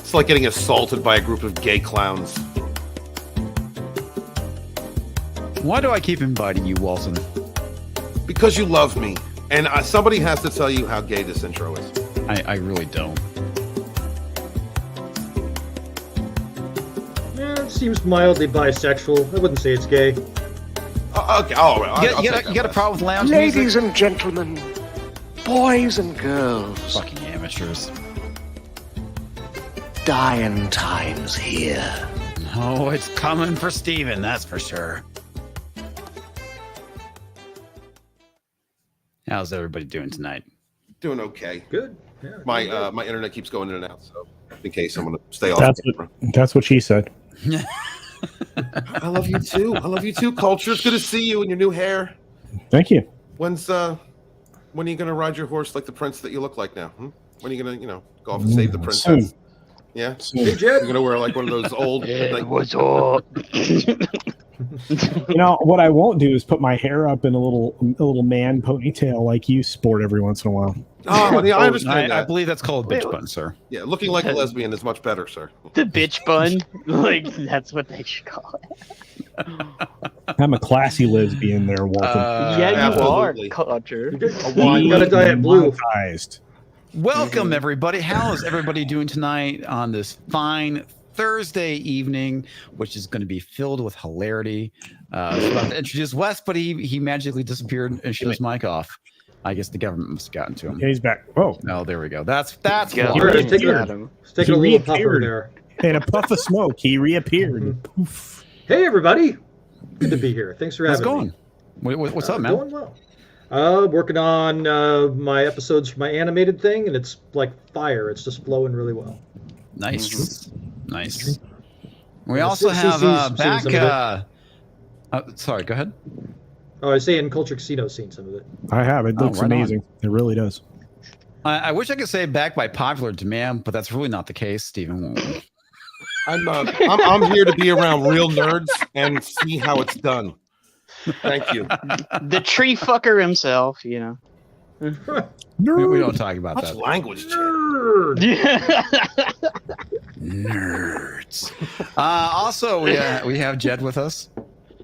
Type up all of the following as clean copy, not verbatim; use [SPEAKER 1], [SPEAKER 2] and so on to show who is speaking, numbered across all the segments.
[SPEAKER 1] It's like getting assaulted by a group of gay clowns.
[SPEAKER 2] Why do I keep inviting you, Walton?
[SPEAKER 1] Because you love me. And somebody has to tell you how gay this intro is.
[SPEAKER 2] I really don't.
[SPEAKER 3] Yeah, it seems mildly bisexual. I wouldn't say it's gay.
[SPEAKER 1] Okay, all right.
[SPEAKER 2] You got a problem with lounge
[SPEAKER 4] Ladies
[SPEAKER 2] music?
[SPEAKER 4] and gentlemen, boys and girls,
[SPEAKER 2] Fucking amateurs.
[SPEAKER 4] dying times here.
[SPEAKER 2] Oh, it's coming for Steven, that's for sure. How's everybody doing tonight?
[SPEAKER 1] Doing okay.
[SPEAKER 3] Good. Yeah,
[SPEAKER 1] My my internet keeps going in and out, so in case I'm gonna stay off.
[SPEAKER 5] That's what she said.
[SPEAKER 1] I love you too. I love you too, Culture. It's good to see you in your new hair.
[SPEAKER 5] Thank you.
[SPEAKER 1] When are you gonna ride your horse like the prince that you look like now? When are you gonna, go off and save the princess?
[SPEAKER 5] Soon.
[SPEAKER 1] Yeah.
[SPEAKER 5] Soon.
[SPEAKER 3] Hey, Jed.
[SPEAKER 1] You're gonna wear like one of those old.
[SPEAKER 4] What's up?
[SPEAKER 5] What I won't do is put my hair up in a little man ponytail like you sport every once in a while.
[SPEAKER 1] Oh, yeah, I understand
[SPEAKER 2] I
[SPEAKER 1] that.
[SPEAKER 2] believe that's called bitch bun, sir.
[SPEAKER 1] Yeah, looking like a lesbian is much better, sir.
[SPEAKER 6] The bitch bun, like that's what they should call it.
[SPEAKER 5] I'm a classy lesbian there, Walton.
[SPEAKER 6] Yeah, you
[SPEAKER 1] absolutely.
[SPEAKER 6] are, Culture.
[SPEAKER 3] Got a diet blue.
[SPEAKER 5] Demonetized.
[SPEAKER 2] Welcome, everybody. How is everybody doing tonight on this fine Thursday evening, which is going to be filled with hilarity? I was about to introduce Wes, but he magically disappeared and shut his mic off. I guess the government must have gotten to him.
[SPEAKER 5] Yeah, he's back. Oh,
[SPEAKER 2] No, there we go. That's
[SPEAKER 6] Yeah,
[SPEAKER 2] why.
[SPEAKER 3] Let's take
[SPEAKER 6] got
[SPEAKER 3] a
[SPEAKER 6] him.
[SPEAKER 3] little
[SPEAKER 5] reappeared.
[SPEAKER 3] puffer there.
[SPEAKER 5] in a puff of smoke, he reappeared. Poof.
[SPEAKER 3] Hey, everybody. Good to be here. Thanks for
[SPEAKER 2] How's it
[SPEAKER 3] having
[SPEAKER 2] going?
[SPEAKER 3] me.
[SPEAKER 2] What's up, man?
[SPEAKER 3] Going well. Working on my episodes for my animated thing, and it's like fire. It's just flowing really well.
[SPEAKER 2] Nice. Nice. We
[SPEAKER 3] Yeah,
[SPEAKER 2] also have
[SPEAKER 3] seen
[SPEAKER 2] back.
[SPEAKER 3] some of it.
[SPEAKER 2] Sorry, go ahead.
[SPEAKER 3] Oh, I was saying Culture Casino's seen some of it.
[SPEAKER 5] I have. It looks
[SPEAKER 2] right on.
[SPEAKER 5] amazing. It really does.
[SPEAKER 2] I wish I could say back by popular demand, but that's really not the case, Stephen.
[SPEAKER 1] I'm here to be around real nerds and see how it's done. Thank you.
[SPEAKER 6] The tree fucker himself, you know.
[SPEAKER 2] We don't talk about
[SPEAKER 1] Much
[SPEAKER 2] that.
[SPEAKER 1] language. Jed.
[SPEAKER 3] Nerd.
[SPEAKER 2] Nerds. Also, we have Jed with us.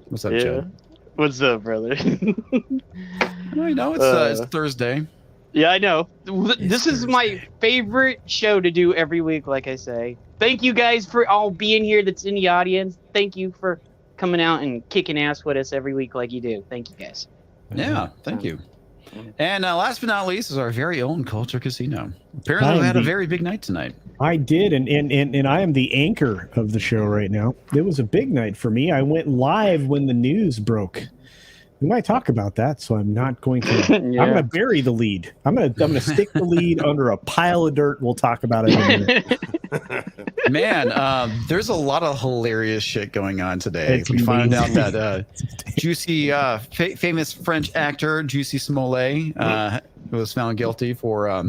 [SPEAKER 2] What's up,
[SPEAKER 6] Yeah.
[SPEAKER 2] Jed?
[SPEAKER 6] What's up, brother?
[SPEAKER 2] I know it's Thursday.
[SPEAKER 6] Yeah, I know. This is my favorite show to do every week, like I say. Thank you guys for all being here that's in the audience. Thank you for coming out and kicking ass with us every week like you do. Thank you, guys.
[SPEAKER 2] Yeah, thank you. And last but not least is our very own Culture Casino. Apparently, we had a very big night tonight.
[SPEAKER 5] I did, and I am the anchor of the show right now. It was a big night for me. I went live when the news broke. We might talk about that, so I'm not going to.
[SPEAKER 6] Yeah.
[SPEAKER 5] I'm going to bury the lead. I'm going to stick the lead under a pile of dirt. We'll talk about it in a minute.
[SPEAKER 2] Man, there's a lot of hilarious shit going on today.
[SPEAKER 5] It's
[SPEAKER 2] We found out
[SPEAKER 5] amazing.
[SPEAKER 2] that famous French actor Jussie Smollett was found guilty for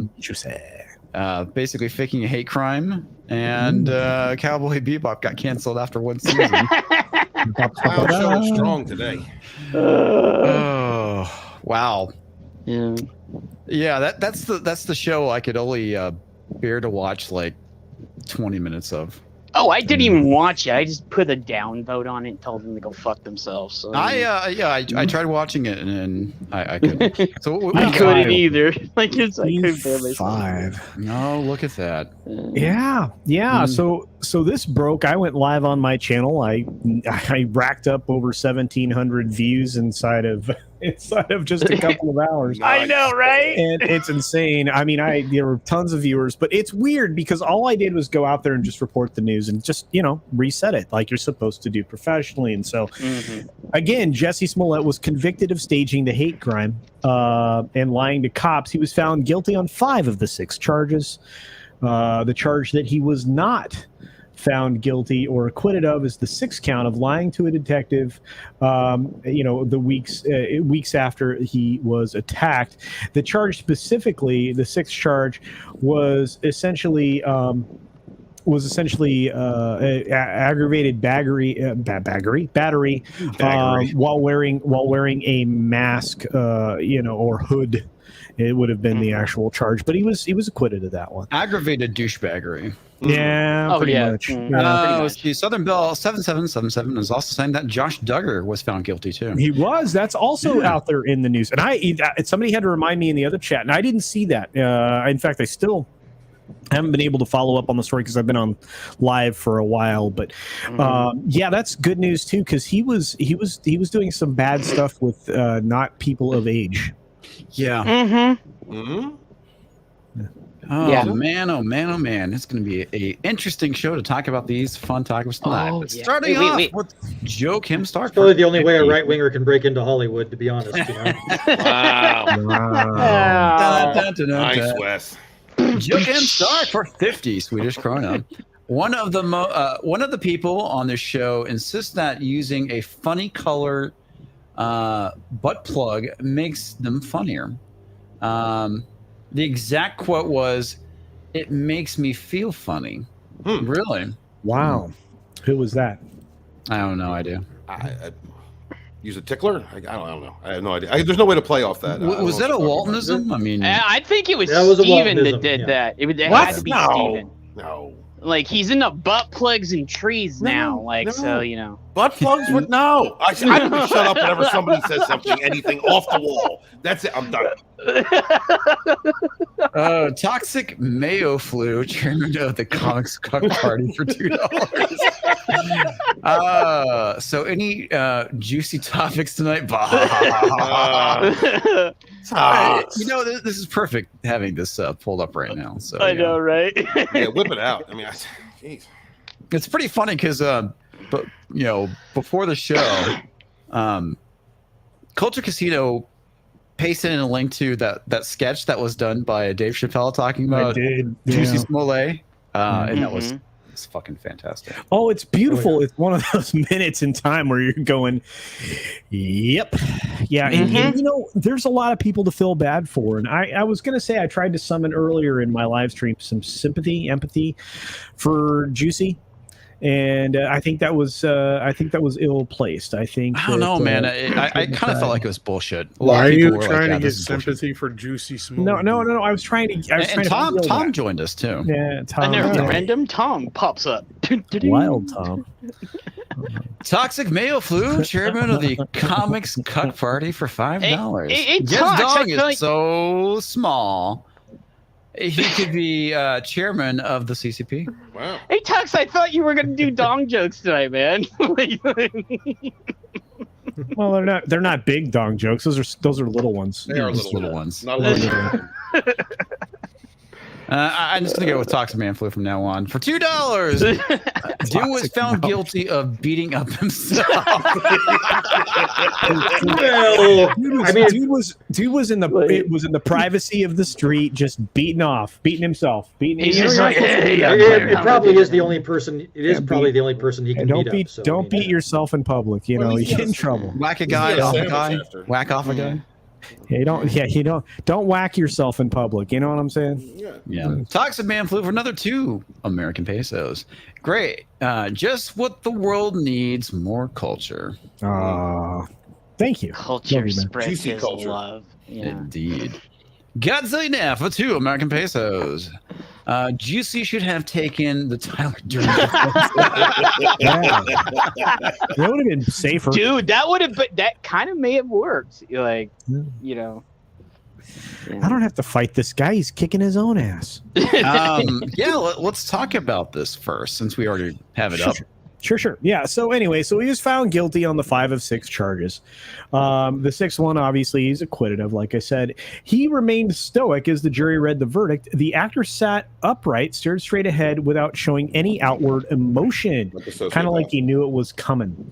[SPEAKER 2] basically faking a hate crime, and Cowboy Bebop got canceled after one season.
[SPEAKER 1] Wow, showing strong today.
[SPEAKER 2] Oh, wow.
[SPEAKER 6] Yeah.
[SPEAKER 2] Yeah, that's the show I could only bear to watch like 20 minutes of.
[SPEAKER 6] Oh, I didn't even watch it. I just put a downvote on it and told them to go fuck themselves. So,
[SPEAKER 2] I tried watching it and I couldn't. So
[SPEAKER 6] I couldn't either. Like I couldn't bear myself.
[SPEAKER 5] 5.
[SPEAKER 2] No, look at that.
[SPEAKER 5] Yeah. So this broke. I went live on my channel. I racked up over 1,700 views inside of just a couple of hours.
[SPEAKER 6] I know, right?
[SPEAKER 5] And it's insane. I mean, there were tons of viewers, but it's weird because all I did was go out there and just report the news and just, reset it like you're supposed to do professionally. And so, again, Jussie Smollett was convicted of staging the hate crime and lying to cops. He was found guilty on 5 of the 6 charges. The charge that he was not found guilty or acquitted of is the 6th count of lying to a detective, the weeks after he was attacked. The charge specifically, the 6th charge, was essentially was essentially aggravated battery while wearing a mask, or hood. It would have been the actual charge, but he was acquitted of that one.
[SPEAKER 2] Aggravated douchebaggery.
[SPEAKER 5] Yeah, pretty much.
[SPEAKER 2] Let's see. Southern Bell 7777 is also saying that Josh Duggar was found guilty too.
[SPEAKER 5] He was. That's also out there in the news. And somebody had to remind me in the other chat, and I didn't see that. In fact, I still haven't been able to follow up on the story because I've been on live for a while. But yeah, that's good news too, because he was doing some bad stuff with not people of age.
[SPEAKER 2] Yeah.
[SPEAKER 6] Mm-hmm.
[SPEAKER 2] Oh,
[SPEAKER 6] Yeah.
[SPEAKER 2] man, oh man, oh man. It's going to be a interesting show to talk about these fun topics tonight.
[SPEAKER 6] Oh,
[SPEAKER 2] But
[SPEAKER 6] yeah.
[SPEAKER 2] starting
[SPEAKER 6] Wait.
[SPEAKER 2] off with Joe Kim Stark.
[SPEAKER 3] It's probably the only way a right winger can break into Hollywood, to be honest.
[SPEAKER 1] Wow. Nice, Wes.
[SPEAKER 2] Joe Kim Stark for 50 Swedish krona. One of the people on this show insists that using a funny color butt plug makes them funnier. The exact quote was, "It makes me feel funny." Really?
[SPEAKER 5] Wow. Who was that?
[SPEAKER 2] I have no idea.
[SPEAKER 1] I use a tickler? I don't know. I have no idea. There's no way to play off that.
[SPEAKER 2] Was that a Waltonism? I mean,
[SPEAKER 6] I think it was
[SPEAKER 3] That was a
[SPEAKER 6] Steven that
[SPEAKER 3] Waltonism,
[SPEAKER 6] did
[SPEAKER 3] yeah.
[SPEAKER 6] that. It
[SPEAKER 1] What?
[SPEAKER 6] had to be
[SPEAKER 1] No.
[SPEAKER 6] Steven.
[SPEAKER 1] No.
[SPEAKER 6] Like, he's into butt plugs and trees now.
[SPEAKER 1] No.
[SPEAKER 6] So,
[SPEAKER 1] Butt plugs would no. I need to shut up whenever somebody says something, anything off the wall. That's it. I'm done.
[SPEAKER 2] Toxic Mayo Flu, chairman of the Comics Cuck Party for $2. So any juicy topics tonight? This is perfect having this pulled up right now. So
[SPEAKER 6] I know, right?
[SPEAKER 1] Yeah, whip it out. I mean, jeez.
[SPEAKER 2] It's pretty funny because, before the show, Culture Casino pasted in a link to that sketch that was done by Dave Chappelle talking about Jussie Smollett, and that was it's fucking fantastic.
[SPEAKER 5] Oh, it's beautiful. It's one of those minutes in time where you're going, yep. Yeah. And there's a lot of people to feel bad for. And I was going to say, I tried to summon earlier in my live stream some sympathy, empathy for Jussie. And I think that was ill placed. I don't
[SPEAKER 2] know, man. I kind of felt like it was bullshit.
[SPEAKER 7] Why are you trying to get sympathy for Jussie Smollett?
[SPEAKER 5] No. I was trying to.
[SPEAKER 2] And Tom joined us too.
[SPEAKER 5] Yeah, Tom.
[SPEAKER 6] Random Tom pops up.
[SPEAKER 5] Wild Tom.
[SPEAKER 2] Toxic Mayo Flu, chairman of the Comics Cuck Party for $5.
[SPEAKER 6] His
[SPEAKER 2] dog is so small. He could be chairman of the CCP.
[SPEAKER 1] Wow.
[SPEAKER 6] Hey, Tux, I thought you were going to do dong jokes tonight, man.
[SPEAKER 5] Well, they're not big dong jokes. Those are little ones.
[SPEAKER 1] They are
[SPEAKER 2] little ones.
[SPEAKER 1] Not little.
[SPEAKER 2] I'm just gonna go with Toxic Man Flu from now on for $2. Dude was found guilty of beating up himself.
[SPEAKER 3] Well,
[SPEAKER 5] dude was in the privacy of the street, just beating himself.
[SPEAKER 6] He's just like, hey,
[SPEAKER 3] it probably is the only person. It is probably the only person he can beat up.
[SPEAKER 5] Don't beat yourself in public. You get in trouble.
[SPEAKER 2] Whack a guy off a guy. Whack off a guy. Don't whack yourself in public. You know what I'm saying? Yeah. Toxic Man Flu for another 2 American pesos. Great. Just what the world needs, more culture.
[SPEAKER 5] Thank you.
[SPEAKER 6] Culture spreads
[SPEAKER 1] Juicy
[SPEAKER 6] his
[SPEAKER 1] culture.
[SPEAKER 6] love. Yeah.
[SPEAKER 2] Indeed. Godzilla for 2 American pesos. Juicy should have taken the Tyler Durden.
[SPEAKER 5] That would have been safer.
[SPEAKER 6] Dude, that kind of may have worked. Like,
[SPEAKER 5] I don't have to fight this guy. He's kicking his own ass.
[SPEAKER 2] Let's talk about this first, since we already have it up.
[SPEAKER 5] Sure. Yeah. So anyway, he was found guilty on the 5 of 6 charges. The 6th one, obviously, he's acquitted of. Like I said, he remained stoic as the jury read the verdict. The actor sat upright, stared straight ahead without showing any outward emotion, kind of like he knew it was coming.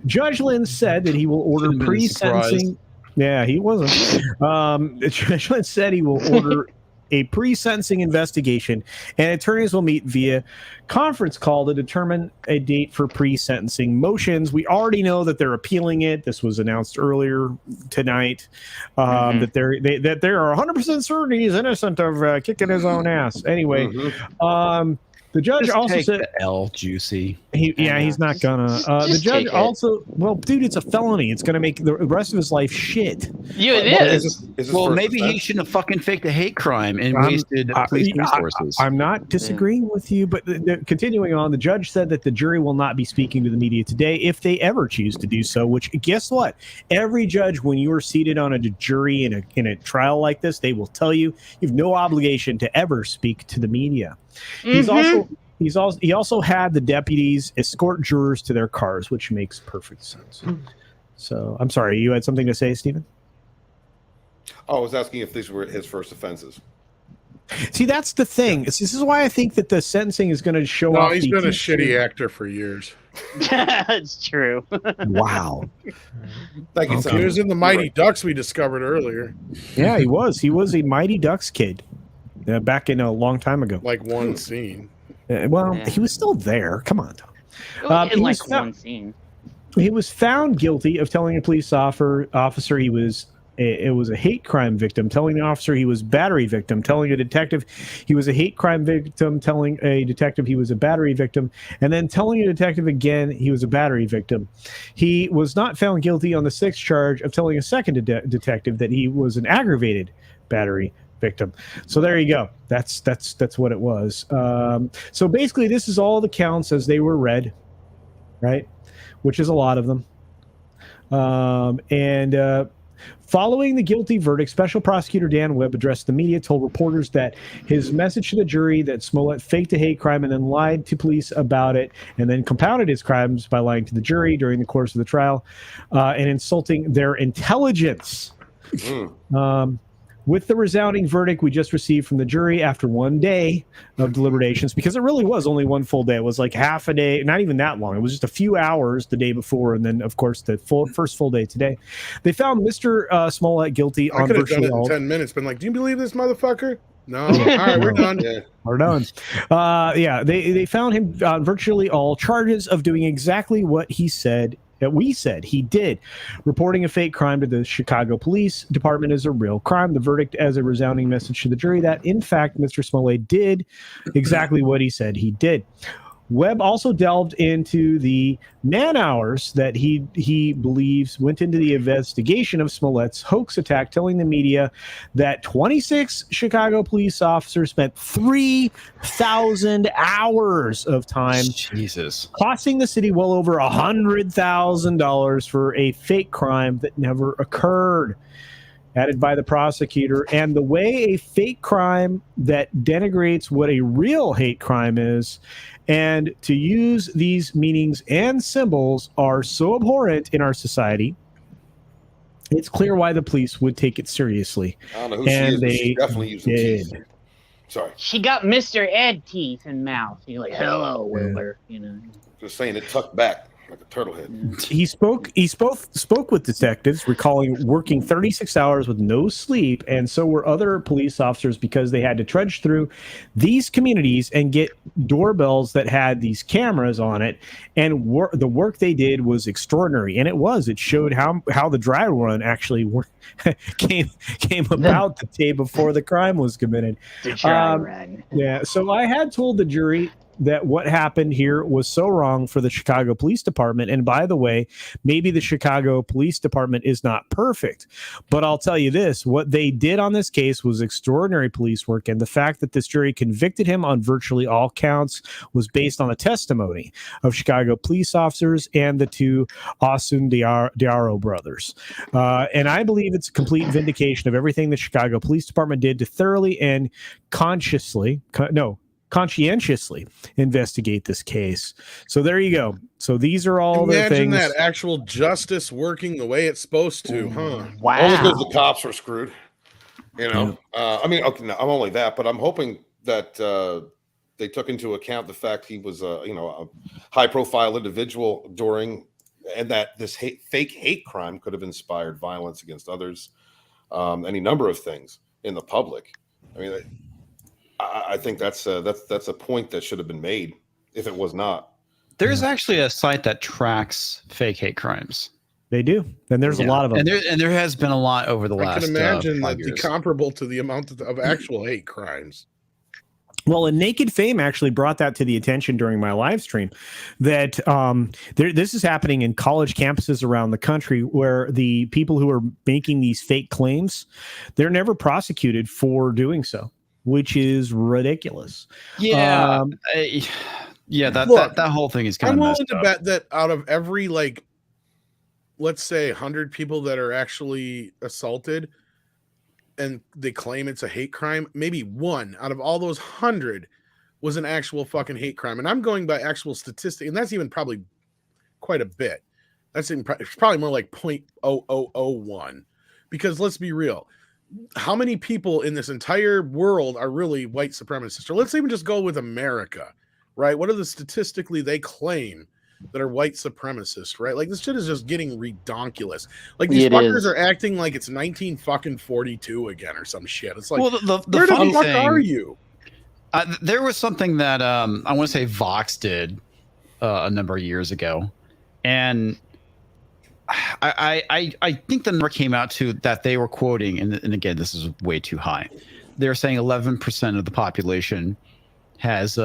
[SPEAKER 5] Judge Lyn said that he will order pre-sentencing. Yeah, he wasn't. Judge Lyn said he will order a pre-sentencing investigation, and attorneys will meet via conference call to determine a date for pre-sentencing motions. We already know that they're appealing it. This was announced earlier tonight, that there are 100% certain he's innocent of kicking his own ass. Anyway, The judge
[SPEAKER 2] Just
[SPEAKER 5] also
[SPEAKER 2] take
[SPEAKER 5] said
[SPEAKER 2] the L, Juicy.
[SPEAKER 5] he's not gonna. The
[SPEAKER 6] just
[SPEAKER 5] judge
[SPEAKER 6] take it.
[SPEAKER 5] also, well, dude, it's a felony. It's gonna make the rest of his life shit.
[SPEAKER 6] Yeah, it
[SPEAKER 1] Well,
[SPEAKER 6] is.
[SPEAKER 1] is this
[SPEAKER 2] Well,
[SPEAKER 1] first
[SPEAKER 2] maybe he
[SPEAKER 1] offense?
[SPEAKER 2] shouldn't have fucking faked a hate crime and wasted police resources.
[SPEAKER 5] I'm not disagreeing with you, but continuing on, the judge said that the jury will not be speaking to the media today if they ever choose to do so. Which, guess what? Every judge, when you are seated on a jury in a trial like this, they will tell you you have no obligation to ever speak to the media. He also had the deputies escort jurors to their cars, which makes perfect sense. So, I'm sorry, you had something to say, Stephen?
[SPEAKER 1] Oh, I was asking if these were his first offenses.
[SPEAKER 5] See, that's the thing. This is why I think that the sentencing is going to show
[SPEAKER 7] No,
[SPEAKER 5] off.
[SPEAKER 7] he's been a shitty actor for years.
[SPEAKER 6] It's true.
[SPEAKER 5] Wow.
[SPEAKER 1] Thank you,
[SPEAKER 5] Okay.
[SPEAKER 1] Sam.
[SPEAKER 7] He was in the Mighty Ducks we discovered earlier.
[SPEAKER 5] Yeah, he was. He was a Mighty Ducks kid back in a long time ago.
[SPEAKER 7] Like one scene.
[SPEAKER 6] Yeah.
[SPEAKER 5] He was still there. Come on, Tom.
[SPEAKER 6] In
[SPEAKER 5] he
[SPEAKER 6] like
[SPEAKER 5] was
[SPEAKER 6] one scene.
[SPEAKER 5] He was found guilty of telling a police officer he was a hate crime victim, telling the officer he was battery victim, telling a detective he was a hate crime victim, telling a detective he was a battery victim, and then telling a detective again he was a battery victim. He was not found guilty on the sixth charge of telling a second detective that he was an aggravated battery victim. So there you go. That's what it was. So basically, this is all the counts as they were read, right? Which is a lot of them. Following the guilty verdict, Special Prosecutor Dan Webb addressed the media, told reporters that his message to the jury that Smollett faked a hate crime and then lied to police about it, and then compounded his crimes by lying to the jury during the course of the trial and insulting their intelligence. With the resounding verdict we just received from the jury after 1 day of deliberations, because it really was only one full day. It was like half a day, not even that long. It was just a few hours the day before, and then, of course, the first full day today. They found Mr. Smollett guilty
[SPEAKER 7] I
[SPEAKER 5] on
[SPEAKER 7] could have done
[SPEAKER 5] virtually
[SPEAKER 7] it in
[SPEAKER 5] all.
[SPEAKER 7] 10 minutes. Been like, do you believe this motherfucker? No. All right, we're done.
[SPEAKER 1] Yeah.
[SPEAKER 5] We're done. They found him on virtually all charges of doing exactly what he said. That we said he did. Reporting a fake crime to the Chicago Police Department is a real crime. The verdict as a resounding message to the jury that, in fact, Mr. Smollett did exactly what he said he did. Webb also delved into the man-hours that he believes went into the investigation of Smollett's hoax attack, telling the media that 26 Chicago police officers spent 3,000 hours of time,
[SPEAKER 2] Jesus,
[SPEAKER 5] costing the city well over $100,000 for a fake crime that never occurred. Added by the prosecutor, and the way a fake crime that denigrates what a real hate crime is, and to use these meanings and symbols are so abhorrent in our society, it's clear why the police would take it seriously.
[SPEAKER 1] I don't know who she is, but she's definitely using teeth. Sorry.
[SPEAKER 6] She got Mr. Ed teeth and mouth. You're like, hello, Wilbur. You know.
[SPEAKER 1] Just saying it tucked back like a turtle head.
[SPEAKER 5] He spoke with detectives, recalling working 36 hours with no sleep, and so were other police officers, because they had to trudge through these communities and get doorbells that had these cameras on it. And the work they did was extraordinary, and it showed how the dry run actually came about the day before the crime was committed.
[SPEAKER 6] The dry run.
[SPEAKER 5] Yeah, so I had told the jury that what happened here was so wrong for the Chicago Police Department. And by the way, maybe the Chicago Police Department is not perfect, but I'll tell you this, what they did on this case was extraordinary police work. And the fact that this jury convicted him on virtually all counts was based on the testimony of Chicago police officers and the two Asun Diaro brothers. And I believe it's a complete vindication of everything the Chicago Police Department did to thoroughly and conscientiously investigate this case. So there you go. So these are all the things.
[SPEAKER 7] Imagine that actual justice working the way it's supposed to, huh?
[SPEAKER 6] Wow.
[SPEAKER 1] Only because the cops are screwed. You know, I mean, okay, no, I'm only that, but I'm hoping that they took into account the fact he was a high-profile individual during, and that this fake hate crime could have inspired violence against others, any number of things in the public. I mean, I think that's a point that should have been made if it was not.
[SPEAKER 2] There's actually a site that tracks fake hate crimes.
[SPEAKER 5] They do, and there's a lot of them.
[SPEAKER 2] And there has been a lot over the last.
[SPEAKER 7] I can imagine
[SPEAKER 2] 5
[SPEAKER 7] that
[SPEAKER 2] years.
[SPEAKER 7] comparable to the amount of actual hate crimes.
[SPEAKER 5] Well, and Naked Fame actually brought that to the attention during my live stream that this is happening in college campuses around the country where the people who are making these fake claims, they're never prosecuted for doing so, which is ridiculous.
[SPEAKER 2] Yeah. That whole thing is kind of messed
[SPEAKER 7] I'm willing to bet that out of every, like, let's say 100 people that are actually assaulted and they claim it's a hate crime, maybe one out of all those 100 was an actual fucking hate crime. And I'm going by actual statistic, and that's even probably quite a bit. It's probably more like 0.0001. Because let's be real, how many people in this entire world are really white supremacists? Or let's even just go with America, right? What are the statistically they claim that are white supremacists, right? Like, this shit is just getting redonkulous. Like, these fuckers are acting like it's 1942 again or some shit. It's like,
[SPEAKER 2] well, the
[SPEAKER 7] where the fuck
[SPEAKER 2] thing,
[SPEAKER 7] are you?
[SPEAKER 2] There was something that I want to say Vox did a number of years ago, and I think the number came out to that they were quoting, and again, this is way too high. They're saying 11% of the population has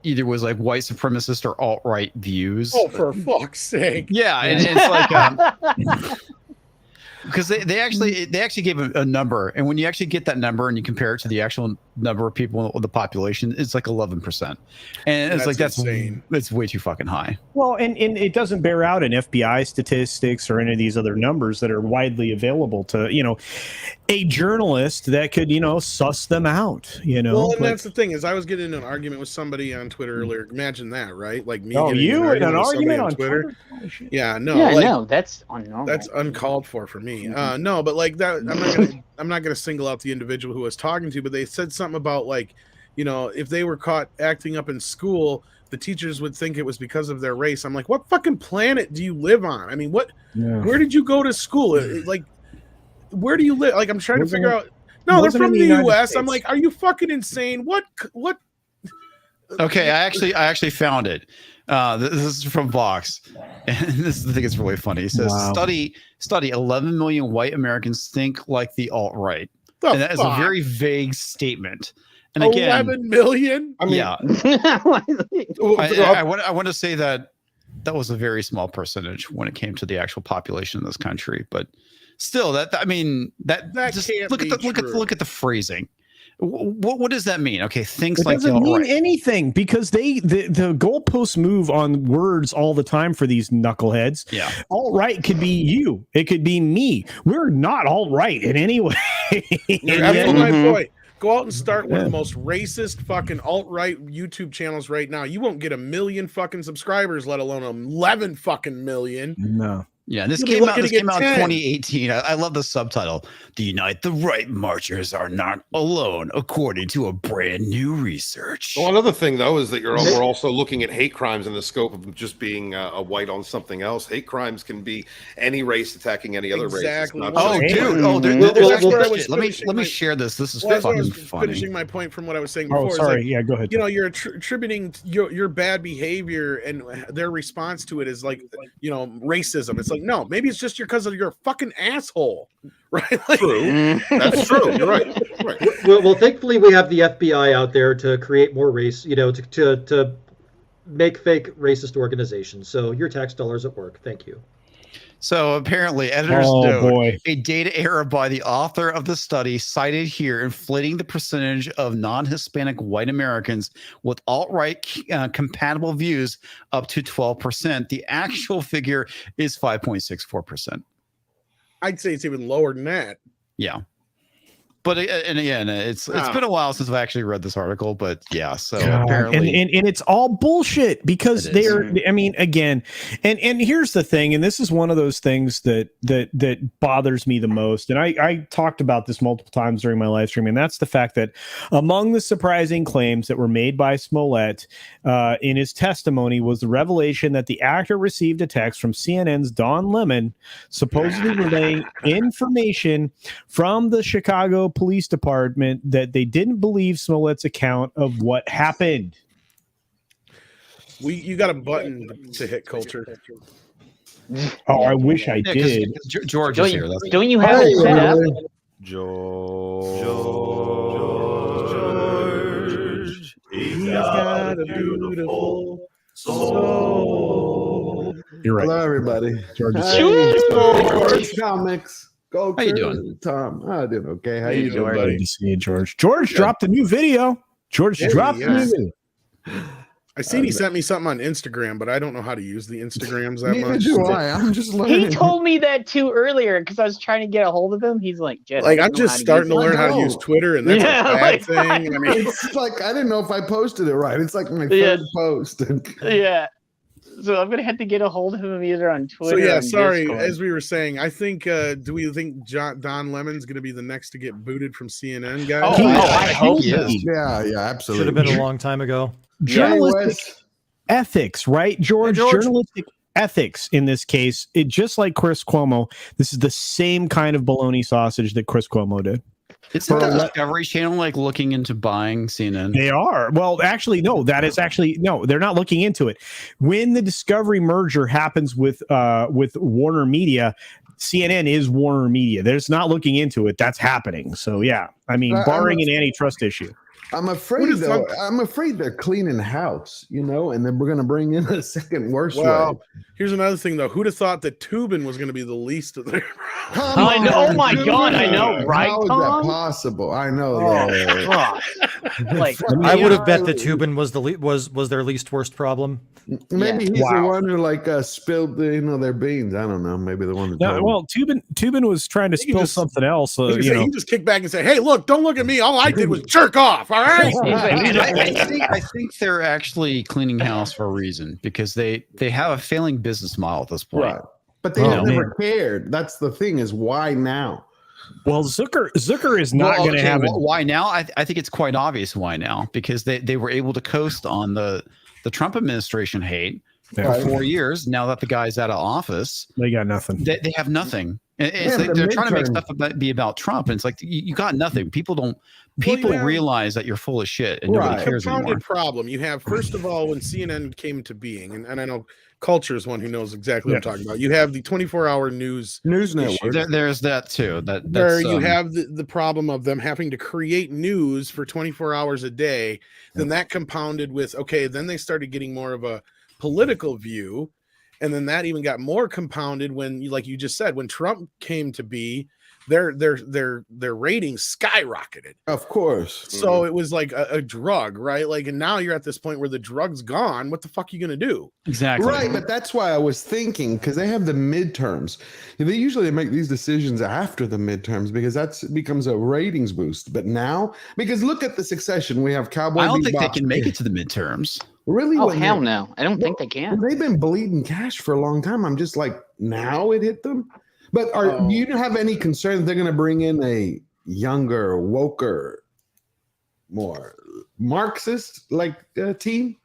[SPEAKER 2] either was like white supremacist or alt-right views.
[SPEAKER 7] Oh, for fuck's sake.
[SPEAKER 2] Yeah, and it's like because they actually gave a number, and when you actually get that number and you compare it to the actual number of people in the population, it's like 11%, and it's like that's insane. It's way too fucking high.
[SPEAKER 5] Well, and it doesn't bear out in FBI statistics or any of these other numbers that are widely available to a journalist that could suss them out.
[SPEAKER 7] Well, and that's the thing is, I was getting into an argument with somebody on Twitter earlier. Imagine that, right? Like me.
[SPEAKER 5] You in an argument on Twitter?
[SPEAKER 7] Yeah, no.
[SPEAKER 6] Yeah, no, that's unnormal.
[SPEAKER 7] That's uncalled for me. No, but like that, I'm not gonna single out the individual who I was talking to, but they said something about like, if they were caught acting up in school, the teachers would think it was because of their race. I'm like, what fucking planet do you live on? I mean, where did you go to school? Like, where do you live? Like, I'm trying to figure out. No, they're from the US. I'm like, are you fucking insane? What?
[SPEAKER 2] Okay, I actually found it. This is from Vox, and this is the thing that's really funny. It says, study 11 million white Americans think like the alt-right. And that is a very vague statement. And again,
[SPEAKER 7] 11 million?
[SPEAKER 2] I mean, yeah. I want to say that was a very small percentage when it came to the actual population in this country, but still, that just look at the phrasing. What does that mean? Okay, things like
[SPEAKER 5] doesn't mean anything because the goalposts move on words all the time for these knuckleheads.
[SPEAKER 2] Yeah,
[SPEAKER 5] alt-right could be you. It could be me. We're not alt-right in any way.
[SPEAKER 7] My boy. Go out and start one of the most racist fucking alt-right YouTube channels right now. You won't get 1 million fucking subscribers, let alone 11 fucking million.
[SPEAKER 5] No.
[SPEAKER 2] Yeah, this came out in 2018. I love the subtitle. The Unite the Right marchers are not alone, according to a brand new research.
[SPEAKER 1] Well, another thing, though, is that we're also looking at hate crimes in the scope of just being a white on something else. Hate crimes can be any race attacking any other race.
[SPEAKER 2] Oh, dude. Let me share this. This is fucking funny.
[SPEAKER 7] Finishing my point from what I was saying before.
[SPEAKER 5] Oh, sorry. Yeah, go ahead.
[SPEAKER 7] You're attributing your bad behavior and their response to it is like, racism. It's like, no, maybe it's just because you're a fucking asshole, right? Like,
[SPEAKER 1] true. That's true. You're right.
[SPEAKER 3] Well, thankfully we have the FBI out there to create more race, to make fake racist organizations. So your tax dollars at work. Thank you.
[SPEAKER 2] So apparently, editors note a data error by the author of the study cited here, inflating the percentage of non-Hispanic white Americans with alt-right compatible views up to 12%. The actual figure is 5.64%.
[SPEAKER 7] I'd say it's even lower than that.
[SPEAKER 2] Yeah. But and again, it's been a while since I've actually read this article, but yeah. So apparently,
[SPEAKER 5] and it's all bullshit because they're. I mean, again, and here's the thing, and this is one of those things that bothers me the most. And I talked about this multiple times during my live stream, and that's the fact that among the surprising claims that were made by Smollett in his testimony was the revelation that the actor received a text from CNN's Don Lemon, supposedly relaying information from the Chicago Police Department that they didn't believe Smollett's account of what happened.
[SPEAKER 7] You got a button to hit, Culture.
[SPEAKER 5] Oh, I wish I did.
[SPEAKER 2] George is here.
[SPEAKER 6] Don't you have it set up?
[SPEAKER 1] George.
[SPEAKER 7] a beautiful soul.
[SPEAKER 5] You're right.
[SPEAKER 8] Hello, everybody.
[SPEAKER 5] George.
[SPEAKER 8] Hey, George Comics. Go,
[SPEAKER 2] How you doing?
[SPEAKER 8] Tom? I'm doing okay. How
[SPEAKER 7] Hey,
[SPEAKER 8] you doing,
[SPEAKER 7] George.
[SPEAKER 8] buddy?
[SPEAKER 5] Good to see you, George. George dropped a new video. George
[SPEAKER 7] Hey,
[SPEAKER 5] dropped a
[SPEAKER 7] yes.
[SPEAKER 5] new video.
[SPEAKER 7] I seen he sent me something on Instagram, but I don't know how to use the Instagrams that
[SPEAKER 8] Neither
[SPEAKER 7] much.
[SPEAKER 8] do I. I'm just learning.
[SPEAKER 6] He told me that too earlier because I was trying to get a hold of him. He's like, Jed,
[SPEAKER 7] Like
[SPEAKER 6] I
[SPEAKER 7] I'm
[SPEAKER 6] don't know
[SPEAKER 7] just
[SPEAKER 6] how
[SPEAKER 7] starting to
[SPEAKER 6] use
[SPEAKER 7] learn
[SPEAKER 6] it."
[SPEAKER 7] how to use Twitter, and that's
[SPEAKER 6] Yeah,
[SPEAKER 7] a bad
[SPEAKER 6] like,
[SPEAKER 7] thing. I mean,
[SPEAKER 8] It's like I didn't know if I posted it right. It's like my
[SPEAKER 6] Yeah.
[SPEAKER 8] third post.
[SPEAKER 6] Yeah. So I'm gonna have to get a hold of him either on
[SPEAKER 7] so
[SPEAKER 6] Twitter.
[SPEAKER 7] yeah.
[SPEAKER 6] or on
[SPEAKER 7] Sorry,
[SPEAKER 6] Discord.
[SPEAKER 7] as we were saying, I think. Do we think Don Lemon's going to be the next to get booted from CNN, guys?
[SPEAKER 2] Oh, I hope he is.
[SPEAKER 8] Yeah,
[SPEAKER 9] Should
[SPEAKER 8] absolutely.
[SPEAKER 9] have been a long time ago.
[SPEAKER 5] Journalistic ethics, right, George?
[SPEAKER 9] George.
[SPEAKER 5] Journalistic ethics in this case. It just like Chris Cuomo. This is the same kind of bologna sausage that Chris Cuomo did.
[SPEAKER 2] It's the Discovery Channel like looking into buying CNN.
[SPEAKER 5] They are. Well, actually, no. That is actually no. They're not looking into it. When the Discovery merger happens with Warner Media, CNN is Warner Media. They're just not looking into it. That's happening. So yeah, I mean, barring an antitrust issue.
[SPEAKER 8] I'm afraid though. I'm afraid they're cleaning house, and then we're gonna bring in a second worst
[SPEAKER 7] Well,
[SPEAKER 8] way.
[SPEAKER 7] here's another thing though. Who'd have thought that Tubin was going to be the least of their?
[SPEAKER 6] I know. Oh my God, I know, right,
[SPEAKER 8] How is
[SPEAKER 6] Tom?
[SPEAKER 8] that possible? I know.
[SPEAKER 6] Oh,
[SPEAKER 8] that.
[SPEAKER 6] God. Like,
[SPEAKER 9] I would have bet that Tubin was was their least worst problem.
[SPEAKER 8] Maybe he's
[SPEAKER 5] Wow.
[SPEAKER 8] the one who spilled their beans. I don't know. Maybe the one who
[SPEAKER 5] No,
[SPEAKER 8] told
[SPEAKER 5] well, Tubin was trying to
[SPEAKER 7] He
[SPEAKER 5] spill
[SPEAKER 7] just-
[SPEAKER 5] something else.
[SPEAKER 7] He just kicked back and said, "Hey, look! Don't look at me. All I did was jerk off. All right."
[SPEAKER 2] I think they're actually cleaning house for a reason because they have a failing business model at this point.
[SPEAKER 8] Right. But they
[SPEAKER 5] Oh,
[SPEAKER 8] have never
[SPEAKER 5] man.
[SPEAKER 8] cared. That's the thing is why now?
[SPEAKER 5] Well, Zucker is not going to
[SPEAKER 2] okay,
[SPEAKER 5] have it.
[SPEAKER 2] why now? I think it's quite obvious why now because they were able to coast on the Trump administration hate for 4 years. Now that the guy's out of office,
[SPEAKER 5] They got nothing.
[SPEAKER 2] they have nothing. It's
[SPEAKER 8] Yeah,
[SPEAKER 2] like
[SPEAKER 8] the
[SPEAKER 2] they're trying to make
[SPEAKER 8] midterm-
[SPEAKER 2] stuff be about Trump, and it's like you got nothing. People don't.
[SPEAKER 7] Well,
[SPEAKER 2] People
[SPEAKER 7] you have-
[SPEAKER 2] realize that you're full of shit, and nobody
[SPEAKER 8] Right.
[SPEAKER 2] cares anymore.
[SPEAKER 7] Compounded problem. You have first of all when CNN came to being, and I know Culture is one who knows exactly what I'm talking about. You have the 24-hour news
[SPEAKER 8] Network.
[SPEAKER 2] There's that too. That's
[SPEAKER 7] where you have the problem of them having to create news for 24 hours a day. Then that compounded with then they started getting more of a political view, and then that even got more compounded when, like you just said, when Trump came to be, their ratings skyrocketed.
[SPEAKER 8] Of course.
[SPEAKER 7] So it was like a drug, right? Like, and now you're at this point where the drug's gone. What the fuck are you gonna do?
[SPEAKER 2] exactly
[SPEAKER 8] Right, but that's why I was thinking because they have the midterms. They usually make these decisions after the midterms because that becomes a ratings boost. But now, because look at the succession, we have Cowboy.
[SPEAKER 2] I don't think they
[SPEAKER 8] Bebop.
[SPEAKER 2] can make it to the midterms.
[SPEAKER 8] Really?
[SPEAKER 6] oh
[SPEAKER 8] when
[SPEAKER 6] hell
[SPEAKER 8] they-
[SPEAKER 6] no! I don't think they can.
[SPEAKER 8] They've been bleeding cash for a long time. I'm just like, now it hit them. But do you have any concern that they're going to bring in a younger, woker, more Marxist team?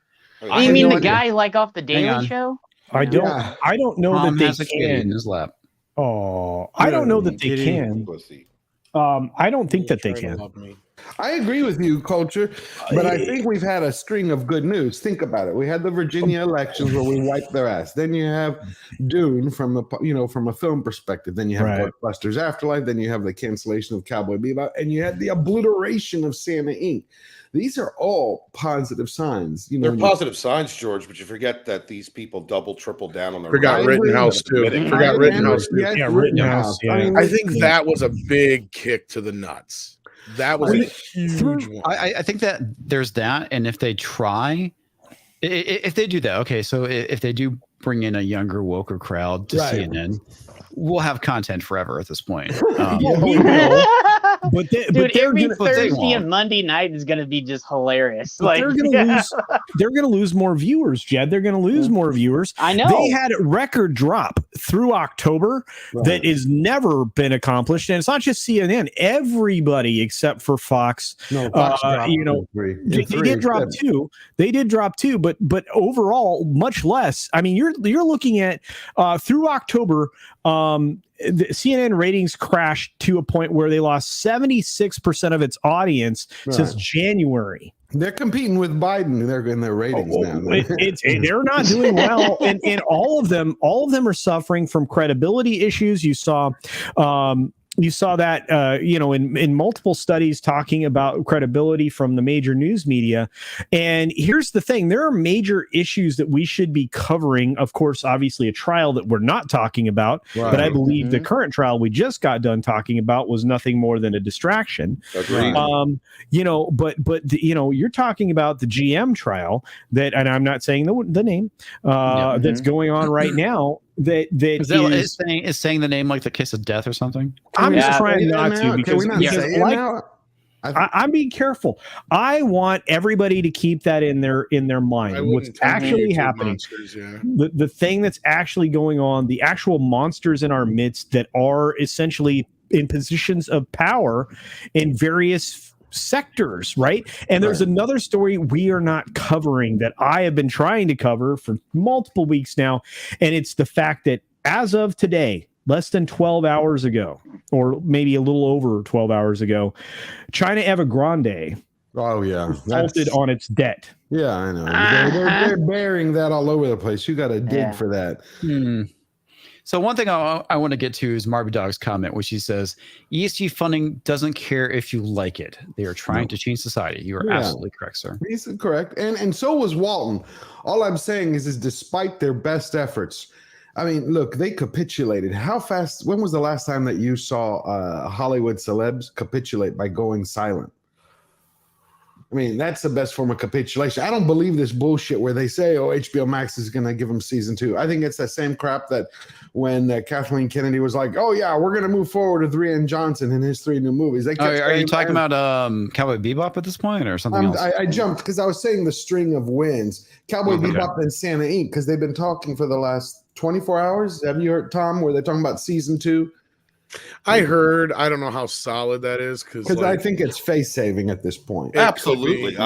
[SPEAKER 2] I
[SPEAKER 6] You
[SPEAKER 2] have
[SPEAKER 6] mean
[SPEAKER 2] no
[SPEAKER 6] the
[SPEAKER 2] idea.
[SPEAKER 6] guy like off the Daily
[SPEAKER 2] on.
[SPEAKER 6] Show?
[SPEAKER 5] I don't.
[SPEAKER 8] Yeah.
[SPEAKER 5] I don't know
[SPEAKER 2] Tom
[SPEAKER 5] that
[SPEAKER 2] has
[SPEAKER 5] they
[SPEAKER 2] a kid in
[SPEAKER 5] can.
[SPEAKER 2] his lap.
[SPEAKER 5] Oh, I don't know that they
[SPEAKER 9] Kitty.
[SPEAKER 5] can.
[SPEAKER 1] Pussy.
[SPEAKER 5] I don't think that they
[SPEAKER 7] Try to
[SPEAKER 5] can.
[SPEAKER 7] love me.
[SPEAKER 8] I agree with you, Culture, but I think we've had a string of good news. Think about it. We had the Virginia elections where we wiped their ass. Then you have Dune from a film perspective. Then you have
[SPEAKER 5] Right.
[SPEAKER 8] Ghostbusters Afterlife. Then you have the cancellation of Cowboy Bebop, and you had the obliteration of Santa Inc. These are all positive signs.
[SPEAKER 1] They're positive signs, George, but you forget that these people double, triple down on their.
[SPEAKER 7] Forgot
[SPEAKER 8] I agree.
[SPEAKER 7] Rittenhouse too.
[SPEAKER 1] Admitting.
[SPEAKER 7] Forgot Rittenhouse too.
[SPEAKER 8] Yes,
[SPEAKER 5] Yeah,
[SPEAKER 8] Rittenhouse.
[SPEAKER 5] Rittenhouse, yeah.
[SPEAKER 7] I think that was a big kick to the nuts. That was a huge one.
[SPEAKER 2] I think that there's that, and if they try, if they do that, okay. So if they do bring in a younger, woker crowd to
[SPEAKER 8] Right.
[SPEAKER 2] CNN, we'll have content forever at this point.
[SPEAKER 5] But they,
[SPEAKER 6] Dude,
[SPEAKER 5] but they're
[SPEAKER 6] every
[SPEAKER 5] gonna,
[SPEAKER 2] but they
[SPEAKER 6] Thursday
[SPEAKER 2] won't.
[SPEAKER 6] and Monday night is gonna be just hilarious.
[SPEAKER 5] but
[SPEAKER 6] Like,
[SPEAKER 5] they're gonna lose. They're gonna lose more viewers, Jed. They're gonna lose more viewers.
[SPEAKER 6] I know.
[SPEAKER 5] They had a record drop through October that has never been accomplished, and it's not just CNN. Everybody except for Fox.
[SPEAKER 8] No, Fox dropped
[SPEAKER 5] you know,
[SPEAKER 8] in three. In
[SPEAKER 5] They
[SPEAKER 8] three
[SPEAKER 5] did drop
[SPEAKER 8] instead.
[SPEAKER 5] two. They did drop two, but overall, much less. I mean, you're looking at through October, the CNN ratings crashed to a point where they lost 76% of its audience since January.
[SPEAKER 8] They're competing with Biden. They're in their ratings now.
[SPEAKER 5] They're not doing well, and all of them are suffering from credibility issues. You saw you saw that, in multiple studies talking about credibility from the major news media. And here's the thing. There are major issues that we should be covering. Of course, obviously a trial that we're not talking about,
[SPEAKER 8] Right.
[SPEAKER 5] but I believe the current trial we just got done talking about was nothing more than a distraction.
[SPEAKER 1] Agreed.
[SPEAKER 5] You're talking about the GM trial and I'm not saying the name, that's going on right now.
[SPEAKER 2] Is saying the name like the kiss of death or something?
[SPEAKER 5] I'm just trying not to, because I'm being careful. I want everybody to keep that in their mind. What's actually happening, the thing that's actually going on, the actual monsters in our midst that are essentially in positions of power in various sectors, right? And there's another story we are not covering that I have been trying to cover for multiple weeks now, and it's the fact that as of today, less than 12 hours ago, or maybe a little over 12 hours ago, China Evergrande defaulted on its debt.
[SPEAKER 8] Yeah, I know. They're bearing that all over the place. You got to dig for that.
[SPEAKER 2] So one thing I want to get to is Marby Dog's comment, which he says, ESG funding doesn't care if you like it. They are trying to change society. You are absolutely correct, sir.
[SPEAKER 8] He's correct. And so was Walton. All I'm saying is despite their best efforts, I mean, look, they capitulated. How fast? When was the last time that you saw Hollywood celebs capitulate by going silent? I mean, that's the best form of capitulation. I don't believe this bullshit where they say, HBO Max is going to give them season 2. I think it's the same crap that when Kathleen Kennedy was like, oh, yeah, we're going to move forward with Rian Johnson and his 3 new movies.
[SPEAKER 2] Are you talking about Cowboy Bebop at this point or something else?
[SPEAKER 8] I jumped because I was saying the string of wins. Cowboy Bebop and Santa Inc., because they've been talking for the last 24 hours. Have you heard, Tom, where they're talking about season 2?
[SPEAKER 7] I heard. I don't know how solid that is because
[SPEAKER 8] I think it's face saving at this point.
[SPEAKER 1] Absolutely,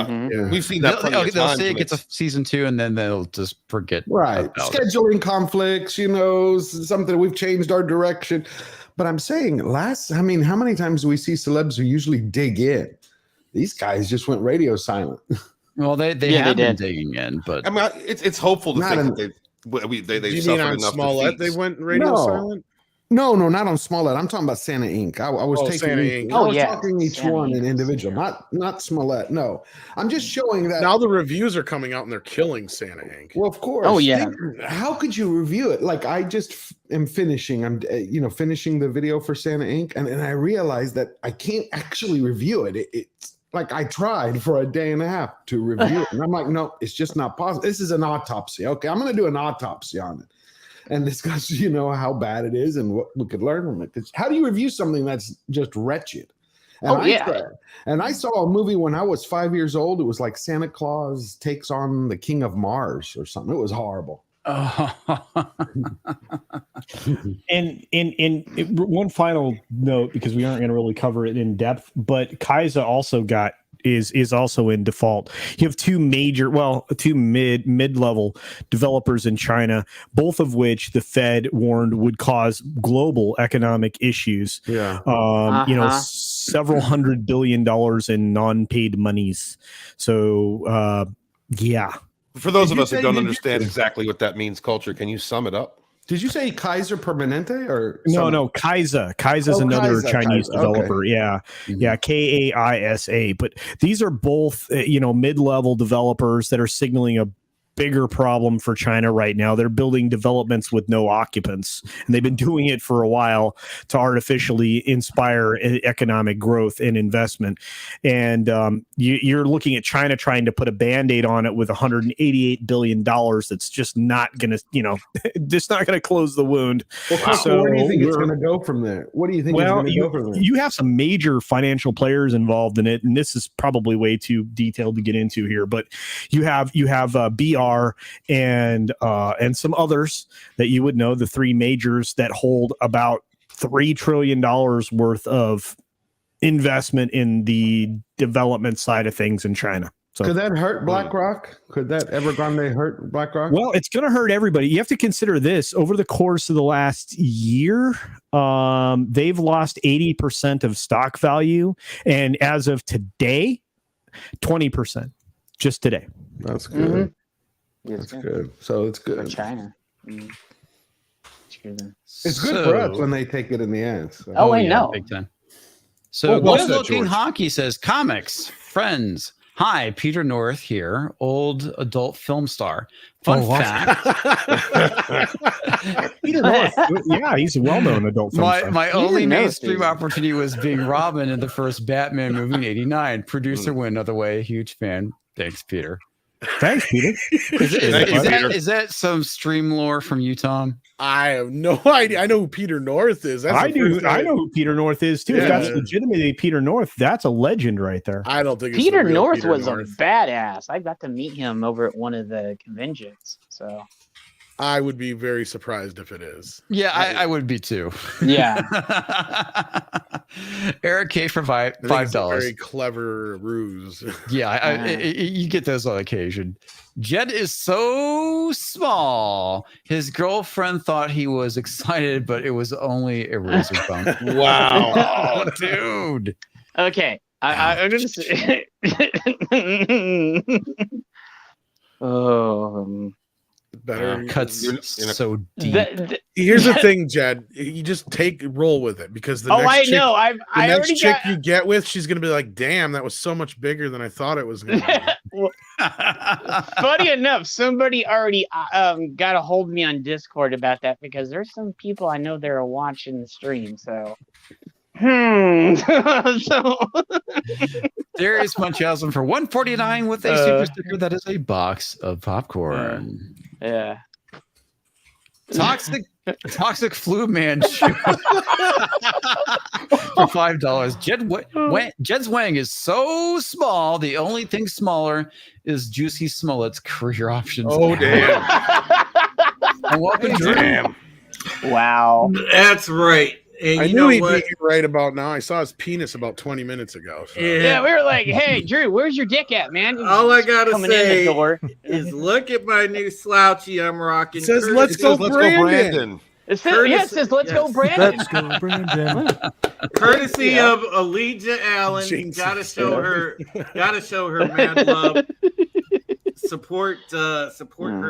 [SPEAKER 1] we've seen that.
[SPEAKER 2] They'll say it gets a season 2, and then they'll just forget.
[SPEAKER 8] Right, scheduling conflicts. Something we've changed our direction. But I'm saying, how many times do we see celebs who usually dig in? These guys just went radio silent.
[SPEAKER 2] Well, they have been digging in, but
[SPEAKER 1] I mean, it's hopeful to think that they suffered enough
[SPEAKER 7] Smollett.
[SPEAKER 1] defeats.
[SPEAKER 7] They went radio silent.
[SPEAKER 8] No, not on Smollett. I'm talking about Santa Inc. I was taking talking each
[SPEAKER 6] Santa
[SPEAKER 8] one
[SPEAKER 6] Inc.
[SPEAKER 8] an individual, not Smollett. No, I'm just showing that
[SPEAKER 7] now the reviews are coming out and they're killing Santa Inc.
[SPEAKER 8] Well, of course.
[SPEAKER 6] Oh yeah.
[SPEAKER 8] How could you review it? Like I just am finishing. I'm finishing the video for Santa Inc. and I realized that I can't actually review it. It's like I tried for a day and a half to review it, and I'm like, no, it's just not possible. This is an autopsy. Okay, I'm going to do an autopsy on it and discuss, how bad it is and what we could learn from it. Because how do you review something that's just wretched? And I saw a movie when I was 5 years old. It was like Santa Claus takes on the King of Mars or something. It was horrible.
[SPEAKER 5] And one final note, because we aren't going to really cover it in depth, but Kaiza also is also in default. You have two mid-level developers in China, both of which the Fed warned would cause global economic issues.
[SPEAKER 8] Yeah.
[SPEAKER 5] Several $100 billion in non-paid monies. So, yeah.
[SPEAKER 1] For those of us who don't understand exactly what that means, culture, can you sum it up?
[SPEAKER 8] Did you say Kaiser Permanente or
[SPEAKER 5] no? Kaiza. Kaiza's another Chinese developer. Okay. Yeah, Kaisa. But these are both mid-level developers that are signaling a bigger problem for China right now. They're building developments with no occupants, and they've been doing it for a while to artificially inspire economic growth and investment. And you're looking at China trying to put a Band-Aid on it with $188 billion. That's just not going to, just not going to close the wound.
[SPEAKER 8] Well, so where do you think it's going to go from there? What do you think?
[SPEAKER 5] Well, you have some major financial players involved in it, and this is probably way too detailed to get into here. But you have BR and some others that you would know, the three majors that hold about $3 trillion worth of investment in the development side of things in China. So,
[SPEAKER 8] could that hurt BlackRock? Could that Evergrande hurt BlackRock?
[SPEAKER 5] Well, it's going to hurt everybody. You have to consider this. Over the course of the last year, they've lost 80% of stock value. And as of today, 20%. Just today.
[SPEAKER 8] That's good. That's good. So it's good.
[SPEAKER 6] For China. year then.
[SPEAKER 8] It's good for us when they take it in the end. So.
[SPEAKER 6] Oh, I know.
[SPEAKER 2] Big time. So,
[SPEAKER 1] Well
[SPEAKER 2] Good
[SPEAKER 1] said,
[SPEAKER 2] Looking
[SPEAKER 1] George.
[SPEAKER 2] Hockey says, comics, friends. Hi, Peter North here, old adult film star. Fun fact.
[SPEAKER 5] Peter North, yeah, he's a well-known adult film star.
[SPEAKER 2] My only
[SPEAKER 6] knows,
[SPEAKER 2] mainstream
[SPEAKER 6] dude.
[SPEAKER 2] opportunity was being Robin in the first Batman movie in '89. Producer win, other way, huge fan. Thanks, Peter.
[SPEAKER 5] Thanks, Peter.
[SPEAKER 2] Is that some stream lore from you, Tom?
[SPEAKER 7] I have no idea. I know who Peter North is. That's
[SPEAKER 5] I
[SPEAKER 7] the
[SPEAKER 5] do.
[SPEAKER 7] first
[SPEAKER 5] I
[SPEAKER 7] time-
[SPEAKER 5] know who Peter North is too. If
[SPEAKER 7] Yeah.
[SPEAKER 5] that's legitimately Peter North, that's a legend right there.
[SPEAKER 7] I don't think it's
[SPEAKER 6] Peter
[SPEAKER 7] the real
[SPEAKER 6] North
[SPEAKER 7] Peter
[SPEAKER 6] was
[SPEAKER 7] North.
[SPEAKER 6] a badass. I got to meet him over at one of the conventions. So
[SPEAKER 7] I would be very surprised if it is.
[SPEAKER 2] Yeah, I would be too.
[SPEAKER 6] yeah,
[SPEAKER 2] Eric K for
[SPEAKER 7] I think it's a
[SPEAKER 2] $5.
[SPEAKER 7] very clever ruse.
[SPEAKER 2] Yeah, you get those on occasion. Jed is so small. His girlfriend thought he was excited, but it was only a razor bump.
[SPEAKER 1] Wow.
[SPEAKER 2] Oh, dude.
[SPEAKER 6] okay. I'm gonna say.
[SPEAKER 7] Better.
[SPEAKER 2] Cuts
[SPEAKER 1] You're in a-
[SPEAKER 2] so deep.
[SPEAKER 7] Here's the thing, Jed. You just roll with it because the
[SPEAKER 6] Oh,
[SPEAKER 7] next
[SPEAKER 6] I
[SPEAKER 7] chick,
[SPEAKER 6] know.
[SPEAKER 7] the
[SPEAKER 6] I
[SPEAKER 7] next
[SPEAKER 6] already
[SPEAKER 7] chick
[SPEAKER 6] got.
[SPEAKER 7] you get with, she's gonna be like, "Damn, that was so much bigger than I thought it was gonna be."
[SPEAKER 6] Funny enough, somebody already got a hold of me on Discord about that because there's some people I know that are watching the stream. So, so
[SPEAKER 2] Darius Munchausen for $149 with a super sticker. That is a box of popcorn.
[SPEAKER 6] yeah.
[SPEAKER 2] Toxic Flu Man shoe for $5. Jed's Wang is so small. The only thing smaller is Jussie Smollett's career options.
[SPEAKER 1] Oh, damn.
[SPEAKER 2] And welcome, Drew.
[SPEAKER 1] Damn.
[SPEAKER 6] Wow.
[SPEAKER 10] That's right. And
[SPEAKER 7] I
[SPEAKER 10] you
[SPEAKER 7] knew
[SPEAKER 10] know
[SPEAKER 7] he'd
[SPEAKER 10] what?
[SPEAKER 7] be right about now. I saw his penis about 20 minutes ago. So.
[SPEAKER 6] Yeah, we were like, "Hey, Drew, where's your dick at, man?"
[SPEAKER 10] All I gotta
[SPEAKER 6] Coming in
[SPEAKER 10] say
[SPEAKER 6] the door.
[SPEAKER 10] is look at my new slouchy I'm rocking.
[SPEAKER 7] It says,
[SPEAKER 10] Courtesy-
[SPEAKER 7] "Let's go,
[SPEAKER 1] Let's go,
[SPEAKER 7] Brandon."
[SPEAKER 1] Brandon.
[SPEAKER 6] It says, "Let's go,
[SPEAKER 10] Yes.
[SPEAKER 6] Brandon."
[SPEAKER 9] Let's go, Brandon.
[SPEAKER 10] Courtesy
[SPEAKER 6] Yeah.
[SPEAKER 10] of Elijah Allen.
[SPEAKER 7] Jinx
[SPEAKER 10] Gotta
[SPEAKER 7] it.
[SPEAKER 10] show her mad love. Support her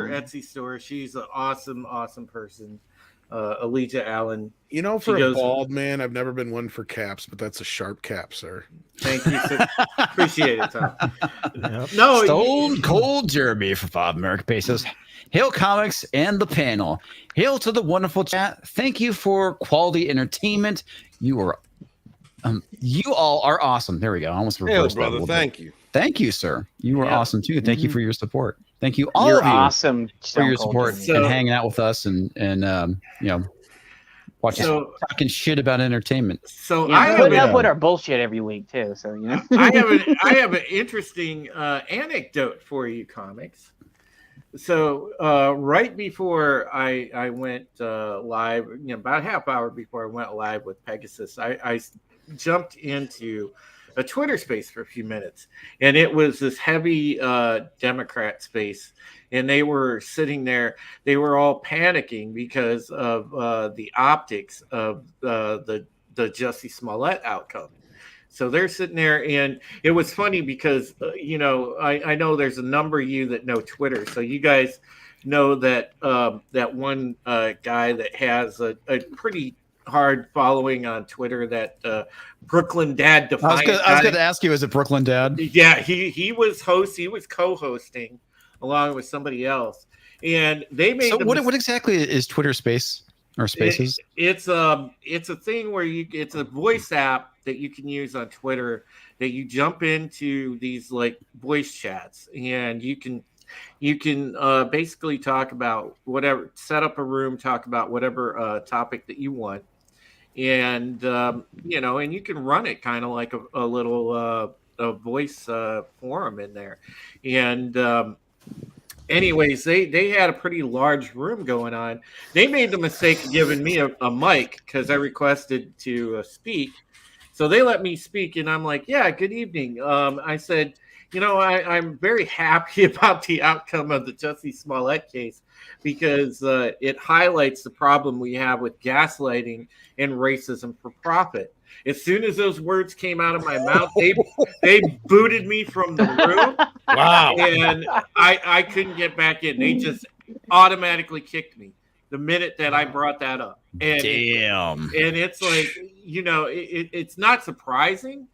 [SPEAKER 10] Etsy store. She's an awesome person. Elijah Allen.
[SPEAKER 7] You know, for
[SPEAKER 10] She
[SPEAKER 7] a
[SPEAKER 10] goes-
[SPEAKER 7] bald man, I've never been one for caps, but that's a sharp cap, sir.
[SPEAKER 10] Thank you. Sir. Appreciate it, Tom. No,
[SPEAKER 2] Stone Cold Jeremy for $5 American pesos. Hail Comics and the panel. Hail to the wonderful chat. Thank you for quality entertainment. You all are awesome. There we go. I almost
[SPEAKER 1] Hail,
[SPEAKER 2] reversed that a
[SPEAKER 1] brother.
[SPEAKER 2] little bit.
[SPEAKER 1] Thank you.
[SPEAKER 2] Thank you, sir. You were
[SPEAKER 6] Yeah.
[SPEAKER 2] awesome too. Thank you for your support. Thank you, all
[SPEAKER 6] You're
[SPEAKER 2] of you,
[SPEAKER 6] awesome
[SPEAKER 2] for your
[SPEAKER 6] Stone Cold
[SPEAKER 2] support
[SPEAKER 6] Jeremy.
[SPEAKER 10] So-
[SPEAKER 2] and hanging out with us and watching talking shit about entertainment.
[SPEAKER 10] so
[SPEAKER 6] Yeah,
[SPEAKER 10] I have
[SPEAKER 6] putting
[SPEAKER 10] an-
[SPEAKER 6] up with our bullshit every week too. So you know.
[SPEAKER 10] I have an interesting anecdote for you, comics. So right before I went live, about a half hour before I went live with Pegasus, I jumped into a Twitter space for a few minutes, and it was this heavy Democrat space, and they were sitting there. They were all panicking because of the optics of the Jussie Smollett outcome. So they're sitting there, and it was funny because, I know there's a number of you that know Twitter. So you guys know that that one guy that has a pretty hard following on Twitter, that Brooklyn Dad
[SPEAKER 2] I was
[SPEAKER 10] Defiant.
[SPEAKER 2] going to ask you, is it Brooklyn Dad?
[SPEAKER 10] Yeah, he was co-hosting along with somebody else. And they made
[SPEAKER 2] So
[SPEAKER 10] the
[SPEAKER 2] what exactly is Twitter Space or Spaces?
[SPEAKER 10] It's a thing where it's a voice app that you can use on Twitter, that you jump into these like voice chats, and you can basically talk about whatever, set up a room, talk about whatever topic that you want, and and you can run it kind of like a little a voice forum in there. And anyways, they had a pretty large room going on. They made the mistake of giving me a mic because I requested to speak. So they let me speak, and I'm like, yeah, good evening. I said, I'm very happy about the outcome of the Jussie Smollett case, because it highlights the problem we have with gaslighting and racism for profit. As soon as those words came out of my mouth, they booted me from the room.
[SPEAKER 1] Wow.
[SPEAKER 10] And I couldn't get back in. They just automatically kicked me. the minute that I brought that up. And
[SPEAKER 2] Damn.
[SPEAKER 10] And it's like, it's not surprising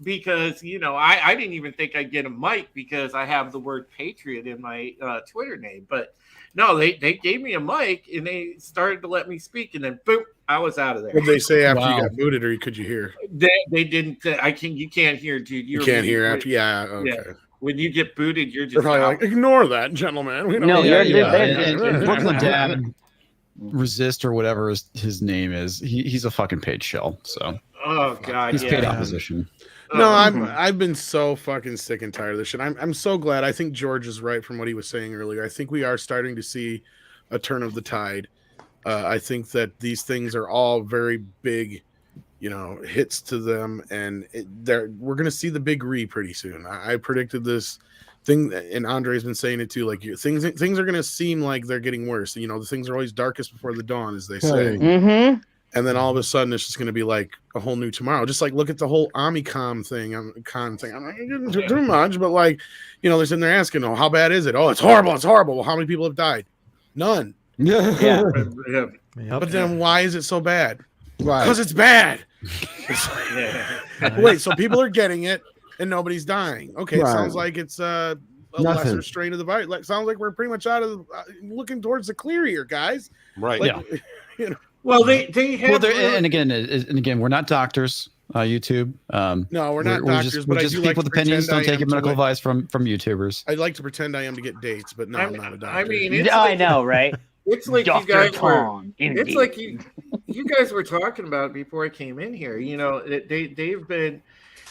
[SPEAKER 10] because, I didn't even think I'd get a mic because I have the word patriot in my Twitter name. But no, they gave me a mic and they started to let me speak. And then, boom, I was out of there.
[SPEAKER 7] What did they say after you got booted, or could you hear?
[SPEAKER 10] They didn't. You can't hear, dude.
[SPEAKER 7] You can't hear after. Yeah. Okay.
[SPEAKER 10] Yeah. When you get booted, you're just
[SPEAKER 7] They're probably like, ignore that, gentlemen. We don't
[SPEAKER 6] No,
[SPEAKER 7] need
[SPEAKER 6] you're
[SPEAKER 7] that."
[SPEAKER 2] And Brooklyn Dad Resist or whatever his name is. He's a fucking paid shell. So
[SPEAKER 10] oh god,
[SPEAKER 2] he's paid opposition.
[SPEAKER 7] No, I've been so fucking sick and tired of this shit. I'm so glad. I think George is right from what he was saying earlier. I think we are starting to see a turn of the tide. I think that these things are all very big, hits to them, and we're gonna see the big pretty soon. I predicted this thing, and Andre's been saying it too. Like things are gonna seem like they're getting worse. The things are always darkest before the dawn, as they say.
[SPEAKER 6] Mm-hmm.
[SPEAKER 7] And then all of a sudden, it's just going to be like a whole new tomorrow. Just like look at the whole Omicron thing. I'm not getting too much, but they're sitting there asking, "Oh, how bad is it? Oh, it's horrible. It's horrible." Well, how many people have died? None.
[SPEAKER 3] Yeah.
[SPEAKER 7] But then why is it so bad?
[SPEAKER 8] Right.
[SPEAKER 7] Because it's bad. Wait, so people are getting it and nobody's dying. Okay,
[SPEAKER 8] Right.
[SPEAKER 7] It sounds like it's a
[SPEAKER 8] Nothing.
[SPEAKER 7] lesser strain of the virus. Sounds like we're pretty much out of looking towards the clear here, guys.
[SPEAKER 1] Right.
[SPEAKER 10] Well, they have.
[SPEAKER 2] Well, and again, we're not doctors. YouTube.
[SPEAKER 7] No, we're not
[SPEAKER 2] we're
[SPEAKER 7] doctors,
[SPEAKER 2] just,
[SPEAKER 7] but
[SPEAKER 2] we're
[SPEAKER 7] I
[SPEAKER 2] just
[SPEAKER 7] do
[SPEAKER 2] people
[SPEAKER 7] like
[SPEAKER 2] with
[SPEAKER 7] to
[SPEAKER 2] opinions.
[SPEAKER 7] pretend
[SPEAKER 2] Don't
[SPEAKER 7] I
[SPEAKER 2] take
[SPEAKER 7] am
[SPEAKER 2] medical
[SPEAKER 7] to
[SPEAKER 2] advice from YouTubers.
[SPEAKER 7] I'd like to pretend I am to get dates, but no, I'm not a doctor.
[SPEAKER 10] I mean, it's
[SPEAKER 6] I know, right?
[SPEAKER 10] It's like
[SPEAKER 6] Dr.
[SPEAKER 10] you guys
[SPEAKER 6] Tom,
[SPEAKER 10] were. It's like you guys were talking about before I came in here.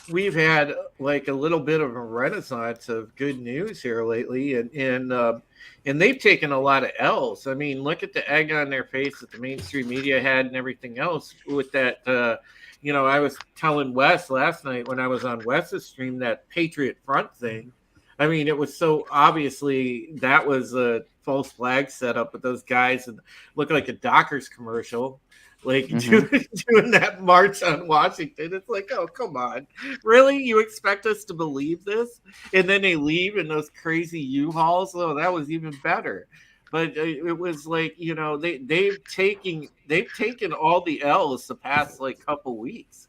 [SPEAKER 10] We've had like a little bit of a renaissance of good news here lately, and they've taken a lot of L's. I mean, look at the egg on their face that the mainstream media had and everything else with that. I was telling Wes last night when I was on Wes's stream that Patriot Front thing. I mean, it was so obviously that was a false flag setup with those guys and looked like a Dockers commercial. Like doing that march on Washington. It's like, oh, come on. Really? You expect us to believe this? And then they leave in those crazy U-Hauls? Oh, that was even better. But it was like, they've taken all the L's the past couple weeks.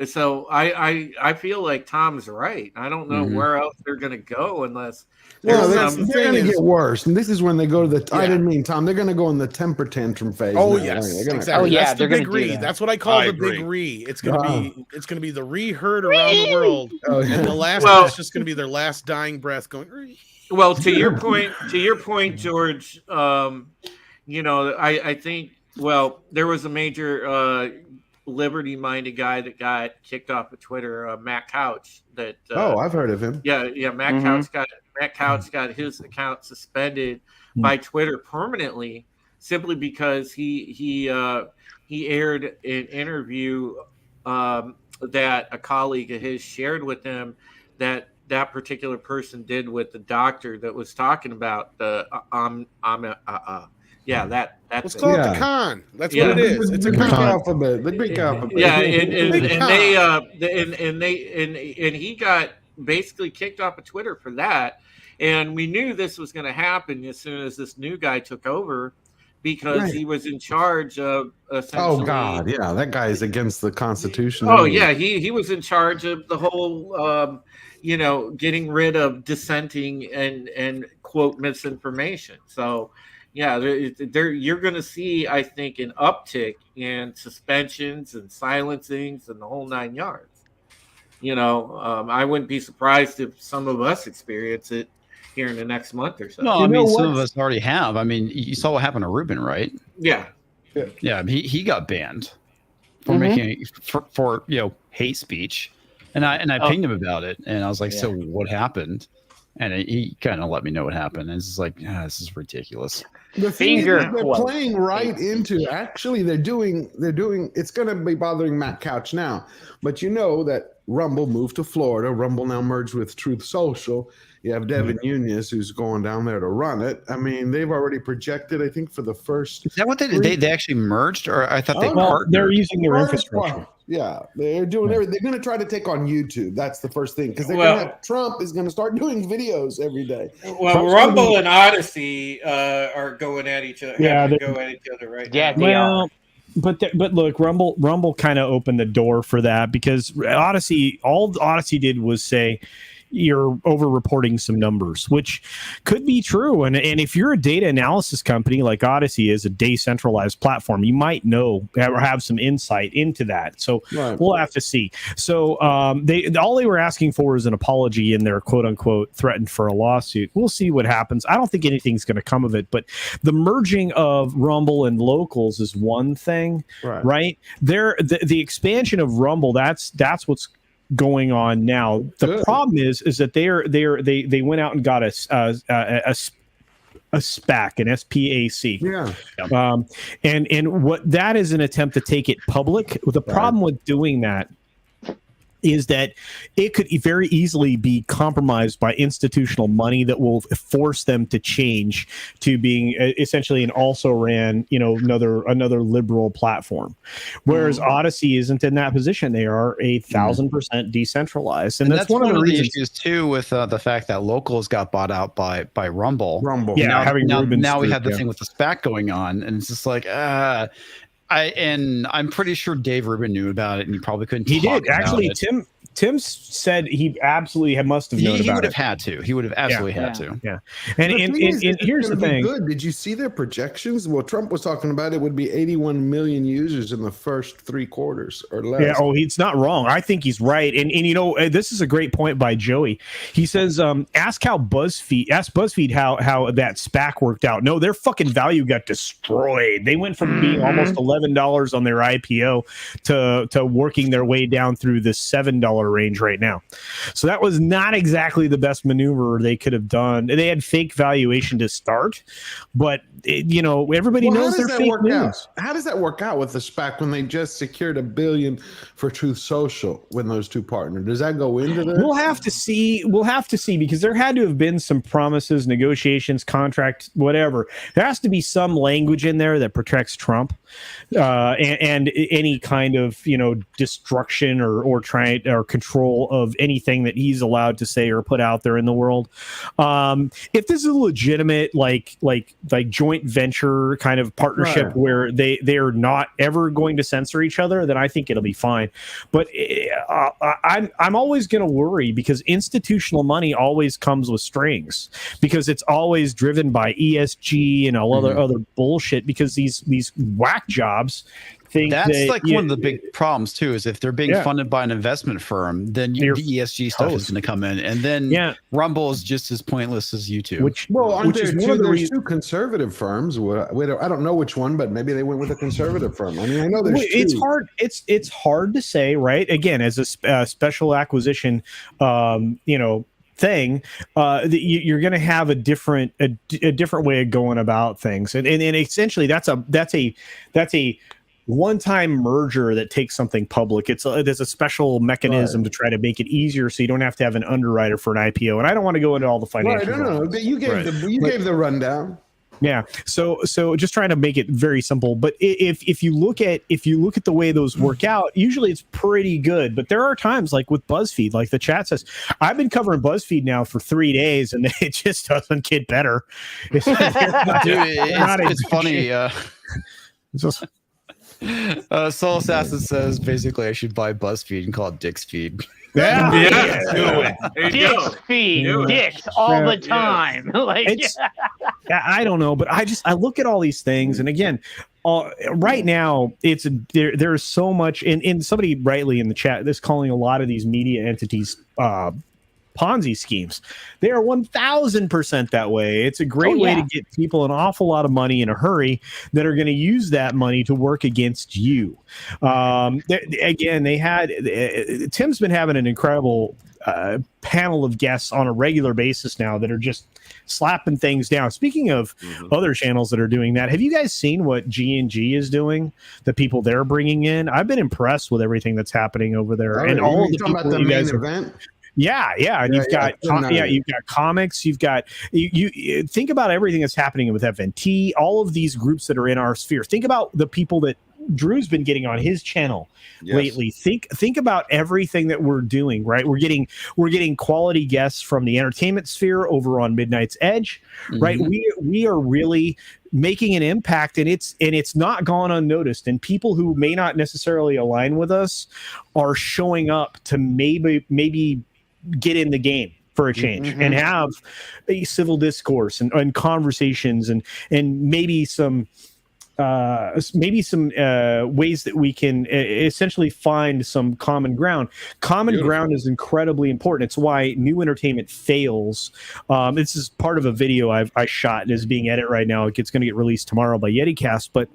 [SPEAKER 10] So I feel like Tom's right. I don't know where else they're going to go unless.
[SPEAKER 8] Well, they're going to get worse, and this is when they go to the.
[SPEAKER 7] Yeah.
[SPEAKER 8] I didn't mean Tom. They're going to go in the temper tantrum phase.
[SPEAKER 7] Oh
[SPEAKER 8] now.
[SPEAKER 7] yes,
[SPEAKER 8] They're gonna,
[SPEAKER 7] exactly.
[SPEAKER 6] Oh, yeah,
[SPEAKER 7] That's the
[SPEAKER 6] they're
[SPEAKER 7] big
[SPEAKER 6] gonna do
[SPEAKER 7] re.
[SPEAKER 6] that.
[SPEAKER 7] That's what I call
[SPEAKER 1] I
[SPEAKER 7] the
[SPEAKER 1] agree.
[SPEAKER 7] big re. It's gonna be the re heard around the world,
[SPEAKER 8] Oh, yeah.
[SPEAKER 7] and the last
[SPEAKER 10] Well-
[SPEAKER 7] is just gonna be their last dying breath going. "Re."
[SPEAKER 10] Well, to your point, George. I think. Well, there was a major liberty-minded guy that got kicked off of Twitter, Matt Couch. That
[SPEAKER 8] I've heard of him.
[SPEAKER 10] yeah. Matt Couch got his account suspended by Twitter permanently simply because he aired an interview that a colleague of his shared with him that particular person did with the doctor that was talking about the that's
[SPEAKER 7] Let's
[SPEAKER 10] it.
[SPEAKER 7] call it
[SPEAKER 8] Yeah.
[SPEAKER 7] the con. That's
[SPEAKER 10] Yeah.
[SPEAKER 7] what it is. It's a
[SPEAKER 8] the Greek
[SPEAKER 7] con.
[SPEAKER 8] alphabet. The Greek alphabet.
[SPEAKER 10] Yeah, and
[SPEAKER 7] Big
[SPEAKER 10] he got basically kicked off of Twitter for that. And we knew this was going to happen as soon as this new guy took over because
[SPEAKER 8] Right.
[SPEAKER 10] he was in charge of essentially.
[SPEAKER 8] Oh God, yeah, that guy is against the Constitution.
[SPEAKER 10] Oh
[SPEAKER 8] anyway.
[SPEAKER 10] yeah, he was in charge of the whole, getting rid of dissenting and quote misinformation. So, yeah, you're going to see, I think, an uptick in suspensions and silencings and the whole 9 yards. I wouldn't be surprised if some of us experience it here in the next month or so.
[SPEAKER 2] No,
[SPEAKER 8] You
[SPEAKER 2] I
[SPEAKER 8] know
[SPEAKER 2] mean, some
[SPEAKER 8] what?
[SPEAKER 2] of us already have. I mean, you saw what happened to Ruben, right?
[SPEAKER 10] Yeah.
[SPEAKER 2] Yeah, he got banned for making for hate speech, and I pinged him about it, and I was like, so what happened? And he kind of let me know what happened, and it's just like, this is ridiculous.
[SPEAKER 8] The thing is,
[SPEAKER 6] Finger
[SPEAKER 8] they're
[SPEAKER 6] quote.
[SPEAKER 8] playing right into. Actually, they're doing. It's going to be bothering Matt Couch now, but you know that Rumble moved to Florida. Rumble now merged with Truth Social. You have Devin Nunes who's going down there to run it. I mean, they've already projected. I think for the first.
[SPEAKER 2] Is that what they actually merged, or I thought they
[SPEAKER 8] Oh,
[SPEAKER 5] Well,
[SPEAKER 2] partnered?
[SPEAKER 5] they're using their infrastructure.
[SPEAKER 8] Yeah, they're doing everything. They're going to try to take on YouTube. That's the first thing because Trump is going to start doing videos every day.
[SPEAKER 10] Well,
[SPEAKER 5] Trump's
[SPEAKER 10] Rumble and Odyssey are going at each other.
[SPEAKER 5] Yeah,
[SPEAKER 10] Have to go at each other right
[SPEAKER 6] Yeah,
[SPEAKER 10] now.
[SPEAKER 6] they are.
[SPEAKER 5] But look, Rumble kind of opened the door for that because all Odyssey did was say you're over reporting some numbers, which could be true. And if you're a data analysis company like Odyssey is a decentralized platform, you might know or have some insight into that. So we'll have to see. So all they were asking for is an apology in their quote unquote threatened for a lawsuit. We'll see what happens. I don't think anything's going to come of it, but the merging of Rumble and Locals is one thing, right? The expansion of Rumble, that's what's going on now. The problem is that they went out and got a SPAC, an SPAC.
[SPEAKER 8] Yeah.
[SPEAKER 5] And what that is an attempt to take it public. The problem with doing that is that it could very easily be compromised by institutional money that will force them to change to being essentially an also ran, another liberal platform. Whereas Odyssey isn't in that position. They are 1,000% decentralized. And that's one of the reasons
[SPEAKER 2] issues too with the fact that Locals got bought out by Rumble.
[SPEAKER 5] Yeah.
[SPEAKER 2] Now we have the thing with the SPAC going on, and it's just like, I'm pretty sure Dave Rubin knew about it, and he probably couldn't.
[SPEAKER 5] He did actually. Tim said he absolutely must have known about it.
[SPEAKER 2] He would have had to. He would have absolutely had to.
[SPEAKER 5] Yeah. And here's the thing.
[SPEAKER 8] Good. Did you see their projections? Well, Trump was talking about it would be 81 million users in the first 3 quarters or less.
[SPEAKER 5] Yeah. Oh, he's not wrong. I think he's right. And this is a great point by Joey. He says, ask BuzzFeed how that SPAC worked out. No, their fucking value got destroyed. They went from being almost $11 on their IPO to working their way down through the $7 range right now. So that was not exactly the best maneuver they could have done. They had fake valuation to start, but everybody knows they're fake news.
[SPEAKER 8] How does that work out with the SPAC when they just secured $1 billion for Truth Social when those two partnered? Does that go into this?
[SPEAKER 5] We'll have to see because there had to have been some promises, negotiations, contract, whatever. There has to be some language in there that protects Trump and any kind of destruction or control of anything that he's allowed to say or put out there in the world. If this is a legitimate like joint venture kind of partnership where they're not ever going to censor each other, then I think it'll be fine. But I'm always going to worry because institutional money always comes with strings because it's always driven by ESG and all other bullshit because these whack jobs think
[SPEAKER 2] that's one of the big problems too is if they're being funded by an investment firm, then the ESG stuff is going to come in, and then Rumble is just as pointless as YouTube.
[SPEAKER 8] There's two conservative firms. I don't know which one, but maybe they went with a conservative firm. I mean, I know there's two.
[SPEAKER 5] It's hard to say, right? Again, as a special acquisition, thing, you're going to have a different way of going about things, and essentially that's a one-time merger that takes something public. There's a special mechanism to try to make it easier, so you don't have to have an underwriter for an IPO. And I don't want to go into all the financial.
[SPEAKER 8] No. You gave the rundown.
[SPEAKER 5] Yeah. So just trying to make it very simple. But if you look at the way those work out, usually it's pretty good. But there are times like with BuzzFeed, like the chat says, I've been covering BuzzFeed now for 3 days, and it just doesn't get better. It's
[SPEAKER 2] funny. Soul Assassin says basically I should buy BuzzFeed and call it Dick's Feed.
[SPEAKER 6] Do it. Dick's Feed, dicks all the time.
[SPEAKER 5] I don't know, but I look at all these things, and again, right now there's so much, and somebody rightly in the chat is calling a lot of these media entities Ponzi schemes. They are 1,000% that way. It's a great way to get people an awful lot of money in a hurry that are going to use that money to work against you. Again, Tim's been having an incredible panel of guests on a regular basis now that are just slapping things down. Speaking of other channels that are doing that, have you guys seen what G&G is doing? The people they're bringing in? I've been impressed with everything that's happening over there. And all of the people
[SPEAKER 8] about the main event?
[SPEAKER 5] Yeah, and you've got comics, you've got you think about everything that's happening with FNT, all of these groups that are in our sphere. Think about the people that Drew's been getting on his channel lately. Think about everything that we're doing, right? We're getting quality guests from the entertainment sphere over on Midnight's Edge, right? We are really making an impact, and it's not gone unnoticed. And people who may not necessarily align with us are showing up to maybe get in the game for a change and have a civil discourse and conversations and maybe some ways that we can essentially find some common ground. Ground is incredibly important. It's why new entertainment fails. This is part of a video I shot and is being edited right now. It's going to get released tomorrow by YetiCast, but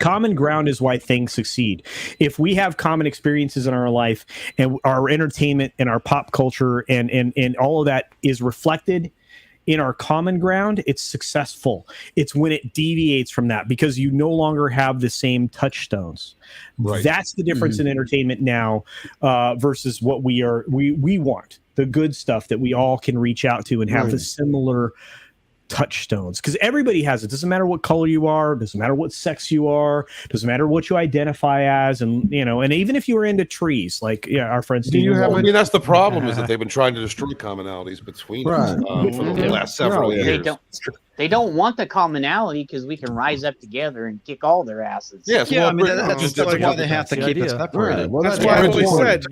[SPEAKER 5] common ground is why things succeed. If we have common experiences in our life and our entertainment and our pop culture and all of that is reflected in our common ground, it's successful. It's when it deviates from that because you no longer have the same touchstones. Right. That's the difference in entertainment now versus what we want. The good stuff that we all can reach out to and have the similar touchstones, because everybody has it. Doesn't matter what color you are, doesn't matter what sex you are, doesn't matter what you identify as, and and even if you were into trees, like our friends do.
[SPEAKER 1] I mean, that's the problem is that they've been trying to destroy commonalities between us for the last several years.
[SPEAKER 6] They don't want the commonality because we can rise up together and kick all their asses.
[SPEAKER 1] Yes,
[SPEAKER 2] I mean that's why they have to keep it separated.
[SPEAKER 7] Right. Well, that's why I always said,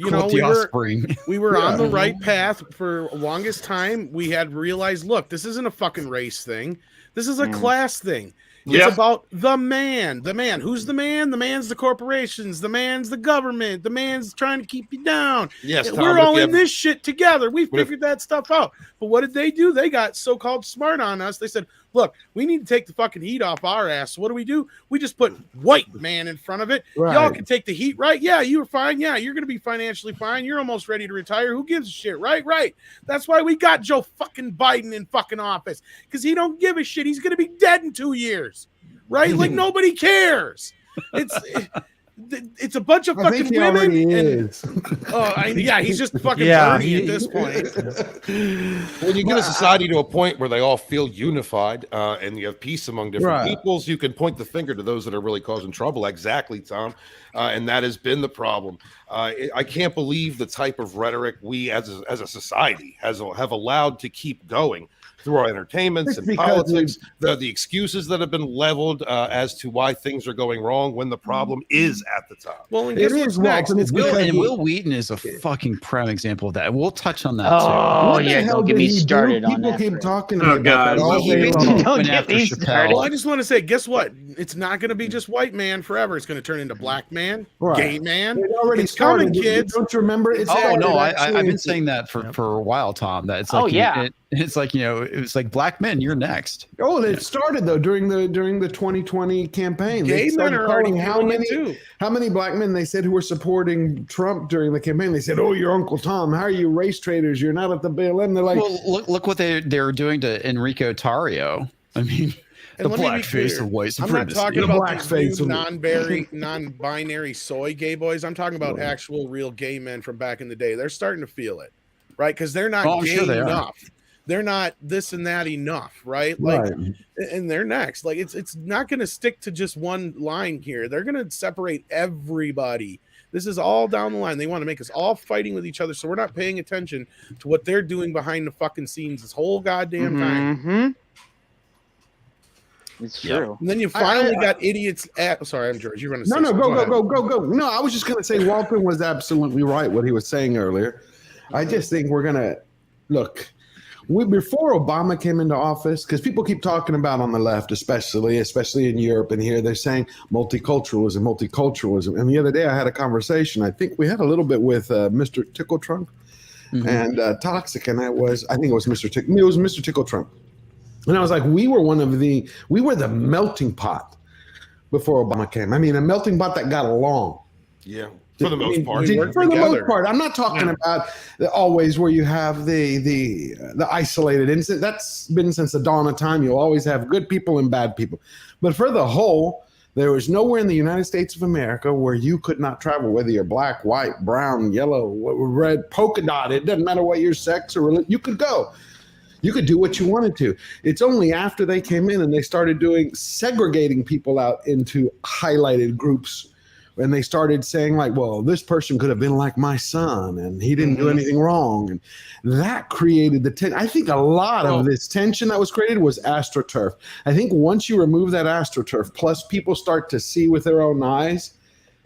[SPEAKER 7] we were on the right path for the longest time. We had realized, look, this isn't a fucking race thing. This is a class thing. It's about the man. The man. Who's the man? The man's the corporations. The man's the government. The man's trying to keep you down.
[SPEAKER 1] Yes, Tom,
[SPEAKER 7] we're all in this shit together. We figured that stuff out. But what did they do? They got so-called smart on us. They said, look, we need to take the fucking heat off our ass. So what do? We just put white man in front of it. Right. Y'all can take the heat, right? Yeah, you were fine. Yeah, you're going to be financially fine. You're almost ready to retire. Who gives a shit, right? Right. That's why we got Joe fucking Biden in fucking office, because he don't give a shit. He's going to be dead in 2 years. Right? Like nobody cares. It's a bunch of fucking women. He's just fucking Bernie at this point.
[SPEAKER 1] When you get a society to a point where they all feel unified and you have peace among different peoples, you can point the finger to those that are really causing trouble. Exactly, Tom. And that has been the problem. I can't believe the type of rhetoric we as a society have allowed to keep going through our entertainments and politics, the excuses that have been leveled as to why things are going wrong when the problem is at the top.
[SPEAKER 7] Well, and guess what's next?
[SPEAKER 2] Will Wheaton is a fucking prime example of that. We'll touch on that too.
[SPEAKER 6] Oh, yeah, don't get me started on that.
[SPEAKER 8] People keep talking about that all day long.
[SPEAKER 6] Don't get me started.
[SPEAKER 7] Well, I just want to say, guess what? It's not going to be just white man forever. It's going to turn into black man, gay man.
[SPEAKER 8] It already
[SPEAKER 7] started.
[SPEAKER 8] Coming, kids. Don't you remember?
[SPEAKER 2] I've been saying that for a while, Tom. That it's like it's like it's like black men. You're next.
[SPEAKER 8] Oh, it started though during the 2020 campaign.
[SPEAKER 7] Gay men are already
[SPEAKER 8] how many black men they said who were supporting Trump during the campaign. They said, "Oh, you're Uncle Tom. How are you race traitors? You're not at the BLM." They're like,
[SPEAKER 2] "Well, look what they're doing to Enrico Tarrio." I mean. The blackface of white supremacy.
[SPEAKER 7] I'm not talking about these non-binary soy gay boys. I'm talking about actual real gay men from back in the day. They're starting to feel it, right? Because they're not gay enough. They're not this and that enough, right? Like, and they're next. Like, it's not going to stick to just one line here. They're going to separate everybody. This is all down the line. They want to make us all fighting with each other, so we're not paying attention to what they're doing behind the fucking scenes this whole goddamn time.
[SPEAKER 6] It's true.
[SPEAKER 7] And then you finally got idiots at. Sorry, I'm George. You're going to say
[SPEAKER 8] go. No, I was just going to say Walton was absolutely right what he was saying earlier. I just think we're going to look. Before Obama came into office, because people keep talking about on the left, especially in Europe and here, they're saying multiculturalism. And the other day I had a conversation. I think we had a little bit with Mr. Tickle Trump and Toxic, and I think it was Mr. Tickle. It was Mr. Tickle Trump. And I was like, we were the melting pot before Obama came. I mean, a melting pot that got along.
[SPEAKER 1] Yeah, for the most part.
[SPEAKER 8] For the most part. I'm not talking about always where you have the isolated incident. That's been since the dawn of time. You'll always have good people and bad people. But for the whole, there was nowhere in the United States of America where you could not travel, whether you're black, white, brown, yellow, red, polka dot. It doesn't matter what your sex or religion. You could go. You could do what you wanted to. It's only after they came in and they started segregating people out into highlighted groups, and they started saying like, well, this person could have been like my son and he didn't do anything wrong. And that created the tension. I think a lot of this tension that was created was AstroTurf. I think once you remove that AstroTurf, plus people start to see with their own eyes,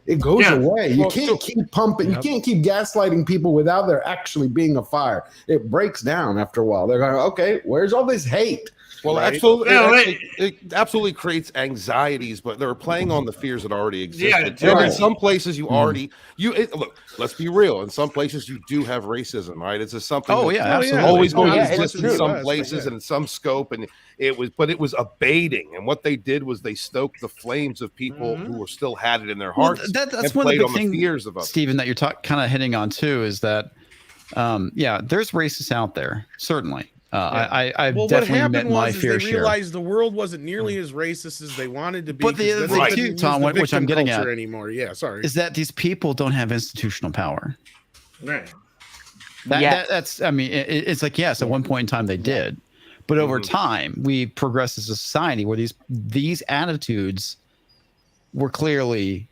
[SPEAKER 8] it goes away. You can't keep pumping. You can't keep gaslighting people without there actually being a fire. It breaks down after a while. They're going, okay, where's all this hate?
[SPEAKER 1] Well, absolutely, it absolutely creates anxieties, but they're playing on the fears that already existed.
[SPEAKER 10] Yeah,
[SPEAKER 1] in some places, you already look. Let's be real. In some places, you do have racism, right? It's just something.
[SPEAKER 2] Absolutely.
[SPEAKER 1] Always going to
[SPEAKER 10] it's
[SPEAKER 1] exist in some places and in some scope, and it was abating. And what they did was they stoked the flames of people who were still had it in their hearts.
[SPEAKER 2] Well, that's
[SPEAKER 1] and
[SPEAKER 2] one of the
[SPEAKER 1] played
[SPEAKER 2] big
[SPEAKER 1] on
[SPEAKER 2] things,
[SPEAKER 1] the fears of others.
[SPEAKER 2] Stephen, that you're kind of hitting on too, is that there's racists out there, certainly. I've definitely met my fair share.
[SPEAKER 7] They realized the world wasn't nearly as racist as they wanted to be.
[SPEAKER 2] But the other thing too, Tom, which I'm getting at
[SPEAKER 7] anymore. Yeah, sorry,
[SPEAKER 2] is that these people don't have institutional power.
[SPEAKER 10] Right.
[SPEAKER 2] That's. I mean, it's like yes, at one point in time they did, but over time we progressed as a society where these attitudes were clearly,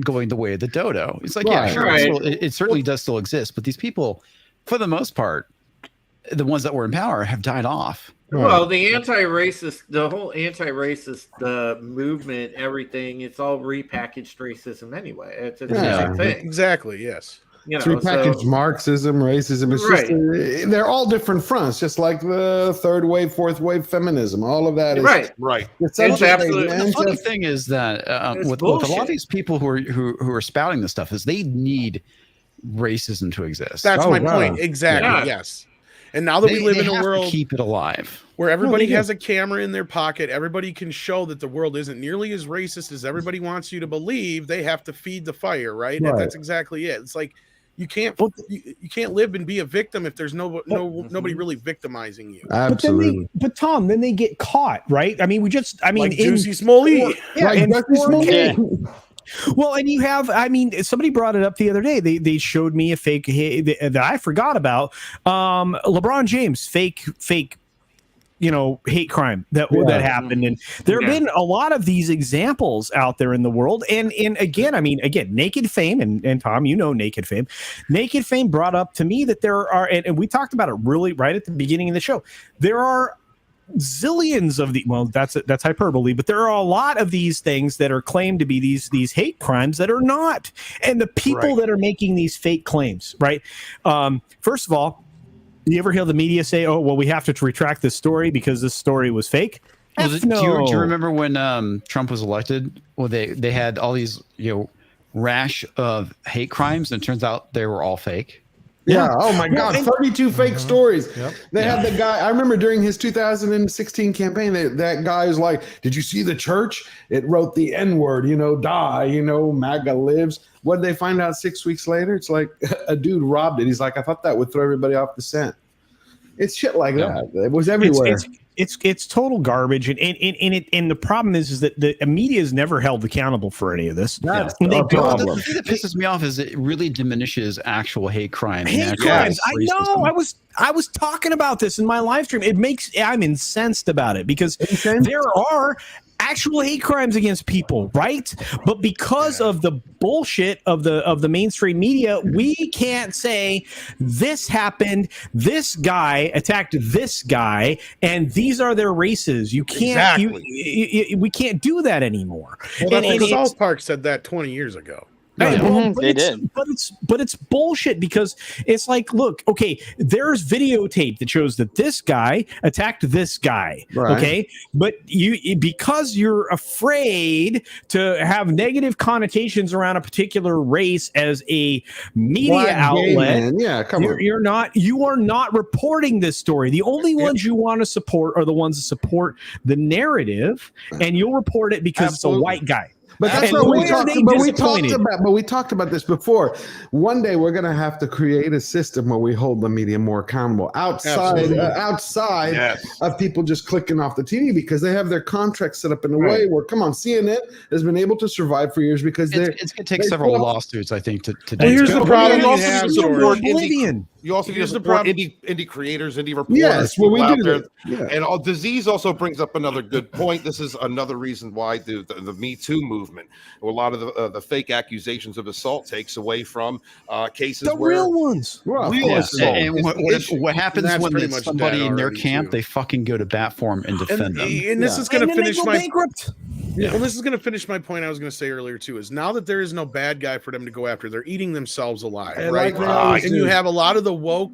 [SPEAKER 2] going the way of the dodo. It's like it certainly does still exist, but these people, for the most part, the ones that were in power have died off.
[SPEAKER 10] Well, the whole anti-racist movement, everything, it's all repackaged racism anyway. It's the same thing.
[SPEAKER 7] Exactly, yes.
[SPEAKER 8] It's repackaged Marxism, racism. It's just, they're all different fronts, just like the third wave, fourth wave feminism. All of that is
[SPEAKER 1] right.
[SPEAKER 2] It's absolutely. The funny thing is that with a lot of these people who are spouting this stuff is they need racism to exist.
[SPEAKER 7] That's my point. Exactly. Yes. And now that we live in a world,
[SPEAKER 2] keep it alive,
[SPEAKER 7] where everybody has a camera in their pocket, everybody can show that the world isn't nearly as racist as everybody wants you to believe. They have to feed the fire, right? That's exactly it. It's like you can't live and be a victim if there's nobody really victimizing you.
[SPEAKER 8] Absolutely.
[SPEAKER 5] But Tom, then they get caught, right? I mean, like
[SPEAKER 7] Jussie Smollett.
[SPEAKER 5] Well, and you have, somebody brought it up the other day. They showed me a fake that I forgot about. LeBron James, fake, hate crime that happened. And there have been a lot of these examples out there in the world. And again, Naked Fame, and Tom, Naked Fame. Naked Fame brought up to me that there are, and we talked about it really right at the beginning of the show. There are zillions of that's hyperbole, but there are a lot of these things that are claimed to be these hate crimes that are not, and the people that are making these fake claims, right? First of all, do you ever hear the media say, "Oh, well, we have to retract this story because this story was fake"?
[SPEAKER 2] Do you remember when Trump was elected? Well, they had all these rash of hate crimes, and it turns out they were all fake.
[SPEAKER 8] Yeah. Oh my God. 32 fake stories. Yep. They had the guy. I remember during his 2016 campaign, that guy was like, "Did you see the church? It wrote the N-word, die, MAGA lives." What did they find out 6 weeks later? It's like a dude robbed it. He's like, "I thought that would throw everybody off the scent." It's shit like that. It was everywhere.
[SPEAKER 5] It's total garbage, and the problem is that the media is never held accountable for any of this.
[SPEAKER 8] That's
[SPEAKER 2] the thing that pisses me off is it really diminishes actual hate crimes.
[SPEAKER 5] I know. I was talking about this in my live stream. I'm incensed about it because there are actual hate crimes against people, right? But because of the bullshit of the mainstream media, we can't say this happened, this guy attacked this guy, and these are their races. You can't. We can't do that anymore.
[SPEAKER 7] Well, and South Park said that 20 years ago.
[SPEAKER 5] They did. But it's bullshit because it's like, look, okay, there's videotape that shows that this guy attacked this guy, okay? But because you're afraid to have negative connotations around a particular race as a media outlet, you are not reporting this story. The only ones you want to support are the ones that support the narrative, and you'll report it because it's a white guy.
[SPEAKER 8] But that's what we talked about this before. One day we're going to have to create a system where we hold the media more accountable outside of people just clicking off the TV because they have their contracts set up in a way where, come on, CNN has been able to survive for years because
[SPEAKER 2] it's going to take several lawsuits, I think, to
[SPEAKER 7] do. Here's the problem you have.
[SPEAKER 1] You also need to
[SPEAKER 7] Here's the
[SPEAKER 1] support
[SPEAKER 7] problem.
[SPEAKER 1] indie creators, indie reporters.
[SPEAKER 8] Yes, well, we
[SPEAKER 1] people out
[SPEAKER 8] do
[SPEAKER 1] there.
[SPEAKER 8] that. Yeah.
[SPEAKER 1] And all disease also brings up another good point. This is another reason why the Me Too movement, a lot of the fake accusations of assault takes away from cases
[SPEAKER 5] The
[SPEAKER 1] where
[SPEAKER 5] real ones.
[SPEAKER 8] Well,
[SPEAKER 1] real
[SPEAKER 2] Yeah.
[SPEAKER 1] assault
[SPEAKER 2] And
[SPEAKER 1] is
[SPEAKER 2] what,
[SPEAKER 1] the
[SPEAKER 2] what,
[SPEAKER 1] issue.
[SPEAKER 2] what happens
[SPEAKER 7] That's
[SPEAKER 2] when
[SPEAKER 7] pretty
[SPEAKER 2] it's
[SPEAKER 7] much
[SPEAKER 2] somebody
[SPEAKER 7] dead
[SPEAKER 2] in their
[SPEAKER 7] already,
[SPEAKER 2] camp?
[SPEAKER 7] too.
[SPEAKER 2] They fucking go to bat for them and defend them.
[SPEAKER 7] And this is going
[SPEAKER 5] And
[SPEAKER 7] to
[SPEAKER 5] then they
[SPEAKER 7] finish
[SPEAKER 5] go
[SPEAKER 7] my
[SPEAKER 5] bankrupt.
[SPEAKER 2] Yeah.
[SPEAKER 7] Well, this is going to finish my point I was going to say earlier too. Is now that there is no bad guy for them to go after, they're eating themselves alive,
[SPEAKER 8] And
[SPEAKER 7] right?
[SPEAKER 8] like they always
[SPEAKER 7] And you
[SPEAKER 8] do.
[SPEAKER 7] have a lot of the woke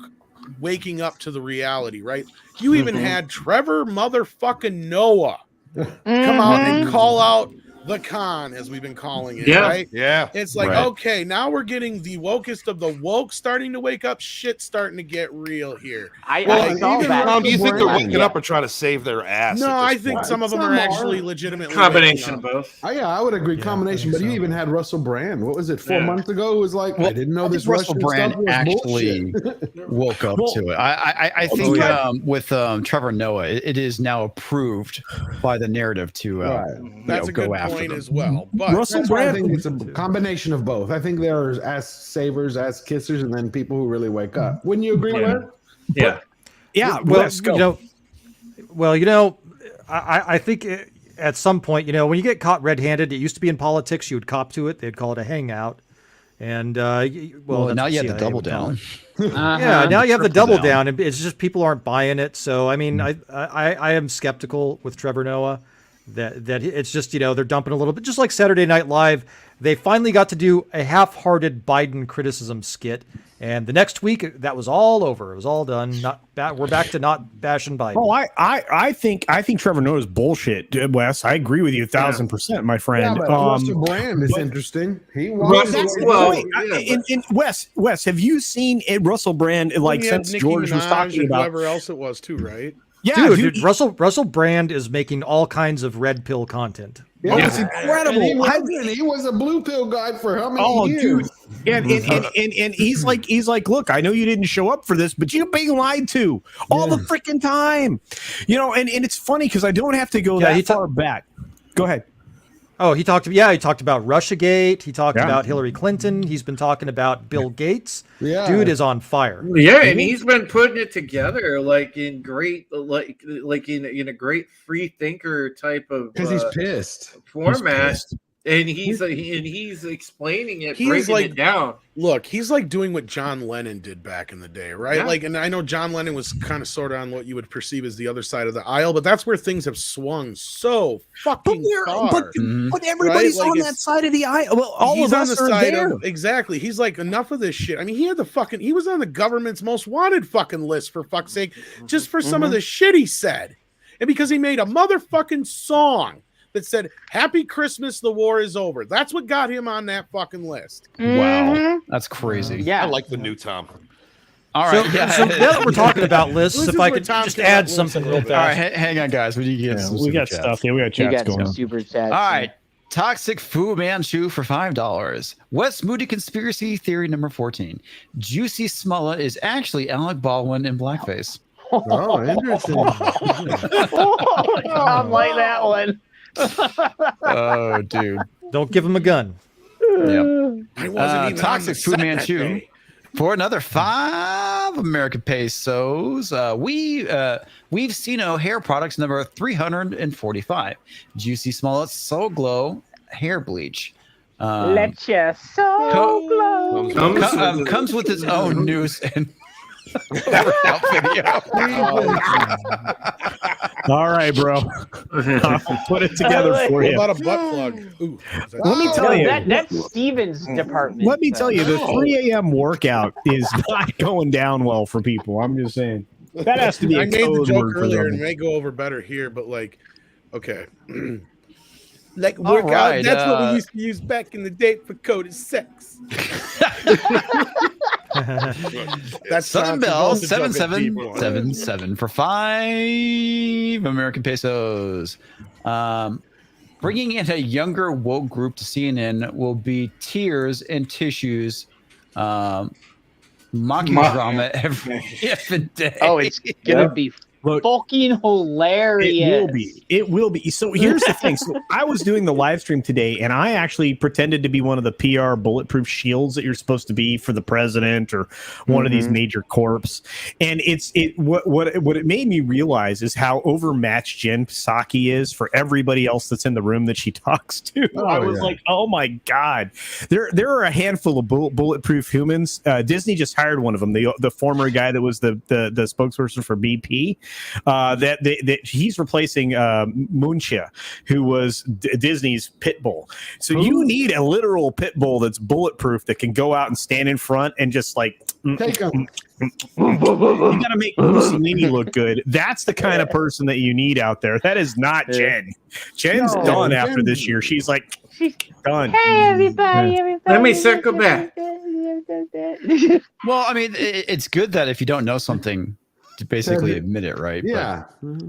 [SPEAKER 7] waking up to the reality, right? You even had Trevor motherfucking Noah come out and call out the con, as we've been calling it,
[SPEAKER 10] Yeah.
[SPEAKER 7] right?
[SPEAKER 1] Yeah.
[SPEAKER 7] It's like,
[SPEAKER 2] Right.
[SPEAKER 7] okay, now we're getting the wokest of the woke starting to wake up. Shit's starting to get real here.
[SPEAKER 6] I
[SPEAKER 8] Well,
[SPEAKER 6] saw
[SPEAKER 8] even
[SPEAKER 6] that.
[SPEAKER 8] around
[SPEAKER 1] Do you think they're
[SPEAKER 8] Brand.
[SPEAKER 1] waking up or trying to save their ass?
[SPEAKER 7] No,
[SPEAKER 1] at
[SPEAKER 7] I
[SPEAKER 1] this
[SPEAKER 7] think
[SPEAKER 1] point?
[SPEAKER 7] some of them
[SPEAKER 8] Some
[SPEAKER 7] are
[SPEAKER 8] are.
[SPEAKER 7] actually legitimately
[SPEAKER 10] Combination
[SPEAKER 7] waking
[SPEAKER 10] of
[SPEAKER 7] up.
[SPEAKER 10] both.
[SPEAKER 8] Oh, yeah, I would agree.
[SPEAKER 5] Yeah,
[SPEAKER 8] Combination,
[SPEAKER 5] I
[SPEAKER 8] but
[SPEAKER 5] think
[SPEAKER 8] you
[SPEAKER 5] so.
[SPEAKER 8] even had Russell Brand. What was it? 4
[SPEAKER 10] Yeah.
[SPEAKER 8] months ago? It was like,
[SPEAKER 2] Well,
[SPEAKER 8] I didn't know
[SPEAKER 2] I
[SPEAKER 8] this
[SPEAKER 2] think Russell
[SPEAKER 8] Russian
[SPEAKER 2] Brand
[SPEAKER 8] stuff was
[SPEAKER 2] actually
[SPEAKER 8] bullshit.
[SPEAKER 2] woke up
[SPEAKER 5] Well-
[SPEAKER 2] to it. I think
[SPEAKER 8] yeah.
[SPEAKER 2] with Trevor Noah, it is now approved by the narrative to
[SPEAKER 8] Right.
[SPEAKER 7] That's a
[SPEAKER 2] go
[SPEAKER 7] good
[SPEAKER 2] after
[SPEAKER 7] point
[SPEAKER 2] them.
[SPEAKER 7] as well. But
[SPEAKER 5] Russell
[SPEAKER 8] That's why I
[SPEAKER 5] Brand.
[SPEAKER 8] think it's a combination of both. I think there's ass savers, ass kissers, and then people who really wake up. Wouldn't you agree,
[SPEAKER 10] Yeah.
[SPEAKER 8] Blair?
[SPEAKER 10] Yeah.
[SPEAKER 5] Yeah,
[SPEAKER 9] Well,
[SPEAKER 5] Wes, go.
[SPEAKER 9] I think at some point, when you get caught red-handed, it used to be in politics, you would cop to it. They'd call it a hangout. And
[SPEAKER 2] Well,
[SPEAKER 9] that's
[SPEAKER 2] now
[SPEAKER 9] what
[SPEAKER 2] you have the
[SPEAKER 9] CIA
[SPEAKER 2] double
[SPEAKER 9] would call
[SPEAKER 2] down.
[SPEAKER 9] it. Yeah, now you have the
[SPEAKER 2] triple
[SPEAKER 9] double down, and it's just people aren't buying it. So I mean, I am skeptical with Trevor Noah that it's just they're dumping a little bit, just like Saturday Night Live. They finally got to do a half-hearted Biden criticism skit, and the next week that was all over. It was all done. We're back to not bashing Biden.
[SPEAKER 5] Oh, I think Trevor Noah's bullshit, Wes. I agree with you 1,000%, my
[SPEAKER 8] Yeah,
[SPEAKER 5] friend.
[SPEAKER 8] but Russell Brand is
[SPEAKER 5] but-
[SPEAKER 8] interesting. He
[SPEAKER 10] Russell-
[SPEAKER 8] was.
[SPEAKER 5] That's the
[SPEAKER 10] Well,
[SPEAKER 5] point.
[SPEAKER 10] yeah,
[SPEAKER 5] And Wes, have you seen Russell Brand like
[SPEAKER 7] you had
[SPEAKER 5] since
[SPEAKER 7] Nicki
[SPEAKER 5] George was
[SPEAKER 7] Minaj
[SPEAKER 5] talking
[SPEAKER 7] and
[SPEAKER 5] about?
[SPEAKER 7] whoever else it was too, right?
[SPEAKER 5] Yeah,
[SPEAKER 9] Dude, Russell Brand is making all kinds of red pill content.
[SPEAKER 8] Yeah,
[SPEAKER 5] it's incredible.
[SPEAKER 8] And he was a blue pill guy for how many years?
[SPEAKER 5] Dude, and he's like, look, I know you didn't show up for this, but you're being lied to all the freaking time, and it's funny because I don't have to go that far back. Go ahead.
[SPEAKER 9] Oh, he talked about Russiagate. He talked about Hillary Clinton. He's been talking about Bill Gates.
[SPEAKER 8] Yeah.
[SPEAKER 9] Dude is on fire.
[SPEAKER 10] Yeah, and he's been putting it together like in great, like in a great free thinker type of
[SPEAKER 8] Because he's pissed.
[SPEAKER 10] format, and he's explaining it,
[SPEAKER 7] He's
[SPEAKER 10] breaking
[SPEAKER 7] like-
[SPEAKER 10] it down.
[SPEAKER 7] Look, he's like doing what John Lennon did back in the day, right?
[SPEAKER 10] Yeah.
[SPEAKER 7] Like, and I know John Lennon was kind of sort of on what you would perceive as the other side of the aisle, but that's where things have swung so fucking far.
[SPEAKER 5] But everybody's
[SPEAKER 7] Right? Like
[SPEAKER 5] on that side of the aisle. Well, all
[SPEAKER 7] He's
[SPEAKER 5] of
[SPEAKER 7] on
[SPEAKER 5] us
[SPEAKER 7] the
[SPEAKER 5] are
[SPEAKER 7] side
[SPEAKER 5] there.
[SPEAKER 7] of exactly. He's like, enough of this shit. I mean, he was on the government's most wanted fucking list for fuck's sake, just for some of the shit he said, and because he made a motherfucking song that said "Happy Christmas, the war is over." That's what got him on that fucking list.
[SPEAKER 2] Wow, that's crazy.
[SPEAKER 6] Yeah.
[SPEAKER 1] I like the new Tom.
[SPEAKER 2] All
[SPEAKER 9] So,
[SPEAKER 2] right. yeah.
[SPEAKER 9] so now that we're talking about lists,
[SPEAKER 7] This
[SPEAKER 9] if
[SPEAKER 7] is
[SPEAKER 9] I
[SPEAKER 7] where
[SPEAKER 9] could
[SPEAKER 7] Tom
[SPEAKER 9] just
[SPEAKER 7] came
[SPEAKER 9] add
[SPEAKER 7] up with
[SPEAKER 9] something
[SPEAKER 7] it.
[SPEAKER 9] real
[SPEAKER 2] All
[SPEAKER 9] fast.
[SPEAKER 2] right, hang on, guys. We need to get some
[SPEAKER 5] We
[SPEAKER 2] super
[SPEAKER 5] got
[SPEAKER 2] chats.
[SPEAKER 5] stuff. Yeah, we got
[SPEAKER 6] You
[SPEAKER 5] chats
[SPEAKER 6] got
[SPEAKER 5] going
[SPEAKER 6] some
[SPEAKER 5] on.
[SPEAKER 6] super chats.
[SPEAKER 2] All right. Toxic Fu Manchu for $5. West Moody conspiracy theory number 14. Juicy Smollett is actually Alec Baldwin in blackface.
[SPEAKER 8] Oh, interesting.
[SPEAKER 6] Tom like that one.
[SPEAKER 2] Oh, dude.
[SPEAKER 9] Don't give him a gun.
[SPEAKER 2] Yep.
[SPEAKER 7] I wasn't even
[SPEAKER 2] Toxic
[SPEAKER 7] on the
[SPEAKER 2] Fu
[SPEAKER 7] set that
[SPEAKER 2] Manchu
[SPEAKER 7] day.
[SPEAKER 2] for another 5 American pesos. We've seen hair products number 345. Juicy Smollett Soul Glow hair bleach.
[SPEAKER 6] Let your soul glow.
[SPEAKER 2] Comes with its own news and workout video.
[SPEAKER 5] All right, bro. I'll put it together for
[SPEAKER 7] What
[SPEAKER 5] you.
[SPEAKER 7] about a butt plug? Ooh,
[SPEAKER 5] Let me tell
[SPEAKER 6] No,
[SPEAKER 5] you.
[SPEAKER 6] that's Steven's department.
[SPEAKER 5] Let me tell you, the 3 a.m. workout is not going down well for people. I'm just saying. That has to be a
[SPEAKER 7] I made the
[SPEAKER 5] code
[SPEAKER 7] joke
[SPEAKER 5] word for
[SPEAKER 7] earlier and
[SPEAKER 5] them.
[SPEAKER 7] it may go over better here, but like, okay. Like
[SPEAKER 2] All
[SPEAKER 7] workout,
[SPEAKER 2] right,
[SPEAKER 7] that's what we used to use back in the day for coded sex. That's
[SPEAKER 2] Southern
[SPEAKER 7] not
[SPEAKER 2] Bell
[SPEAKER 7] supposed to joke at people.
[SPEAKER 2] 7777 for 5 American pesos. Bringing in a younger woke group to CNN will be tears and tissues. Mocking drama every effing day.
[SPEAKER 6] Oh, it's gonna be fucking hilarious.
[SPEAKER 5] It will be. So here's the thing. So I was doing the live stream today, and I actually pretended to be one of the PR bulletproof shields that you're supposed to be for the president or one of these major corps. And what it made me realize is how overmatched Jen Psaki is for everybody else that's in the room that she talks to. I was like, oh my God. There are a handful of bulletproof humans. Disney just hired one of them, the former guy that was the spokesperson for BP. That he's replacing Munchia, who was Disney's pit bull. So you need a literal pit bull that's bulletproof that can go out and stand in front and just like
[SPEAKER 8] Take him.
[SPEAKER 5] you got to make Mussolini look good. That's the kind of person that you need out there. That is not Jen. Jen's done after this year. She's like done.
[SPEAKER 6] Hey, everybody.
[SPEAKER 10] Let me circle back.
[SPEAKER 2] Well, I mean, it's good that if you don't know something, to basically admit it, right?
[SPEAKER 8] Yeah.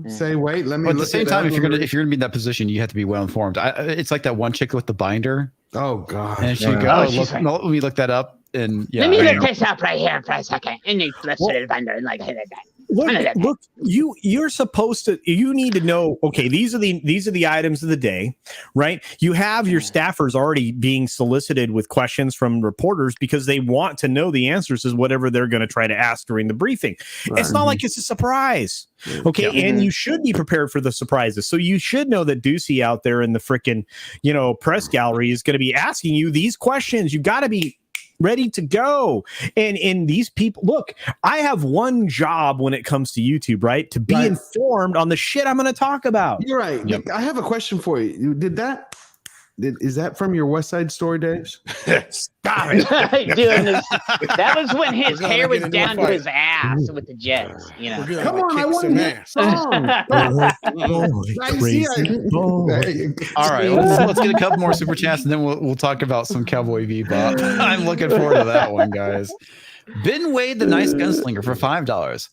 [SPEAKER 8] Say, wait, let me.
[SPEAKER 2] But at the
[SPEAKER 8] look
[SPEAKER 2] same
[SPEAKER 8] it
[SPEAKER 2] time,
[SPEAKER 8] up.
[SPEAKER 2] if you're gonna be in that position, you have to be well informed. It's like that one chick with the binder,
[SPEAKER 8] Oh God.
[SPEAKER 2] and she goes, let me look that up, and
[SPEAKER 6] Let me look this up right here for a second. And you flip it under like that.
[SPEAKER 5] Look, you're supposed to. You need to know. Okay, these are the items of the day, right? You have your staffers already being solicited with questions from reporters because they want to know the answers to whatever they're going to try to ask during the briefing. Right. It's not like it's a surprise, okay? And you should be prepared for the surprises. So you should know that Ducey out there in the frickin' press gallery is going to be asking you these questions. You got to be ready to go. And these people, look, I have one job when it comes to YouTube, right? To be informed on the shit I'm going to talk about.
[SPEAKER 8] You're right. Yep. I have a question for you. Is that from your West Side Story days?
[SPEAKER 5] Stop it.
[SPEAKER 6] Dude, that was when his hair was down to his ass with the Jets.
[SPEAKER 8] Come on, I want to hear
[SPEAKER 2] All right, let's get a couple more super chats, and then we'll talk about some Cowboy Bebop. I'm looking forward to that one, guys. Ben Wade, the nice gunslinger, for $5.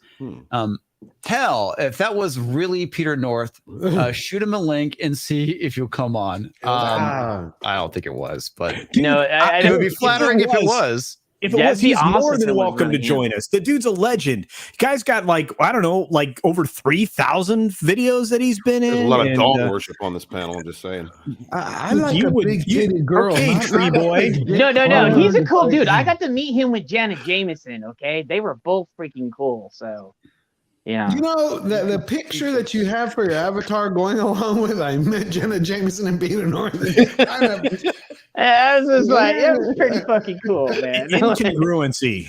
[SPEAKER 2] Hell, if that was really Peter North, shoot him a link and see if you'll come on. I don't think it was, but it would be flattering if it was.
[SPEAKER 5] If it was, he's more than welcome to join us. The dude's a legend. Guy's got over 3,000 videos that he's been in.
[SPEAKER 1] There's a lot of dog worship on this panel. I'm just saying.
[SPEAKER 8] I like a big titty girl.
[SPEAKER 5] Okay, tree boy.
[SPEAKER 6] No. He's a cool dude. I got to meet him with Janet Jameson. Okay, they were both freaking cool. So. Yeah.
[SPEAKER 8] The picture that you have for your avatar going along with I met Jenna Jameson and Peter North.
[SPEAKER 6] I was just like, it was pretty fucking cool, man.
[SPEAKER 5] Incongruency.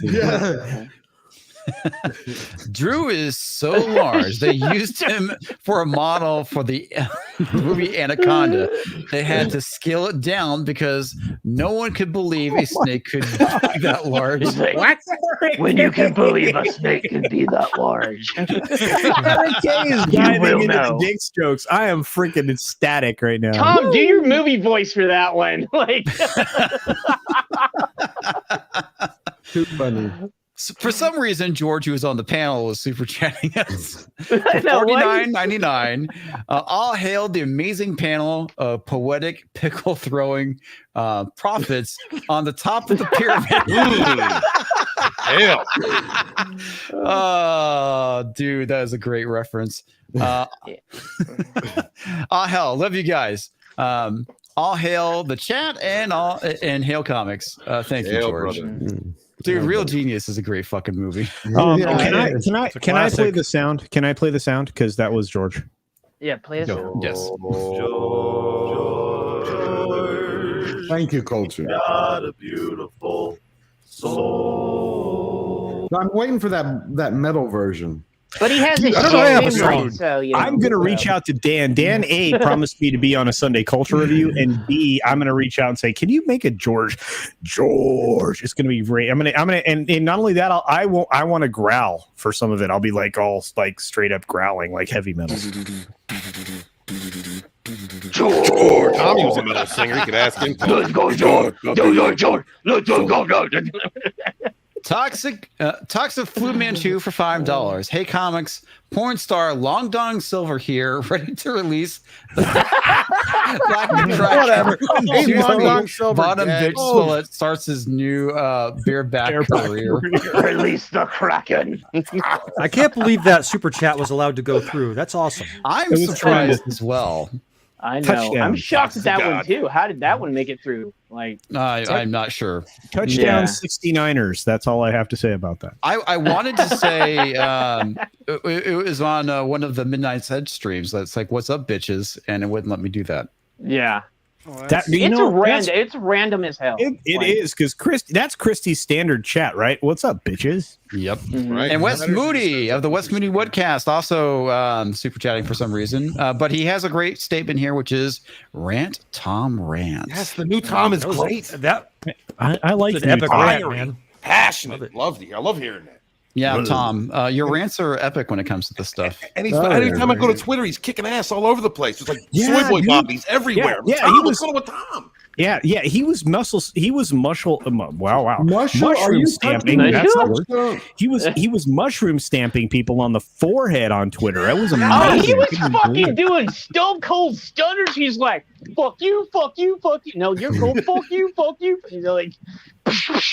[SPEAKER 5] Yeah.
[SPEAKER 2] Drew is so large. They used him for a model for the movie Anaconda. They had to scale it down because no one could believe a snake could be that large.
[SPEAKER 6] What? When you can believe a snake can be that large.
[SPEAKER 5] RK is diving into the dick jokes. I am freaking ecstatic right now.
[SPEAKER 6] Tom, do your movie voice for that one.
[SPEAKER 8] Too funny.
[SPEAKER 2] For some reason, George, who was on the panel, was super chatting us for $49.99. All hail the amazing panel of poetic pickle throwing prophets on the top of the pyramid.
[SPEAKER 1] Hell.
[SPEAKER 2] Oh, dude, that is a great reference. Hell, love you guys. All hail the chat and hail comics. Thank you, George. Dude, Real Genius is a great fucking movie.
[SPEAKER 5] Can I play the sound? Can I play the sound? Because that was George.
[SPEAKER 6] Yeah, play the sound.
[SPEAKER 2] Yes.
[SPEAKER 8] Thank you, Culture.
[SPEAKER 11] Got a beautiful soul.
[SPEAKER 8] I'm waiting for that metal version.
[SPEAKER 6] But he has a
[SPEAKER 5] song.
[SPEAKER 6] So
[SPEAKER 5] I'm going to reach out to Dan. Dan A promised me to be on a Sunday Culture Review, and B, I'm going to reach out and say, "Can you make a George? It's going to be great. I'm going to, and not only that, I want to growl for some of it. I'll be all straight up growling like heavy metal."
[SPEAKER 1] George. Tommy was a metal singer. You could ask him.
[SPEAKER 11] Let's go, George. George. Let's go.
[SPEAKER 2] Toxic Flu Manchu for $5. Hey comics, porn star Long Dong Silver here, ready to release Black
[SPEAKER 7] Whatever. Hey, Long Dong Silver,
[SPEAKER 2] Bottom
[SPEAKER 7] dead.
[SPEAKER 2] bitch Smollett starts his new bareback career.
[SPEAKER 6] Release the Kraken.
[SPEAKER 9] I can't believe that super chat was allowed to go through. That's awesome.
[SPEAKER 2] I'm surprised as well.
[SPEAKER 6] I know.
[SPEAKER 5] Touchdown.
[SPEAKER 6] I'm shocked at that
[SPEAKER 1] God.
[SPEAKER 6] one too. How did that one make it through? Like,
[SPEAKER 2] I'm not sure.
[SPEAKER 5] Touchdown
[SPEAKER 6] Yeah.
[SPEAKER 5] 69ers. That's all I have to say about that.
[SPEAKER 2] I wanted to say it was on one of the Midnight's Edge streams. That's like, "What's up, bitches?" and it wouldn't let me do that.
[SPEAKER 6] yeah,
[SPEAKER 5] That, you
[SPEAKER 6] it's
[SPEAKER 5] know,
[SPEAKER 6] random.
[SPEAKER 5] that's-
[SPEAKER 6] It's random as hell.
[SPEAKER 5] It
[SPEAKER 6] Like,
[SPEAKER 5] is because that's Christy's standard chat, right? What's up, bitches?
[SPEAKER 2] Yep.
[SPEAKER 1] Right.
[SPEAKER 2] And Wes Moody of the Wes Moody Woodcast also super chatting for some reason, but he has a great statement here, which is "Rant Tom rants."
[SPEAKER 1] Yes, the new Tom is
[SPEAKER 9] That was-
[SPEAKER 1] great.
[SPEAKER 9] That
[SPEAKER 5] I like
[SPEAKER 9] was
[SPEAKER 5] the
[SPEAKER 9] an epic
[SPEAKER 5] new-
[SPEAKER 9] rant, man.
[SPEAKER 1] Passionate. Love hearing that.
[SPEAKER 2] Yeah, Tom, your rants are epic when it comes to this stuff.
[SPEAKER 1] And anytime I go to Twitter, he's kicking ass all over the place. It's like soy boy
[SPEAKER 5] dude.
[SPEAKER 1] bobbies everywhere.
[SPEAKER 5] Yeah,
[SPEAKER 1] Tom,
[SPEAKER 5] he
[SPEAKER 1] what's
[SPEAKER 5] was-
[SPEAKER 1] going on with Tom?
[SPEAKER 5] Yeah, he was mushroom. Wow.
[SPEAKER 8] Mushroom? Are
[SPEAKER 5] Mushroom
[SPEAKER 8] you
[SPEAKER 5] stamping.
[SPEAKER 6] touching
[SPEAKER 5] That's
[SPEAKER 6] mushroom?
[SPEAKER 5] the word. He was mushroom stamping people on the forehead on Twitter. That was amazing.
[SPEAKER 6] Oh, he was
[SPEAKER 5] Couldn't
[SPEAKER 6] fucking
[SPEAKER 5] believe it.
[SPEAKER 6] doing stone cold stunners. He's like, fuck you, fuck you, fuck you. No, you're cool. Fuck you, fuck you. He's like,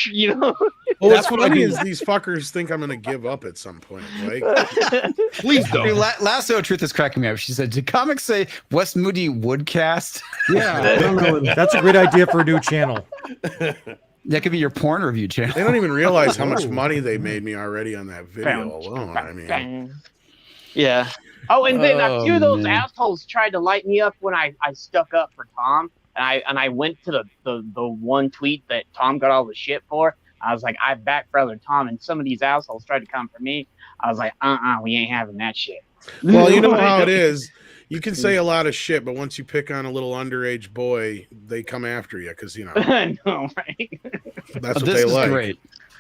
[SPEAKER 6] you know.
[SPEAKER 7] Well,
[SPEAKER 1] That's
[SPEAKER 7] what's
[SPEAKER 1] what I
[SPEAKER 7] funny
[SPEAKER 1] do.
[SPEAKER 7] is these fuckers think I'm going to give up at some point. Like,
[SPEAKER 1] Please
[SPEAKER 2] Dude,
[SPEAKER 1] don't.
[SPEAKER 2] Lasso Truth is cracking me up. She said, "Did comics say Wes Moody Woodcast?"
[SPEAKER 8] Yeah, I don't know.
[SPEAKER 9] That's a great idea for a new channel.
[SPEAKER 2] That could be your porn review channel.
[SPEAKER 7] they don't even realize how much money they made me already on that video alone. I mean,
[SPEAKER 6] Yeah. Oh, and then a
[SPEAKER 2] Oh,
[SPEAKER 6] few of those
[SPEAKER 2] man.
[SPEAKER 6] assholes tried to light me up when I stuck up for Tom, and I went to the one tweet that Tom got all the shit for. I was like, I back brother Tom, and some of these assholes tried to come for me. I was like, we ain't having that shit.
[SPEAKER 7] well, you know how it is. You can say a lot of shit, but once you pick on a little underage boy, they come after you because, you know,
[SPEAKER 6] I know, right?
[SPEAKER 7] that's what
[SPEAKER 2] This
[SPEAKER 7] they
[SPEAKER 2] is
[SPEAKER 7] like.
[SPEAKER 2] great.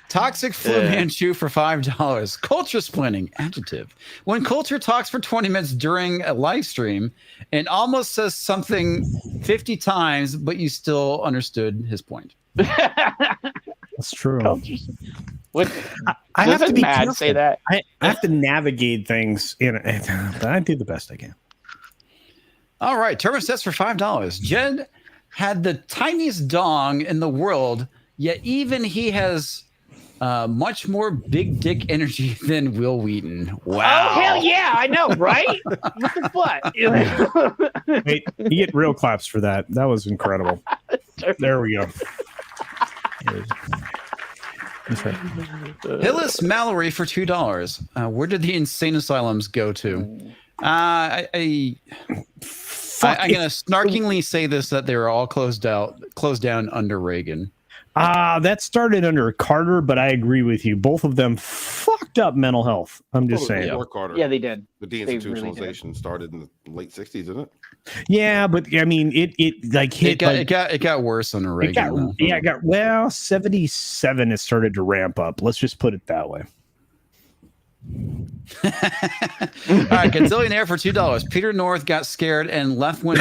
[SPEAKER 2] Toxic Flu Manchu for $5. Culture splitting adjective. When Culture talks for 20 minutes during a live stream and almost says something 50 times, but you still understood his point.
[SPEAKER 5] That's true.
[SPEAKER 6] What?
[SPEAKER 5] I have to
[SPEAKER 6] Doesn't
[SPEAKER 5] be
[SPEAKER 6] Mad
[SPEAKER 5] careful.
[SPEAKER 6] say that?
[SPEAKER 5] I have to navigate things but I do the best I can.
[SPEAKER 2] All right, Terminus Test for $5. Jed had the tiniest dong in the world, yet even he has much more big dick energy than Will Wheaton. Wow.
[SPEAKER 6] Oh hell yeah, I know, right? What the fuck?
[SPEAKER 5] Wait, you get real claps for that. That was incredible. There we go. That's right.
[SPEAKER 2] Hillis Mallory for $2. Where did the insane asylums go to? I'm gonna snarkingly say this, that they were all closed down under Reagan.
[SPEAKER 5] That started under Carter, but I agree with you. Both of them fucked up mental health. I'm just saying.
[SPEAKER 1] Before Carter.
[SPEAKER 6] Yeah, they did.
[SPEAKER 1] The
[SPEAKER 6] They really
[SPEAKER 1] deinstitutionalization started in the late 60s, didn't it?
[SPEAKER 5] Yeah, but I mean, it like hit.
[SPEAKER 2] It got worse under Reagan.
[SPEAKER 5] It got 77. It started to ramp up. Let's just put it that way.
[SPEAKER 2] All right, Gazillionaire for $2. Peter North got scared and left when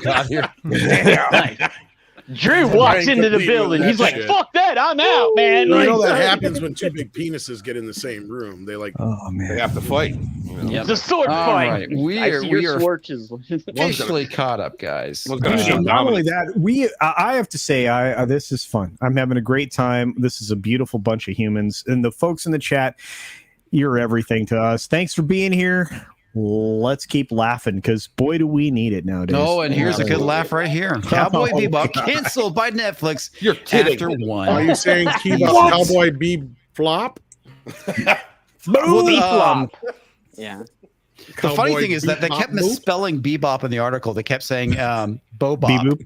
[SPEAKER 2] got here.
[SPEAKER 6] Drew walks into the building. He's like, "Fuck that! I'm out, man."
[SPEAKER 7] You know
[SPEAKER 6] Like,
[SPEAKER 7] that happens when two big penises get in the same room. They like,
[SPEAKER 5] oh man,
[SPEAKER 1] they have to fight.
[SPEAKER 6] It's a sword
[SPEAKER 2] All
[SPEAKER 6] fight.
[SPEAKER 2] right, we
[SPEAKER 6] I
[SPEAKER 2] are
[SPEAKER 6] see your
[SPEAKER 2] we are
[SPEAKER 6] swatches.
[SPEAKER 2] officially caught up, guys.
[SPEAKER 1] One's gonna shut
[SPEAKER 5] Not
[SPEAKER 1] down.
[SPEAKER 5] only that, I have to say, this is fun. I'm having a great time. This is a beautiful bunch of humans, and the folks in the chat, you're everything to us. Thanks for being here. Let's keep laughing because boy, do we need it nowadays.
[SPEAKER 2] Oh, and here's a good laugh right here. Cowboy
[SPEAKER 5] Oh,
[SPEAKER 2] Bebop
[SPEAKER 5] God.
[SPEAKER 2] canceled by Netflix.
[SPEAKER 1] You're kidding.
[SPEAKER 2] After
[SPEAKER 7] are
[SPEAKER 2] one.
[SPEAKER 7] you saying Cowboy Bebop flop?
[SPEAKER 6] Booby
[SPEAKER 2] Well,
[SPEAKER 6] flop. Yeah.
[SPEAKER 2] the funny
[SPEAKER 7] Cowboy
[SPEAKER 2] thing is that they kept
[SPEAKER 7] Bebop boop?
[SPEAKER 2] misspelling Bebop in the article. They kept saying Bobop.
[SPEAKER 5] Beep-boop.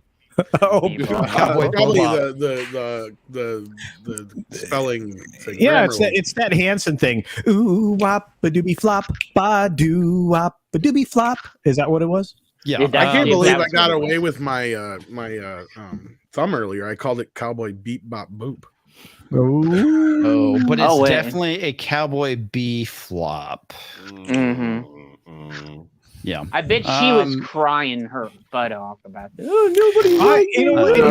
[SPEAKER 5] Oh,
[SPEAKER 2] Cowboy
[SPEAKER 7] Probably
[SPEAKER 2] Bebop.
[SPEAKER 7] the spelling thing.
[SPEAKER 5] yeah,
[SPEAKER 7] grammar
[SPEAKER 5] it's that Hanson thing. Ooh, wop, ba doobie flop, ba doo wop, ba doobie flop. Is that what it was?
[SPEAKER 2] Yeah,
[SPEAKER 6] It-
[SPEAKER 7] I can't
[SPEAKER 6] Yeah,
[SPEAKER 7] believe
[SPEAKER 6] that
[SPEAKER 7] I
[SPEAKER 6] was
[SPEAKER 7] got
[SPEAKER 6] what it
[SPEAKER 7] away with my thumb earlier. I called it Cowboy Beep Bop Boop.
[SPEAKER 2] Oh, but it's
[SPEAKER 6] Oh, wait.
[SPEAKER 2] definitely a Cowboy B flop.
[SPEAKER 6] Mhm.
[SPEAKER 2] Yeah.
[SPEAKER 6] I bet she was crying her butt off about this.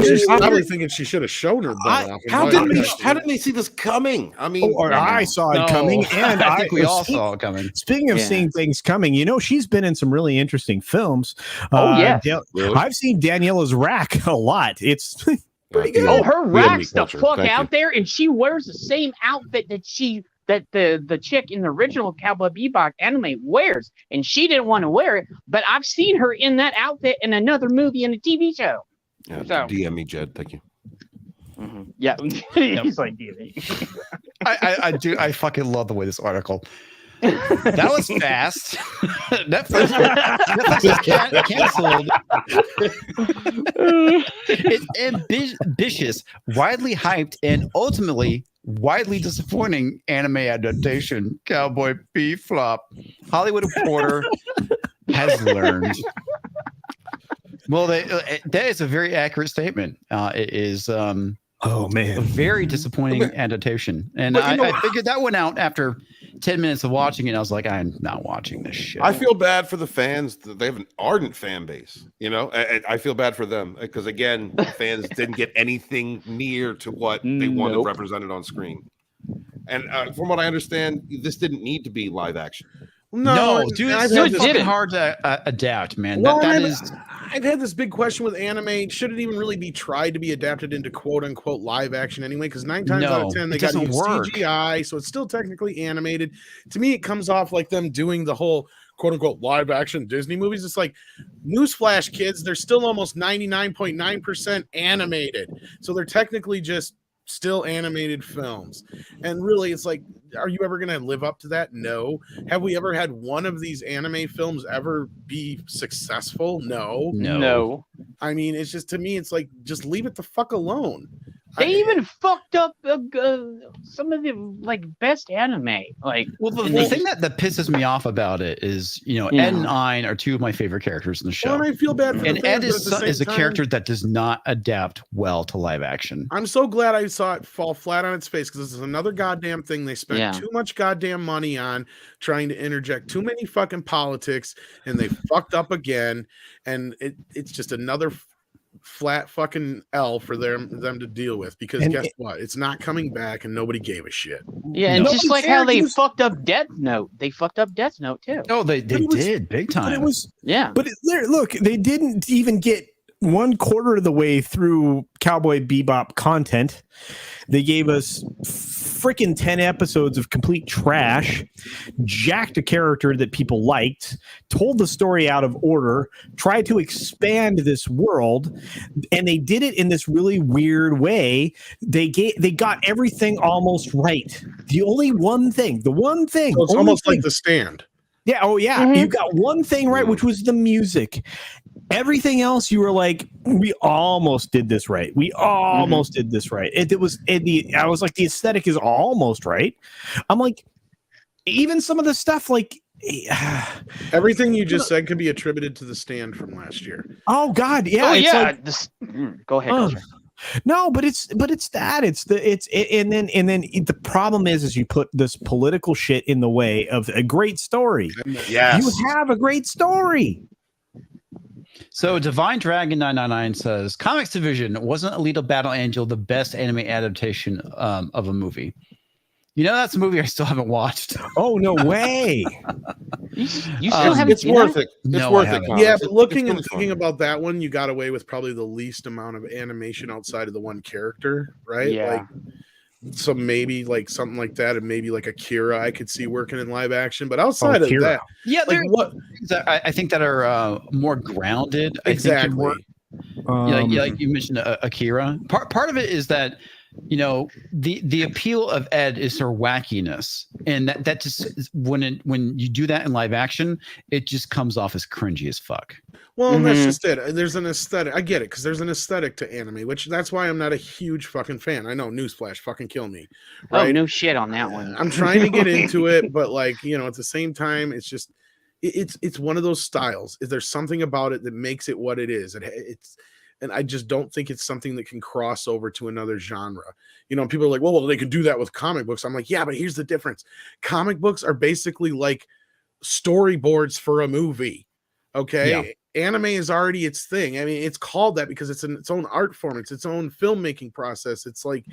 [SPEAKER 7] She's probably thinking she should have shown her butt off.
[SPEAKER 1] How didn't they see this coming? I mean,
[SPEAKER 5] I saw it coming, and
[SPEAKER 2] I think we all saw it coming.
[SPEAKER 5] Speaking of seeing things coming, she's been in some really interesting films.
[SPEAKER 1] Really?
[SPEAKER 5] I've seen Daniela's rack a lot. It's pretty good.
[SPEAKER 6] Oh, her rack's the fuck out there, and she wears the same outfit that the chick in the original Cowboy Bebop anime wears, and she didn't want to wear it, but I've seen her in that outfit in another movie and a TV show.
[SPEAKER 1] Yeah,
[SPEAKER 6] so,
[SPEAKER 1] DM me, Jed. Thank you.
[SPEAKER 6] Mm-hmm. Yeah, he's like DM me.
[SPEAKER 2] I do. I fucking love the way this article. That was fast. Netflix is canceled. It's ambitious, widely hyped, and ultimately widely disappointing anime adaptation. Cowboy Bebop. Hollywood Reporter has learned. Well, that is a very accurate statement. It is.
[SPEAKER 5] Oh man,
[SPEAKER 2] a very disappointing adaptation, and I figured that went out after 10 minutes of watching it. I was like, I'm not watching this shit.
[SPEAKER 1] I feel bad for the fans. They have an ardent fan base. I feel bad for them because again, the fans didn't get anything near to what they wanted represented on screen. And from what I understand, this didn't need to be live action.
[SPEAKER 2] No, dude, it's fucking hard to adapt, man.
[SPEAKER 7] I've had this big question with anime. Should it even really be tried to be adapted into quote unquote live action anyway? Because 9 times out of 10, they got to use CGI, so it's still technically animated. To me, it comes off like them doing the whole quote unquote live action Disney movies. It's like, newsflash, kids, they're still almost 99.9% animated. So they're technically just still animated films. And really, it's like, are you ever going to live up to that? No. Have we ever had one of these anime films ever be successful? No. I mean, it's just, to me, it's like, just leave it the fuck alone.
[SPEAKER 6] They even fucked up some of the best anime. Like,
[SPEAKER 2] well, the thing that pisses me off about it is, Ed and Ein are two of my favorite characters in the show.
[SPEAKER 7] Well, and I feel bad for
[SPEAKER 2] and Ed is a character that does not adapt well to live action.
[SPEAKER 7] I'm so glad I saw it fall flat on its face, because this is another goddamn thing they spent too much goddamn money on, trying to interject too many fucking politics, and they fucked up again. And it's just another flat fucking L for them to deal with, because guess what? It's not coming back, and nobody gave a shit.
[SPEAKER 6] Yeah, and just like how they fucked up Death Note, they fucked up Death Note too.
[SPEAKER 2] Oh, they did big time.
[SPEAKER 5] But it was
[SPEAKER 6] But
[SPEAKER 5] look, they didn't even get 1/4 of the way through Cowboy Bebop content. They gave us freaking 10 episodes of complete trash, jacked a character that people liked, told the story out of order, tried to expand this world, and they did it in this really weird way. They got everything almost right. The one thing. So
[SPEAKER 7] it's almost like The Stand.
[SPEAKER 5] Yeah. Oh, yeah. Mm-hmm. You got one thing right, which was the music. Everything else, you were like, we almost did this right. We almost did this right. I was like, the aesthetic is almost right. I'm like, even some of the stuff, like
[SPEAKER 7] everything you just said could be attributed to The Stand from last year.
[SPEAKER 5] Oh God, yeah.
[SPEAKER 6] Oh yeah. Go ahead.
[SPEAKER 5] No, but it's that and then the problem is you put this political shit in the way of a great story.
[SPEAKER 1] Yes,
[SPEAKER 5] you have a great story.
[SPEAKER 2] So Divine Dragon 999 says, Comics Division, wasn't Alita Battle Angel the best anime adaptation of a movie? That's a movie I still haven't watched.
[SPEAKER 5] Oh, no way.
[SPEAKER 6] You still haven't
[SPEAKER 1] it's
[SPEAKER 6] seen
[SPEAKER 1] worth
[SPEAKER 6] it?
[SPEAKER 1] it. It's
[SPEAKER 2] No,
[SPEAKER 1] worth
[SPEAKER 2] I
[SPEAKER 1] it.
[SPEAKER 2] haven't.
[SPEAKER 7] Yeah, but looking
[SPEAKER 1] it's
[SPEAKER 7] and
[SPEAKER 1] really
[SPEAKER 7] thinking
[SPEAKER 1] fun.
[SPEAKER 7] about that one, you got away with probably the least amount of animation outside of the one character, right?
[SPEAKER 6] Yeah.
[SPEAKER 7] So maybe like something like that, and maybe like Akira I could see working in live action, but outside of that,
[SPEAKER 2] yeah,
[SPEAKER 7] like what
[SPEAKER 2] things that I think that are more grounded.
[SPEAKER 7] exactly.
[SPEAKER 2] I think like you mentioned Akira. Part of it is that the appeal of Ed is her wackiness, and that just when you do that in live action, it just comes off as cringy as fuck.
[SPEAKER 7] Well, that's just it. There's an aesthetic. I get it, because there's an aesthetic to anime, which that's why I'm not a huge fucking fan. I know, newsflash, fucking kill me. Right?
[SPEAKER 6] Oh, no shit on that one.
[SPEAKER 7] I'm trying to get into it, but at the same time, it's just it's one of those styles. There's something about it that makes it what it is. And I just don't think it's something that can cross over to another genre. People are like, well, they could do that with comic books. I'm like, yeah, but here's the difference. Comic books are basically like storyboards for a movie. Okay. Anime is already its thing. I mean, it's called that because it's its own art form. It's its own filmmaking process. It's like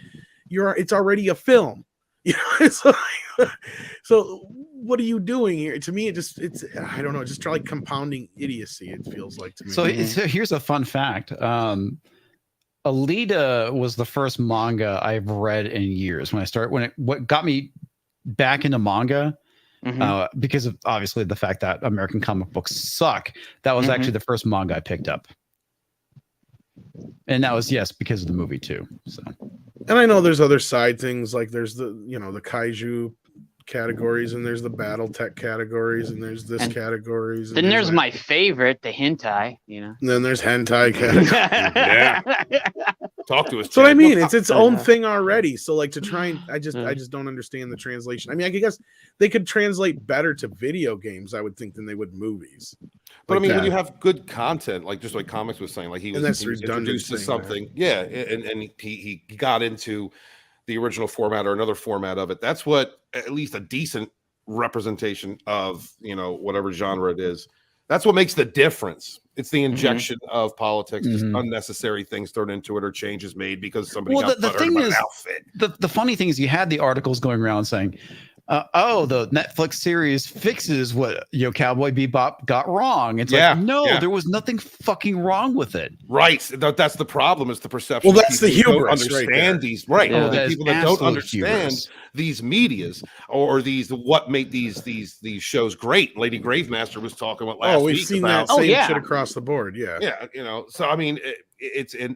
[SPEAKER 7] it's already a film. You know, it's like, so what are you doing here? To me, it's I don't know, just like compounding idiocy. It feels like to me.
[SPEAKER 2] So here's a fun fact. Alita was the first manga I've read in years. What got me back into manga, because of obviously the fact that American comic books suck. That was actually the first manga I picked up. And that was, because of the movie too. So,
[SPEAKER 7] and I know there's other side things, like there's the kaiju categories, and there's the battle tech categories, and there's this categories.
[SPEAKER 6] Then there's my favorite, the hentai, And
[SPEAKER 7] then there's hentai categories.
[SPEAKER 1] Yeah. Talk to us.
[SPEAKER 7] So I mean, it's its own thing already. So like to try and I just don't understand the translation. I mean, I guess they could translate better to video games, I would think, than they would movies.
[SPEAKER 1] But I mean, when you have good content, like just like Comics was saying, like he was introduced to something, and he got into the original format or another format of it. That's what at least a decent representation of whatever genre it is. That's what makes the difference. It's the injection of politics, just unnecessary things thrown into it or changes made because somebody got
[SPEAKER 2] the thing
[SPEAKER 1] about
[SPEAKER 2] is,
[SPEAKER 1] an outfit.
[SPEAKER 2] The funny thing is, you had the articles going around saying, the Netflix series fixes what Cowboy Bebop got wrong. It's there was nothing fucking wrong with it.
[SPEAKER 1] Right. That's the problem. Is the perception.
[SPEAKER 7] Well, that's the hubris.
[SPEAKER 1] Understand these the people that don't understand these medias or these what make these shows great. Lady Gravemaster was talking about last week.
[SPEAKER 7] We've seen that same shit across the board. Yeah.
[SPEAKER 1] So I mean,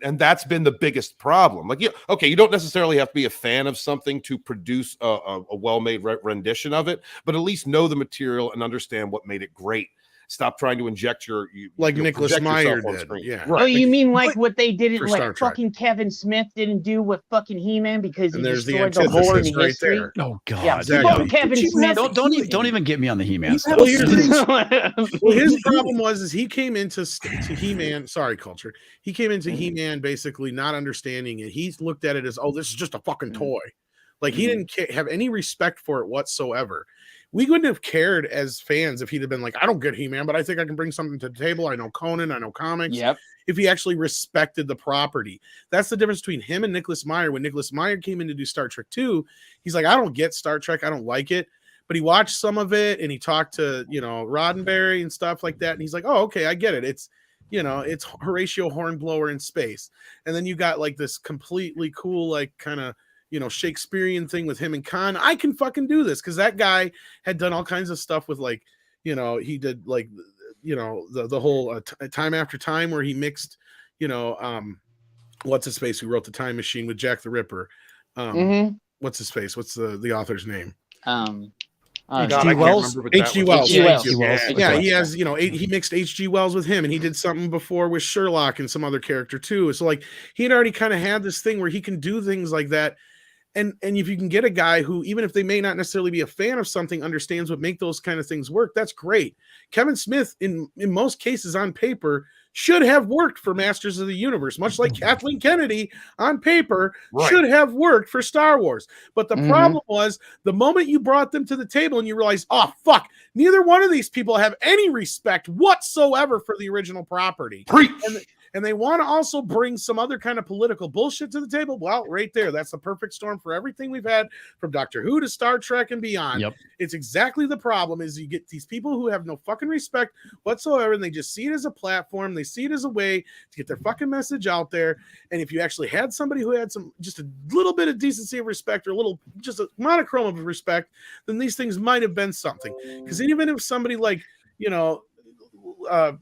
[SPEAKER 1] and that's been the biggest problem. Like, you don't necessarily have to be a fan of something to produce a well-made rendition of it, but at least know the material and understand what made it great. Stop trying to inject
[SPEAKER 7] Nicholas Meyer did. Yeah.
[SPEAKER 6] Right. Oh, you mean like what they didn't like? Fucking Kevin Smith didn't do with fucking He-Man because he destroyed the whole in the history.
[SPEAKER 7] There.
[SPEAKER 2] Oh God!
[SPEAKER 6] Yeah, exactly. Kevin Smith.
[SPEAKER 2] Don't even get me on the He-Man.
[SPEAKER 7] His problem was he came into He-Man. Sorry, culture. He came into He-Man basically not understanding it. He looked at it as, this is just a fucking toy. Like he didn't have any respect for it whatsoever. We wouldn't have cared as fans if he'd have been like, I don't get He-Man, but I think I can bring something to the table. I know Conan, I know comics.
[SPEAKER 6] Yep.
[SPEAKER 7] If he actually respected the property. That's the difference between him and Nicholas Meyer. When Nicholas Meyer came in to do Star Trek 2, he's like, I don't get Star Trek. I don't like it. But he watched some of it and he talked to, Roddenberry and stuff like that. And he's like, oh, okay, I get it. It's, it's Horatio Hornblower in space. And then you got like this completely cool, like kind of, Shakespearean thing with him and Khan. I can fucking do this because that guy had done all kinds of stuff with like, he did like, the whole Time After Time where he mixed, what's his face who wrote The Time Machine with Jack the Ripper. What's his face? What's the author's name?
[SPEAKER 9] H.G. Wells.
[SPEAKER 7] H.G. Wells.
[SPEAKER 9] Yeah,
[SPEAKER 7] he has, he mixed H.G. Wells with him, and he did something before with Sherlock and some other character too. So like he had already kind of had this thing where he can do things like that. And if you can get a guy who, even if they may not necessarily be a fan of something, understands what make those kind of things work, that's great. Kevin Smith, in most cases on paper, should have worked for Masters of the Universe, much like Kathleen Kennedy on paper should have worked for Star Wars. But the problem was the moment you brought them to the table and you realized, oh, fuck, neither one of these people have any respect whatsoever for the original property. And they want to also bring some other kind of political bullshit to the table. Well, right there, that's the perfect storm for everything we've had from Doctor Who to Star Trek and beyond.
[SPEAKER 2] Yep.
[SPEAKER 7] It's exactly the problem is you get these people who have no fucking respect whatsoever, and they just see it as a platform. They see it as a way to get their fucking message out there. And if you actually had somebody who had just a little bit of decency of respect or just a monochrome of respect, then these things might have been something. Because even if somebody like, I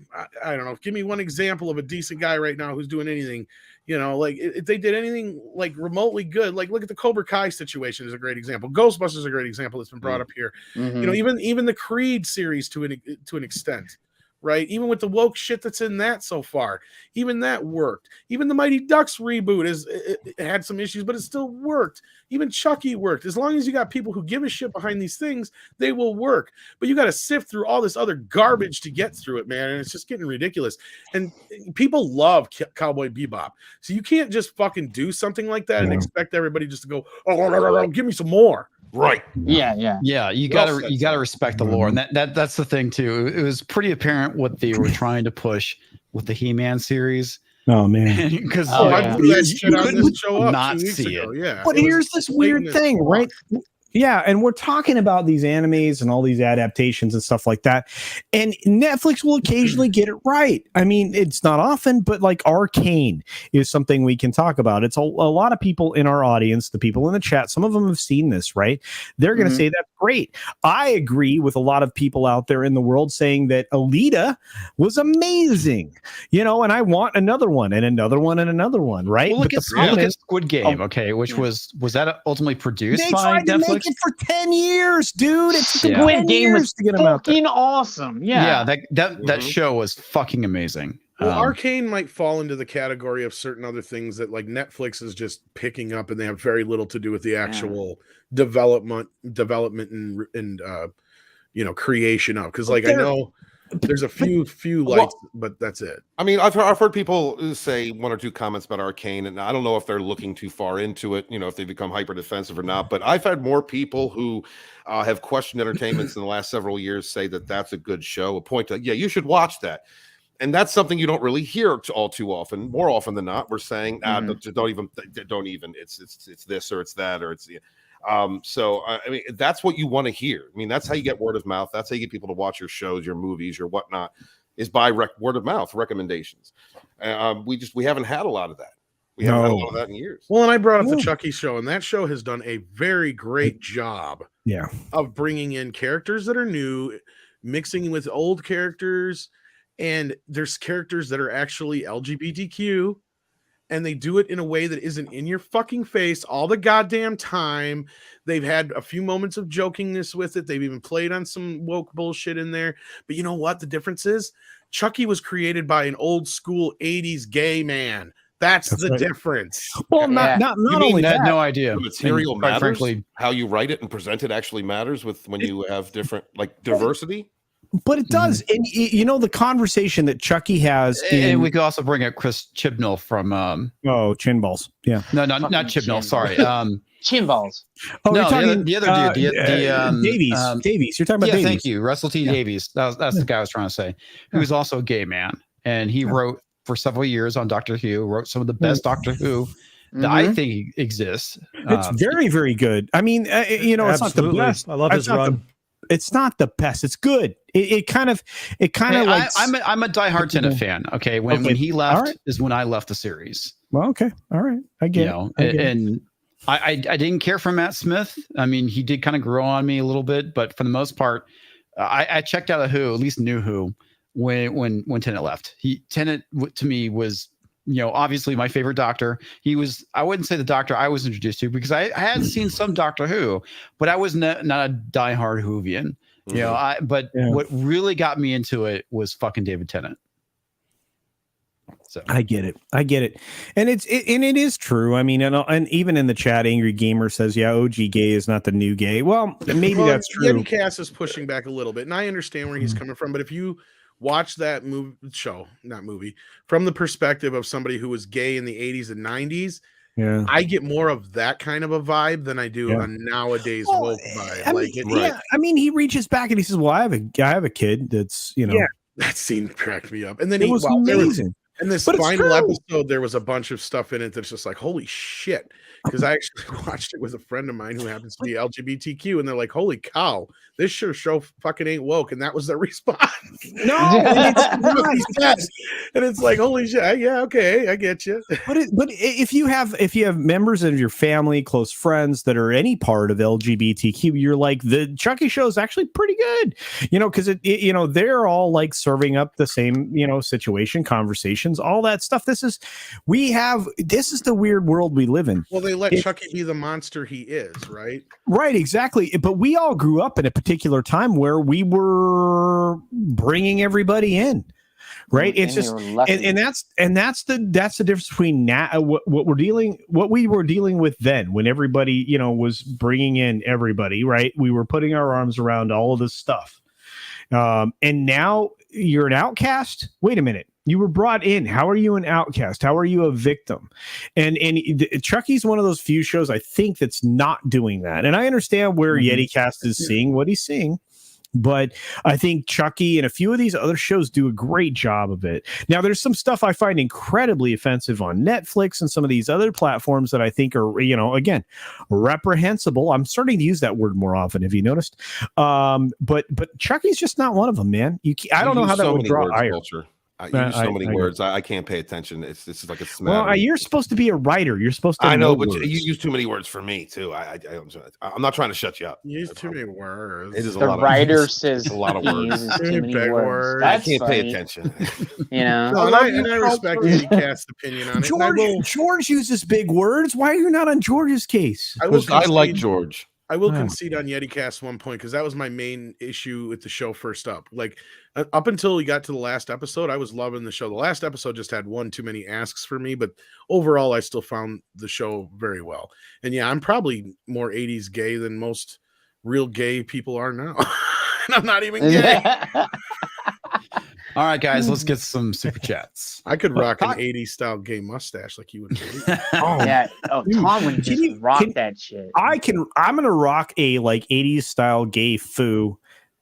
[SPEAKER 7] don't know, give me one example of a decent guy right now who's doing anything, like if they did anything like remotely good, like look at the Cobra Kai situation is a great example. Ghostbusters is a great example that's been brought up here. Even the Creed series to an extent, right? Even with the woke shit that's in that so far, even that worked. Even the Mighty Ducks reboot it had some issues, but it still worked. Even Chucky worked. As long as you got people who give a shit behind these things, they will work. But you got to sift through all this other garbage to get through it, man. And it's just getting ridiculous. And people love Cowboy Bebop. So you can't just fucking do something like that and expect everybody just to go, oh, give me some more.
[SPEAKER 1] Right.
[SPEAKER 6] Yeah.
[SPEAKER 2] You
[SPEAKER 1] Well
[SPEAKER 2] gotta respect the lore, and that's the thing too. It was pretty apparent what they were trying to push with the He-Man series.
[SPEAKER 5] Oh man,
[SPEAKER 2] because
[SPEAKER 7] I blew that shit on
[SPEAKER 2] couldn't
[SPEAKER 7] this show up
[SPEAKER 2] not
[SPEAKER 7] 2 weeks
[SPEAKER 2] see
[SPEAKER 7] ago.
[SPEAKER 2] it.
[SPEAKER 7] Yeah.
[SPEAKER 5] but
[SPEAKER 7] it was
[SPEAKER 5] here's this weird
[SPEAKER 7] blatant as
[SPEAKER 5] thing,
[SPEAKER 7] fuck.
[SPEAKER 5] right? Yeah, and we're talking about these animes and all these adaptations and stuff like that. And Netflix will occasionally get it right. I mean, it's not often, but like Arcane is something we can talk about. It's a lot of people in our audience, the people in the chat, some of them have seen this, right? They're going to say that's great. I agree with a lot of people out there in the world saying that Alita was amazing, and I want another one and another one and another one, right?
[SPEAKER 2] Well, look
[SPEAKER 5] But
[SPEAKER 2] at Squid Game, okay, which was that ultimately produced
[SPEAKER 5] they
[SPEAKER 2] by
[SPEAKER 5] tried to
[SPEAKER 2] Netflix?
[SPEAKER 5] make it for 10 years, dude. It's
[SPEAKER 2] Yeah.
[SPEAKER 6] Squid Game was
[SPEAKER 5] to get them out there.
[SPEAKER 6] fucking awesome.
[SPEAKER 2] Yeah,
[SPEAKER 6] Yeah.
[SPEAKER 2] that show was fucking amazing.
[SPEAKER 7] Well, Arcane might fall into the category of certain other things that like Netflix is just picking up, and they have very little to do with the actual development and creation of. Because like I know there's a few lights, but that's it.
[SPEAKER 1] I mean, I've heard people say one or two comments about Arcane, and I don't know if they're looking too far into it, if they become hyper defensive or not. But I've had more people who have questioned entertainments in the last several years say that that's a good show. A point that you should watch that, and that's something you don't really hear all too often. More often than not, we're saying don't even. It's this or it's that or it's. So I mean, that's what you want to hear. I mean, that's how you get word of mouth. That's how you get people to watch your shows, your movies, your whatnot, is by word of mouth recommendations. We haven't had a lot of that. We haven't had a lot of that in years.
[SPEAKER 7] Well, and I brought up the Chucky show, and that show has done a very great job of bringing in characters that are new, mixing with old characters, and there's characters that are actually LGBTQ. And they do it in a way that isn't in your fucking face all the goddamn time. They've had a few moments of jokingness with it. They've even played on some woke bullshit in there. But you know what? The difference is Chucky was created by an old school 80s gay man. That's the difference.
[SPEAKER 5] Well, not only that.
[SPEAKER 2] I had no idea.
[SPEAKER 1] The material matters. Frankly, how you write it and present it actually matters when you have different diversity.
[SPEAKER 5] But it does. And the conversation that Chucky has.
[SPEAKER 2] And we could also bring up Chris Chibnall from
[SPEAKER 5] Chin Balls. Yeah.
[SPEAKER 2] No, not Chibnall, sorry.
[SPEAKER 6] Chin Balls.
[SPEAKER 5] Oh,
[SPEAKER 2] no,
[SPEAKER 5] you're talking
[SPEAKER 2] the other dude,
[SPEAKER 5] Davies. Davies. You're talking about Davies.
[SPEAKER 2] Thank you. Russell T. Davies. That's the guy I was trying to say. He was also a gay man. And he wrote for several years on Doctor Who, wrote some of the best Doctor Who that I think exists.
[SPEAKER 5] It's very, very good. I mean, it's not the best.
[SPEAKER 9] I love his run.
[SPEAKER 5] It's not the best. It's good. It kind of like
[SPEAKER 2] I'm a diehard Tennant fan. Okay, when he left is when I left the series.
[SPEAKER 5] Well, okay, all right, I get it.
[SPEAKER 2] And I didn't care for Matt Smith. I mean, he did kind of grow on me a little bit, but for the most part, I checked out of Who, at least New Who, when Tennant left. Tennant to me was, obviously my favorite Doctor. He was, I wouldn't say the Doctor I was introduced to because I had seen some Doctor Who, but I was not a diehard Whovian. What really got me into it was fucking David Tennant. So
[SPEAKER 5] I get it, and it is true. I mean, and even in the chat, Angry Gamer says, "Yeah, OG gay is not the new gay." Well, maybe that's true.
[SPEAKER 7] Yeti Cass is pushing back a little bit, and I understand where he's coming from. But if you watch that movie from the perspective of somebody who was gay in the 80s and 90s, I get more of that kind of a vibe than I do a nowadays woke vibe.
[SPEAKER 5] I mean, he reaches back and he says, "Well, I have a kid that's
[SPEAKER 7] that scene cracked me up." And then
[SPEAKER 5] it was amazing.
[SPEAKER 7] In this final episode, there was a bunch of stuff in it that's just like, holy shit. Because I actually watched it with a friend of mine who happens to be LGBTQ, and they're like, holy cow, this show fucking ain't woke. And that was their response.
[SPEAKER 5] No, and
[SPEAKER 7] it's like, holy shit. Yeah, okay, I get you.
[SPEAKER 5] But if you have members of your family, close friends that are any part of LGBTQ, you're like, the Chucky show is actually pretty good, because they're all like serving up the same, situation, conversations, all that stuff. This is the weird world we live in.
[SPEAKER 7] Well, they let Chucky be the monster he is, right?
[SPEAKER 5] Right, exactly. But we all grew up in a particular time where we were bringing everybody in, right? It's just, and that's the difference between now what we were dealing with then, when everybody was bringing in everybody, right? We were putting our arms around all of this stuff, and now you're an outcast. Wait a minute. You were brought in. How are you an outcast? How are you a victim? And Chucky's one of those few shows I think that's not doing that. And I understand where YetiCast is seeing what he's seeing. But I think Chucky and a few of these other shows do a great job of it. Now, there's some stuff I find incredibly offensive on Netflix and some of these other platforms that I think are, again, reprehensible. I'm starting to use that word more often. Have you noticed? But Chucky's just not one of them, man. I don't know how that would draw ire.
[SPEAKER 1] I use so many words. I can't pay attention. This is like a smattering.
[SPEAKER 5] Well, you're supposed to be a writer. You're supposed to.
[SPEAKER 1] I know, but you use too many words for me too. I'm not trying to shut you up.
[SPEAKER 7] You use too many words.
[SPEAKER 1] It is
[SPEAKER 6] the writer says
[SPEAKER 1] a lot of words.
[SPEAKER 6] Too many words.
[SPEAKER 1] I can't pay attention.
[SPEAKER 7] No, and I respect YetiCast's opinion on it.
[SPEAKER 5] George uses big words. Why are you not on George's case?
[SPEAKER 1] I like George.
[SPEAKER 7] I will concede on YetiCast one point because that was my main issue with the show first up. Like up until we got to the last episode, I was loving the show. The last episode just had one too many asks for me, but overall, I still found the show very well. And yeah, I'm probably more 80s gay than most real gay people are now. And I'm not even gay.
[SPEAKER 2] All right, guys, let's get some super chats.
[SPEAKER 7] I could rock an 80s style gay mustache like you would.
[SPEAKER 6] Yeah. Oh, Tom would just rock that shit.
[SPEAKER 5] I'm gonna rock a like 80s style gay foo,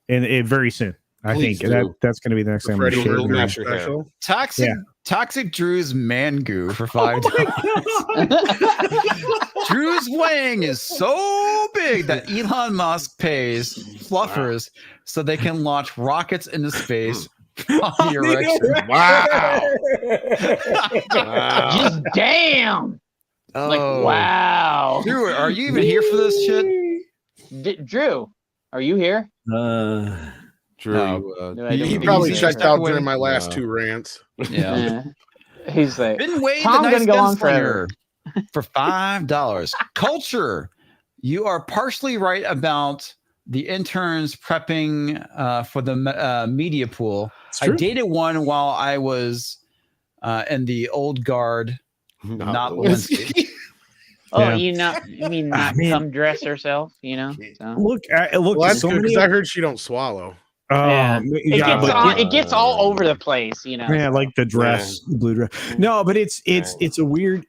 [SPEAKER 5] and very soon. Please I think that's gonna be the next thing.
[SPEAKER 2] Toxic Drew's man goo for $5. Drew's wang is so big that Elon Musk pays fluffers so they can launch rockets into space.
[SPEAKER 1] Wow.
[SPEAKER 6] Just damn. Like, wow.
[SPEAKER 2] Drew, are you even here for this shit?
[SPEAKER 6] Drew, are you here?
[SPEAKER 1] Drew,
[SPEAKER 7] he probably checked out during my last two rants.
[SPEAKER 2] Yeah.
[SPEAKER 6] He's like,
[SPEAKER 2] been waiting
[SPEAKER 6] Tom's
[SPEAKER 2] the nice
[SPEAKER 6] gonna go on forever.
[SPEAKER 2] for $5. Culture. You are partially right about the interns prepping for the media pool. I dated one while I was in the old guard, not Lewinsky.
[SPEAKER 6] You mean not come dress herself? So.
[SPEAKER 5] Look,
[SPEAKER 7] well, that's so good because I heard she don't swallow.
[SPEAKER 6] It gets all over the place,
[SPEAKER 5] Yeah, like the dress, blue dress. No, but it's a weird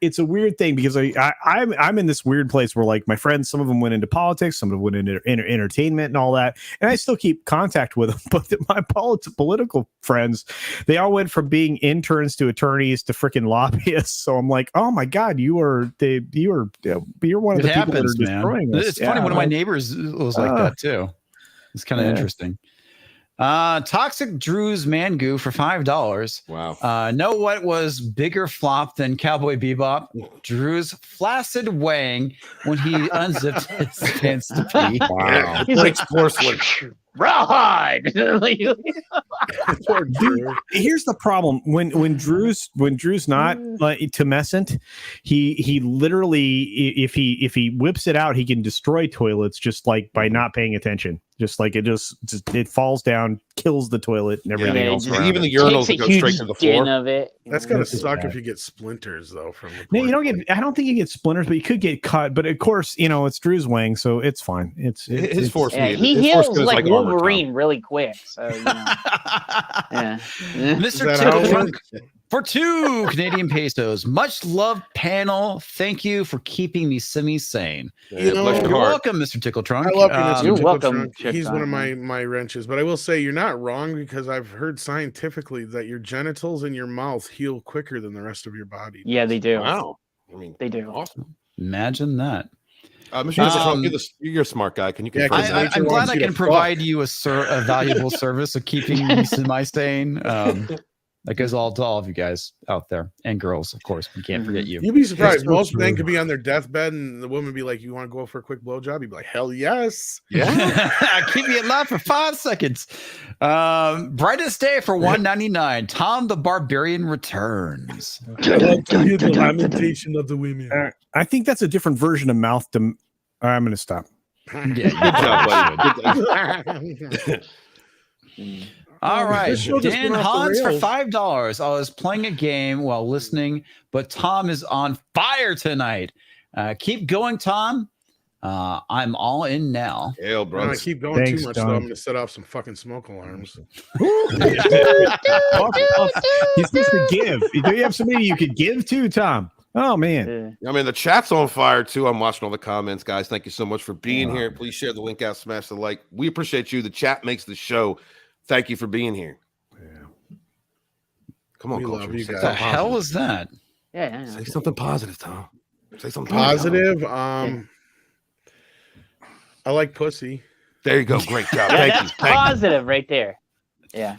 [SPEAKER 5] thing because I'm in this weird place where like my friends, some of them went into politics, some of them went into entertainment and all that, and I still keep contact with them. But my political friends, they all went from being interns to attorneys to freaking lobbyists. So I'm like, oh my god, you're one of the people that are destroying us.
[SPEAKER 2] It's funny. One of my neighbors was like that too. It's kind of interesting. Toxic Drew's man goo for $5.
[SPEAKER 1] Wow.
[SPEAKER 2] Know what was bigger flop than Cowboy Bebop? Drew's flaccid wang when he unzipped his pants to pee.
[SPEAKER 1] Wow.
[SPEAKER 6] He's like porcelain. Rawhide.
[SPEAKER 5] Dude, here's the problem when Drew's not like tumescent, he literally if he whips it out, he can destroy toilets just like by not paying attention. Just like it falls down, kills the toilet and everything else.
[SPEAKER 1] Even the urinals go straight to the floor.
[SPEAKER 6] Of it.
[SPEAKER 7] That's gotta suck if you get splinters though from the
[SPEAKER 5] No, you don't get. I don't think you get splinters, but you could get cut. But of course, it's Drew's wang, so it's fine. It's
[SPEAKER 1] his force.
[SPEAKER 6] He heals like Wolverine really quick. So
[SPEAKER 2] Mr. Tickle Trunk for 2 Canadian pesos. Much love, panel. Thank you for keeping me semi-sane. You're welcome, Mr. Tickle Trunk.
[SPEAKER 7] I love you, Mr.
[SPEAKER 6] You're
[SPEAKER 7] Tickle
[SPEAKER 6] welcome.
[SPEAKER 7] Trunk. He's one of my wrenches, but I will say you're not wrong because I've heard scientifically that your genitals and your mouth heal quicker than the rest of your body.
[SPEAKER 6] Yeah, they do.
[SPEAKER 1] Wow. I mean,
[SPEAKER 6] they do.
[SPEAKER 1] Awesome.
[SPEAKER 2] Imagine that.
[SPEAKER 1] Mr. Trunk, you're a smart guy. Can you?
[SPEAKER 2] I'm glad I can provide you a valuable service of keeping me semi-sane. That goes to all of you guys out there and girls, of course. We can't forget you.
[SPEAKER 7] You'd be surprised. Most men could be on their deathbed and the woman be like, "You want to go for a quick blowjob?" You'd be like, "Hell yes!"
[SPEAKER 2] Yeah, keep me alive for 5 seconds. Brightest day for $1.99. Tom the Barbarian returns.
[SPEAKER 7] The lamentation of the women.
[SPEAKER 5] I think that's a different version of mouth to. I'm going to stop.
[SPEAKER 2] Yeah, good job, All right, Dan Hans for $5. I was playing a game while listening, but Tom is on fire tonight. Keep going, Tom. I'm all in now.
[SPEAKER 1] Hell,
[SPEAKER 7] If
[SPEAKER 1] bro.
[SPEAKER 7] I keep going
[SPEAKER 5] Thanks,
[SPEAKER 7] too much, though,
[SPEAKER 5] Don.
[SPEAKER 7] I'm going to set off some fucking smoke alarms.
[SPEAKER 5] He's supposed to give. Do you have somebody you could give to, Tom? Oh man.
[SPEAKER 1] I mean, the chat's on fire too. I'm watching all the comments, guys. Thank you so much for being here. Please share the link out, smash the like. We appreciate you. The chat makes the show. Thank you for being here. Come on,
[SPEAKER 7] We
[SPEAKER 1] Culture.
[SPEAKER 7] love you
[SPEAKER 1] Say
[SPEAKER 7] guys.
[SPEAKER 2] The
[SPEAKER 1] something
[SPEAKER 2] hell
[SPEAKER 1] positive.
[SPEAKER 2] was that?
[SPEAKER 6] Yeah.
[SPEAKER 1] Say something positive, Tom. Say something
[SPEAKER 7] Positive. I like pussy.
[SPEAKER 1] There you go. Great job. Thank you. Thank you.
[SPEAKER 6] Positive right there. Yeah.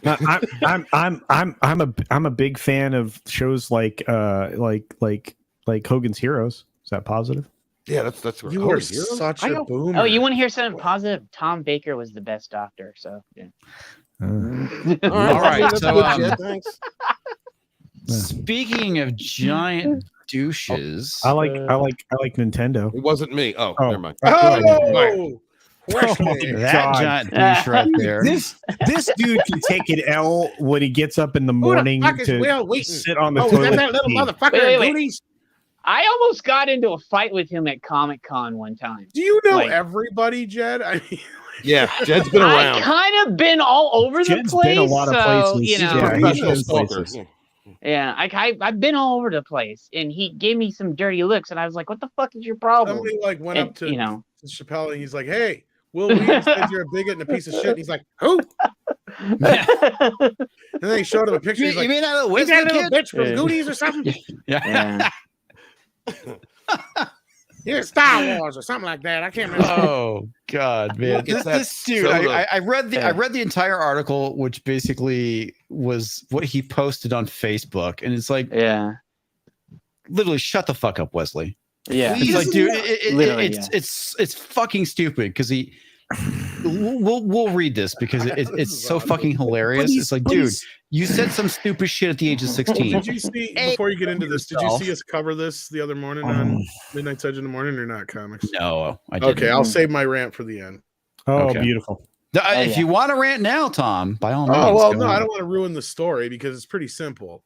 [SPEAKER 5] I'm a big fan of shows like Hogan's Heroes. Is that positive?
[SPEAKER 1] Yeah, that's
[SPEAKER 7] You
[SPEAKER 1] oh,
[SPEAKER 7] are
[SPEAKER 1] hero?
[SPEAKER 7] such a boomer.
[SPEAKER 6] Oh, you want to hear something positive? Tom Baker was the best doctor. So yeah.
[SPEAKER 1] All
[SPEAKER 2] All right,
[SPEAKER 1] that's
[SPEAKER 2] so,
[SPEAKER 1] good, Jed, thanks.
[SPEAKER 2] Speaking of giant douches,
[SPEAKER 5] I like Nintendo.
[SPEAKER 1] It wasn't me. Oh,
[SPEAKER 5] Oh.
[SPEAKER 1] never mind.
[SPEAKER 7] Oh, Wesley.
[SPEAKER 2] that
[SPEAKER 5] God.
[SPEAKER 2] giant douche right there.
[SPEAKER 5] This dude can take an L when he gets up in the morning
[SPEAKER 7] fuck is
[SPEAKER 5] to
[SPEAKER 7] Will Wheaton?
[SPEAKER 5] sit on the
[SPEAKER 7] Oh, is
[SPEAKER 5] toilet.
[SPEAKER 7] that little
[SPEAKER 5] pee.
[SPEAKER 7] motherfucker
[SPEAKER 6] Wait,
[SPEAKER 7] in
[SPEAKER 6] wait.
[SPEAKER 7] Goonies?
[SPEAKER 6] I almost got into a fight with him at Comic-Con one time.
[SPEAKER 7] Do you know
[SPEAKER 6] Like-
[SPEAKER 7] everybody, Jed? I mean,
[SPEAKER 1] Yeah, Jed's been
[SPEAKER 6] I
[SPEAKER 1] around.
[SPEAKER 6] kind of been all over the
[SPEAKER 5] Jed's
[SPEAKER 6] place.
[SPEAKER 5] been a lot of
[SPEAKER 6] so,
[SPEAKER 5] places.
[SPEAKER 6] You
[SPEAKER 5] Yeah,
[SPEAKER 6] know,
[SPEAKER 5] he's
[SPEAKER 1] Professional
[SPEAKER 5] been
[SPEAKER 1] stalker.
[SPEAKER 5] places.
[SPEAKER 6] yeah, I've been all over the place, and he gave me some dirty looks, and I was like, "What the fuck is your problem?"
[SPEAKER 7] somebody like went
[SPEAKER 6] And,
[SPEAKER 7] up to,
[SPEAKER 6] you know.
[SPEAKER 7] to Chappelle and he's like, "Hey, Will Wheaton said you're a bigot and a piece of shit." And he's like, "Who?" And then he showed him a picture.
[SPEAKER 2] You,
[SPEAKER 7] He's
[SPEAKER 2] you
[SPEAKER 7] like,
[SPEAKER 2] mean that little
[SPEAKER 7] "Is that
[SPEAKER 2] Wesley
[SPEAKER 7] little
[SPEAKER 2] kid?
[SPEAKER 7] bitch from
[SPEAKER 6] Yeah.
[SPEAKER 7] Goonies or something?"
[SPEAKER 2] Yeah.
[SPEAKER 7] Yeah, Star Wars or something like that. I can't remember.
[SPEAKER 2] Oh God, man!
[SPEAKER 1] Look at
[SPEAKER 2] This
[SPEAKER 1] that
[SPEAKER 2] dude,
[SPEAKER 1] soda.
[SPEAKER 2] I read the entire article, which basically was what he posted on Facebook, and it's like,
[SPEAKER 6] Yeah,
[SPEAKER 2] literally, shut the fuck up, Wesley.
[SPEAKER 6] yeah.
[SPEAKER 2] He's like, dude,
[SPEAKER 6] Literally,
[SPEAKER 2] it's fucking stupid because he. We'll read this because it's so fucking hilarious. It's like, dude, you said some stupid shit at the age of 16.
[SPEAKER 7] Did you see, before you get into this, did you see us cover this the other morning on Midnight Edge in the Morning or not, Comics?
[SPEAKER 2] No, I didn't.
[SPEAKER 7] Okay, I'll save my rant for the end.
[SPEAKER 5] Oh,
[SPEAKER 2] Okay.
[SPEAKER 5] beautiful.
[SPEAKER 2] If you want to rant now, Tom, by all means.
[SPEAKER 7] Oh, well,
[SPEAKER 2] go
[SPEAKER 7] no,
[SPEAKER 2] on.
[SPEAKER 7] I don't want to ruin the story because it's pretty simple.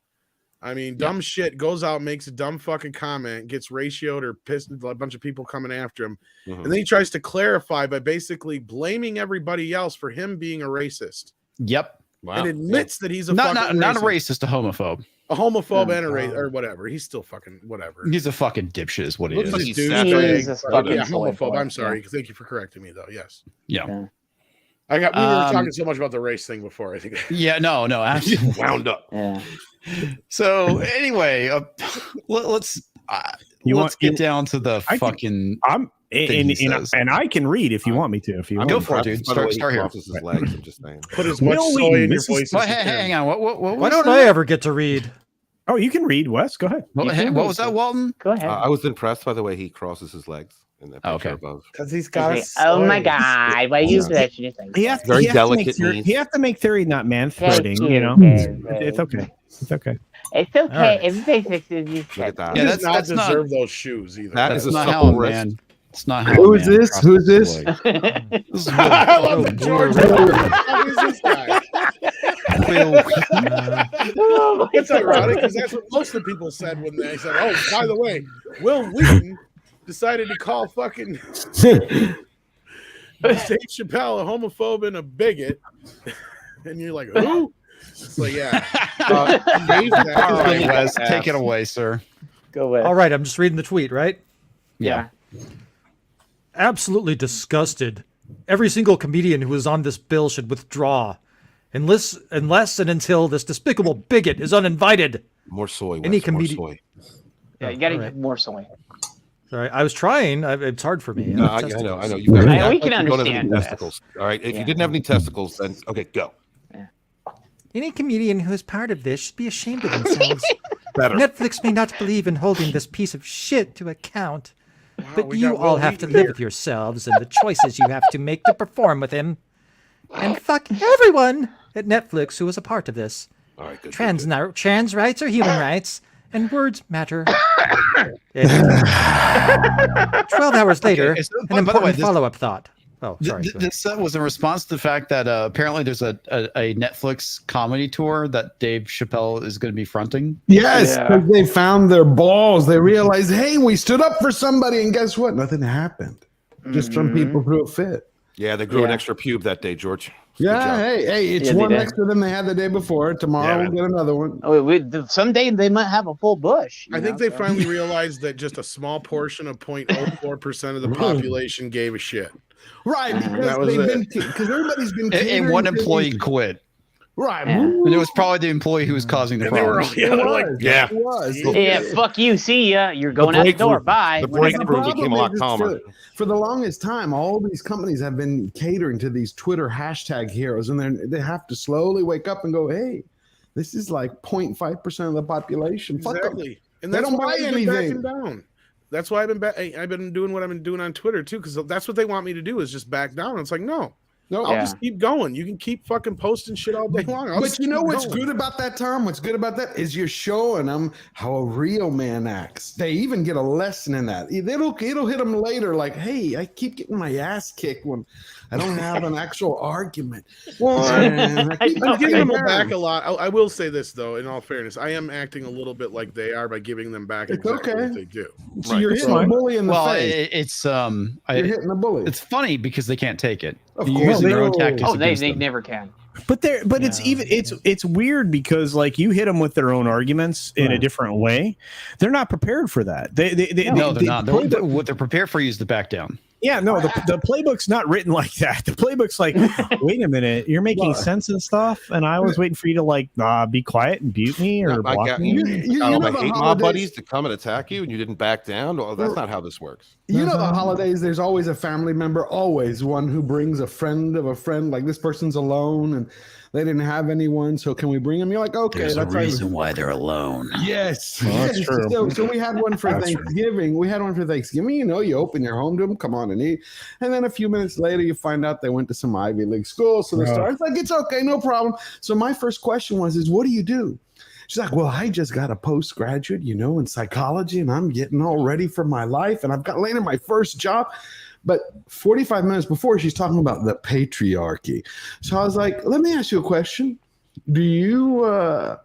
[SPEAKER 7] I mean, dumb shit goes out, makes a dumb fucking comment, gets ratioed or pissed, a bunch of people coming after him.
[SPEAKER 1] Mhm.
[SPEAKER 7] And then he tries to clarify by basically blaming everybody else for him being a racist.
[SPEAKER 2] Yep.
[SPEAKER 1] Wow.
[SPEAKER 7] And admits that he's a
[SPEAKER 2] Not
[SPEAKER 7] fucking
[SPEAKER 2] not a
[SPEAKER 7] racist.
[SPEAKER 2] racist, a homophobe.
[SPEAKER 7] A homophobe
[SPEAKER 6] Oh,
[SPEAKER 7] and a race
[SPEAKER 6] God.
[SPEAKER 7] or whatever. He's still fucking whatever.
[SPEAKER 2] He's a fucking dipshit, is what he
[SPEAKER 7] Looks
[SPEAKER 2] is.
[SPEAKER 7] like a
[SPEAKER 1] He's
[SPEAKER 7] douchebag.
[SPEAKER 1] saturated.
[SPEAKER 6] He's a fucking
[SPEAKER 7] Yeah,
[SPEAKER 6] soy
[SPEAKER 7] homophobe.
[SPEAKER 6] boy,
[SPEAKER 7] I'm sorry. Thank you for correcting me, though. Yes.
[SPEAKER 2] Yeah.
[SPEAKER 7] We were
[SPEAKER 2] Um,
[SPEAKER 7] talking so much about the race thing before. I think.
[SPEAKER 2] Yeah. No. Absolutely.
[SPEAKER 1] Wound up.
[SPEAKER 6] Yeah.
[SPEAKER 2] So anyway, let's get down to the fucking.
[SPEAKER 5] And I can read if you want me to. If you want
[SPEAKER 2] Go
[SPEAKER 5] me
[SPEAKER 2] for it,
[SPEAKER 5] to.
[SPEAKER 2] dude.
[SPEAKER 1] By the way, he
[SPEAKER 2] Start here.
[SPEAKER 1] crosses his legs. I'm just saying.
[SPEAKER 7] Put as much
[SPEAKER 5] Will
[SPEAKER 7] soy
[SPEAKER 5] Wheaton,
[SPEAKER 7] in your
[SPEAKER 5] this is-
[SPEAKER 7] voice
[SPEAKER 2] Well,
[SPEAKER 7] as you can.
[SPEAKER 2] hang on. What
[SPEAKER 9] Why
[SPEAKER 2] was
[SPEAKER 9] don't
[SPEAKER 2] that?
[SPEAKER 9] I ever get to read?
[SPEAKER 5] Oh, you can read, Wes. Go ahead.
[SPEAKER 2] What, what was that, Walton?
[SPEAKER 6] Go ahead.
[SPEAKER 1] I was impressed by the way he crosses his legs in that picture
[SPEAKER 2] Okay.
[SPEAKER 1] above.
[SPEAKER 7] Because he's
[SPEAKER 6] He's like, oh my god, why you that shit?
[SPEAKER 5] He has,
[SPEAKER 1] Very
[SPEAKER 5] he has to make
[SPEAKER 1] delicate
[SPEAKER 5] theory,
[SPEAKER 1] knees.
[SPEAKER 5] he has to make theory, not man
[SPEAKER 6] Thank
[SPEAKER 5] threading.
[SPEAKER 6] you,
[SPEAKER 5] You know,
[SPEAKER 6] Barry.
[SPEAKER 5] it's okay. It's okay.
[SPEAKER 6] It's okay.
[SPEAKER 9] All right.
[SPEAKER 6] Everybody fixes you.
[SPEAKER 1] Look at that.
[SPEAKER 7] He
[SPEAKER 2] Yeah,
[SPEAKER 7] does not
[SPEAKER 2] that's not-
[SPEAKER 7] deserve those shoes either.
[SPEAKER 1] That
[SPEAKER 2] That's
[SPEAKER 1] is a
[SPEAKER 2] not how
[SPEAKER 1] supple
[SPEAKER 2] a
[SPEAKER 1] wrist.
[SPEAKER 2] man. It's not how.
[SPEAKER 8] Who
[SPEAKER 2] a
[SPEAKER 8] is
[SPEAKER 2] man
[SPEAKER 8] this?
[SPEAKER 2] crosses
[SPEAKER 8] Who's this?
[SPEAKER 2] his legs. This is
[SPEAKER 7] I love the George. Who is this guy?
[SPEAKER 2] Will.
[SPEAKER 7] It's ironic because that's what most of the people said when they said, "Oh, by the way, Will Wheaton decided to call fucking Dave Chappelle a homophobe and a bigot," and you're like, "Who?" It's like, yeah. Dave,
[SPEAKER 2] All right, Wes,
[SPEAKER 1] Ass.
[SPEAKER 2] take it away, sir.
[SPEAKER 6] Go with.
[SPEAKER 9] All right, I'm just reading the tweet, right?
[SPEAKER 6] Yeah.
[SPEAKER 9] Absolutely disgusted. Every single comedian who is on this bill should withdraw, unless and until this despicable bigot is uninvited.
[SPEAKER 1] More soy.
[SPEAKER 9] Any
[SPEAKER 1] Wes, more
[SPEAKER 9] comedian-
[SPEAKER 1] soy.
[SPEAKER 6] Yeah, you gotta
[SPEAKER 9] All
[SPEAKER 6] get
[SPEAKER 9] right.
[SPEAKER 6] more soy.
[SPEAKER 9] Sorry, I was trying. It's hard for me.
[SPEAKER 1] No,
[SPEAKER 9] have
[SPEAKER 1] I know.
[SPEAKER 9] testicles.
[SPEAKER 1] You got
[SPEAKER 6] We can
[SPEAKER 1] you don't have any
[SPEAKER 6] understand that.
[SPEAKER 1] testicles. All right. If
[SPEAKER 6] Yeah.
[SPEAKER 1] you didn't have any testicles, then okay, go.
[SPEAKER 9] Any comedian who is part of this should be ashamed of themselves.
[SPEAKER 1] Better.
[SPEAKER 9] Netflix may not believe in holding this piece of shit to account, but
[SPEAKER 7] we
[SPEAKER 9] you
[SPEAKER 7] got
[SPEAKER 9] all
[SPEAKER 7] Will
[SPEAKER 9] have to
[SPEAKER 7] Wheaton
[SPEAKER 9] live
[SPEAKER 7] here.
[SPEAKER 9] with yourselves and the choices you have to make to perform with him. And fuck everyone at Netflix who was a part of this.
[SPEAKER 1] All right. Good.
[SPEAKER 9] Trans rights are human rights, and words matter. And 12 hours later,
[SPEAKER 2] Okay, so,
[SPEAKER 9] an
[SPEAKER 2] by the way,
[SPEAKER 9] important
[SPEAKER 2] this-
[SPEAKER 9] follow-up thought. Oh, sorry. go ahead.
[SPEAKER 2] This was in response to the fact that apparently there's a Netflix comedy tour that Dave Chappelle is going to be fronting.
[SPEAKER 8] Yes,
[SPEAKER 6] Yeah.
[SPEAKER 8] 'cause they found their balls. They realized, hey, we stood up for somebody, and guess what? Nothing happened. Just some people threw a fit.
[SPEAKER 1] Yeah, they grew an extra pube that day, George.
[SPEAKER 8] Yeah, hey, it's one extra than they had the day before. Tomorrow we'll get another one.
[SPEAKER 6] Oh, someday they might have a full bush.
[SPEAKER 7] I think they finally realized that just a small portion of 0.04% of the population gave a shit.
[SPEAKER 8] Right, because everybody's been
[SPEAKER 2] and one employee quit.
[SPEAKER 8] Right,
[SPEAKER 2] and it was probably the employee who was causing the problem.
[SPEAKER 6] Yeah, fuck you. See ya. You're going out the door. Bye.
[SPEAKER 1] The breakthrough became a lot calmer.
[SPEAKER 8] For the longest time, all these companies have been catering to these Twitter hashtag heroes, and they have to slowly wake up and go, "Hey, this is like 0.5% of the population."
[SPEAKER 7] Exactly, and
[SPEAKER 8] they don't buy anything.
[SPEAKER 7] Down. That's why I've been doing what I've been doing on Twitter too, because that's what they want me to do is just back down. And it's like, no, I'll just keep going. You can keep fucking posting shit all day long.
[SPEAKER 8] But you know what's good about that, Tom? What's good about that is you're showing them how a real man acts. They even get a lesson in that. It'll hit them later like, hey, I keep getting my ass kicked when I don't have an actual argument.
[SPEAKER 7] I'm giving them back a lot. I will say this, though, in all fairness, I am acting a little bit like they are by giving them back exactly what they do.
[SPEAKER 8] So you're hitting a bully in the face.
[SPEAKER 2] It's
[SPEAKER 8] you're hitting a bully.
[SPEAKER 2] It's funny because they can't take it.
[SPEAKER 8] Of course.
[SPEAKER 2] Their own tactics.
[SPEAKER 6] Oh, they never can.
[SPEAKER 5] But it's weird because like you hit them with their own arguments in a different way. They're not prepared for that. They're not.
[SPEAKER 2] What they're prepared for you is to back down.
[SPEAKER 5] Yeah, no, the playbook's not written like that. The playbook's like, wait a minute, you're making sense and stuff, and I was waiting for you to like be quiet and mute me or block me.
[SPEAKER 1] You know my hate mob buddies to come and attack you, and you didn't back down. Well, that's not how this works.
[SPEAKER 8] You know the holidays. There's always a family member, always one who brings a friend of a friend. Like this person's alone and they didn't have anyone, so can we bring them? You're like, okay,
[SPEAKER 2] there's a reason why they're alone.
[SPEAKER 8] Yes,
[SPEAKER 5] that's true.
[SPEAKER 8] So we had one for Thanksgiving. We had one for Thanksgiving. You know, you open your home to them, come on and eat, and then a few minutes later, you find out they went to some Ivy League school. So they start. It's like it's okay, no problem. So my first question was, what do you do? She's like, well, I just got a postgraduate, in psychology, and I'm getting all ready for my life, and I've got landed my first job. But 45 minutes before, she's talking about the patriarchy. So I was like, let me ask you a question. Do you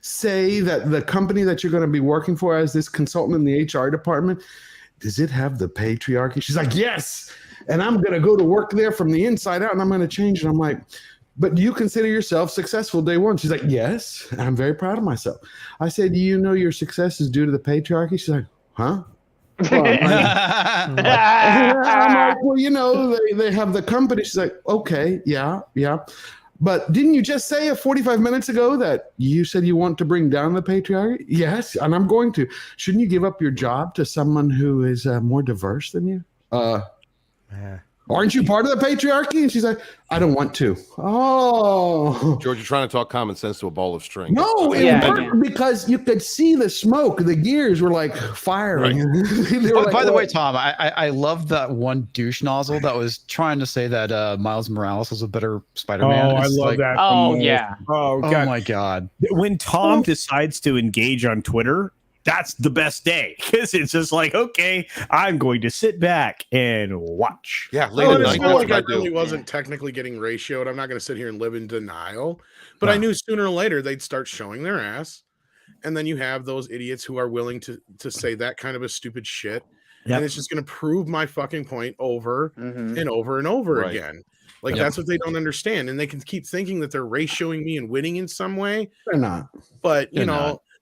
[SPEAKER 8] say that the company that you're going to be working for as this consultant in the HR department, does it have the patriarchy? She's like, yes. And I'm going to go to work there from the inside out, and I'm going to change it. I'm like, but do you consider yourself successful day one? She's like, yes. And I'm very proud of myself. I said, do you know your success is due to the patriarchy? She's like, huh? Well, I'm like, well, they have the company. She's like, okay, yeah. But didn't you just say 45 minutes ago that you said you want to bring down the patriarchy? Yes, and I'm going to. Shouldn't you give up your job to someone who is more diverse than you? Aren't you part of the patriarchy? And she's like, I don't want to. Oh.
[SPEAKER 1] George, you're trying to talk common sense to a ball of string.
[SPEAKER 8] No, it worked because you could see the smoke. The gears were like firing.
[SPEAKER 2] Right. By the way, Tom, I love that one douche nozzle that was trying to say that Miles Morales was a better Spider-Man.
[SPEAKER 5] Oh, I love that.
[SPEAKER 6] Oh, yeah.
[SPEAKER 5] Oh, God.
[SPEAKER 2] Oh, my God.
[SPEAKER 5] When Tom decides to engage on Twitter, that's the best day because it's just like, okay, I'm going to sit back and watch.
[SPEAKER 1] Yeah, late at night.
[SPEAKER 7] Like I really wasn't technically getting ratioed. I'm not going to sit here and live in denial, but I knew sooner or later they'd start showing their ass, and then you have those idiots who are willing to say that kind of a stupid shit, and it's just going to prove my fucking point over and over and over again. Like that's what they don't understand, and they can keep thinking that they're ratioing me and winning in some way.
[SPEAKER 8] They're not,
[SPEAKER 7] but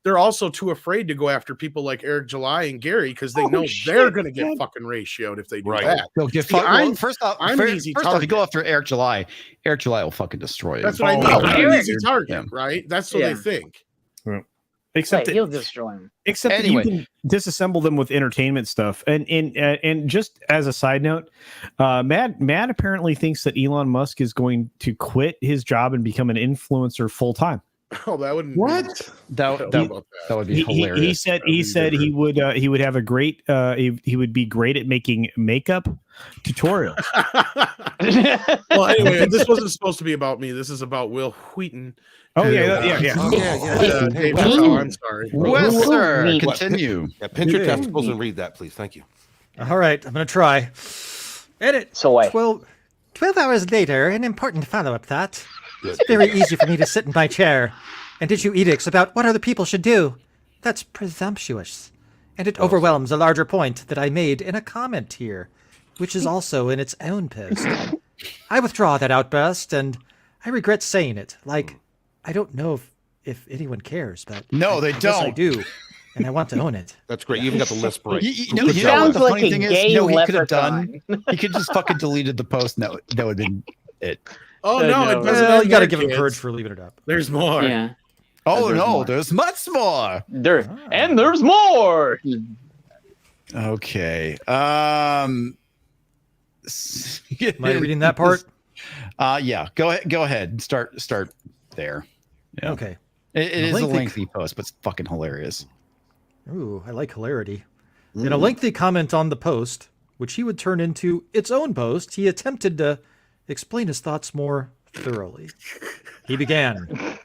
[SPEAKER 7] they're also too afraid to go after people like Eric July and Gary because they know they're going to get fucking ratioed if they do that.
[SPEAKER 2] They'll get first off, if you go after Eric July will fucking destroy you.
[SPEAKER 7] That's what I mean. I'm an easy target, right? That's what they think.
[SPEAKER 5] Except
[SPEAKER 6] he'll destroy him.
[SPEAKER 5] Except that you can disassemble them with entertainment stuff. And just as a side note, Matt apparently thinks that Elon Musk is going to quit his job and become an influencer full time.
[SPEAKER 7] Oh, that would
[SPEAKER 2] that would be hilarious.
[SPEAKER 5] He said he would have a great he would be great at making makeup tutorials.
[SPEAKER 7] Well, anyway, this wasn't supposed to be about me. This is about Will Wheaton.
[SPEAKER 5] Oh yeah.
[SPEAKER 7] Hey, I'm sorry.
[SPEAKER 2] Well, sir, continue.
[SPEAKER 1] Pinch your testicles and read that, please. Thank you.
[SPEAKER 9] All right, I'm gonna try. Edit.
[SPEAKER 6] So wait.
[SPEAKER 9] 12 hours later, an important follow-up thought. It's very easy for me to sit in my chair and issue edicts about what other people should do. That's presumptuous. And it overwhelms a larger point that I made in a comment here. which is also in its own post. I withdraw that outburst, and I regret saying it. Like, I don't know if anyone cares, but
[SPEAKER 2] No, they
[SPEAKER 9] I guess I
[SPEAKER 2] don't.
[SPEAKER 9] do, and I want to own it.
[SPEAKER 1] That's great. You even got the lisp right.
[SPEAKER 2] You know
[SPEAKER 1] Good
[SPEAKER 2] what
[SPEAKER 1] job.
[SPEAKER 2] the
[SPEAKER 6] Sounds
[SPEAKER 2] funny
[SPEAKER 6] like a
[SPEAKER 2] thing is?
[SPEAKER 6] gay
[SPEAKER 2] You know what he could have done?
[SPEAKER 6] leprechaun.
[SPEAKER 2] He could just fucking deleted the post, and that would have been it.
[SPEAKER 7] Oh
[SPEAKER 6] I
[SPEAKER 7] no,
[SPEAKER 6] know.
[SPEAKER 7] it doesn't.
[SPEAKER 9] Well,
[SPEAKER 7] end
[SPEAKER 9] you got to
[SPEAKER 7] there,
[SPEAKER 9] give him
[SPEAKER 7] kids.
[SPEAKER 9] courage for leaving it up.
[SPEAKER 7] There's more.
[SPEAKER 6] Yeah.
[SPEAKER 2] Oh
[SPEAKER 6] There's
[SPEAKER 2] no,
[SPEAKER 6] more.
[SPEAKER 2] there's much more.
[SPEAKER 6] And there's more.
[SPEAKER 2] Okay.
[SPEAKER 9] Am I reading that part?
[SPEAKER 2] Yeah. Go ahead. Start there. Yeah.
[SPEAKER 9] Okay.
[SPEAKER 2] It is a
[SPEAKER 9] lengthy-
[SPEAKER 2] lengthy post, but it's fucking hilarious.
[SPEAKER 9] Ooh, I like hilarity. In a lengthy comment on the post, which he would turn into its own post, he attempted to explain his thoughts more thoroughly. He began,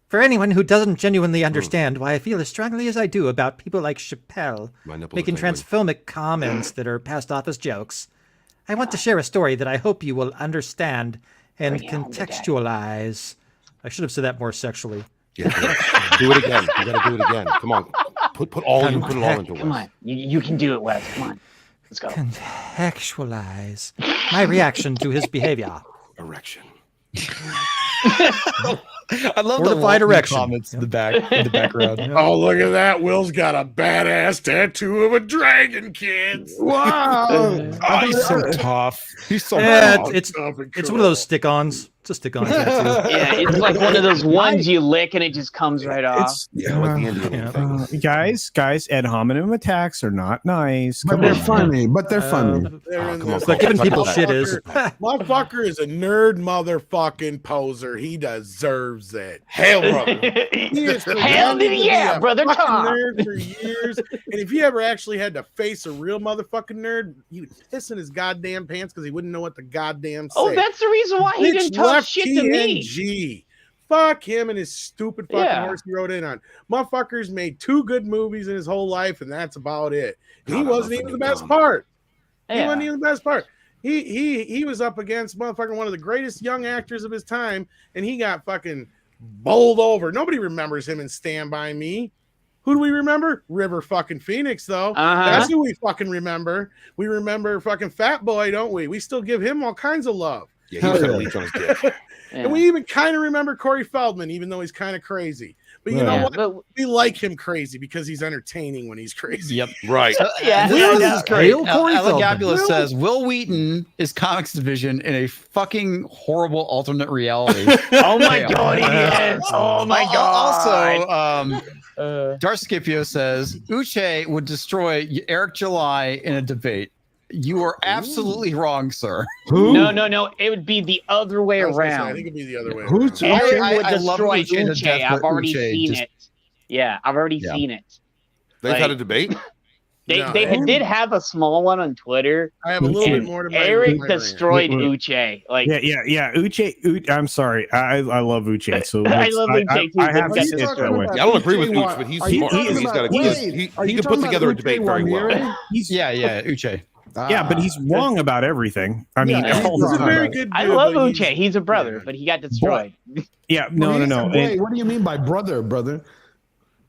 [SPEAKER 9] "For anyone who doesn't genuinely understand why I feel as strongly as I do about people like Chappelle
[SPEAKER 1] My nipples
[SPEAKER 9] making
[SPEAKER 1] are tingling.
[SPEAKER 9] transphobic comments that are passed off as jokes, I want to share a story that I hope you will understand and contextualize." I should have said that more sexually.
[SPEAKER 1] Yeah, do it again. You got to do it again. Come on. Put it all into
[SPEAKER 6] Come
[SPEAKER 1] Wes.
[SPEAKER 6] on. You can do it, Wes. Come on. Let's go.
[SPEAKER 9] Contextualize my reaction to his behavior.
[SPEAKER 1] Erection.
[SPEAKER 2] I love the
[SPEAKER 9] Fortified
[SPEAKER 2] lovely
[SPEAKER 9] erection.
[SPEAKER 2] comments in the background.
[SPEAKER 7] Oh, look at that. Will's got a badass tattoo of a dragon, kids.
[SPEAKER 8] Wow.
[SPEAKER 2] Oh, he's so tough. He's so
[SPEAKER 9] Eh,
[SPEAKER 2] tough.
[SPEAKER 9] it's one of those stick-ons. It's a stick-on tattoo.
[SPEAKER 6] Yeah, it's like one of those ones you lick and it just comes right off.
[SPEAKER 8] It's
[SPEAKER 1] Like the Indian thing.
[SPEAKER 5] guys, ad hominem attacks are not nice.
[SPEAKER 8] but
[SPEAKER 5] Come
[SPEAKER 8] they're
[SPEAKER 5] on.
[SPEAKER 8] funny. But they're funny.
[SPEAKER 7] They're in
[SPEAKER 1] come on,
[SPEAKER 7] this.
[SPEAKER 9] But giving people
[SPEAKER 1] Motherfucker.
[SPEAKER 9] shit is
[SPEAKER 7] Motherfucker is a nerd motherfucking poser. He deserves it.
[SPEAKER 1] Hail, brother.
[SPEAKER 7] He is
[SPEAKER 6] Hell
[SPEAKER 7] pretending to be
[SPEAKER 6] yeah,
[SPEAKER 7] a
[SPEAKER 6] brother
[SPEAKER 7] fucking
[SPEAKER 6] Tom.
[SPEAKER 7] nerd for years. And if he ever actually had to face a real motherfucking nerd, he would piss in his goddamn pants because he wouldn't know what the goddamn say.
[SPEAKER 6] Oh, that's the reason why he didn't talk shit to me.
[SPEAKER 7] TNG. Fuck him and his stupid fucking
[SPEAKER 6] Yeah.
[SPEAKER 7] horse he rode in on. Motherfucker's made 2 good movies in his whole life, and that's about it. He
[SPEAKER 1] God,
[SPEAKER 7] wasn't
[SPEAKER 1] I'm
[SPEAKER 7] even the
[SPEAKER 1] fucking
[SPEAKER 7] best
[SPEAKER 1] dumb.
[SPEAKER 7] part. He
[SPEAKER 6] Yeah.
[SPEAKER 7] wasn't even the best part. He was up against motherfucking one of the greatest young actors of his time, and he got fucking bowled over. Nobody remembers him in Stand By Me. Who do we remember? River fucking Phoenix, though.
[SPEAKER 6] Uh-huh.
[SPEAKER 7] That's who we fucking remember. We remember fucking Fat Boy, don't we? We still give him all kinds of love.
[SPEAKER 1] Yeah, he was got a leech on his dick.
[SPEAKER 6] Yeah.
[SPEAKER 7] And we even kind of remember Corey Feldman, even though he's kind of crazy. But you know
[SPEAKER 6] Yeah,
[SPEAKER 7] what?
[SPEAKER 6] but-
[SPEAKER 7] We like him crazy because he's entertaining when he's crazy.
[SPEAKER 2] Yep.
[SPEAKER 1] Right.
[SPEAKER 6] Yeah.
[SPEAKER 2] This is great.
[SPEAKER 9] Hail Corey Feldman.
[SPEAKER 2] Gabula
[SPEAKER 7] Will-
[SPEAKER 2] says Will Wheaton is comics division in a fucking horrible alternate reality.
[SPEAKER 6] Oh my
[SPEAKER 2] Yeah.
[SPEAKER 6] god, he is. Oh my god.
[SPEAKER 2] Also, Darskipio says Uche would destroy Eric July in a debate. You are absolutely wrong, sir.
[SPEAKER 8] Who?
[SPEAKER 6] No. It would be the other way
[SPEAKER 7] I was gonna say, I
[SPEAKER 6] around.
[SPEAKER 7] think it'd be the other way.
[SPEAKER 8] Who's
[SPEAKER 7] around.
[SPEAKER 6] Eric
[SPEAKER 2] I-
[SPEAKER 6] would
[SPEAKER 2] I love
[SPEAKER 6] destroy
[SPEAKER 2] Uche to
[SPEAKER 6] Uche.
[SPEAKER 2] death,
[SPEAKER 6] I've
[SPEAKER 2] but
[SPEAKER 6] already
[SPEAKER 2] Uche
[SPEAKER 6] seen
[SPEAKER 2] just-
[SPEAKER 6] it. Yeah, I've already
[SPEAKER 2] Yeah.
[SPEAKER 6] seen it.
[SPEAKER 1] They've
[SPEAKER 6] Like-
[SPEAKER 1] had a debate.
[SPEAKER 6] They
[SPEAKER 7] No,
[SPEAKER 6] did have a small one on Twitter.
[SPEAKER 7] I have a little bit
[SPEAKER 6] And
[SPEAKER 7] more to my
[SPEAKER 6] Eric
[SPEAKER 7] my
[SPEAKER 6] destroyed
[SPEAKER 8] Wait.
[SPEAKER 6] Uche. Like
[SPEAKER 5] Yeah. Uche, I'm sorry. I love Uche. So
[SPEAKER 6] I love Uche too,
[SPEAKER 5] I have
[SPEAKER 6] but
[SPEAKER 5] to
[SPEAKER 6] that's
[SPEAKER 5] sit
[SPEAKER 6] just
[SPEAKER 5] that way.
[SPEAKER 1] Yeah, I don't agree with
[SPEAKER 8] Uche
[SPEAKER 1] Uche, but he's
[SPEAKER 8] Are you
[SPEAKER 1] smart.
[SPEAKER 8] talking
[SPEAKER 1] He's
[SPEAKER 8] about-
[SPEAKER 1] got a,
[SPEAKER 8] wait,
[SPEAKER 1] he
[SPEAKER 8] are you
[SPEAKER 1] can put
[SPEAKER 8] talking
[SPEAKER 1] together a
[SPEAKER 8] about
[SPEAKER 1] debate
[SPEAKER 8] Uche
[SPEAKER 1] very well.
[SPEAKER 8] Wanire?
[SPEAKER 2] Yeah, Uche.
[SPEAKER 5] Yeah, but he's wrong about everything. I mean,
[SPEAKER 8] Yeah,
[SPEAKER 5] all
[SPEAKER 8] he's
[SPEAKER 5] the
[SPEAKER 7] He's a
[SPEAKER 5] time.
[SPEAKER 7] very good dude.
[SPEAKER 6] I love
[SPEAKER 7] but
[SPEAKER 6] Uche. He's a brother, but he got destroyed.
[SPEAKER 5] Yeah, no.
[SPEAKER 8] Wait,
[SPEAKER 5] And-
[SPEAKER 8] what do you mean by brother?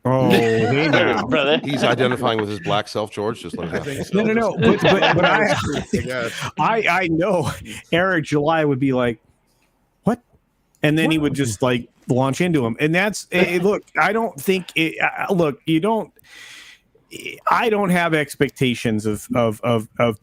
[SPEAKER 5] oh, hey now.
[SPEAKER 6] brother.
[SPEAKER 1] He's identifying with his black self, George, just like
[SPEAKER 7] I
[SPEAKER 1] that.
[SPEAKER 7] think so.
[SPEAKER 5] No. But
[SPEAKER 7] I guess.
[SPEAKER 5] I know Eric July would be like, what? And then he would just like launch into him. And that's look, I don't think it, look, you don't. I don't have expectations of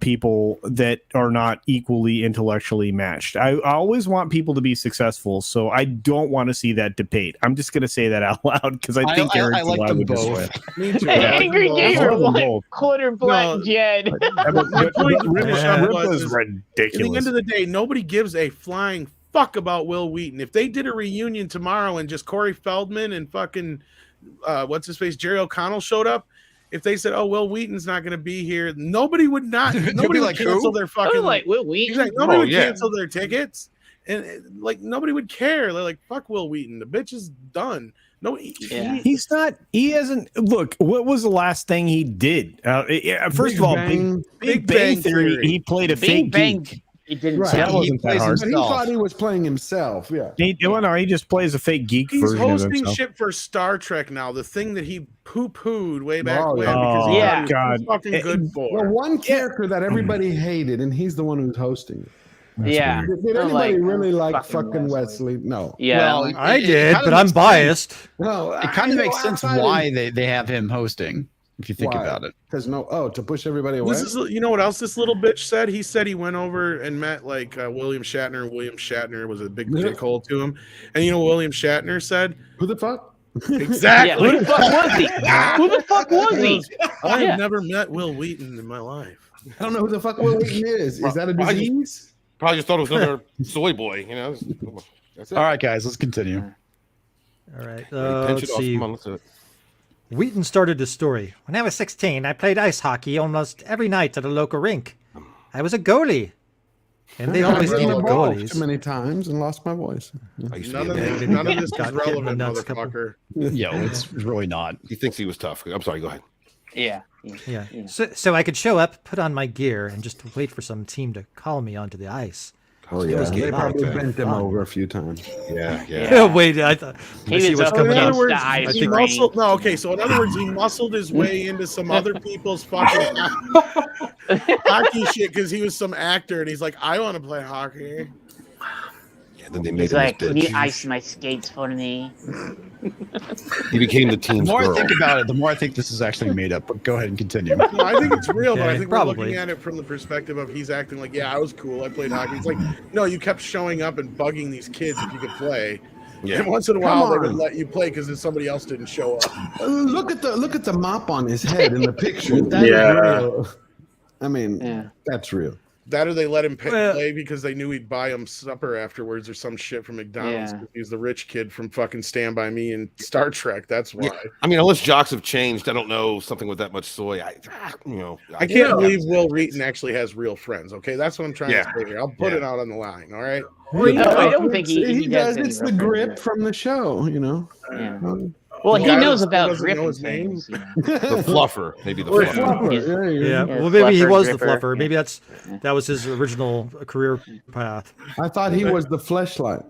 [SPEAKER 5] people that are not equally intellectually matched. I always want people to be successful, so I don't want to see that debate. I'm just going to say that out loud because I think Eric
[SPEAKER 2] I like
[SPEAKER 5] July
[SPEAKER 2] them
[SPEAKER 5] would destroy
[SPEAKER 2] both.
[SPEAKER 5] it.
[SPEAKER 7] Me too.
[SPEAKER 6] Angry
[SPEAKER 5] I
[SPEAKER 6] Gamer
[SPEAKER 5] love them
[SPEAKER 6] won
[SPEAKER 5] both.
[SPEAKER 6] quarter black
[SPEAKER 7] No.
[SPEAKER 6] Jed.
[SPEAKER 7] My point
[SPEAKER 5] Rip
[SPEAKER 7] was,
[SPEAKER 5] is
[SPEAKER 7] at the
[SPEAKER 5] ridiculous.
[SPEAKER 7] end of the day, nobody gives a flying fuck about Will Wheaton. If they did a reunion tomorrow and just Corey Feldman and fucking what's his face, Jerry O'Connell showed up, if they said, "Oh, Will Wheaton's not going to be here," nobody would not. Nobody would
[SPEAKER 2] like,
[SPEAKER 7] cancel
[SPEAKER 2] who?
[SPEAKER 7] their
[SPEAKER 6] I
[SPEAKER 7] fucking.
[SPEAKER 6] like Will Wheaton.
[SPEAKER 7] Exactly. Nobody
[SPEAKER 1] Oh,
[SPEAKER 7] would
[SPEAKER 1] yeah.
[SPEAKER 7] cancel their tickets, and like nobody would care. They're like, "Fuck Will Wheaton. The bitch is done." No,
[SPEAKER 6] Yeah.
[SPEAKER 5] He's not. He hasn't. Look, what was the last thing he did? First
[SPEAKER 8] Big
[SPEAKER 5] of all,
[SPEAKER 8] Bang.
[SPEAKER 5] Big Bang Theory. He played a
[SPEAKER 6] Big
[SPEAKER 5] fake
[SPEAKER 6] Bang.
[SPEAKER 5] geek.
[SPEAKER 6] It didn't.
[SPEAKER 8] Right.
[SPEAKER 6] sound-
[SPEAKER 5] That wasn't that hard.
[SPEAKER 8] But he thought he was playing himself. Yeah.
[SPEAKER 5] He just plays a fake geek
[SPEAKER 7] He's
[SPEAKER 5] version of
[SPEAKER 7] hosting
[SPEAKER 5] himself.
[SPEAKER 7] shit for Star Trek now. The thing that he poo-pooed way back
[SPEAKER 8] Oh,
[SPEAKER 7] when
[SPEAKER 8] yeah.
[SPEAKER 7] because he
[SPEAKER 6] Yeah.
[SPEAKER 7] thought he was
[SPEAKER 5] God.
[SPEAKER 7] fucking good for.
[SPEAKER 8] Well, one character that everybody hated, and he's the one who's hosting it.
[SPEAKER 6] Yeah.
[SPEAKER 8] Did
[SPEAKER 6] I'm
[SPEAKER 8] anybody
[SPEAKER 6] like,
[SPEAKER 8] really like
[SPEAKER 6] fucking
[SPEAKER 8] fucking Wesley? No.
[SPEAKER 6] Yeah.
[SPEAKER 2] Well,
[SPEAKER 6] like-
[SPEAKER 9] I
[SPEAKER 2] It
[SPEAKER 9] did,
[SPEAKER 2] kinda
[SPEAKER 9] but I'm
[SPEAKER 2] makes
[SPEAKER 9] biased.
[SPEAKER 8] No.
[SPEAKER 2] It kind of makes sense why they have him hosting, if you think about it.
[SPEAKER 8] Because to push everybody away.
[SPEAKER 7] This is, you know what else this little bitch said? He said he went over and met like William Shatner. William Shatner was a big dickhole to him. And you know what William Shatner said?
[SPEAKER 8] Who the fuck?
[SPEAKER 7] Exactly.
[SPEAKER 6] Yeah, who the fuck was he? Who the fuck was he?
[SPEAKER 7] I
[SPEAKER 6] Yeah.
[SPEAKER 7] have never met Will Wheaton in my life.
[SPEAKER 8] I don't know who the fuck Will Wheaton is. Is that a disease?
[SPEAKER 1] Probably just thought it was another soy boy. You know. That's it.
[SPEAKER 2] All right, guys, let's continue.
[SPEAKER 9] All right.
[SPEAKER 1] Pinch
[SPEAKER 9] Let's
[SPEAKER 1] it off.
[SPEAKER 9] see.
[SPEAKER 1] Come on, let's do it.
[SPEAKER 9] Wheaton started his story. When I was 16, I played ice hockey almost every night at a local rink. I was a goalie. And they always
[SPEAKER 8] I've
[SPEAKER 9] need
[SPEAKER 8] been involved
[SPEAKER 9] goalies.
[SPEAKER 8] too many times and lost my voice.
[SPEAKER 1] I used to
[SPEAKER 7] None
[SPEAKER 1] be
[SPEAKER 7] of
[SPEAKER 1] a man.
[SPEAKER 7] this, none of this
[SPEAKER 9] Got
[SPEAKER 7] is
[SPEAKER 9] hit in the
[SPEAKER 7] relevant,
[SPEAKER 9] nuts a couple-
[SPEAKER 7] motherfucker.
[SPEAKER 2] Yo, it's really not.
[SPEAKER 1] He thinks he was tough. I'm sorry. Go ahead.
[SPEAKER 6] Yeah.
[SPEAKER 9] Yeah. So I could show up, put on my gear, and just wait for some team to call me onto the ice.
[SPEAKER 8] Oh yeah, they probably bent him over a few times.
[SPEAKER 1] Yeah,
[SPEAKER 6] Yeah.
[SPEAKER 9] Wait, I thought
[SPEAKER 6] He
[SPEAKER 9] I see
[SPEAKER 6] was
[SPEAKER 9] what's
[SPEAKER 6] up
[SPEAKER 9] coming
[SPEAKER 7] in
[SPEAKER 9] up.
[SPEAKER 7] other words,
[SPEAKER 6] I
[SPEAKER 7] he
[SPEAKER 6] think-
[SPEAKER 7] muscled. No, okay. So in other words, he muscled his way into some other people's fucking hockey shit because he was some actor, and he's like, I want to play hockey.
[SPEAKER 1] Yeah. Then they made
[SPEAKER 6] He's
[SPEAKER 1] him
[SPEAKER 6] like,
[SPEAKER 1] this
[SPEAKER 6] can you
[SPEAKER 1] bitch.
[SPEAKER 6] ice my skates for me?
[SPEAKER 1] He became the
[SPEAKER 2] The
[SPEAKER 1] team's
[SPEAKER 2] more
[SPEAKER 1] girl.
[SPEAKER 2] I think about it, the more I think this is actually made up. But go ahead and continue.
[SPEAKER 7] No, I think it's real, but I
[SPEAKER 9] Okay,
[SPEAKER 7] think
[SPEAKER 9] probably.
[SPEAKER 7] we're looking at it from the perspective of he's acting like, yeah, I was cool. I played hockey. It's like, no, you kept showing up and bugging these kids if you could play.
[SPEAKER 1] Yeah.
[SPEAKER 7] And once in a while, they would
[SPEAKER 8] on.
[SPEAKER 7] let you play because somebody else didn't show up.
[SPEAKER 8] Look at the mop on his head in the picture. That is
[SPEAKER 11] Yeah.
[SPEAKER 8] real. I mean,
[SPEAKER 6] Yeah.
[SPEAKER 8] that's real.
[SPEAKER 7] That or they let him
[SPEAKER 9] Well-
[SPEAKER 7] play because they knew he'd buy him supper afterwards or some shit from McDonald's.
[SPEAKER 6] Yeah.
[SPEAKER 7] 'Cause He's the rich kid from fucking Stand By Me and Star Trek. That's why.
[SPEAKER 1] Yeah. I mean, unless jocks have changed, I don't know something with that much soy. I
[SPEAKER 7] I can't believe Will Wheaton actually has real friends. Okay, that's what I'm trying
[SPEAKER 1] Yeah.
[SPEAKER 7] to say here. I'll put
[SPEAKER 1] Yeah.
[SPEAKER 7] it out on the line. All right.
[SPEAKER 6] No, I don't think he
[SPEAKER 8] does.
[SPEAKER 6] does. any
[SPEAKER 8] It's the
[SPEAKER 6] reference.
[SPEAKER 8] grip from the show, you know.
[SPEAKER 6] Yeah. Well, he
[SPEAKER 7] guy
[SPEAKER 6] knows
[SPEAKER 7] that
[SPEAKER 6] about
[SPEAKER 7] doesn't
[SPEAKER 6] grip
[SPEAKER 7] know
[SPEAKER 6] and
[SPEAKER 7] his name?
[SPEAKER 6] things. You know.
[SPEAKER 1] the fluffer, maybe the
[SPEAKER 11] Or
[SPEAKER 1] fluffer.
[SPEAKER 8] Fluffer,
[SPEAKER 6] He's-
[SPEAKER 8] yeah,
[SPEAKER 9] Yeah,
[SPEAKER 6] Yeah,
[SPEAKER 9] well, maybe he
[SPEAKER 6] fluffer,
[SPEAKER 9] was the
[SPEAKER 6] gripper.
[SPEAKER 9] fluffer. Maybe that was his original career path.
[SPEAKER 8] I thought he was the fleshlight.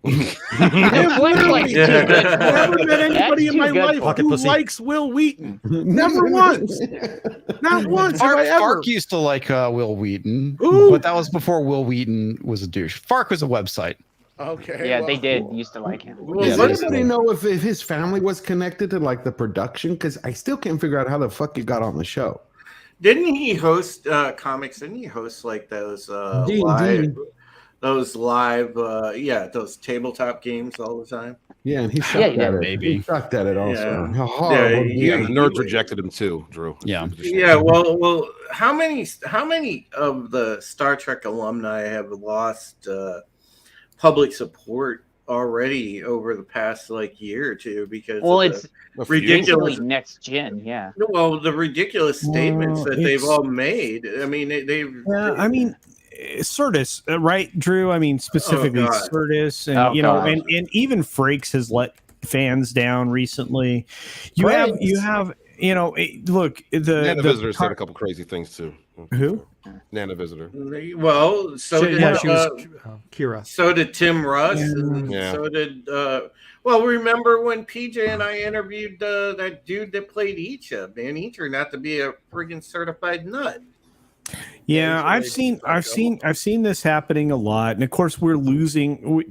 [SPEAKER 6] Like,
[SPEAKER 11] Yeah.
[SPEAKER 7] Never met anybody in
[SPEAKER 6] too
[SPEAKER 7] my
[SPEAKER 6] good
[SPEAKER 7] life
[SPEAKER 6] for
[SPEAKER 9] Pocket
[SPEAKER 7] who
[SPEAKER 9] pussy.
[SPEAKER 7] likes Will Wheaton. Never once. Not once have I ever.
[SPEAKER 2] Fark used to like Will Wheaton,
[SPEAKER 7] Ooh.
[SPEAKER 2] but that was before Will Wheaton was a douche. Fark was a website.
[SPEAKER 7] Okay.
[SPEAKER 6] yeah,
[SPEAKER 7] well,
[SPEAKER 6] they did used to like him.
[SPEAKER 7] Well,
[SPEAKER 2] Yeah,
[SPEAKER 8] Does
[SPEAKER 2] they-
[SPEAKER 8] anybody know if his family was connected to like the production? Because I still can't figure out how the fuck you got on the show.
[SPEAKER 10] Didn't he host comics? Didn't he host like those
[SPEAKER 8] D&D.
[SPEAKER 10] live, those tabletop games all the time?
[SPEAKER 8] Yeah, and he sucked
[SPEAKER 6] Yeah,
[SPEAKER 8] at it.
[SPEAKER 2] maybe.
[SPEAKER 8] He sucked at it also.
[SPEAKER 10] Yeah.
[SPEAKER 8] How horrible.
[SPEAKER 10] Yeah,
[SPEAKER 1] Yeah, nerds rejected him too, Drew.
[SPEAKER 2] Yeah.
[SPEAKER 10] Yeah, well, how many of the Star Trek alumni have lost public support already over the past like year or two because
[SPEAKER 6] Well,
[SPEAKER 10] of
[SPEAKER 6] it's
[SPEAKER 10] the ridiculous.
[SPEAKER 6] next gen. Yeah.
[SPEAKER 10] Well, the ridiculous statements
[SPEAKER 5] Well,
[SPEAKER 10] that they've
[SPEAKER 5] it's-
[SPEAKER 10] all made. I mean, they've.
[SPEAKER 5] Yeah, I mean, Curtis, right, Drew? I mean, specifically
[SPEAKER 10] God.
[SPEAKER 5] Curtis, and
[SPEAKER 6] Oh,
[SPEAKER 5] you know,
[SPEAKER 6] God.
[SPEAKER 5] and even Frakes has let fans down recently. You have, you know, look,
[SPEAKER 1] Nana
[SPEAKER 5] the
[SPEAKER 1] Visitor said a couple crazy things too.
[SPEAKER 5] who?
[SPEAKER 1] Nana Visitor.
[SPEAKER 10] Well, so did
[SPEAKER 9] She was Kira.
[SPEAKER 10] so did Tim Russ, and
[SPEAKER 1] Yeah.
[SPEAKER 10] so did. Well, remember when PJ and I interviewed that dude that played Icha? Man, he turned out to be a friggin' certified nut.
[SPEAKER 5] Yeah,
[SPEAKER 10] Yeah,
[SPEAKER 5] I've
[SPEAKER 10] it's
[SPEAKER 5] seen,
[SPEAKER 10] like
[SPEAKER 5] I've seen this happening a lot, and of course we're losing.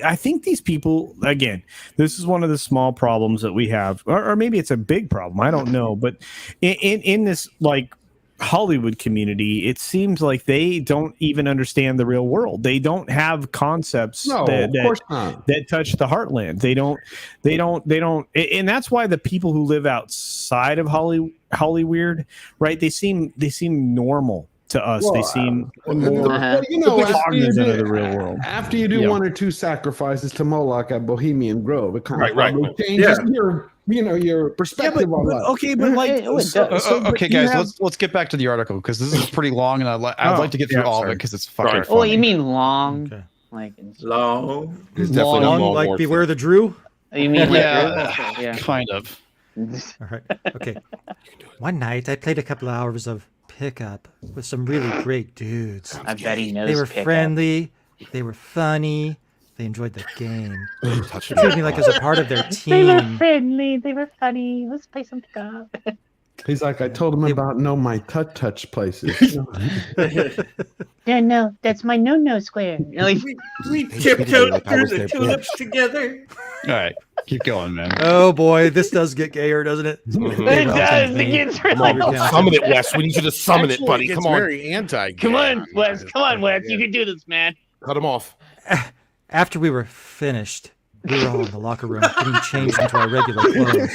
[SPEAKER 5] I think these people again. This is one of the small problems that we have, or maybe it's a big problem. I don't know, but in this like Hollywood community, it seems like they don't even understand the real world. They don't have concepts
[SPEAKER 8] No,
[SPEAKER 5] that,
[SPEAKER 8] of course not.
[SPEAKER 5] that touch the heartland. They don't, and that's why the people who live outside of Hollyweird, right? They seem normal to us.
[SPEAKER 8] Well,
[SPEAKER 5] they seem
[SPEAKER 6] Uh-huh.
[SPEAKER 8] Well, you know, after you
[SPEAKER 5] cognizant of the
[SPEAKER 8] do,
[SPEAKER 5] real world.
[SPEAKER 8] after you do
[SPEAKER 5] Yeah.
[SPEAKER 8] one or two sacrifices to Moloch at Bohemian Grove, it kind of
[SPEAKER 1] Right.
[SPEAKER 8] probably changes
[SPEAKER 10] Yeah.
[SPEAKER 8] your, your perspective on life.
[SPEAKER 5] Okay, but like,
[SPEAKER 6] It would does.
[SPEAKER 5] but
[SPEAKER 2] okay,
[SPEAKER 5] you
[SPEAKER 2] guys,
[SPEAKER 5] have-
[SPEAKER 2] let's get back to the article because this is pretty long, and I'd
[SPEAKER 5] Oh,
[SPEAKER 2] like to get through
[SPEAKER 5] yeah,
[SPEAKER 2] all of
[SPEAKER 5] sorry.
[SPEAKER 2] it because it's fucking
[SPEAKER 1] Sorry.
[SPEAKER 2] funny.
[SPEAKER 6] Oh, you mean long?
[SPEAKER 9] Okay.
[SPEAKER 6] Like,
[SPEAKER 10] Long.
[SPEAKER 1] There's definitely
[SPEAKER 2] Long,
[SPEAKER 1] no
[SPEAKER 9] Long, like
[SPEAKER 1] more
[SPEAKER 9] Beware the Drew.
[SPEAKER 6] you mean like,
[SPEAKER 2] Yeah.
[SPEAKER 6] yeah.
[SPEAKER 2] kind of.
[SPEAKER 9] All right. Okay. One night I played a couple hours of pickup with some really great dudes.
[SPEAKER 6] I bet he knows.
[SPEAKER 9] They were
[SPEAKER 6] pickup.
[SPEAKER 9] friendly. They were funny. They enjoyed the game. They
[SPEAKER 1] Touch
[SPEAKER 9] treated me like I was a part of their
[SPEAKER 6] They were
[SPEAKER 9] team.
[SPEAKER 6] friendly. They were funny. Let's play some pickup.
[SPEAKER 8] He's like, I told him about my touch places.
[SPEAKER 6] No, that's my no square. Like,
[SPEAKER 10] We tiptoed through the tulips together.
[SPEAKER 2] All right, keep going, man.
[SPEAKER 9] Oh boy, this does get gayer, doesn't it?
[SPEAKER 6] it does. It gets
[SPEAKER 1] Come
[SPEAKER 6] really.
[SPEAKER 1] on, summon it, Wes. We need you to summon it, buddy.
[SPEAKER 7] It's
[SPEAKER 1] Come on.
[SPEAKER 7] very anti.
[SPEAKER 6] Come on, Wes. Come on, Wes. You can do this, man.
[SPEAKER 1] Cut him off.
[SPEAKER 9] After we were finished, we were all in the locker room getting changed into our regular clothes.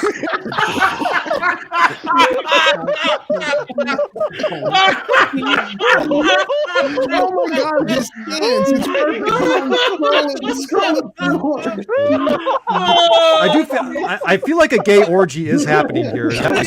[SPEAKER 8] Oh my God, his hands. It's perfect.
[SPEAKER 9] I feel like a gay orgy is happening here.
[SPEAKER 7] I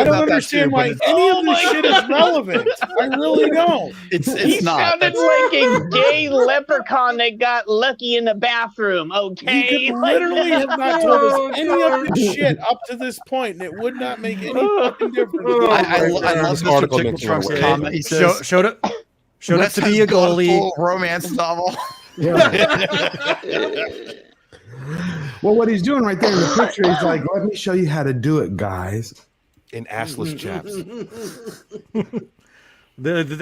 [SPEAKER 7] don't understand why any of this shit is relevant. I really don't.
[SPEAKER 2] It's not.
[SPEAKER 6] Sounded like a gay leprechaun that got lucky in the bathroom. Okay,
[SPEAKER 7] You could literally have not told us any of this shit up to this point, and it would not make any fucking difference.
[SPEAKER 2] I love Mr. Tickle Trunk's comment. He says,
[SPEAKER 9] Showed up
[SPEAKER 2] Wes
[SPEAKER 9] to
[SPEAKER 2] has
[SPEAKER 9] be a
[SPEAKER 2] gone
[SPEAKER 9] goalie.
[SPEAKER 2] full romance novel.
[SPEAKER 8] Well, what he's doing right there in the picture, he's like, let me show you how to do it, guys.
[SPEAKER 1] In assless chaps.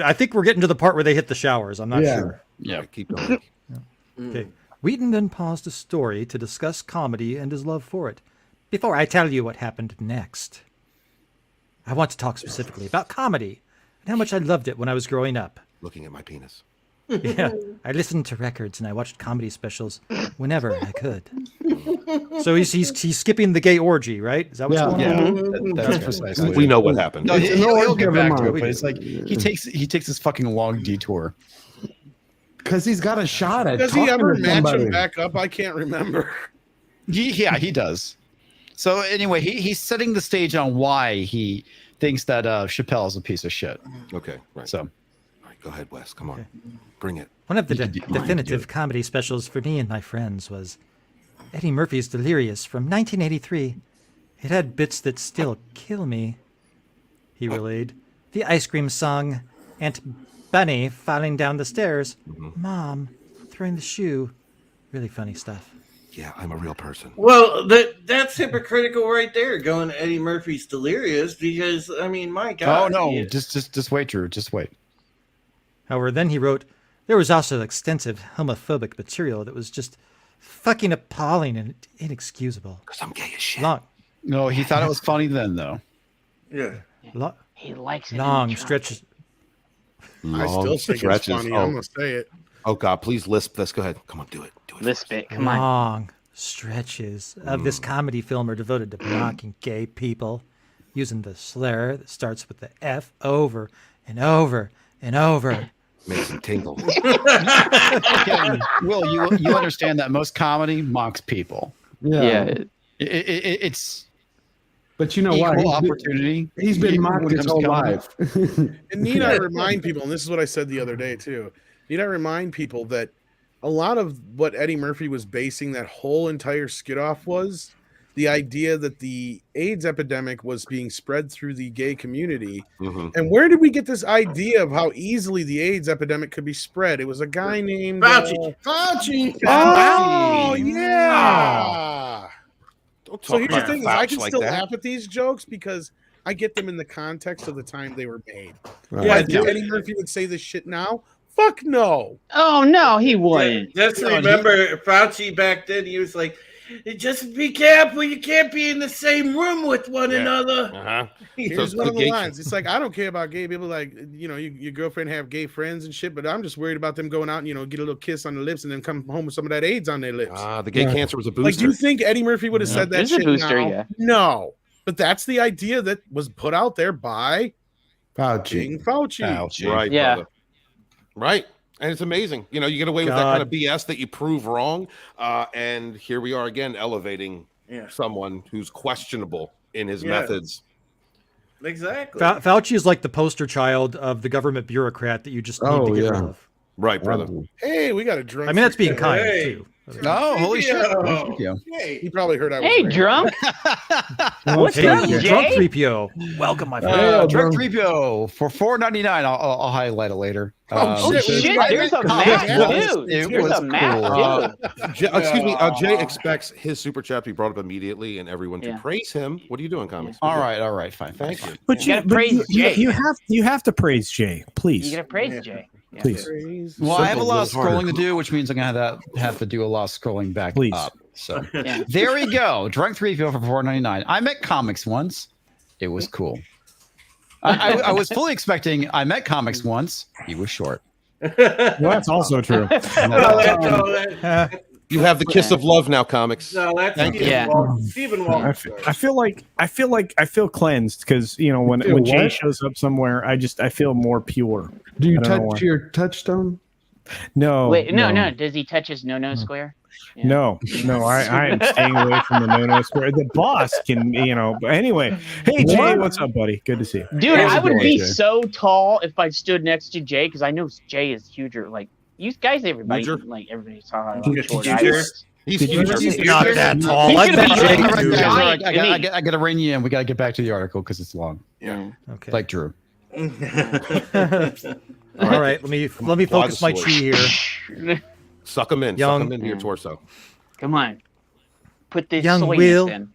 [SPEAKER 9] I think we're getting to the part where they hit the showers. I'm not sure.
[SPEAKER 2] Yeah,
[SPEAKER 1] keep going.
[SPEAKER 9] Okay. Wheaton then paused a story to discuss comedy and his love for it. Before I tell you what happened next, I want to talk specifically about comedy and how much I loved it when I was growing up.
[SPEAKER 1] Looking at my penis.
[SPEAKER 9] Yeah, I listened to records and I watched comedy specials whenever I could. So he's skipping the gay orgy, right? Is that what's going on?
[SPEAKER 2] That's precisely.
[SPEAKER 1] We know what happened.
[SPEAKER 2] No, he'll get back to it,
[SPEAKER 8] mind.
[SPEAKER 2] but it's like he takes this fucking long detour.
[SPEAKER 8] Because he's got a shot at
[SPEAKER 7] Does he
[SPEAKER 8] talking
[SPEAKER 7] ever
[SPEAKER 8] to
[SPEAKER 7] match
[SPEAKER 8] somebody.
[SPEAKER 7] him back up? I can't remember.
[SPEAKER 2] He does. So anyway, he's setting the stage on why he thinks that Chappelle is a piece of shit.
[SPEAKER 1] Okay, right.
[SPEAKER 2] So,
[SPEAKER 1] all right, go ahead, Wes. Come on. Bring it.
[SPEAKER 9] One of the
[SPEAKER 2] You can do-
[SPEAKER 9] definitive comedy specials for me and my friends was Eddie Murphy's Delirious from 1983. It had bits that still kill me, he relayed. The ice cream song, Aunt Bunny falling down the stairs, Mom throwing the shoe. Really funny stuff.
[SPEAKER 1] Yeah, I'm a real person.
[SPEAKER 10] Well, that's hypocritical right there, going to Eddie Murphy's Delirious, because, I mean, my God.
[SPEAKER 2] oh no, just wait, Drew. Just wait.
[SPEAKER 9] However, then he wrote, there was also extensive homophobic material that was just fucking appalling and inexcusable.
[SPEAKER 1] Because I'm gay as shit.
[SPEAKER 2] No, he thought it was funny then, though.
[SPEAKER 10] Yeah.
[SPEAKER 6] He likes it.
[SPEAKER 9] Long stretches.
[SPEAKER 7] I still think it's funny. I'm going to say it.
[SPEAKER 1] Oh, God, please lisp this. Go ahead. Come on, do it. Do it.
[SPEAKER 6] Lisp it. Come on.
[SPEAKER 9] Long stretches of this comedy film are devoted to mocking gay people, using the slur that starts with the F over and over and over.
[SPEAKER 1] Makes him tingle.
[SPEAKER 2] Okay, Will, you understand that most comedy mocks people.
[SPEAKER 3] Yeah.
[SPEAKER 2] It's
[SPEAKER 8] But you know what?
[SPEAKER 2] equal opportunity.
[SPEAKER 8] He's been mocked
[SPEAKER 2] when it
[SPEAKER 8] his
[SPEAKER 2] comes
[SPEAKER 8] whole
[SPEAKER 2] to comedy.
[SPEAKER 8] life.
[SPEAKER 7] And need I remind people, and this is what I said the other day too, need I remind people that a lot of what Eddie Murphy was basing that whole entire skit off was the idea that the AIDS epidemic was being spread through the gay community. And where did we get this idea of how easily the AIDS epidemic could be spread? It was a guy named
[SPEAKER 10] Fauci.
[SPEAKER 7] Fauci.
[SPEAKER 1] Fauci.
[SPEAKER 7] Oh, yeah.
[SPEAKER 1] Don't
[SPEAKER 7] So
[SPEAKER 1] talk
[SPEAKER 7] here's the
[SPEAKER 1] about
[SPEAKER 7] thing: is I can
[SPEAKER 1] Fauci like
[SPEAKER 7] still
[SPEAKER 1] that.
[SPEAKER 7] laugh at these jokes because I get them in the context of the time they were made.
[SPEAKER 8] Right.
[SPEAKER 7] Yeah, do Eddie Murphy would say this shit now? Fuck no.
[SPEAKER 6] Oh no, he wouldn't.
[SPEAKER 10] Just remember Fauci back then, he was like, just be careful, you can't be in the same room with one another.
[SPEAKER 1] Uh-huh.
[SPEAKER 7] Here's
[SPEAKER 1] So
[SPEAKER 7] one of
[SPEAKER 1] the
[SPEAKER 7] the
[SPEAKER 1] gay-
[SPEAKER 7] lines. It's like, I don't care about gay people. Like, you know, your girlfriend have gay friends and shit, but I'm just worried about them going out and, you know, get a little kiss on the lips and then come home with some of that AIDS on their lips.
[SPEAKER 1] The gay cancer was a
[SPEAKER 7] Like, do
[SPEAKER 1] booster.
[SPEAKER 7] you think Eddie Murphy would have said that
[SPEAKER 6] It's a
[SPEAKER 7] shit
[SPEAKER 6] booster,
[SPEAKER 7] now?
[SPEAKER 6] yeah.
[SPEAKER 7] No. But that's the idea that was put out there by
[SPEAKER 8] Fauci.
[SPEAKER 7] King Fauci.
[SPEAKER 1] Right,
[SPEAKER 6] Yeah.
[SPEAKER 1] brother. Right. And it's amazing. You know, you get away with that kind of BS that you prove wrong. And here we are again elevating someone who's questionable in his methods.
[SPEAKER 10] Exactly.
[SPEAKER 9] Fauci is like the poster child of the government bureaucrat that you just need to get rid of.
[SPEAKER 1] Right, brother.
[SPEAKER 7] Hey, we got a drunk.
[SPEAKER 9] I mean, that's being
[SPEAKER 7] freak.
[SPEAKER 9] kind
[SPEAKER 10] Hey.
[SPEAKER 9] too.
[SPEAKER 2] Oh, holy shit!
[SPEAKER 7] Hey, he probably heard I was
[SPEAKER 6] Hey,
[SPEAKER 7] right.
[SPEAKER 6] drunk. What's
[SPEAKER 9] Hey,
[SPEAKER 6] up, Jay?
[SPEAKER 9] Drunk 3PO. Welcome, my friend.
[SPEAKER 2] Drunk 3PO for $4.99. I'll highlight it later.
[SPEAKER 6] Oh shit! There's a map, dude. There's a map, dude.
[SPEAKER 1] Excuse me. Jay expects his super chat to be brought up immediately and everyone to praise him. What are you doing, comics?
[SPEAKER 2] All right, fine.
[SPEAKER 1] Thank you.
[SPEAKER 5] But
[SPEAKER 6] You gotta praise Jay.
[SPEAKER 5] you have to praise Jay, please.
[SPEAKER 6] You gotta praise Jay. Yeah.
[SPEAKER 5] Please.
[SPEAKER 2] Well, I have a lot of
[SPEAKER 8] Simple,
[SPEAKER 2] scrolling to do, which means I'm gonna have to do a lot of scrolling back
[SPEAKER 5] Please.
[SPEAKER 2] up. So there we go. Drunk 3PO for $4.99. I met comics once. It was cool. I was fully expecting. I met comics once. He was short.
[SPEAKER 5] Well, that's also true.
[SPEAKER 1] You have the kiss of love now, comics.
[SPEAKER 10] No, that's Stephen
[SPEAKER 5] I feel cleansed because when Jay shows up somewhere, I feel more pure.
[SPEAKER 8] Do you
[SPEAKER 5] I don't know
[SPEAKER 8] touch
[SPEAKER 5] why.
[SPEAKER 8] your touchstone?
[SPEAKER 5] No.
[SPEAKER 6] Wait, no. Does he touch his no square? Yeah.
[SPEAKER 5] No, I am staying away from the no square. The boss can, But anyway, hey Jay, what's up, buddy? Good to see you.
[SPEAKER 6] Dude,
[SPEAKER 5] How's
[SPEAKER 6] I
[SPEAKER 5] it
[SPEAKER 6] would
[SPEAKER 5] going,
[SPEAKER 6] be
[SPEAKER 5] Jay?
[SPEAKER 6] so tall if I stood next to Jay because I know Jay is huger. Like you guys, everybody,
[SPEAKER 1] Huger?
[SPEAKER 6] like everybody's talking about short.
[SPEAKER 10] Huger?
[SPEAKER 1] He's huge.
[SPEAKER 9] He's not that tall.
[SPEAKER 6] He's
[SPEAKER 9] I
[SPEAKER 6] gonna
[SPEAKER 9] bet
[SPEAKER 6] be
[SPEAKER 9] Jay
[SPEAKER 6] like
[SPEAKER 9] can
[SPEAKER 6] a
[SPEAKER 9] do it.
[SPEAKER 6] giant to me.
[SPEAKER 2] I gotta rein you in. We gotta get back to the article because it's long.
[SPEAKER 1] Yeah.
[SPEAKER 9] Okay.
[SPEAKER 2] Like Drew.
[SPEAKER 9] All right. Let me focus my chi here.
[SPEAKER 1] Suck him in.
[SPEAKER 9] Young-
[SPEAKER 1] Suck him into your torso.
[SPEAKER 6] Come on, put this
[SPEAKER 9] Young
[SPEAKER 6] soy
[SPEAKER 9] Will.
[SPEAKER 6] in.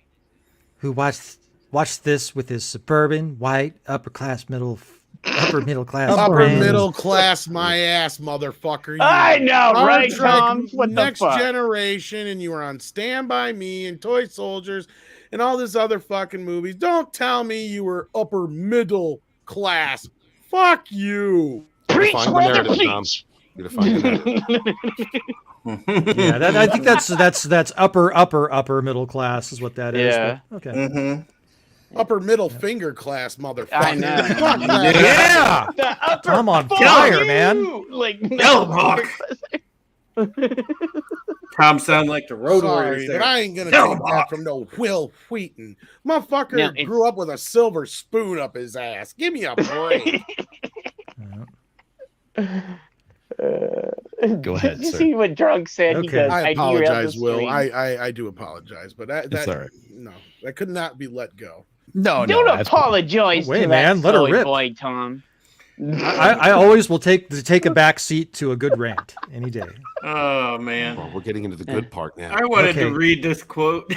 [SPEAKER 9] Who watched this with his suburban, white, upper middle class
[SPEAKER 7] Upper
[SPEAKER 9] friends.
[SPEAKER 7] middle class, my ass, motherfucker. You
[SPEAKER 6] I know,
[SPEAKER 7] Star
[SPEAKER 6] right,
[SPEAKER 7] Trek
[SPEAKER 6] Tom? What the
[SPEAKER 7] Next
[SPEAKER 6] fuck?
[SPEAKER 7] Generation, and you were on Stand By Me and Toy Soldiers and all this other fucking movies. Don't tell me you were upper middle class. Fuck you.
[SPEAKER 6] Preach,
[SPEAKER 1] Define the
[SPEAKER 6] brother,
[SPEAKER 1] narrative, Tom.
[SPEAKER 6] preach.
[SPEAKER 1] You define the narrative.
[SPEAKER 9] Yeah, I think that's upper middle class is what that is.
[SPEAKER 6] Yeah.
[SPEAKER 9] but- okay.
[SPEAKER 7] Upper middle finger class, motherfucker.
[SPEAKER 6] I know.
[SPEAKER 7] Fuck that.
[SPEAKER 9] Yeah.
[SPEAKER 6] The upper
[SPEAKER 9] I'm on
[SPEAKER 6] fuck
[SPEAKER 9] fire,
[SPEAKER 6] you!
[SPEAKER 9] man.
[SPEAKER 6] Like
[SPEAKER 10] Rock. Tom sound like the road
[SPEAKER 7] Sorry,
[SPEAKER 10] warriors
[SPEAKER 7] but
[SPEAKER 10] there.
[SPEAKER 7] I ain't gonna
[SPEAKER 10] No,
[SPEAKER 7] take that from no Will Wheaton. Motherfucker
[SPEAKER 6] No, it's-
[SPEAKER 7] grew up with a silver spoon up his ass. Give me a break.
[SPEAKER 2] Go ahead,
[SPEAKER 6] Did you
[SPEAKER 2] sir.
[SPEAKER 6] see what Drunk said? He
[SPEAKER 9] Okay.
[SPEAKER 6] goes,
[SPEAKER 7] I
[SPEAKER 6] derailed the
[SPEAKER 7] apologize, Will.
[SPEAKER 6] stream."
[SPEAKER 7] I do apologize, but that
[SPEAKER 2] all right.
[SPEAKER 7] no, that could not be let go.
[SPEAKER 2] No,
[SPEAKER 6] Don't
[SPEAKER 2] that's cool.
[SPEAKER 6] apologize
[SPEAKER 9] Wait,
[SPEAKER 6] to
[SPEAKER 9] man,
[SPEAKER 6] that
[SPEAKER 9] let her
[SPEAKER 6] soy
[SPEAKER 9] rip.
[SPEAKER 6] boy, Tom.
[SPEAKER 9] I always will take a back seat to a good rant any day.
[SPEAKER 10] Oh man,
[SPEAKER 1] Well, we're getting into the good part now.
[SPEAKER 10] I wanted
[SPEAKER 9] Okay.
[SPEAKER 10] to read this quote.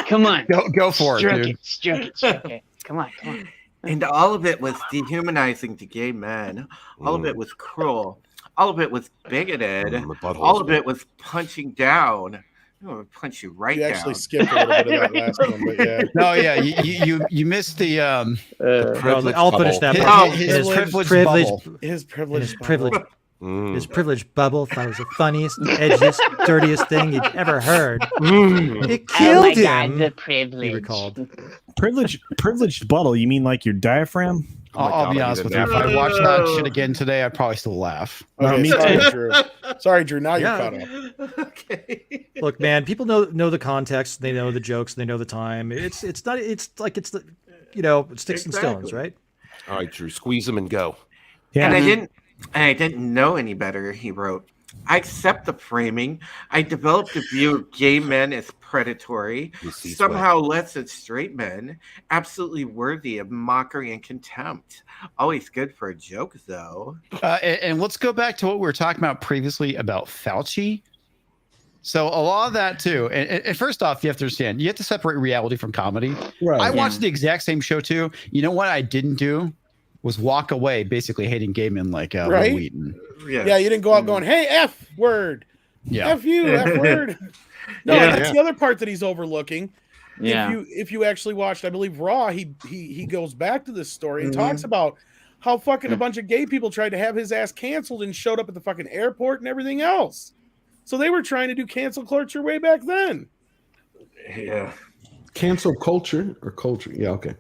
[SPEAKER 6] Come on.
[SPEAKER 2] Go for it,
[SPEAKER 6] Stroke
[SPEAKER 2] dude.
[SPEAKER 6] it, stroke it, stroke it. Come on, come on.
[SPEAKER 10] And all of it was dehumanizing to gay men. All of it was cruel. All of it was bigoted.
[SPEAKER 1] My butthole's
[SPEAKER 10] All of
[SPEAKER 1] big.
[SPEAKER 10] it was punching down. I'm gonna punch you right
[SPEAKER 7] You
[SPEAKER 10] down.
[SPEAKER 7] actually skipped a little bit of that last one, but yeah.
[SPEAKER 2] No, yeah, you missed the
[SPEAKER 1] Privilege
[SPEAKER 9] I'll finish that.
[SPEAKER 2] his,
[SPEAKER 9] part.
[SPEAKER 2] his privilege
[SPEAKER 9] privilege,
[SPEAKER 2] bubble.
[SPEAKER 7] His privilege.
[SPEAKER 9] his privilege,
[SPEAKER 1] Mm.
[SPEAKER 9] his privilege bubble. Thought it was the funniest, edgiest, dirtiest thing you'd ever heard. It
[SPEAKER 6] Oh my
[SPEAKER 9] killed
[SPEAKER 6] God,
[SPEAKER 9] him.
[SPEAKER 6] the privilege.
[SPEAKER 9] He recalled.
[SPEAKER 5] Privileged bottle. You mean like your diaphragm?
[SPEAKER 1] Oh my
[SPEAKER 2] I'll
[SPEAKER 1] God,
[SPEAKER 2] be
[SPEAKER 1] I
[SPEAKER 2] honest
[SPEAKER 1] need
[SPEAKER 2] with
[SPEAKER 1] a
[SPEAKER 2] you. If I
[SPEAKER 1] nap.
[SPEAKER 2] watched that shit again today, I'd probably still laugh.
[SPEAKER 7] Okay,
[SPEAKER 5] me
[SPEAKER 7] sorry,
[SPEAKER 5] too.
[SPEAKER 7] Drew. Sorry, Drew. Now you're
[SPEAKER 9] Yeah.
[SPEAKER 7] caught up.
[SPEAKER 10] Okay.
[SPEAKER 9] Look, man, people know the context. They know the jokes. They know the time. It's not. It's like it's the, sticks and stones,
[SPEAKER 10] Exactly.
[SPEAKER 9] right?
[SPEAKER 1] All right, Drew, squeeze him and go.
[SPEAKER 5] Yeah.
[SPEAKER 10] And I didn't know any better, he wrote. I accept the framing. I developed a view of gay men as predatory,
[SPEAKER 1] You see,
[SPEAKER 10] somehow less than straight men, absolutely worthy of mockery and contempt. Always good for a joke, though.
[SPEAKER 2] And let's go back to what we were talking about previously about Fauci. So a lot of that too. And first off, you have to understand, you have to separate reality from comedy.
[SPEAKER 8] Right.
[SPEAKER 2] I watched the exact same show too. You know what I didn't do was walk away basically hating gay men like
[SPEAKER 7] Right?
[SPEAKER 2] Wheaton.
[SPEAKER 7] Yeah, you didn't go out going, "Hey, F word,
[SPEAKER 2] Yeah.
[SPEAKER 7] F you, F word." No,
[SPEAKER 10] Yeah.
[SPEAKER 7] that's the other part that he's overlooking.
[SPEAKER 6] Yeah.
[SPEAKER 7] If you actually watched, I believe Raw, he goes back to this story and talks about how fucking a bunch of gay people tried to have his ass canceled and showed up at the fucking airport and everything else. So they were trying to do cancel culture way back then.
[SPEAKER 10] Yeah.
[SPEAKER 8] Cancel culture or culture? Yeah, okay.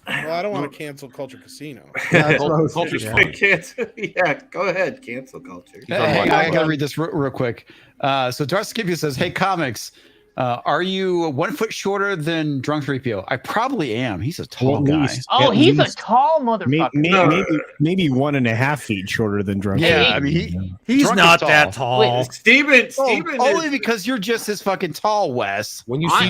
[SPEAKER 7] Well, I don't want to cancel culture casino.
[SPEAKER 8] That's what I was
[SPEAKER 1] Culture's
[SPEAKER 8] thinking.
[SPEAKER 1] fine.
[SPEAKER 10] Yeah, go ahead. Cancel culture.
[SPEAKER 2] Hey, I gotta read this real quick. So Darcy Scipio says, "Hey, comics, Are you 1 foot shorter than Drunk 3PO? I probably am. He's a tall
[SPEAKER 5] At
[SPEAKER 2] guy.
[SPEAKER 5] least.
[SPEAKER 6] Oh,
[SPEAKER 5] At
[SPEAKER 6] he's a
[SPEAKER 5] least.
[SPEAKER 6] tall motherfucker.
[SPEAKER 5] Maybe 1.5 feet shorter than Drunk.
[SPEAKER 2] Yeah, I mean
[SPEAKER 9] He's
[SPEAKER 2] Drunk
[SPEAKER 9] not
[SPEAKER 2] is
[SPEAKER 9] that tall.
[SPEAKER 10] Wait, Steven
[SPEAKER 2] only
[SPEAKER 10] is,
[SPEAKER 2] because you're just as fucking tall, Wes.
[SPEAKER 1] When you see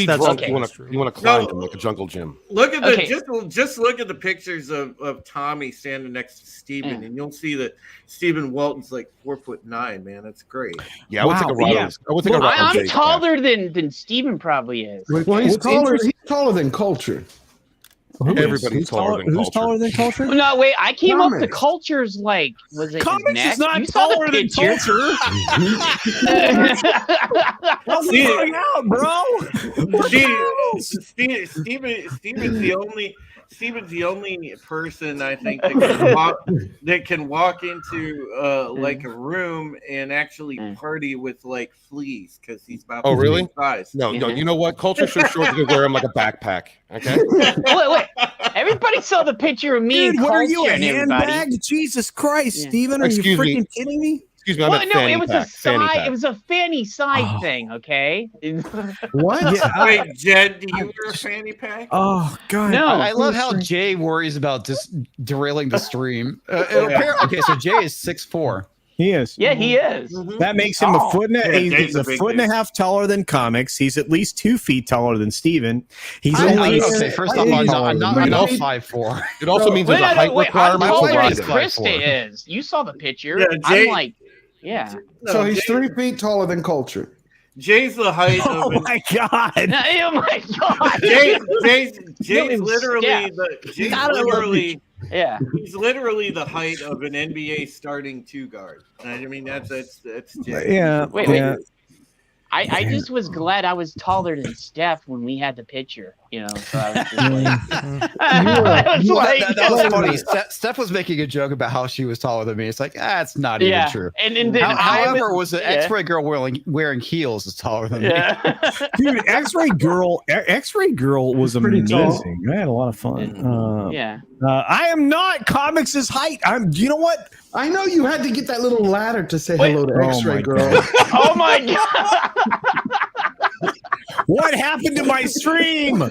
[SPEAKER 9] That's
[SPEAKER 1] drunk,
[SPEAKER 9] okay.
[SPEAKER 1] you want to climb him like a jungle gym.
[SPEAKER 10] look at the
[SPEAKER 6] Okay.
[SPEAKER 10] just look at the pictures of Tommy standing next to Steven, and you'll see that Steven Walton's like 4'9", man. That's great.
[SPEAKER 1] Yeah, I would take a ride.
[SPEAKER 5] yeah.
[SPEAKER 1] I would take a ride. on
[SPEAKER 6] I'm
[SPEAKER 1] Jay's
[SPEAKER 6] taller than Steven probably is.
[SPEAKER 8] Well, he's taller than culture.
[SPEAKER 1] Everybody's taller than
[SPEAKER 5] Who's
[SPEAKER 1] culture.
[SPEAKER 5] taller than culture?
[SPEAKER 6] No, wait, I came up to
[SPEAKER 8] Comics.
[SPEAKER 6] Culture's like, was it
[SPEAKER 5] Comics
[SPEAKER 6] his neck?
[SPEAKER 5] is not
[SPEAKER 6] You saw the
[SPEAKER 5] taller than
[SPEAKER 6] picture.
[SPEAKER 5] culture. Help me find out, bro.
[SPEAKER 10] Steven's the only person I think that can walk into like a room and actually party with like fleas because he's about
[SPEAKER 1] Oh,
[SPEAKER 10] the
[SPEAKER 1] really?
[SPEAKER 10] same size.
[SPEAKER 1] No, you know what? Culture so short you could wear him like a backpack. Okay.
[SPEAKER 6] Wait. Everybody saw the picture of me
[SPEAKER 5] Dude,
[SPEAKER 6] and
[SPEAKER 5] what are you,
[SPEAKER 6] Culture
[SPEAKER 5] a
[SPEAKER 6] and everybody.
[SPEAKER 5] handbag? Jesus Christ,
[SPEAKER 6] Yeah.
[SPEAKER 5] Steven, are you
[SPEAKER 1] Excuse me.
[SPEAKER 5] freaking kidding me?
[SPEAKER 1] Excuse me. I
[SPEAKER 6] Well,
[SPEAKER 1] meant
[SPEAKER 6] no,
[SPEAKER 1] fanny
[SPEAKER 6] it was
[SPEAKER 1] pack.
[SPEAKER 6] a
[SPEAKER 1] Fanny
[SPEAKER 6] side.
[SPEAKER 1] pack.
[SPEAKER 6] It was a fanny side thing. Okay.
[SPEAKER 8] What?
[SPEAKER 5] Yeah.
[SPEAKER 10] Wait, Jed, do you wear a fanny pack?
[SPEAKER 5] Oh God.
[SPEAKER 6] No.
[SPEAKER 2] I love how Jay worries about just derailing the stream. Okay, so Jay is 6'4".
[SPEAKER 5] He is.
[SPEAKER 6] Yeah, he is.
[SPEAKER 5] That makes him a foot and a,
[SPEAKER 10] Yeah,
[SPEAKER 5] he's a
[SPEAKER 10] big
[SPEAKER 5] foot and a
[SPEAKER 10] dude.
[SPEAKER 5] half taller than Comics. He's at least 2 feet taller than Steven. He's
[SPEAKER 8] I-
[SPEAKER 5] only
[SPEAKER 2] Okay, first off, I'm not 5'4".
[SPEAKER 1] It also means there's a height
[SPEAKER 6] I'm
[SPEAKER 1] requirement
[SPEAKER 6] taller
[SPEAKER 1] to
[SPEAKER 6] than
[SPEAKER 1] ride it.
[SPEAKER 6] Krista is. You saw the picture.
[SPEAKER 10] Yeah,
[SPEAKER 6] I'm
[SPEAKER 10] Jay-
[SPEAKER 6] like, yeah.
[SPEAKER 8] So he's 3 feet taller than culture.
[SPEAKER 10] Jay's the height
[SPEAKER 5] Oh
[SPEAKER 10] of
[SPEAKER 5] my God.
[SPEAKER 6] No, oh my god.
[SPEAKER 10] Jay's literally
[SPEAKER 6] Yeah.
[SPEAKER 10] he's literally the height of an NBA starting 2 guard. I mean that's Jay.
[SPEAKER 5] Yeah.
[SPEAKER 6] Wait.
[SPEAKER 5] yeah.
[SPEAKER 6] I just was glad I was taller than Steph when we had the picture, you know. So I was just like, I was like,
[SPEAKER 2] That was funny. Steph was making a joke about how she was taller than me. It's like, it's not even
[SPEAKER 6] yeah.
[SPEAKER 2] true.
[SPEAKER 6] And then
[SPEAKER 2] However, was an
[SPEAKER 6] yeah.
[SPEAKER 2] X-ray girl wearing heels is taller than me.
[SPEAKER 6] Yeah.
[SPEAKER 5] Dude, X-Ray Girl was
[SPEAKER 8] pretty tall.
[SPEAKER 5] amazing. I had a lot of fun.
[SPEAKER 6] Yeah.
[SPEAKER 5] I am not Comics' height. You know what?
[SPEAKER 8] I know you had to get that little ladder to say hello to
[SPEAKER 5] Oh
[SPEAKER 8] X-Ray
[SPEAKER 5] my
[SPEAKER 8] Girl.
[SPEAKER 6] Oh my god.
[SPEAKER 5] What happened to my stream?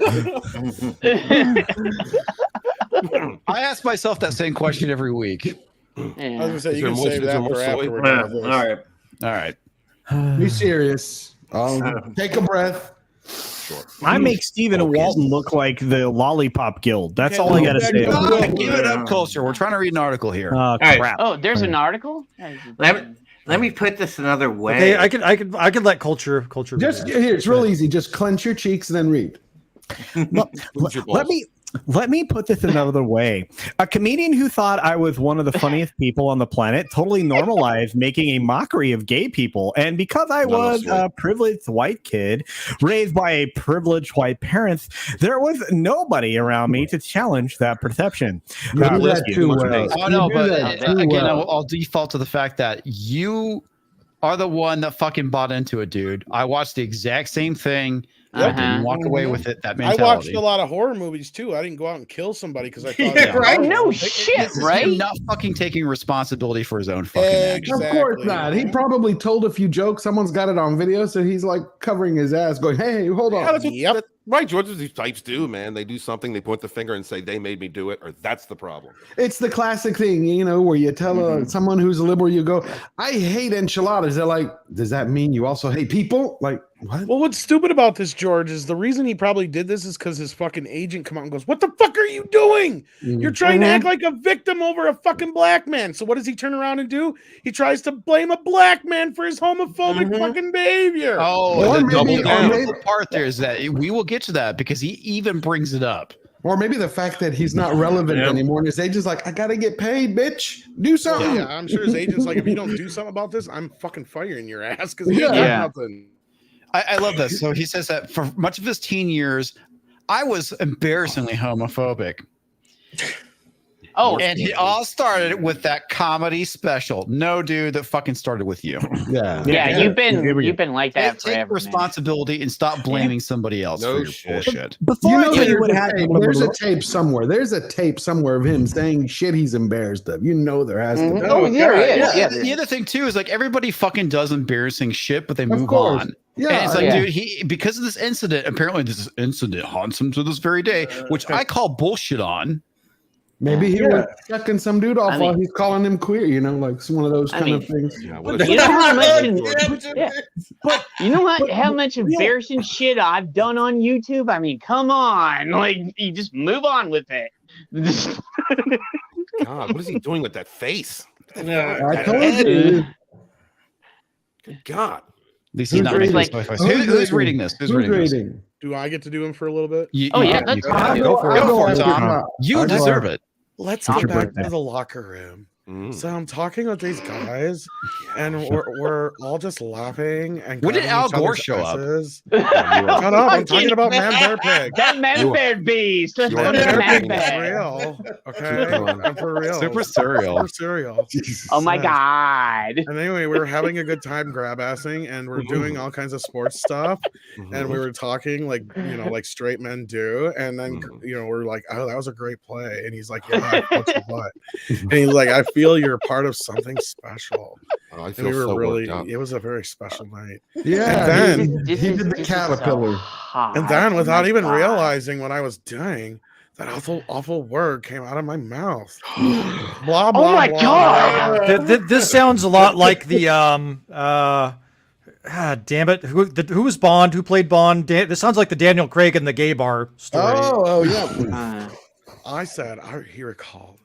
[SPEAKER 2] I ask myself that same question every week.
[SPEAKER 7] I was
[SPEAKER 6] Yeah.
[SPEAKER 7] gonna say
[SPEAKER 1] Is
[SPEAKER 7] you
[SPEAKER 1] there
[SPEAKER 7] can
[SPEAKER 1] more-
[SPEAKER 7] save
[SPEAKER 1] is there
[SPEAKER 7] that
[SPEAKER 1] more
[SPEAKER 7] for
[SPEAKER 1] soy?
[SPEAKER 7] after we're done with this.
[SPEAKER 10] All right.
[SPEAKER 2] All right.
[SPEAKER 8] Be serious. Take a breath.
[SPEAKER 5] I make Steven and Walton look like the Lollipop Guild. That's all I gotta say.
[SPEAKER 2] Give it up, culture. We're trying to read an article here.
[SPEAKER 10] right.
[SPEAKER 5] Crap.
[SPEAKER 6] Oh, there's an article?
[SPEAKER 10] Let me put this another way.
[SPEAKER 9] Okay, I could let culture.
[SPEAKER 8] Just here, it's real easy. Just clench your cheeks and then read.
[SPEAKER 5] Let me put this another way. A comedian who thought I was one of the funniest people on the planet totally normalized making a mockery of gay people. And because I was a privileged white kid raised by a privileged white parents, there was nobody around me to challenge that perception.
[SPEAKER 8] You do that too well.
[SPEAKER 2] Oh no,
[SPEAKER 8] You do
[SPEAKER 2] but
[SPEAKER 8] that too
[SPEAKER 2] again,
[SPEAKER 8] well.
[SPEAKER 2] I'll default to the fact that you are the one that fucking bought into it, dude. I watched the exact same thing. I didn't walk away with it. That
[SPEAKER 7] I
[SPEAKER 2] mentality.
[SPEAKER 7] watched a lot of horror movies too. I didn't go out and kill somebody because I thought
[SPEAKER 10] Yeah, right?
[SPEAKER 6] No shit,
[SPEAKER 2] This is
[SPEAKER 6] right?
[SPEAKER 2] him not fucking taking responsibility for his own fucking actions.
[SPEAKER 8] Of course not. He probably told a few jokes. Someone's got it on video, so he's like covering his ass, going, "Hey, hold on."
[SPEAKER 1] Yep. Right, George, these types do, man. They do something, they point the finger and say they made me do it, or that's the problem.
[SPEAKER 8] It's the classic thing, you know, where you tell someone who's a liberal, you go, "I hate enchiladas." They're like, "Does that mean you also hate people?" Like, what?
[SPEAKER 7] Well, what's stupid about this, George, is the reason he probably did this is because his fucking agent come out and goes, "What the fuck are you doing? You're trying to act like a victim over a fucking black man." So what does he turn around and do? He tries to blame a black man for his homophobic fucking behavior.
[SPEAKER 2] Oh,
[SPEAKER 8] Or
[SPEAKER 2] the
[SPEAKER 8] maybe-
[SPEAKER 2] double down
[SPEAKER 8] or maybe-
[SPEAKER 2] part there is that we will get to that because he even brings it up.
[SPEAKER 8] Or maybe the fact that he's not relevant anymore, and his agent's like, "I gotta get paid, bitch. Do something."
[SPEAKER 7] Yeah, I'm sure his agent's like, if you don't do something about this, I'm fucking firing your ass because he
[SPEAKER 8] Yeah.
[SPEAKER 7] ain't
[SPEAKER 6] Yeah.
[SPEAKER 7] got nothing.
[SPEAKER 2] I love this. So he says that for much of his teen years, I was embarrassingly homophobic.
[SPEAKER 6] Oh,
[SPEAKER 2] And it all started with that comedy special. No, dude, that fucking started with you.
[SPEAKER 8] Yeah.
[SPEAKER 6] yeah,
[SPEAKER 5] Yeah.
[SPEAKER 6] you've
[SPEAKER 5] Here we
[SPEAKER 6] been like that
[SPEAKER 2] Take
[SPEAKER 6] forever. man.
[SPEAKER 2] responsibility and stop blaming somebody else
[SPEAKER 1] No
[SPEAKER 2] for your
[SPEAKER 1] shit.
[SPEAKER 2] bullshit.
[SPEAKER 5] Before
[SPEAKER 8] You
[SPEAKER 5] I
[SPEAKER 8] know,
[SPEAKER 5] tell you what happened,
[SPEAKER 8] there's a tape somewhere. There's a tape somewhere of him saying shit he's embarrassed of. You know, there has to be.
[SPEAKER 6] Oh, there it is.
[SPEAKER 2] Yeah,
[SPEAKER 6] Yeah.
[SPEAKER 2] the other thing too is like everybody fucking does embarrassing shit, but they
[SPEAKER 8] Of
[SPEAKER 2] move
[SPEAKER 8] course.
[SPEAKER 2] on.
[SPEAKER 8] Yeah,
[SPEAKER 2] And it's like,
[SPEAKER 6] Yeah.
[SPEAKER 2] dude, he because of this incident, apparently this incident haunts him to this very day, which I call bullshit on.
[SPEAKER 8] maybe he was sucking some dude off
[SPEAKER 6] I
[SPEAKER 8] while
[SPEAKER 6] mean-
[SPEAKER 8] he's calling him queer. You know, like it's one of those
[SPEAKER 6] I
[SPEAKER 8] kind
[SPEAKER 6] mean-
[SPEAKER 8] of things.
[SPEAKER 1] Yeah,
[SPEAKER 6] You know how much, but you know what? How much embarrassing shit I've done on YouTube? I mean, come on, like you just move on with it.
[SPEAKER 1] God, what is he doing with that face?
[SPEAKER 8] I told you.
[SPEAKER 1] Good God.
[SPEAKER 2] At least he's
[SPEAKER 8] Who's
[SPEAKER 2] not making
[SPEAKER 6] reading?
[SPEAKER 2] this noise. Who's reading this? Who's reading this?
[SPEAKER 8] rating?
[SPEAKER 7] Do I get to do him for a little bit?
[SPEAKER 6] Oh, yeah,
[SPEAKER 2] can,
[SPEAKER 6] that's
[SPEAKER 2] can.
[SPEAKER 6] fine.
[SPEAKER 2] Go for it. Go for it, Tom. You
[SPEAKER 8] I'll go
[SPEAKER 2] deserve
[SPEAKER 8] after.
[SPEAKER 2] it.
[SPEAKER 7] Let's
[SPEAKER 6] It's
[SPEAKER 7] get
[SPEAKER 5] your
[SPEAKER 7] back
[SPEAKER 5] birthday.
[SPEAKER 7] to the locker room.
[SPEAKER 1] Mm.
[SPEAKER 7] So I'm talking with these guys, and we're all just laughing. And
[SPEAKER 2] When did
[SPEAKER 7] grabbing
[SPEAKER 2] Al
[SPEAKER 7] each
[SPEAKER 2] Gore
[SPEAKER 7] other's
[SPEAKER 2] show up?
[SPEAKER 7] asses. Shut up! I'm talking about Man Bear Pig.
[SPEAKER 6] That man bear beast. Let's
[SPEAKER 1] You
[SPEAKER 6] go
[SPEAKER 1] are
[SPEAKER 6] to
[SPEAKER 7] Man
[SPEAKER 6] man
[SPEAKER 7] Bear Pig is
[SPEAKER 6] bear.
[SPEAKER 7] real. Okay,
[SPEAKER 1] Keep going.
[SPEAKER 7] I'm for real.
[SPEAKER 2] Super cereal.
[SPEAKER 7] Super cereal.
[SPEAKER 6] Oh my
[SPEAKER 7] Yes.
[SPEAKER 6] god.
[SPEAKER 7] And anyway, we were having a good time grab assing, and we're doing all kinds of sports stuff. And we were talking like like straight men do. And then we're like, oh, that was a great play. And he's like, yeah, I fucked your butt. And he's like, I feel you're part of something special.
[SPEAKER 1] Oh, I
[SPEAKER 7] And
[SPEAKER 1] feel
[SPEAKER 7] we were
[SPEAKER 1] so
[SPEAKER 7] really,
[SPEAKER 1] worked up.
[SPEAKER 7] it was a very special night.
[SPEAKER 8] Yeah,
[SPEAKER 7] And
[SPEAKER 8] he-
[SPEAKER 7] then-
[SPEAKER 8] he did the caterpillar.
[SPEAKER 7] And then,
[SPEAKER 6] Oh
[SPEAKER 7] without
[SPEAKER 6] my
[SPEAKER 7] even
[SPEAKER 6] God.
[SPEAKER 7] realizing what I was doing, that awful word came out of my mouth. Blah blah.
[SPEAKER 6] Oh my
[SPEAKER 7] blah,
[SPEAKER 6] God.
[SPEAKER 7] blah.
[SPEAKER 9] This sounds a lot like the damn it, who was Bond? Who played Bond? This sounds like the Daniel Craig and the gay bar story.
[SPEAKER 8] Oh yeah.
[SPEAKER 7] I said, he recalled.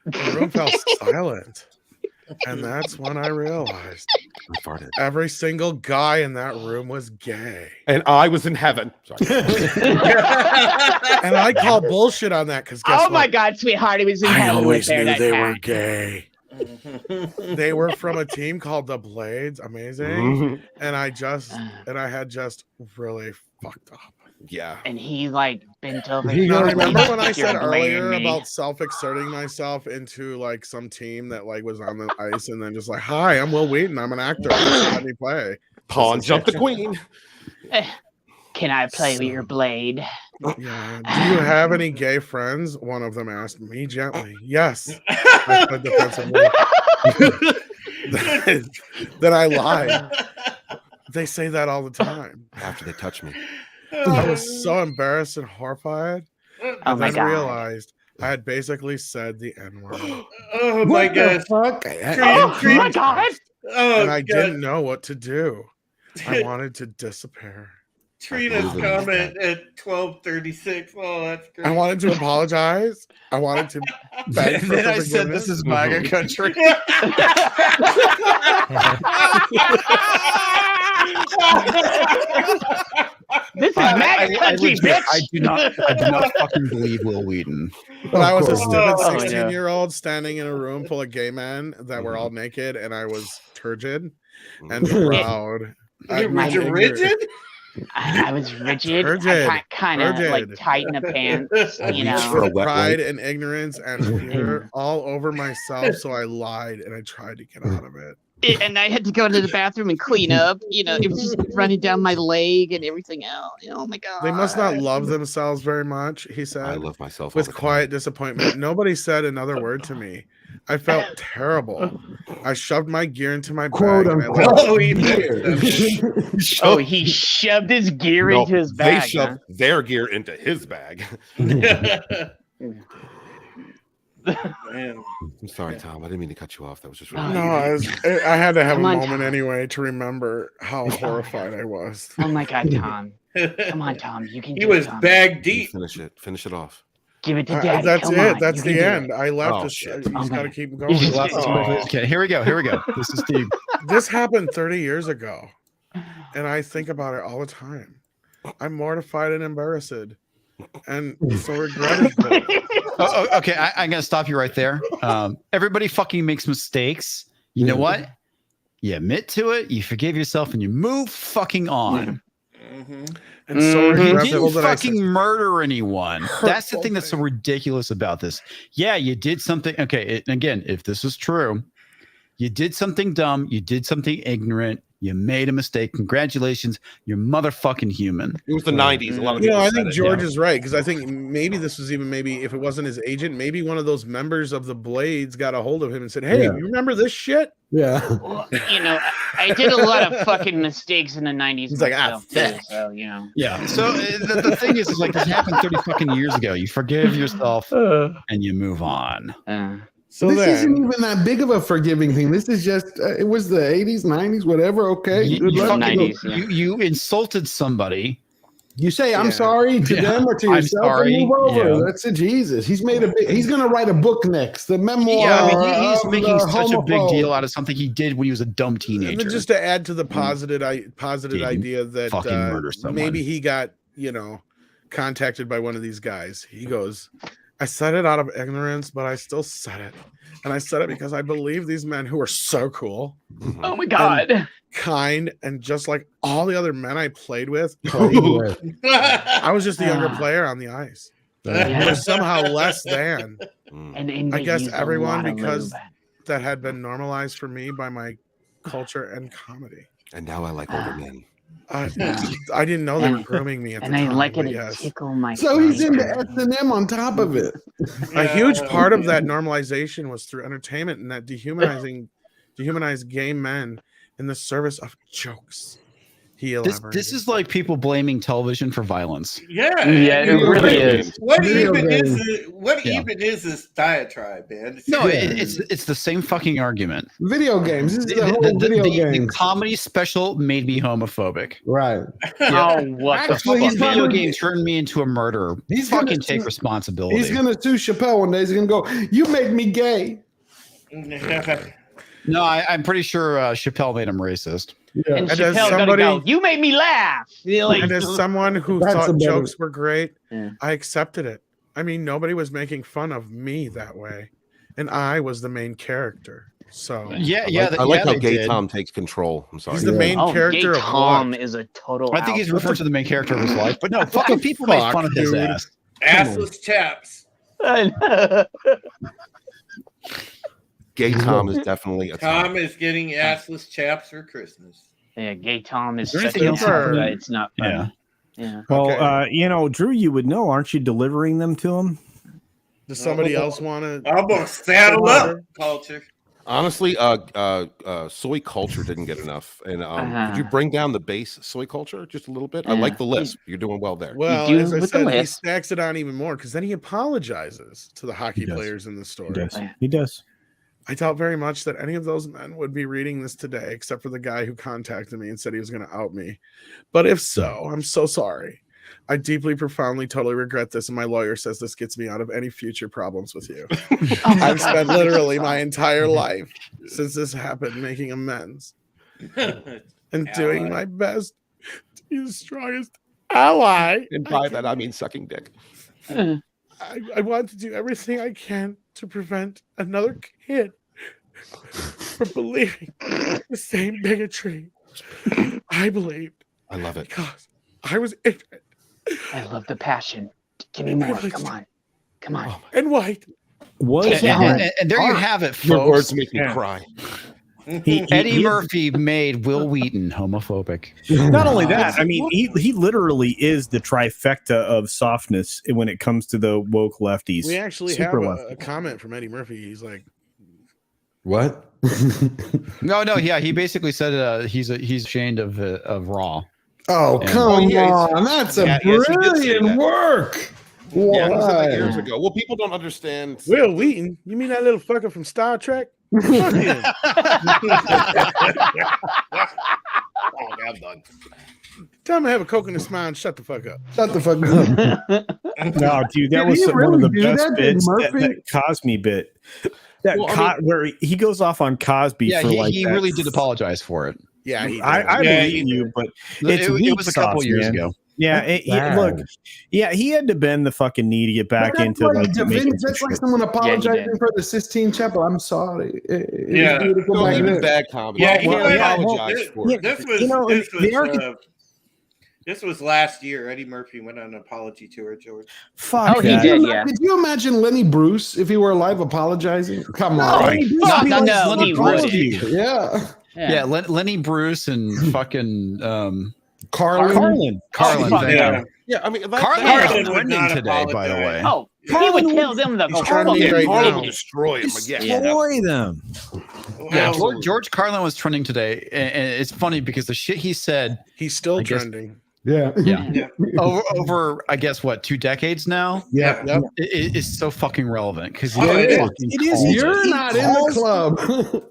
[SPEAKER 7] The room fell silent. And that's when I realized
[SPEAKER 1] I farted.
[SPEAKER 7] every single guy in that room was gay.
[SPEAKER 1] And I was in heaven. Sorry.
[SPEAKER 7] And I call bullshit on that because guess
[SPEAKER 6] Oh my
[SPEAKER 7] what?
[SPEAKER 6] god, sweetheart, he was in
[SPEAKER 7] I
[SPEAKER 6] heaven with
[SPEAKER 7] always
[SPEAKER 6] there
[SPEAKER 7] knew
[SPEAKER 6] that
[SPEAKER 7] they were
[SPEAKER 6] time.
[SPEAKER 7] gay. They were from a team called the Blades. Amazing.
[SPEAKER 1] Mhm.
[SPEAKER 7] And I had just really fucked up.
[SPEAKER 1] Yeah.
[SPEAKER 6] And he like bent over.
[SPEAKER 8] He
[SPEAKER 7] Now,
[SPEAKER 8] goes,
[SPEAKER 7] remember when I
[SPEAKER 6] You're
[SPEAKER 7] said earlier
[SPEAKER 6] blaming me.
[SPEAKER 7] about self-exerting myself into like some team that like was on the ice and then just like, hi, I'm Will Wheaton. I'm an actor. Let me play.
[SPEAKER 1] Pawn jump the queen.
[SPEAKER 6] Can I play with your blade?
[SPEAKER 7] Yeah. Do you have any gay friends? One of them asked me gently. Yes. I said defensively. Then I lied. They say that all the time.
[SPEAKER 1] After they touch me.
[SPEAKER 7] I was so embarrassed and horrified.
[SPEAKER 6] Oh
[SPEAKER 7] And
[SPEAKER 6] my
[SPEAKER 7] then
[SPEAKER 6] god.
[SPEAKER 7] realized I had basically said the N-word.
[SPEAKER 11] Oh my
[SPEAKER 8] What
[SPEAKER 11] god.
[SPEAKER 8] the fuck?
[SPEAKER 6] Oh my god.
[SPEAKER 11] Oh,
[SPEAKER 7] And I
[SPEAKER 11] God.
[SPEAKER 7] didn't know what to do. I wanted to disappear.
[SPEAKER 11] Trina's comment at 12:36. Oh, that's great.
[SPEAKER 7] I wanted to apologize. I wanted to beg for
[SPEAKER 2] Then I said,
[SPEAKER 7] forgiveness.
[SPEAKER 2] "This is MAGA country."
[SPEAKER 6] This is Mac Country, bitch.
[SPEAKER 2] I do not fucking believe Will Wheaton.
[SPEAKER 7] But I was a
[SPEAKER 8] Of
[SPEAKER 7] stupid
[SPEAKER 11] course.
[SPEAKER 6] Oh, yeah.
[SPEAKER 7] 16-year-old standing in a room full of gay men that were all naked, and I was turgid and
[SPEAKER 1] Mhm.
[SPEAKER 7] proud. I-
[SPEAKER 11] Were you
[SPEAKER 7] ignorant.
[SPEAKER 11] rigid?
[SPEAKER 6] I was rigid.
[SPEAKER 7] Turgid.
[SPEAKER 6] I kind of like
[SPEAKER 7] Turgid.
[SPEAKER 6] tighten the pants,
[SPEAKER 1] I
[SPEAKER 6] you
[SPEAKER 1] reached
[SPEAKER 6] know.
[SPEAKER 1] for a
[SPEAKER 7] With
[SPEAKER 1] wet
[SPEAKER 7] pride
[SPEAKER 1] wipe.
[SPEAKER 7] and ignorance and fear all over myself, so I lied and I tried to get out of it.
[SPEAKER 6] And I had to go to the bathroom and clean up. You know, it was just running down my leg and everything else. Oh my god.
[SPEAKER 7] They must not love themselves very much, he
[SPEAKER 1] I
[SPEAKER 7] said,
[SPEAKER 1] love myself. all
[SPEAKER 7] with
[SPEAKER 1] the time.
[SPEAKER 7] quiet disappointment. Nobody said another word to me. I felt terrible. I shoved my gear into my
[SPEAKER 8] Quote
[SPEAKER 7] bag. And I
[SPEAKER 8] unquote.
[SPEAKER 7] left.
[SPEAKER 11] Oh, he
[SPEAKER 6] Oh, he shoved his gear
[SPEAKER 1] No,
[SPEAKER 6] into his
[SPEAKER 1] they
[SPEAKER 6] bag.
[SPEAKER 1] shoved their gear into his bag.
[SPEAKER 11] Man.
[SPEAKER 1] I'm sorry, Tom. I didn't mean to cut you off. That was just
[SPEAKER 6] Oh,
[SPEAKER 1] really.
[SPEAKER 7] No, I had to have
[SPEAKER 6] Come
[SPEAKER 7] a
[SPEAKER 6] on,
[SPEAKER 7] moment
[SPEAKER 6] Tom.
[SPEAKER 7] anyway to remember how horrified I was.
[SPEAKER 6] Oh my god, Tom. Come on, Tom. You can
[SPEAKER 11] He
[SPEAKER 6] do
[SPEAKER 11] was
[SPEAKER 6] it, Tom.
[SPEAKER 11] bag deep.
[SPEAKER 1] Finish it. Finish it off.
[SPEAKER 6] Give it to Daddy.
[SPEAKER 7] That's
[SPEAKER 6] Come
[SPEAKER 7] it.
[SPEAKER 6] on.
[SPEAKER 7] That's
[SPEAKER 6] You can
[SPEAKER 7] the
[SPEAKER 6] do
[SPEAKER 7] end.
[SPEAKER 6] it.
[SPEAKER 7] I left.
[SPEAKER 1] Oh,
[SPEAKER 7] This,
[SPEAKER 1] shit.
[SPEAKER 7] you just
[SPEAKER 6] Okay.
[SPEAKER 7] got to keep going.
[SPEAKER 6] You
[SPEAKER 2] Last
[SPEAKER 6] just-
[SPEAKER 2] Okay, here we go. Here we go. This is Steve.
[SPEAKER 7] This happened 30 years ago, and I think about it all the time. I'm mortified and embarrassed, and so regretful.
[SPEAKER 2] Okay, I'm gonna stop you right there. Everybody fucking makes mistakes. You know what? You admit to it. You forgive yourself, and you move fucking on.
[SPEAKER 7] And so
[SPEAKER 2] You
[SPEAKER 7] regretful
[SPEAKER 2] didn't
[SPEAKER 7] that I
[SPEAKER 2] fucking
[SPEAKER 7] said,
[SPEAKER 2] murder anyone. That's the
[SPEAKER 7] Hurtful
[SPEAKER 2] thing that's so
[SPEAKER 7] thing.
[SPEAKER 2] ridiculous about this. Yeah, you did something. Okay, again, if this is true, you did something dumb. You did something ignorant. You made a mistake. Congratulations. You're motherfucking human.
[SPEAKER 1] It was the 90s. A lot of
[SPEAKER 7] You
[SPEAKER 1] people
[SPEAKER 7] know, I
[SPEAKER 1] said
[SPEAKER 7] think
[SPEAKER 1] it,
[SPEAKER 7] George is right, because I think maybe this was even if it wasn't his agent, maybe one of those members of the Blades got a hold of him and said, "Hey,
[SPEAKER 8] Yeah.
[SPEAKER 7] you remember this shit?"
[SPEAKER 8] Yeah.
[SPEAKER 6] Well, you know, I did a lot of fucking mistakes in the 90s.
[SPEAKER 7] He's like,
[SPEAKER 6] myself,
[SPEAKER 7] fuck.
[SPEAKER 6] too, so, you know.
[SPEAKER 2] Yeah. So the thing is like, this happened 30 fucking years ago. You forgive yourself and you move on.
[SPEAKER 7] So
[SPEAKER 8] this
[SPEAKER 7] then,
[SPEAKER 8] isn't even that big of a forgiving thing. This is just it was the 80s, 90s, whatever. Okay,
[SPEAKER 2] You,
[SPEAKER 8] good
[SPEAKER 2] you
[SPEAKER 8] luck.
[SPEAKER 2] fucking-
[SPEAKER 6] 90s, yeah.
[SPEAKER 2] you insulted somebody.
[SPEAKER 8] You say I'm
[SPEAKER 7] Yeah.
[SPEAKER 8] sorry to
[SPEAKER 2] Yeah.
[SPEAKER 8] them or to
[SPEAKER 2] I'm
[SPEAKER 8] yourself
[SPEAKER 2] sorry.
[SPEAKER 8] and move over.
[SPEAKER 2] Yeah.
[SPEAKER 8] That's a Jesus. He's gonna write a book next. The memoir.
[SPEAKER 2] Yeah, I mean, he's
[SPEAKER 8] of
[SPEAKER 2] making
[SPEAKER 8] the
[SPEAKER 2] such a big
[SPEAKER 8] homophobe.
[SPEAKER 2] deal out of something he did when he was a dumb
[SPEAKER 7] and
[SPEAKER 2] teenager.
[SPEAKER 7] then just to add to the positive
[SPEAKER 2] Did
[SPEAKER 7] idea that
[SPEAKER 2] fucking murder someone.
[SPEAKER 7] maybe he got, contacted by one of these guys. He goes, "I said it out of ignorance, but I still said it. And I said it because I believe these men who are so cool,
[SPEAKER 6] Oh my god.
[SPEAKER 7] kind, and just like all the other men I played with,
[SPEAKER 8] Oh,
[SPEAKER 7] I was just the younger player on the ice.
[SPEAKER 6] Yeah.
[SPEAKER 7] But somehow less than
[SPEAKER 6] And
[SPEAKER 7] I
[SPEAKER 6] they
[SPEAKER 7] guess
[SPEAKER 6] use a
[SPEAKER 7] everyone,
[SPEAKER 6] lot of
[SPEAKER 7] because
[SPEAKER 6] lube.
[SPEAKER 7] that had been normalized for me by my culture and comedy.
[SPEAKER 1] And now I like older men.
[SPEAKER 7] I didn't know they were grooming me at the
[SPEAKER 6] And
[SPEAKER 7] time.
[SPEAKER 6] I like it
[SPEAKER 7] but
[SPEAKER 6] to
[SPEAKER 7] yes.
[SPEAKER 6] tickle my
[SPEAKER 8] So he's into
[SPEAKER 6] fingers.
[SPEAKER 8] S&M on top of it.
[SPEAKER 7] A huge part of that normalization was through entertainment and that dehumanized gay men in the service of jokes. He elaborated.
[SPEAKER 2] This is like people blaming television for violence.
[SPEAKER 11] Yeah,
[SPEAKER 6] Yeah, it really is.
[SPEAKER 11] What
[SPEAKER 8] Video
[SPEAKER 11] even
[SPEAKER 8] games.
[SPEAKER 11] is it? What
[SPEAKER 2] Yeah.
[SPEAKER 11] even is this diatribe, man?
[SPEAKER 2] No, it's the same fucking argument.
[SPEAKER 8] Video games. This is
[SPEAKER 2] The,
[SPEAKER 8] the whole
[SPEAKER 2] the-
[SPEAKER 8] video
[SPEAKER 2] the
[SPEAKER 8] games.
[SPEAKER 2] comedy special made me homophobic.
[SPEAKER 8] Right.
[SPEAKER 6] Oh, what the
[SPEAKER 8] Actually,
[SPEAKER 6] fuck?
[SPEAKER 8] he's
[SPEAKER 2] Video
[SPEAKER 8] probably-
[SPEAKER 2] game turned me into a murderer.
[SPEAKER 8] He's
[SPEAKER 2] Fucking
[SPEAKER 8] gonna
[SPEAKER 2] take
[SPEAKER 8] sue-
[SPEAKER 2] responsibility.
[SPEAKER 8] He's gonna sue Chappelle one day. He's gonna go, "You made me gay."
[SPEAKER 2] No, I'm pretty sure Chappelle made him racist.
[SPEAKER 8] Yeah.
[SPEAKER 6] And
[SPEAKER 7] And as
[SPEAKER 6] Chappelle gonna
[SPEAKER 7] somebody-
[SPEAKER 6] go, you made me laugh. You're like,
[SPEAKER 7] And as someone who
[SPEAKER 8] That's a
[SPEAKER 7] thought
[SPEAKER 8] better-
[SPEAKER 7] jokes were great,
[SPEAKER 6] Yeah.
[SPEAKER 7] I accepted it. I mean, nobody was making fun of me that way, and I was the main character. So
[SPEAKER 2] Yeah,
[SPEAKER 1] I like how
[SPEAKER 2] they
[SPEAKER 1] Gay
[SPEAKER 2] did.
[SPEAKER 1] Tom takes control. I'm sorry.
[SPEAKER 7] he's the main
[SPEAKER 6] oh,
[SPEAKER 7] character
[SPEAKER 6] Gay
[SPEAKER 7] of
[SPEAKER 6] Tom
[SPEAKER 7] what?
[SPEAKER 6] is a total.
[SPEAKER 2] I think he's
[SPEAKER 6] out.
[SPEAKER 2] referring to the main character of his life, but no, fucking people make
[SPEAKER 7] fuck,
[SPEAKER 2] fun of his
[SPEAKER 7] dude?
[SPEAKER 2] ass.
[SPEAKER 11] Assless chaps.
[SPEAKER 1] Gay Tom is definitely a
[SPEAKER 11] Tom is getting assless chaps for Christmas.
[SPEAKER 6] Yeah, Gay Tom is
[SPEAKER 2] Is there
[SPEAKER 6] such
[SPEAKER 2] anything
[SPEAKER 6] a
[SPEAKER 2] else
[SPEAKER 7] happening?
[SPEAKER 6] but it's not funny.
[SPEAKER 2] Yeah.
[SPEAKER 6] Yeah.
[SPEAKER 5] Well,
[SPEAKER 7] Okay.
[SPEAKER 5] Drew, you would know, aren't you delivering them to him?
[SPEAKER 7] Does somebody else want to?
[SPEAKER 11] I'm gonna saddle up, culture.
[SPEAKER 1] Honestly, soy culture didn't get enough. And could you bring down the base soy culture just a little bit? I like the list. You're doing well there.
[SPEAKER 7] Well,
[SPEAKER 6] do
[SPEAKER 7] as I
[SPEAKER 6] with the
[SPEAKER 7] said, he
[SPEAKER 6] list.
[SPEAKER 7] stacks it on even more because then he apologizes to the hockey
[SPEAKER 5] He does.
[SPEAKER 7] players in the story.
[SPEAKER 5] He does. He does.
[SPEAKER 7] I doubt very much that any of those men would be reading this today, except for the guy who contacted me and said he was going to out me. But if so, I'm so sorry. I deeply, profoundly, totally regret this, and my lawyer says this gets me out of any future problems with you. I've spent literally my entire life since this happened making amends and doing my best to be the strongest ally.
[SPEAKER 1] And by that, I mean sucking dick.
[SPEAKER 7] I want to do everything I can to prevent another kid from believing the same bigotry I believed
[SPEAKER 1] I love it.
[SPEAKER 7] because I was ignorant
[SPEAKER 6] I love the passion. Give me more. Come on. Come on.
[SPEAKER 7] and white.
[SPEAKER 5] Was
[SPEAKER 2] And there you have it,
[SPEAKER 1] Your
[SPEAKER 2] folks.
[SPEAKER 1] words make me
[SPEAKER 5] Yeah.
[SPEAKER 1] cry.
[SPEAKER 2] Eddie Murphy made Will Wheaton homophobic.
[SPEAKER 5] Not only that, I mean, he literally is the trifecta of softness when it comes to the woke lefties.
[SPEAKER 7] We actually have
[SPEAKER 5] Super
[SPEAKER 7] a
[SPEAKER 5] lefty.
[SPEAKER 7] comment from Eddie Murphy. He's like,
[SPEAKER 8] What?
[SPEAKER 2] No, yeah, he basically said he's ashamed of Raw.
[SPEAKER 8] Oh,
[SPEAKER 2] Yeah.
[SPEAKER 8] come
[SPEAKER 1] Oh, yeah,
[SPEAKER 8] on. That's a
[SPEAKER 1] yeah, yes, he did say
[SPEAKER 8] brilliant
[SPEAKER 1] that.
[SPEAKER 8] work.
[SPEAKER 1] Yeah, he said that
[SPEAKER 8] Why?
[SPEAKER 1] years ago. Well, people don't understand.
[SPEAKER 7] Will Wheaton? You mean that little fucker from Star Trek? Fuck him.
[SPEAKER 1] Oh, I'm done.
[SPEAKER 7] Tell him to have a coke in his smile and shut the fuck up.
[SPEAKER 8] Shut the fuck up.
[SPEAKER 5] No, dude, that
[SPEAKER 8] Did
[SPEAKER 5] was
[SPEAKER 8] he
[SPEAKER 5] one of
[SPEAKER 8] really
[SPEAKER 5] the
[SPEAKER 8] do
[SPEAKER 5] best
[SPEAKER 8] that? Did
[SPEAKER 5] bits. That
[SPEAKER 8] Murphy?
[SPEAKER 5] Cosby bit. That
[SPEAKER 1] Well, I
[SPEAKER 5] where he goes off on Cosby
[SPEAKER 2] Yeah,
[SPEAKER 5] for like
[SPEAKER 2] he
[SPEAKER 5] that.
[SPEAKER 2] really did apologize for it.
[SPEAKER 7] Yeah, he did.
[SPEAKER 5] I
[SPEAKER 11] Yeah,
[SPEAKER 5] believe
[SPEAKER 11] he
[SPEAKER 5] you, but
[SPEAKER 2] It,
[SPEAKER 5] it's
[SPEAKER 2] it was a couple
[SPEAKER 5] sauce,
[SPEAKER 2] years
[SPEAKER 5] man.
[SPEAKER 2] ago.
[SPEAKER 5] Yeah,
[SPEAKER 8] That's
[SPEAKER 5] he,
[SPEAKER 8] bad.
[SPEAKER 5] look, yeah, he had to bend the fucking knee to get back
[SPEAKER 8] But
[SPEAKER 5] into
[SPEAKER 8] that's
[SPEAKER 5] like
[SPEAKER 8] like,
[SPEAKER 5] making some
[SPEAKER 8] that's like
[SPEAKER 5] shit.
[SPEAKER 8] someone apologizing
[SPEAKER 6] did.
[SPEAKER 8] for the Sistine Chapel. I'm sorry. It was
[SPEAKER 11] Yeah.
[SPEAKER 8] beautiful
[SPEAKER 1] No,
[SPEAKER 8] back
[SPEAKER 1] even
[SPEAKER 8] then.
[SPEAKER 1] bad comedy.
[SPEAKER 11] Yeah,
[SPEAKER 1] He
[SPEAKER 11] well, yeah,
[SPEAKER 1] apologized for it.
[SPEAKER 11] This was
[SPEAKER 5] You know,
[SPEAKER 11] this
[SPEAKER 5] the
[SPEAKER 11] was This was last year. Eddie Murphy went on an apology tour, George.
[SPEAKER 5] Fuck.
[SPEAKER 6] Oh, he
[SPEAKER 5] that.
[SPEAKER 6] did, yeah.
[SPEAKER 8] Could you imagine Lenny Bruce if he were alive apologizing? Come on.
[SPEAKER 5] Lenny Bruce
[SPEAKER 6] No,
[SPEAKER 5] would be
[SPEAKER 6] no,
[SPEAKER 5] like,
[SPEAKER 6] no,
[SPEAKER 5] "Fuck
[SPEAKER 6] he
[SPEAKER 5] all
[SPEAKER 6] would.
[SPEAKER 5] of you."
[SPEAKER 8] Yeah.
[SPEAKER 2] Yeah, Lenny Bruce and fucking
[SPEAKER 8] Carlin.
[SPEAKER 2] Carlin.
[SPEAKER 6] fuck
[SPEAKER 2] thank
[SPEAKER 6] yeah.
[SPEAKER 2] you.
[SPEAKER 1] Yeah, I mean,
[SPEAKER 2] Carlin
[SPEAKER 11] Carlin
[SPEAKER 2] is
[SPEAKER 11] would
[SPEAKER 2] trending
[SPEAKER 11] not
[SPEAKER 2] today, by the way.
[SPEAKER 11] apologize.
[SPEAKER 6] Oh, he
[SPEAKER 5] Carlin
[SPEAKER 6] would
[SPEAKER 5] would-
[SPEAKER 6] tell them the
[SPEAKER 7] He's trending
[SPEAKER 6] fuck.
[SPEAKER 7] right
[SPEAKER 1] Carlin
[SPEAKER 7] now.
[SPEAKER 1] will destroy him. Yeah.
[SPEAKER 5] Destroy them.
[SPEAKER 2] Yeah,
[SPEAKER 11] Well,
[SPEAKER 2] George Carlin was trending today, and it's funny because the shit he said
[SPEAKER 7] He's still
[SPEAKER 2] I guess-
[SPEAKER 7] trending.
[SPEAKER 8] Yeah.
[SPEAKER 2] Yeah. over I guess what 2 decades now
[SPEAKER 8] Yeah.
[SPEAKER 7] Yep.
[SPEAKER 2] is so fucking relevant because
[SPEAKER 11] Oh, it is.
[SPEAKER 5] It is.
[SPEAKER 8] You're not in the club.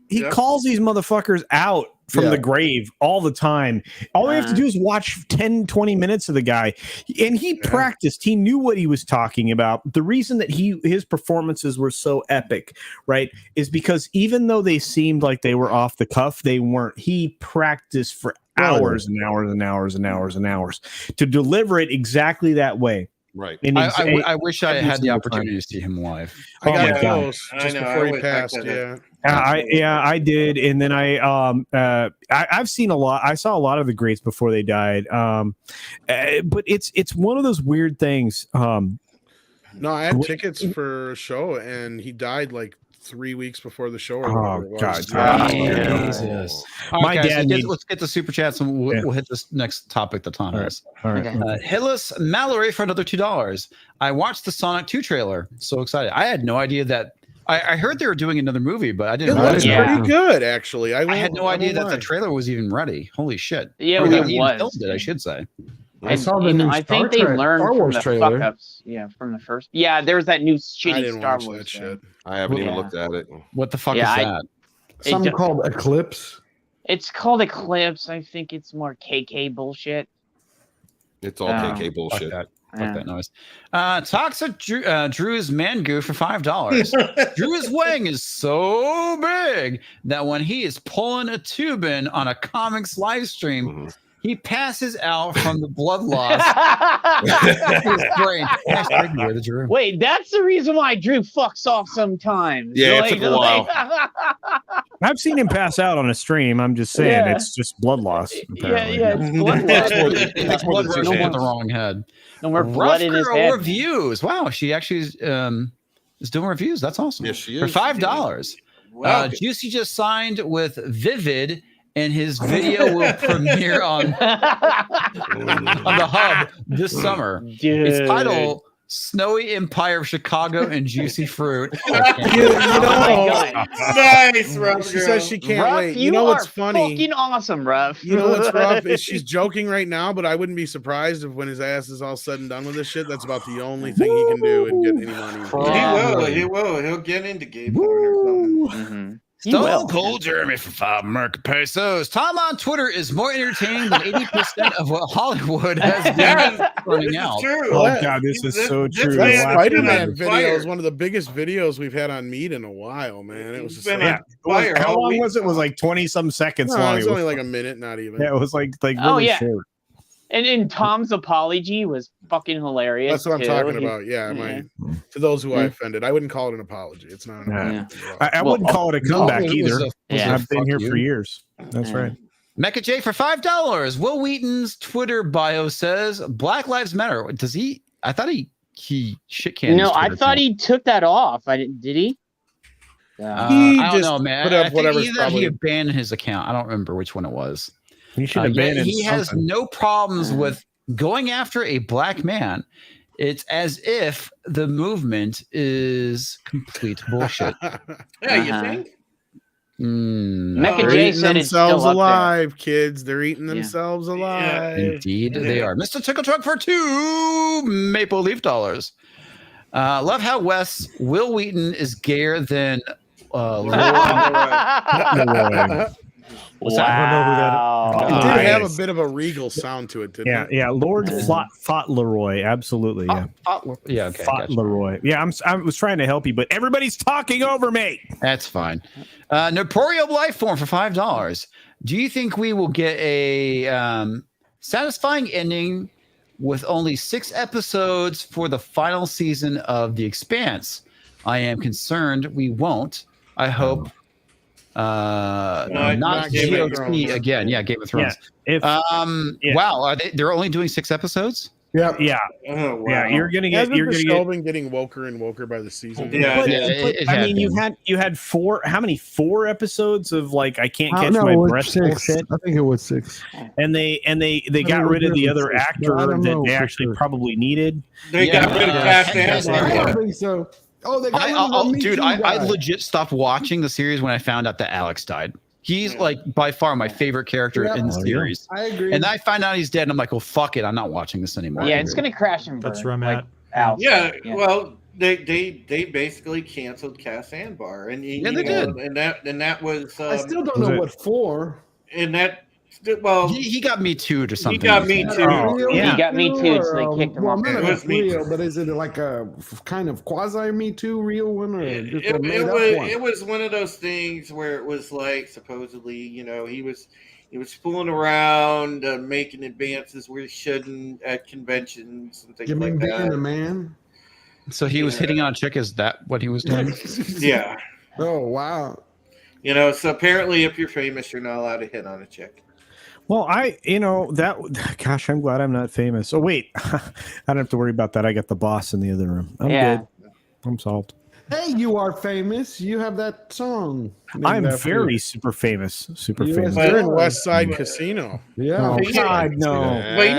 [SPEAKER 5] He
[SPEAKER 11] Yep.
[SPEAKER 5] calls these motherfuckers out from
[SPEAKER 8] Yeah.
[SPEAKER 5] the grave all the time. All we have to do is watch 10, 20 minutes of the guy. And he practiced. He knew what he was talking about. The reason that his performances were so epic, right, is because even though they seemed like they were off the cuff, they weren't. He practiced for hours and hours and hours and hours and hours to deliver it exactly that way.
[SPEAKER 1] Right.
[SPEAKER 5] And
[SPEAKER 2] I wish I
[SPEAKER 5] every
[SPEAKER 2] had the
[SPEAKER 5] single
[SPEAKER 2] opportunity to see him live.
[SPEAKER 7] I got
[SPEAKER 5] my God.
[SPEAKER 7] close
[SPEAKER 11] I
[SPEAKER 7] just
[SPEAKER 11] know,
[SPEAKER 7] before
[SPEAKER 11] I
[SPEAKER 7] he
[SPEAKER 11] went back
[SPEAKER 7] passed.
[SPEAKER 11] to the-
[SPEAKER 7] Yeah.
[SPEAKER 5] I did, and then I've seen a lot. I saw a lot of the greats before they died, but it's one of those weird things.
[SPEAKER 7] No, I had tickets for a show, and he died like 3 weeks before the show. Or whatever it was.
[SPEAKER 5] God.
[SPEAKER 2] Jesus.
[SPEAKER 5] My dad needs-
[SPEAKER 2] let's get the super chats and we'll hit this next topic that Tom has.
[SPEAKER 5] All right.
[SPEAKER 2] Hillis Mallory for another $2. I watched the Sonic 2 trailer. So excited. I had no idea that. I heard they were doing another movie, but I
[SPEAKER 7] It
[SPEAKER 2] didn't know.
[SPEAKER 7] looks
[SPEAKER 6] Yeah.
[SPEAKER 7] pretty good, actually.
[SPEAKER 2] I had no idea that the
[SPEAKER 7] trailer.
[SPEAKER 2] trailer was even ready. Holy shit.
[SPEAKER 6] Yeah,
[SPEAKER 2] Or
[SPEAKER 6] it
[SPEAKER 2] that he
[SPEAKER 6] was.
[SPEAKER 2] filmed it, I should say.
[SPEAKER 8] I saw the new
[SPEAKER 6] I think
[SPEAKER 8] Star
[SPEAKER 6] they
[SPEAKER 8] Trek-
[SPEAKER 6] learned
[SPEAKER 8] Star
[SPEAKER 6] from
[SPEAKER 8] Wars
[SPEAKER 6] the
[SPEAKER 8] trailer.
[SPEAKER 6] fuck ups. Yeah, from the first. Yeah, there was that new
[SPEAKER 7] I
[SPEAKER 6] shitty
[SPEAKER 7] didn't
[SPEAKER 6] Star
[SPEAKER 7] watch
[SPEAKER 6] Wars
[SPEAKER 7] that
[SPEAKER 6] thing.
[SPEAKER 7] shit.
[SPEAKER 1] I haven't even
[SPEAKER 6] Yeah.
[SPEAKER 1] looked at it.
[SPEAKER 2] What the fuck
[SPEAKER 6] Yeah,
[SPEAKER 2] is
[SPEAKER 6] I-
[SPEAKER 2] that?
[SPEAKER 8] Something
[SPEAKER 6] It-
[SPEAKER 8] called Eclipse.
[SPEAKER 6] It's called Eclipse. I think it's more KK bullshit.
[SPEAKER 1] It's all
[SPEAKER 6] Oh.
[SPEAKER 1] KK
[SPEAKER 2] Fuck
[SPEAKER 1] bullshit.
[SPEAKER 2] that.
[SPEAKER 6] Yeah.
[SPEAKER 2] Fuck that noise. Toxic Drew's Mangu for $5. Drew's wang is so big that when he is pulling a tube in on a comics live stream,
[SPEAKER 1] Mhm.
[SPEAKER 2] he passes out from the blood loss to his brain. Hashtag beware the Drew.
[SPEAKER 6] Wait, that's the reason why Drew fucks off sometimes.
[SPEAKER 1] Yeah, it took a while.
[SPEAKER 5] I've seen him pass out on a stream. I'm just saying
[SPEAKER 6] Yeah.
[SPEAKER 5] it's just blood loss.
[SPEAKER 6] yeah,
[SPEAKER 5] Apparently.
[SPEAKER 6] yeah, it's blood loss.
[SPEAKER 2] It's blood
[SPEAKER 1] than two
[SPEAKER 2] rushing in
[SPEAKER 1] hands.
[SPEAKER 2] the wrong head.
[SPEAKER 6] No more
[SPEAKER 2] Rough
[SPEAKER 6] blood in his
[SPEAKER 2] Girl
[SPEAKER 6] head.
[SPEAKER 2] reviews. Wow, she actually is doing reviews. That's awesome.
[SPEAKER 1] Yes, she
[SPEAKER 2] For
[SPEAKER 1] is.
[SPEAKER 2] $5.
[SPEAKER 11] Wow.
[SPEAKER 2] Juicy just signed with Vivid, and his video will premiere on the Hub this summer.
[SPEAKER 6] Dude.
[SPEAKER 2] It's titled "Snowy Empire of Chicago and Juicy Fruit."
[SPEAKER 7] You
[SPEAKER 6] Oh my
[SPEAKER 7] know,
[SPEAKER 6] God.
[SPEAKER 11] Nice, Rough
[SPEAKER 7] she
[SPEAKER 11] Girl.
[SPEAKER 7] says she can't
[SPEAKER 6] Ruff,
[SPEAKER 7] wait.
[SPEAKER 6] you
[SPEAKER 7] You know what's
[SPEAKER 6] are
[SPEAKER 7] funny?
[SPEAKER 6] fucking awesome, Ruff.
[SPEAKER 7] You know what's rough is she's joking right now, but I wouldn't be surprised if when his ass is all said and done with this shit, that's about the only thing he can do and get any money.
[SPEAKER 11] He will. He'll get into gay porn or something.
[SPEAKER 6] Mhm. He will.
[SPEAKER 2] Stone Cold Jeremy for $5 American pesos. Tom on Twitter is more entertaining than 80% of what Hollywood has been
[SPEAKER 11] Yeah,
[SPEAKER 2] turning
[SPEAKER 11] this
[SPEAKER 2] out.
[SPEAKER 11] is true.
[SPEAKER 5] Oh God, this is so
[SPEAKER 11] This
[SPEAKER 5] true.
[SPEAKER 7] That
[SPEAKER 11] man-
[SPEAKER 5] Wow.
[SPEAKER 7] Spider-Man
[SPEAKER 11] on
[SPEAKER 7] video
[SPEAKER 11] fire.
[SPEAKER 7] is one of the biggest videos we've had on Meat in a while, man. It was just
[SPEAKER 11] Been
[SPEAKER 7] like,
[SPEAKER 11] on fire
[SPEAKER 5] How
[SPEAKER 11] all
[SPEAKER 5] long
[SPEAKER 11] week.
[SPEAKER 5] was it? It was like 20 some seconds
[SPEAKER 7] no,
[SPEAKER 5] long.
[SPEAKER 7] it's
[SPEAKER 5] It was
[SPEAKER 7] only like a minute, not even.
[SPEAKER 5] yeah, it was like really
[SPEAKER 6] Oh, yeah.
[SPEAKER 5] short.
[SPEAKER 6] And Tom's apology was fucking hilarious.
[SPEAKER 7] That's what I'm
[SPEAKER 6] too.
[SPEAKER 7] talking
[SPEAKER 6] He-
[SPEAKER 7] about. Yeah,
[SPEAKER 6] Yeah.
[SPEAKER 7] to those who I
[SPEAKER 6] Yeah.
[SPEAKER 7] offended, I wouldn't call it an apology. It's not an
[SPEAKER 5] Yeah.
[SPEAKER 7] apology.
[SPEAKER 5] I
[SPEAKER 6] Well,
[SPEAKER 5] wouldn't call it a comeback
[SPEAKER 2] it was
[SPEAKER 5] either.
[SPEAKER 2] a-
[SPEAKER 6] Yeah.
[SPEAKER 5] I've been
[SPEAKER 2] fuck
[SPEAKER 5] here
[SPEAKER 2] you.
[SPEAKER 5] for years. That's
[SPEAKER 6] Yeah.
[SPEAKER 5] right.
[SPEAKER 2] Mecha J for $5. Will Wheaton's Twitter bio says Black Lives Matter. Does he? I thought he shit canned.
[SPEAKER 6] No, I thought he took that off. I didn't. Did he?
[SPEAKER 7] He
[SPEAKER 2] I don't
[SPEAKER 7] just
[SPEAKER 2] know, man.
[SPEAKER 7] put up
[SPEAKER 2] I think
[SPEAKER 7] whatever's
[SPEAKER 2] either
[SPEAKER 7] probably-
[SPEAKER 2] he abandoned his account. I don't remember which one it was.
[SPEAKER 5] He should
[SPEAKER 2] Yeah,
[SPEAKER 5] abandon
[SPEAKER 2] he has
[SPEAKER 5] something.
[SPEAKER 2] no problems with going after a black man. It's as if the movement is complete bullshit.
[SPEAKER 11] Yeah, you
[SPEAKER 6] Uh-huh.
[SPEAKER 11] think?
[SPEAKER 6] Mecha
[SPEAKER 7] They're
[SPEAKER 6] J
[SPEAKER 7] eating
[SPEAKER 6] said it's
[SPEAKER 7] themselves
[SPEAKER 6] still up there.
[SPEAKER 7] alive, kids. They're eating
[SPEAKER 6] Yeah.
[SPEAKER 7] themselves alive.
[SPEAKER 2] Indeed, they are. Mr. Tickle Truck for $2 Maple Leaf dollars. Love how Will Wheaton is gayer than
[SPEAKER 5] Leroy.
[SPEAKER 9] What's that? I don't know who that
[SPEAKER 7] It
[SPEAKER 9] is.
[SPEAKER 7] did have
[SPEAKER 5] Nice.
[SPEAKER 7] a bit of a regal sound to it, didn't
[SPEAKER 5] Yeah,
[SPEAKER 7] it?
[SPEAKER 5] yeah. Lord fought Leroy. Absolutely. Yeah.
[SPEAKER 2] Yeah, okay.
[SPEAKER 5] Fought
[SPEAKER 2] Gotcha.
[SPEAKER 5] Leroy. Yeah, I was trying to help you, but everybody's talking over me.
[SPEAKER 2] That's fine. Noporio Lifeform for $5. Do you think we will get a satisfying ending with only 6 episodes for the final season of The Expanse? I am concerned we won't. I hope
[SPEAKER 10] not Game of Thrones.
[SPEAKER 2] GOT again. Yeah, Game of Thrones.
[SPEAKER 5] Yeah.
[SPEAKER 2] Wow, they're only doing 6 episodes?
[SPEAKER 8] Yeah.
[SPEAKER 5] Yeah.
[SPEAKER 10] Oh, wow.
[SPEAKER 5] Yeah, you're gonna get. You're gonna get.
[SPEAKER 7] been getting woker and woker by the season.
[SPEAKER 10] Yeah.
[SPEAKER 5] But,
[SPEAKER 2] it
[SPEAKER 5] I
[SPEAKER 2] had
[SPEAKER 5] mean,
[SPEAKER 2] been.
[SPEAKER 5] you had 4. How many 4 episodes of like I can't catch
[SPEAKER 8] No,
[SPEAKER 5] my
[SPEAKER 8] it was
[SPEAKER 5] breath
[SPEAKER 8] 6.
[SPEAKER 5] bullshit?
[SPEAKER 8] I think it was 6.
[SPEAKER 5] And they got
[SPEAKER 8] don't
[SPEAKER 5] rid of the
[SPEAKER 8] remember
[SPEAKER 5] other
[SPEAKER 8] six,
[SPEAKER 5] actor
[SPEAKER 8] but I don't
[SPEAKER 5] that
[SPEAKER 8] know
[SPEAKER 5] they
[SPEAKER 8] for
[SPEAKER 5] actually
[SPEAKER 8] sure.
[SPEAKER 5] probably needed.
[SPEAKER 10] They got rid of Cass Andor.
[SPEAKER 8] I don't think so. Oh, they got rid of the Me
[SPEAKER 2] Dude,
[SPEAKER 8] Too
[SPEAKER 2] I
[SPEAKER 8] guy.
[SPEAKER 2] legit stopped watching the series when I found out that Alex died. He's like by far my favorite character in the series.
[SPEAKER 8] I agree.
[SPEAKER 2] And then I find out he's dead, and I'm like, well, fuck it, I'm not watching this anymore.
[SPEAKER 6] Yeah, it's gonna crash and burn.
[SPEAKER 9] That's where I'm
[SPEAKER 6] like
[SPEAKER 9] at.
[SPEAKER 6] Al said.
[SPEAKER 10] Yeah, well, they basically canceled Cass Andor, and
[SPEAKER 2] Yeah, they did.
[SPEAKER 10] and that was
[SPEAKER 8] I still don't know what for.
[SPEAKER 10] and that well
[SPEAKER 2] He got me too or something.
[SPEAKER 10] he got me too.
[SPEAKER 5] Oh,
[SPEAKER 6] He got Me Too, so they kicked him
[SPEAKER 8] well,
[SPEAKER 6] off.
[SPEAKER 8] none of
[SPEAKER 10] It
[SPEAKER 8] it's
[SPEAKER 10] was Me
[SPEAKER 8] real,
[SPEAKER 10] Too.
[SPEAKER 8] but is it like a kind of quasi Me Too real one, or just a
[SPEAKER 10] It
[SPEAKER 8] made up
[SPEAKER 10] was
[SPEAKER 8] one?
[SPEAKER 10] it was one of those things where it was like supposedly he was fooling around, making advances where he shouldn't at conventions and things
[SPEAKER 8] You mean
[SPEAKER 10] like
[SPEAKER 8] being a
[SPEAKER 10] that.
[SPEAKER 8] man?
[SPEAKER 2] So he was hitting on a chick. Is that what he was doing?
[SPEAKER 10] Yeah,
[SPEAKER 8] Oh wow.
[SPEAKER 10] so apparently if you're famous, you're not allowed to hit on a chick.
[SPEAKER 5] Well, gosh, I'm glad I'm not famous. Oh wait, I don't have to worry about that. I got the boss in the other room. I'm good. I'm solved.
[SPEAKER 8] Hey, you are famous. You have that song. named
[SPEAKER 5] I'm
[SPEAKER 8] after
[SPEAKER 5] very
[SPEAKER 8] you.
[SPEAKER 5] super famous. Super
[SPEAKER 8] You
[SPEAKER 5] famous.
[SPEAKER 8] are.
[SPEAKER 7] You're in West Side Casino.
[SPEAKER 8] Yeah.
[SPEAKER 5] Oh God, no.
[SPEAKER 10] But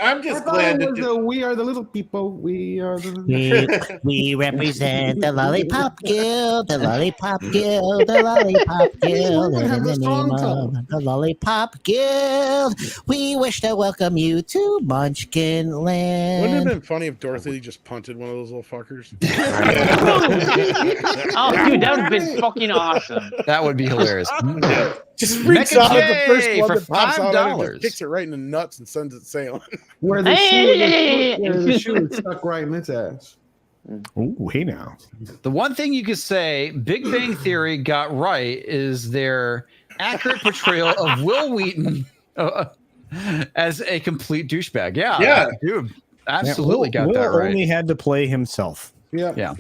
[SPEAKER 10] I'm just
[SPEAKER 8] I thought
[SPEAKER 10] glad
[SPEAKER 8] it
[SPEAKER 10] that
[SPEAKER 8] was the We Are the Little People. We are the.
[SPEAKER 12] We represent the Lollipop Guild, the Lollipop Guild, the Lollipop Guild,
[SPEAKER 8] We
[SPEAKER 12] and
[SPEAKER 8] have
[SPEAKER 12] in
[SPEAKER 8] the
[SPEAKER 12] the name
[SPEAKER 8] song
[SPEAKER 12] of
[SPEAKER 8] song.
[SPEAKER 12] the Lollipop Guild, we wish to welcome you to Munchkin
[SPEAKER 7] Wouldn't it have
[SPEAKER 12] Land.
[SPEAKER 7] been funny if Dorothy just punted one of those little fuckers?
[SPEAKER 6] Oh, dude, that would have been fucking awesome.
[SPEAKER 2] That would be hilarious.
[SPEAKER 7] Just reach
[SPEAKER 2] Mecca
[SPEAKER 7] out at the first
[SPEAKER 2] J
[SPEAKER 7] one
[SPEAKER 2] for
[SPEAKER 7] that pops out at it,
[SPEAKER 2] $5.
[SPEAKER 7] just kicks it right in the nuts and sends it sailing.
[SPEAKER 8] Where the shoe is stuck right in its ass.
[SPEAKER 5] Oh, hey now.
[SPEAKER 2] The one thing you could say Big Bang Theory got right is their accurate portrayal of Will Wheaton as a complete douchebag. Yeah, dude, absolutely got
[SPEAKER 5] Will
[SPEAKER 2] that right.
[SPEAKER 5] only had to play himself.
[SPEAKER 2] Yeah.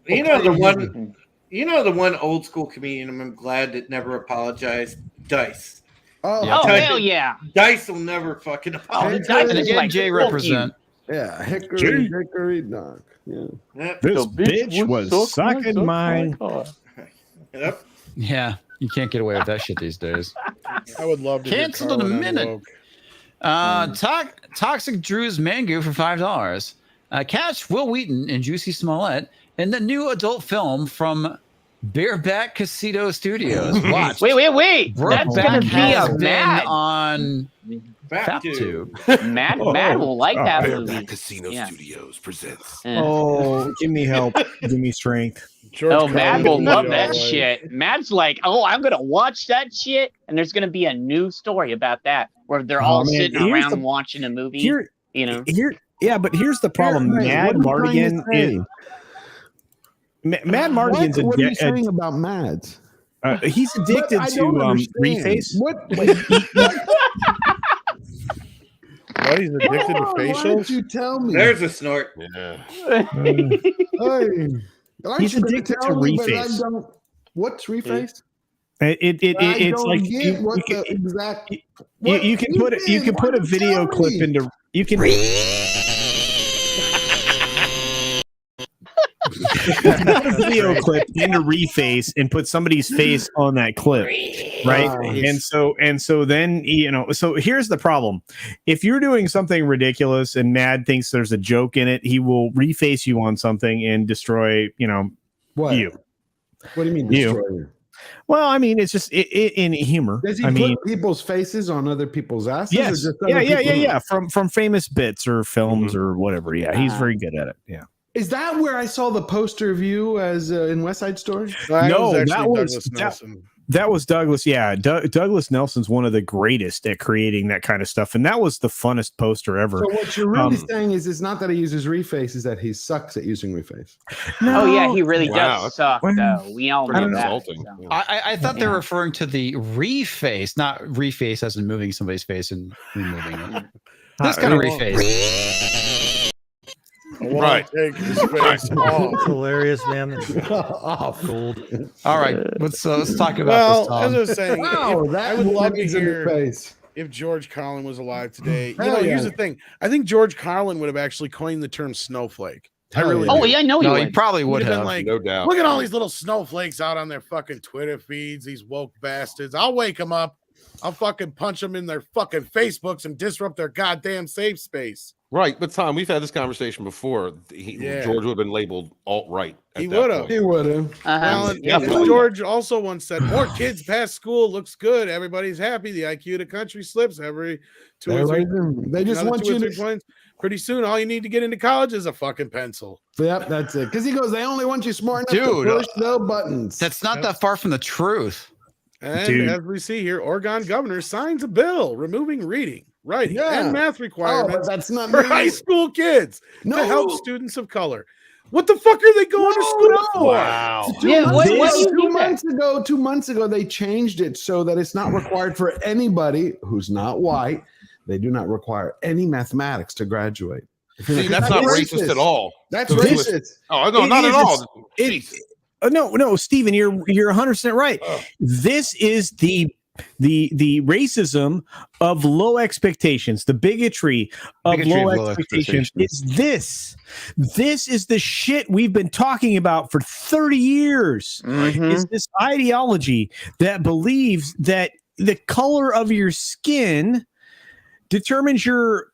[SPEAKER 10] The one old school comedian I'm glad that never apologized, Dice.
[SPEAKER 8] Oh,
[SPEAKER 2] Yeah.
[SPEAKER 6] Oh, hell yeah.
[SPEAKER 10] Dice will never fucking apologize.
[SPEAKER 6] Dice
[SPEAKER 2] And
[SPEAKER 6] is
[SPEAKER 2] again,
[SPEAKER 6] like,
[SPEAKER 2] Jay
[SPEAKER 6] fuck you.
[SPEAKER 2] represent.
[SPEAKER 8] yeah. Hickory dock. Yeah.
[SPEAKER 10] Yep.
[SPEAKER 5] This bitch was sucking my.
[SPEAKER 10] Yep.
[SPEAKER 2] Yeah, you can't get away with that shit these days.
[SPEAKER 7] I would love to hear
[SPEAKER 2] Canceled in a
[SPEAKER 7] Carlin
[SPEAKER 2] minute.
[SPEAKER 7] unwoke.
[SPEAKER 2] Toxic Drew's Mango for $5. Catch Will Wheaton and Jussie Smollett in the new adult film from Bareback Casino Studios. Watch.
[SPEAKER 6] Wait. That's gonna
[SPEAKER 2] Brokeback
[SPEAKER 6] be
[SPEAKER 2] has
[SPEAKER 6] a
[SPEAKER 2] been
[SPEAKER 6] Mad.
[SPEAKER 2] on
[SPEAKER 10] Back to
[SPEAKER 2] FapTube.
[SPEAKER 6] Mad will like that movie.
[SPEAKER 13] Casino
[SPEAKER 6] Yeah.
[SPEAKER 13] Studios presents.
[SPEAKER 5] Oh, give me help. Give me strength.
[SPEAKER 7] George
[SPEAKER 6] Oh, Mad
[SPEAKER 7] Carlin
[SPEAKER 6] will
[SPEAKER 7] would
[SPEAKER 6] love
[SPEAKER 7] be
[SPEAKER 6] that
[SPEAKER 7] all right.
[SPEAKER 6] shit. Mad's like, oh, I'm gonna watch that shit, and there's gonna be a new story about that where they're all
[SPEAKER 5] man,
[SPEAKER 6] sitting
[SPEAKER 5] here's
[SPEAKER 6] around
[SPEAKER 5] the-
[SPEAKER 6] watching a movie.
[SPEAKER 5] Here,
[SPEAKER 6] Yeah,
[SPEAKER 5] but here's the problem.
[SPEAKER 8] Hey,
[SPEAKER 5] Mad
[SPEAKER 8] what are you trying to
[SPEAKER 5] Mardigan is Mad Mardigan's
[SPEAKER 8] What are you
[SPEAKER 5] a
[SPEAKER 8] saying about Mads?
[SPEAKER 5] he's addicted
[SPEAKER 8] I
[SPEAKER 5] to
[SPEAKER 8] don't understand.
[SPEAKER 5] reface.
[SPEAKER 8] What?
[SPEAKER 7] What? He's addicted to
[SPEAKER 8] Why
[SPEAKER 7] facials?
[SPEAKER 8] don't you tell me?
[SPEAKER 10] there's a snort.
[SPEAKER 1] Yeah.
[SPEAKER 8] Hey, aren't
[SPEAKER 5] He's
[SPEAKER 8] you gonna
[SPEAKER 5] addicted to
[SPEAKER 8] tell me, but I
[SPEAKER 5] reface.
[SPEAKER 8] don't- What's reface?
[SPEAKER 5] It's
[SPEAKER 8] don't
[SPEAKER 5] like
[SPEAKER 8] get
[SPEAKER 5] you,
[SPEAKER 8] what
[SPEAKER 5] you
[SPEAKER 8] the
[SPEAKER 5] can,
[SPEAKER 8] exact.
[SPEAKER 5] you
[SPEAKER 8] what
[SPEAKER 5] can put
[SPEAKER 8] did.
[SPEAKER 5] you can
[SPEAKER 8] Why
[SPEAKER 5] put a
[SPEAKER 8] don't you
[SPEAKER 5] video
[SPEAKER 8] tell
[SPEAKER 5] clip
[SPEAKER 8] me?
[SPEAKER 5] into you can put a video clip into reface and put somebody's face on that clip, right? And so then so here's the problem: if you're doing something ridiculous and Mad thinks there's a joke in it, he will reface you on something and destroy
[SPEAKER 8] What?
[SPEAKER 5] you.
[SPEAKER 8] What do you mean
[SPEAKER 5] You.
[SPEAKER 8] destroy you?
[SPEAKER 5] Well, I mean, it's just in humor.
[SPEAKER 8] Does he
[SPEAKER 5] I
[SPEAKER 8] put
[SPEAKER 5] mean,
[SPEAKER 8] people's faces on other people's asses?
[SPEAKER 5] yes,
[SPEAKER 8] Or just other
[SPEAKER 5] yeah.
[SPEAKER 8] people?
[SPEAKER 5] From famous bits or films or whatever. Yeah, he's very good at it. Yeah.
[SPEAKER 8] Is that where I saw the poster of you as in West Side Story?
[SPEAKER 5] No,
[SPEAKER 7] actually
[SPEAKER 5] that was
[SPEAKER 7] Douglas Nelson.
[SPEAKER 5] That was Douglas. Yeah, Douglas Nelson's one of the greatest at creating that kind of stuff, and that was the funnest poster ever.
[SPEAKER 8] So what you're really saying is it's not that he uses reface, is that he sucks at using reface.
[SPEAKER 6] Oh yeah, he really
[SPEAKER 1] Wow.
[SPEAKER 6] does suck though. We all know
[SPEAKER 1] Pretty
[SPEAKER 6] that.
[SPEAKER 1] insulting.
[SPEAKER 6] so.
[SPEAKER 2] I thought they're referring to the reface, not reface as in moving somebody's face and removing it. This kind of reface.
[SPEAKER 1] Right.
[SPEAKER 7] Take his face off.
[SPEAKER 9] It's hilarious, man.
[SPEAKER 8] Off.
[SPEAKER 9] Gold.
[SPEAKER 2] All right, let's talk about
[SPEAKER 7] Well,
[SPEAKER 2] this, Tom.
[SPEAKER 7] as I was saying,
[SPEAKER 8] Wow,
[SPEAKER 7] I would love to
[SPEAKER 8] in the
[SPEAKER 7] hear
[SPEAKER 8] face.
[SPEAKER 7] if George Carlin was alive today. You
[SPEAKER 8] Hell
[SPEAKER 7] know, here's
[SPEAKER 8] yeah.
[SPEAKER 7] the thing. I think George Carlin would have actually coined the term snowflake. I
[SPEAKER 8] Hell
[SPEAKER 7] really
[SPEAKER 8] yeah.
[SPEAKER 7] do.
[SPEAKER 6] Oh yeah, I know you
[SPEAKER 2] No,
[SPEAKER 6] would.
[SPEAKER 2] he probably would
[SPEAKER 7] He'd have
[SPEAKER 2] have.
[SPEAKER 7] been like,
[SPEAKER 1] No doubt.
[SPEAKER 7] look at all these little snowflakes out on their fucking Twitter feeds, these woke bastards. I'll wake them up. I'll fucking punch them in their fucking Facebooks and disrupt their goddamn safe space.
[SPEAKER 1] Right, but Tom, we've had this conversation before.
[SPEAKER 7] Yeah.
[SPEAKER 1] George would have been labeled alt-right.
[SPEAKER 7] He would have.
[SPEAKER 8] He would have.
[SPEAKER 7] Well, and
[SPEAKER 1] Definitely.
[SPEAKER 7] George also once said, more kids pass school, looks good. Everybody's happy. The IQ of the country slips every two or three.
[SPEAKER 8] They just
[SPEAKER 7] another
[SPEAKER 8] want
[SPEAKER 7] 2 or
[SPEAKER 8] you
[SPEAKER 7] 3
[SPEAKER 8] to.
[SPEAKER 7] points. Pretty soon, all you need to get into college is a fucking pencil.
[SPEAKER 8] Yep, that's it. Because he goes, they only want you smart enough
[SPEAKER 2] Dude,
[SPEAKER 8] to push the buttons.
[SPEAKER 2] That's not that far from the truth.
[SPEAKER 7] And
[SPEAKER 5] Dude.
[SPEAKER 7] as we see here, Oregon governor signs a bill removing reading, writing,
[SPEAKER 8] Yeah.
[SPEAKER 7] and math
[SPEAKER 8] Oh, but
[SPEAKER 7] requirements
[SPEAKER 8] that's not
[SPEAKER 7] for
[SPEAKER 8] me.
[SPEAKER 7] high school kids
[SPEAKER 8] No.
[SPEAKER 7] to help students of color. What the fuck are they going to school for?
[SPEAKER 2] Wow.
[SPEAKER 6] Yeah, what do you
[SPEAKER 8] Two
[SPEAKER 6] mean that?
[SPEAKER 8] months ago, 2 months ago, they changed it so that it's not required for anybody who's not white. They do not require any mathematics to graduate.
[SPEAKER 1] See, that's not racist at all.
[SPEAKER 8] That's
[SPEAKER 1] So it's-
[SPEAKER 8] racist.
[SPEAKER 1] Oh, no,
[SPEAKER 5] It
[SPEAKER 1] not at
[SPEAKER 5] is.
[SPEAKER 1] all.
[SPEAKER 5] It- no, Stephen, you're 100% right. This is the racism of low expectations, the bigotry of low expectations. It's this is the shit we've been talking about for 30 years. Is this ideology that believes that the color of your skin determines your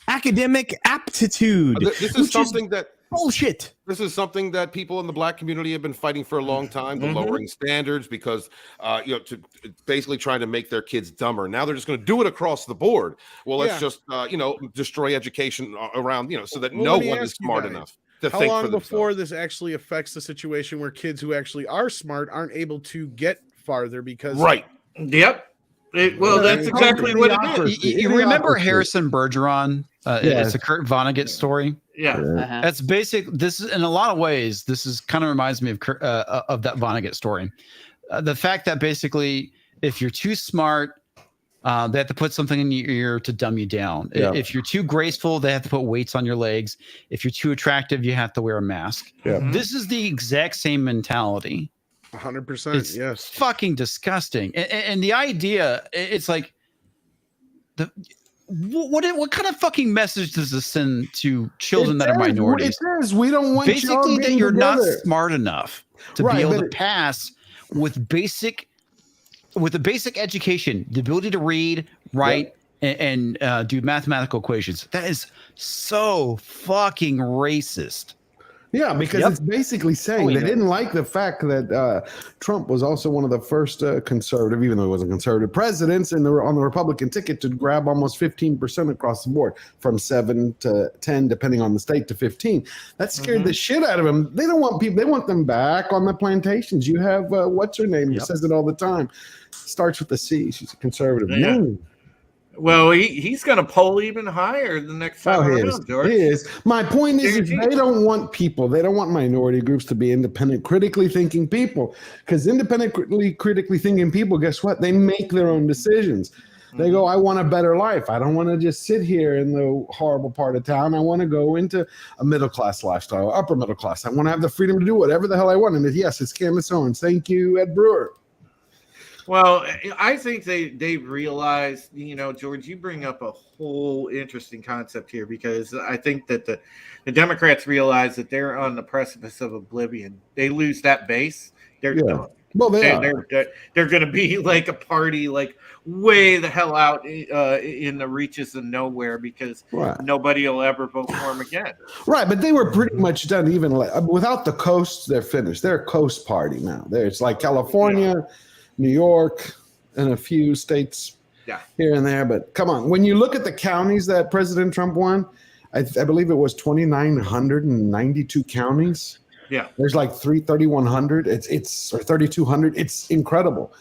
[SPEAKER 5] academic aptitude.
[SPEAKER 1] This is something that
[SPEAKER 5] bullshit.
[SPEAKER 1] This is something that people in the black community have been fighting for a long time, the lowering standards, because to basically trying to make their kids dumber. Now they're just going to do it across the board. Well, let's just destroy education around, so that no one is smart enough to
[SPEAKER 7] How
[SPEAKER 1] think
[SPEAKER 7] long
[SPEAKER 1] for
[SPEAKER 7] before
[SPEAKER 1] themselves.
[SPEAKER 7] this actually affects the situation where kids who actually are smart aren't able to get farther because
[SPEAKER 10] Yep. Well, that's exactly what it is.
[SPEAKER 2] You remember Harrison Bergeron?
[SPEAKER 8] Yes.
[SPEAKER 2] It's a Kurt Vonnegut story.
[SPEAKER 10] Yeah.
[SPEAKER 2] That's basic. This is in a lot of ways. This is kind of reminds me of that Vonnegut story. The fact that basically, if you're too smart, they have to put something in your ear to dumb you down.
[SPEAKER 8] Yeah.
[SPEAKER 2] If you're too graceful, they have to put weights on your legs. If you're too attractive, you have to wear a mask.
[SPEAKER 8] Yeah.
[SPEAKER 2] This is the exact same mentality.
[SPEAKER 7] 100%.
[SPEAKER 2] It's
[SPEAKER 7] Yes.
[SPEAKER 2] fucking disgusting. And the idea, it's like what kind of fucking message does this send to children that are minorities?
[SPEAKER 8] It says we don't want
[SPEAKER 2] Basically, that you're not
[SPEAKER 8] together.
[SPEAKER 2] smart enough to
[SPEAKER 8] Right,
[SPEAKER 2] be able
[SPEAKER 8] but
[SPEAKER 2] to pass with a basic education, the ability to read, write, and do mathematical equations. That is so fucking racist.
[SPEAKER 8] Yeah, because it's basically saying they didn't like the fact that Trump was also one of the first conservative, even though he wasn't conservative, presidents on the Republican ticket to grab almost 15% across the board, from 7 to 10, depending on the state, to 15. That scared the shit out of them. They don't want people; they want them back on the plantations. You have what's her name? Who says it all the time. Starts with the C. She's a conservative.
[SPEAKER 10] Yeah.
[SPEAKER 8] Mm.
[SPEAKER 10] Well, he's going to poll even higher the next time
[SPEAKER 8] Oh, he
[SPEAKER 10] around,
[SPEAKER 8] is.
[SPEAKER 10] George.
[SPEAKER 8] He is. My point is
[SPEAKER 10] Guaranteed.
[SPEAKER 8] they don't want people. They don't want minority groups to be independent, critically thinking people. Because critically thinking people, guess what? They make their own decisions. They go, I want a better life. I don't want to just sit here in the horrible part of town. I want to go into a middle-class lifestyle, upper middle class. I want to have the freedom to do whatever the hell I want. And yes, it's Candace Owens. Thank you, Ed Brewer.
[SPEAKER 10] Well, I think they realize, George, you bring up a whole interesting concept here, because I think that the Democrats realize that they're on the precipice of oblivion. They lose that base, they're done.
[SPEAKER 8] Well,
[SPEAKER 10] They're going to be like a party, like way the hell out in the reaches of nowhere, because nobody will ever vote for them again.
[SPEAKER 8] Right, but they were pretty much done. Even without the coasts, they're finished. They're a coast party now. It's like California, New York, and a few states here and there. But come on, when you look at the counties that President Trump won, I believe it was 2,992 counties.
[SPEAKER 10] Yeah,
[SPEAKER 8] there's like 3,100. It's or 3,200. It's incredible.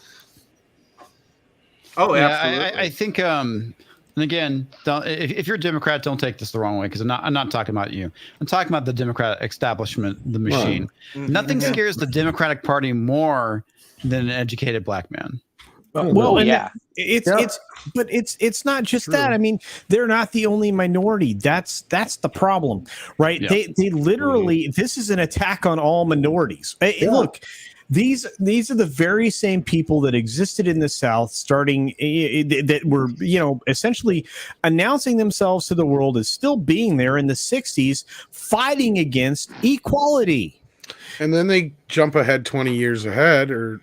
[SPEAKER 10] Oh,
[SPEAKER 2] Yeah,
[SPEAKER 10] absolutely.
[SPEAKER 2] I think, and again, if you're a Democrat, don't take this the wrong way, because I'm not talking about you. I'm talking about the Democrat establishment, the machine.
[SPEAKER 10] Mm-hmm.
[SPEAKER 2] Nothing scares the Democratic Party more than an educated black man.
[SPEAKER 5] Well, and
[SPEAKER 6] yeah.
[SPEAKER 5] it's not just that. I mean, they're not the only minority. That's the problem, right?
[SPEAKER 2] Yeah.
[SPEAKER 5] They literally this is an attack on all minorities. Hey, look, these are the very same people that existed in the South, starting that were essentially announcing themselves to the world as still being there in the '60s, fighting against equality.
[SPEAKER 7] And then they jump ahead 20 years ahead, or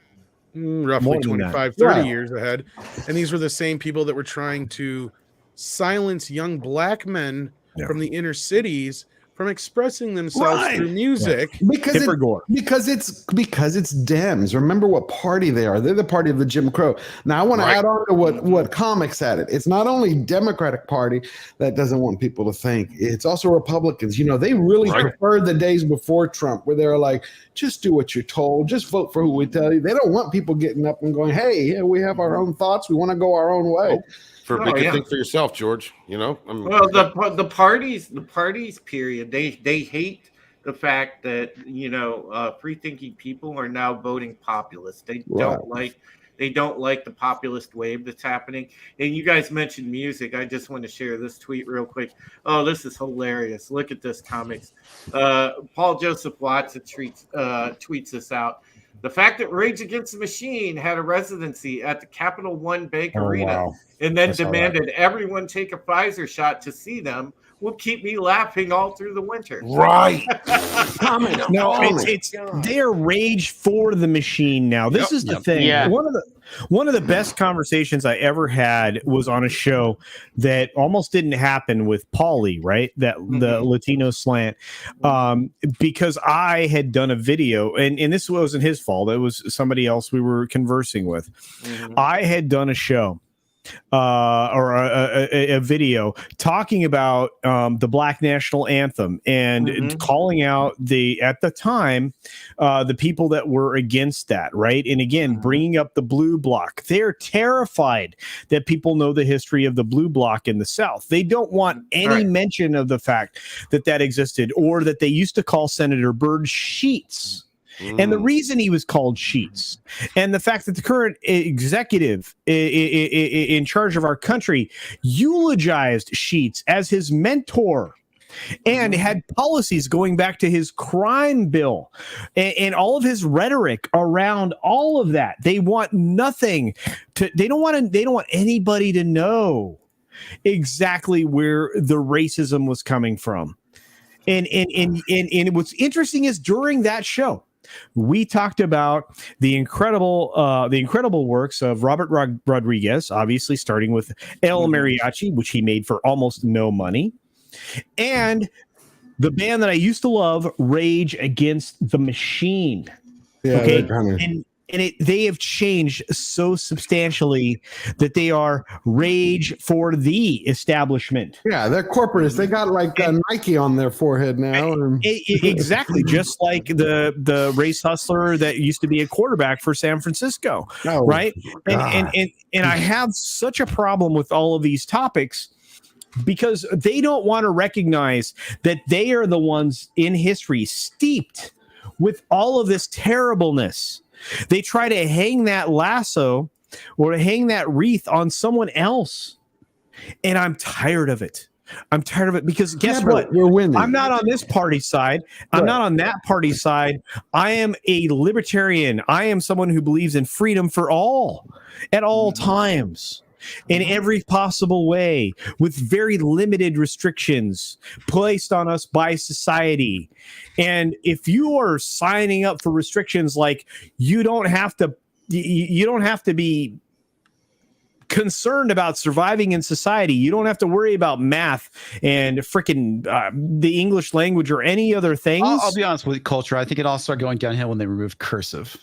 [SPEAKER 7] roughly 25, 30 years ahead. And these were the same people that were trying to silence young black men from the inner cities from expressing themselves through music.
[SPEAKER 8] Because it's Dems. Remember what party they are. They're the party of the Jim Crow. Now I want to add on to what comics added. It's not only Democratic Party that doesn't want people to think. It's also Republicans. They really preferred the days before Trump, where they're like, just do what you're told. Just vote for who we tell you. They don't want people getting up and going, hey, we have our own thoughts. We want to go our own way.
[SPEAKER 1] Think for yourself, George. Well,
[SPEAKER 10] the parties period. They hate the fact that free thinking people are now voting populist. They don't like the populist wave that's happening. And you guys mentioned music. I just want to share this tweet real quick. Oh, this is hilarious! Look at this, comics. Paul Joseph Watts tweets this out. The fact that Rage Against the Machine had a residency at the Capital One Bank Arena and then demanded everyone take a Pfizer shot to see them will keep me laughing all through the winter.
[SPEAKER 1] Right.
[SPEAKER 5] They're Rage for the Machine now. This is the thing.
[SPEAKER 6] Yeah.
[SPEAKER 5] One of the best conversations I ever had was on a show that almost didn't happen with Paulie, right? That the Latino slant, because I had done a video, and this wasn't his fault. It was somebody else we were conversing with. I had done a show. Or a video talking about the Black National Anthem and calling out at the time the people that were against that, right? And again, bringing up the Blue Bloc. They're terrified that people know the history of the Blue Bloc in the South. They don't want any mention of the fact that existed, or that they used to call Senator Byrd Sheets. And the reason he was called Sheets, and the fact that the current executive in charge of our country eulogized Sheets as his mentor and had policies going back to his crime bill and all of his rhetoric around all of that. They want nothing they don't want anybody to know exactly where the racism was coming from. And what's interesting is during that show, we talked about the incredible works of Robert Rodriguez, obviously starting with El Mariachi, which he made for almost no money, and the band that I used to love, Rage Against the Machine.
[SPEAKER 8] Yeah,
[SPEAKER 5] they have changed so substantially that they are Rage for the establishment.
[SPEAKER 8] Yeah, they're corporatists. They got like Nike on their forehead now.
[SPEAKER 5] Exactly, just like the race hustler that used to be a quarterback for San Francisco, right? And I have such a problem with all of these topics because they don't want to recognize that they are the ones in history steeped with all of this terribleness. They try to hang that lasso or to hang that wreath on someone else. And I'm tired of it. I'm tired of it because guess what?
[SPEAKER 8] We're winning.
[SPEAKER 5] I'm not on this party side. I'm not on that party side. I am a libertarian. I am someone who believes in freedom for all at all times. In every possible way, with very limited restrictions placed on us by society. And if you are signing up for restrictions like you don't have to be concerned about surviving in society, you don't have to worry about math and freaking the English language or any other things.
[SPEAKER 2] I'll be honest with culture. I think it all started going downhill when they removed cursive.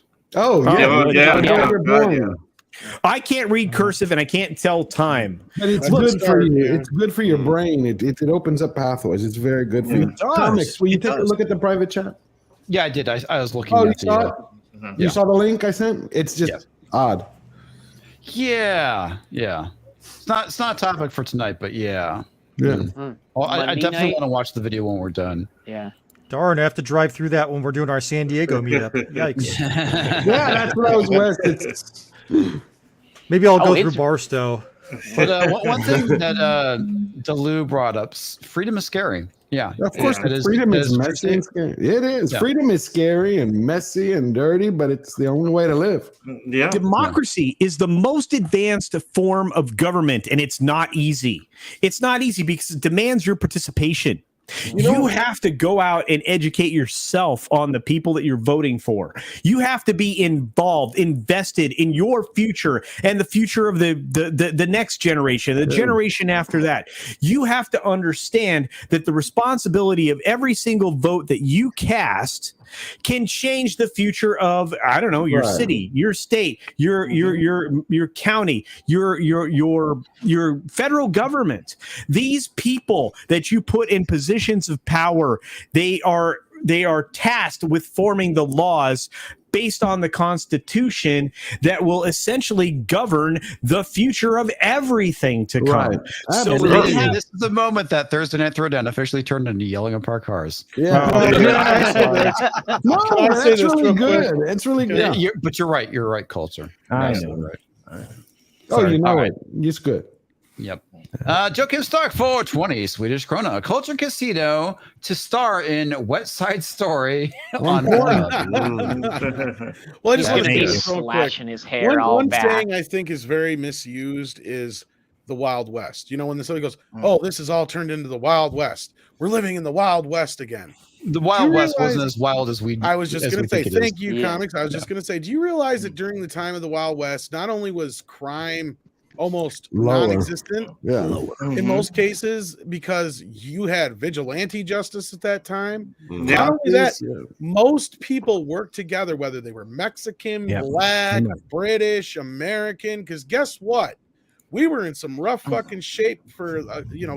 [SPEAKER 5] I can't read cursive and I can't tell time.
[SPEAKER 8] But it's good for you. It's good for your brain. It opens up pathways. It's very good for you. Comics, will you take a look at the private chat?
[SPEAKER 2] Yeah, I did. I was looking
[SPEAKER 8] at it. You saw the link I sent? It's just odd.
[SPEAKER 2] Yeah. It's not a topic for tonight, but yeah. Well, I definitely want to watch the video when we're done.
[SPEAKER 6] Yeah.
[SPEAKER 9] Darn, I have to drive through that when we're doing our San Diego meetup. Yikes.
[SPEAKER 8] Yeah, that's what I was with.
[SPEAKER 9] Maybe I'll go through
[SPEAKER 6] it's-
[SPEAKER 9] Barstow.
[SPEAKER 2] But one thing that Delu brought up: freedom is scary. Yeah,
[SPEAKER 8] Of course,
[SPEAKER 2] it
[SPEAKER 8] freedom
[SPEAKER 2] it
[SPEAKER 8] is
[SPEAKER 2] true
[SPEAKER 8] messy
[SPEAKER 2] statement.
[SPEAKER 8] and scary. It is.
[SPEAKER 2] Yeah.
[SPEAKER 8] Freedom is scary and messy and dirty, but it's the only way to live.
[SPEAKER 10] Yeah.
[SPEAKER 5] Democracy is the most advanced form of government, and it's not easy. It's not easy because it demands your participation. You have to go out and educate yourself on the people that you're voting for. You have to be involved, invested in your future and the future of the next generation, the generation after that. You have to understand that the responsibility of every single vote that you cast can change the future of, I don't know, your city, your state, your county, your federal government. These people that you put in positions of power, they are tasked with forming the laws based on the Constitution that will essentially govern the future of everything to come.
[SPEAKER 8] Right.
[SPEAKER 2] So
[SPEAKER 8] Absolutely.
[SPEAKER 2] this is the moment that Thursday Night Throwdown officially turned into yelling at parked cars.
[SPEAKER 8] Yeah. No,
[SPEAKER 7] Can I say
[SPEAKER 8] that's
[SPEAKER 7] this
[SPEAKER 8] really
[SPEAKER 7] real quick?
[SPEAKER 8] good. It's really good.
[SPEAKER 2] But you're right. You're right, Culture.
[SPEAKER 5] I
[SPEAKER 2] Yes,
[SPEAKER 5] know.
[SPEAKER 2] right.
[SPEAKER 8] Oh, you know
[SPEAKER 2] All right.
[SPEAKER 8] it. It's good.
[SPEAKER 2] Yep. Joakim Stark 420 Swedish krona. Culture Casino to star in West Side Story on Pornhub.
[SPEAKER 7] Well, I just
[SPEAKER 6] He's
[SPEAKER 7] want to
[SPEAKER 6] gonna be
[SPEAKER 7] say this real quick.
[SPEAKER 6] slashing his hair all
[SPEAKER 7] One
[SPEAKER 6] back.
[SPEAKER 7] saying I think is very misused is the Wild West. You know, when somebody goes, "Oh, this is all turned into the Wild West. We're living in the Wild West again."
[SPEAKER 2] The Wild West
[SPEAKER 7] realize-
[SPEAKER 2] wasn't as wild as we.
[SPEAKER 7] I was just
[SPEAKER 2] as
[SPEAKER 7] going
[SPEAKER 2] we
[SPEAKER 7] to say,
[SPEAKER 2] think it is.
[SPEAKER 7] thank you,
[SPEAKER 6] Yeah.
[SPEAKER 7] comics. I was just going to say, do you realize that during the time of the Wild West, not only was crime almost
[SPEAKER 8] Lower.
[SPEAKER 7] non-existent
[SPEAKER 8] Yeah.
[SPEAKER 7] in most cases because you had vigilante justice at that time?
[SPEAKER 1] Mhm.
[SPEAKER 7] Not only that,
[SPEAKER 8] Yeah.
[SPEAKER 7] most people worked together, whether they were Mexican,
[SPEAKER 5] Yep.
[SPEAKER 7] Black,
[SPEAKER 5] Amen.
[SPEAKER 7] British, American. Because guess what? We were in some rough fucking shape for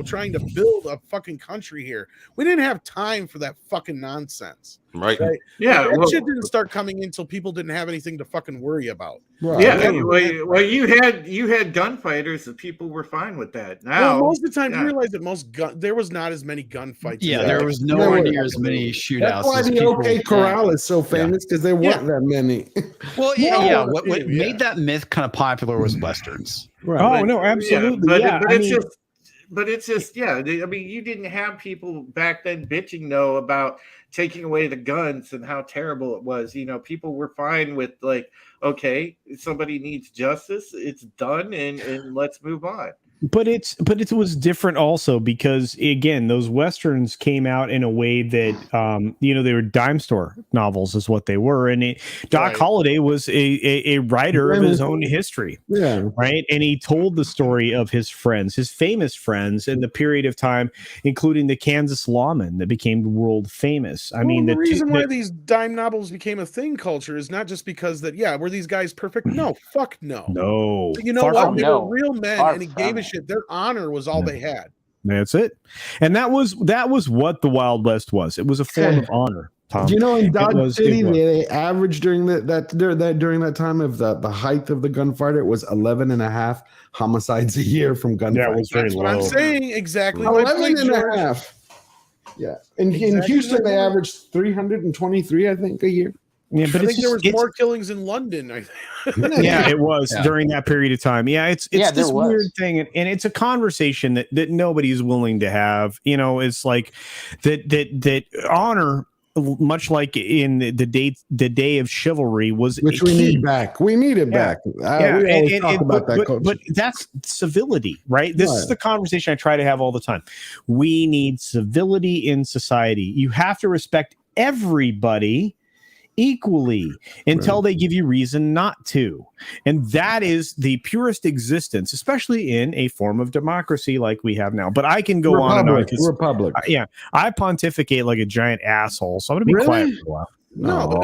[SPEAKER 7] trying to build a fucking country here. We didn't have time for that fucking nonsense.
[SPEAKER 1] Right.
[SPEAKER 7] Right?
[SPEAKER 10] Yeah.
[SPEAKER 7] That
[SPEAKER 10] Well,
[SPEAKER 7] shit didn't start coming in until people didn't have anything to fucking worry about.
[SPEAKER 8] Right.
[SPEAKER 10] yeah.
[SPEAKER 7] Yeah.
[SPEAKER 10] Well, you had gunfighters, and people were fine with that. Now,
[SPEAKER 7] Well, most of the time,
[SPEAKER 10] yeah.
[SPEAKER 7] you realize that there was not as many gunfights.
[SPEAKER 2] Yeah,
[SPEAKER 7] as
[SPEAKER 2] there was
[SPEAKER 8] No
[SPEAKER 2] nowhere
[SPEAKER 8] way.
[SPEAKER 2] near as many shootouts.
[SPEAKER 8] That's why
[SPEAKER 2] as
[SPEAKER 8] the
[SPEAKER 2] people-
[SPEAKER 8] OK Corral is so famous because there weren't that many.
[SPEAKER 2] Well,
[SPEAKER 7] No,
[SPEAKER 2] yeah. What
[SPEAKER 7] yeah.
[SPEAKER 2] made that myth kind of popular was westerns.
[SPEAKER 5] Oh, no, absolutely.
[SPEAKER 10] But,
[SPEAKER 5] Yeah,
[SPEAKER 10] but
[SPEAKER 5] I
[SPEAKER 10] it's
[SPEAKER 5] mean-
[SPEAKER 10] just, but it's just, yeah. I mean, you didn't have people back then bitching though about taking away the guns and how terrible it was. You know, people were fine with like, okay, somebody needs justice, it's done, and let's move on.
[SPEAKER 5] But it was different also because again those westerns came out in a way that they were dime store novels is what they were, and Doc
[SPEAKER 7] Right.
[SPEAKER 5] Holliday was a writer of his own history,
[SPEAKER 8] Yeah.
[SPEAKER 5] right? And he told the story of his friends, his famous friends, in the period of time, including the Kansas lawman that became world famous. I mean,
[SPEAKER 7] the reason why these dime novels became a thing culture is not just because that, were these guys perfect? No, fuck no.
[SPEAKER 5] no,
[SPEAKER 7] You know
[SPEAKER 5] far
[SPEAKER 7] what?
[SPEAKER 5] from
[SPEAKER 7] They
[SPEAKER 5] it.
[SPEAKER 6] No.
[SPEAKER 7] were real men,
[SPEAKER 6] Far
[SPEAKER 7] and he
[SPEAKER 6] from
[SPEAKER 7] gave a
[SPEAKER 6] it.
[SPEAKER 7] shit. Their honor was all they had.
[SPEAKER 5] That's it, and that was what the Wild West was. It was a form of honor. Tom.
[SPEAKER 8] Do you know in
[SPEAKER 5] It
[SPEAKER 8] Dodge
[SPEAKER 5] was-
[SPEAKER 8] City
[SPEAKER 5] it was.
[SPEAKER 8] they averaged during that time of the height of the gunfight, it was 11 and a half homicides a year from gunfights.
[SPEAKER 5] Yeah, it was very
[SPEAKER 7] That's what
[SPEAKER 5] low.
[SPEAKER 7] I'm saying. Exactly. my
[SPEAKER 8] 11
[SPEAKER 7] point,
[SPEAKER 8] and a
[SPEAKER 7] George.
[SPEAKER 8] half. Yeah. In
[SPEAKER 7] Exactly
[SPEAKER 8] Houston,
[SPEAKER 7] my
[SPEAKER 8] they
[SPEAKER 7] point.
[SPEAKER 8] averaged 323, I think, a year.
[SPEAKER 5] Yeah, but
[SPEAKER 7] I
[SPEAKER 5] it's
[SPEAKER 7] think there was
[SPEAKER 5] just,
[SPEAKER 7] more killings in London. I think.
[SPEAKER 5] yeah, it was
[SPEAKER 2] Yeah.
[SPEAKER 5] during that period of time. Yeah, it's
[SPEAKER 6] Yeah, there
[SPEAKER 5] this
[SPEAKER 6] was.
[SPEAKER 5] weird thing, and it's a conversation that nobody's willing to have. You know, it's like that honor, much like in the day of chivalry, was
[SPEAKER 8] Which we
[SPEAKER 5] key.
[SPEAKER 8] need back. We need it back.
[SPEAKER 5] Yeah,
[SPEAKER 8] we always
[SPEAKER 5] and-
[SPEAKER 8] talk
[SPEAKER 5] and-
[SPEAKER 8] about that
[SPEAKER 5] but,
[SPEAKER 8] culture.
[SPEAKER 5] but that's civility, right? This is
[SPEAKER 8] Right.
[SPEAKER 5] the conversation I try to have all the time. We need civility in society. You have to respect everybody equally until they give you reason not to. And that is the purest existence, especially in a form of democracy like we have now. But I can go on and on. 'Cause
[SPEAKER 8] Republic.
[SPEAKER 5] I pontificate like a giant asshole, so I'm going to be
[SPEAKER 8] Really?
[SPEAKER 5] quiet for a while.
[SPEAKER 7] No, but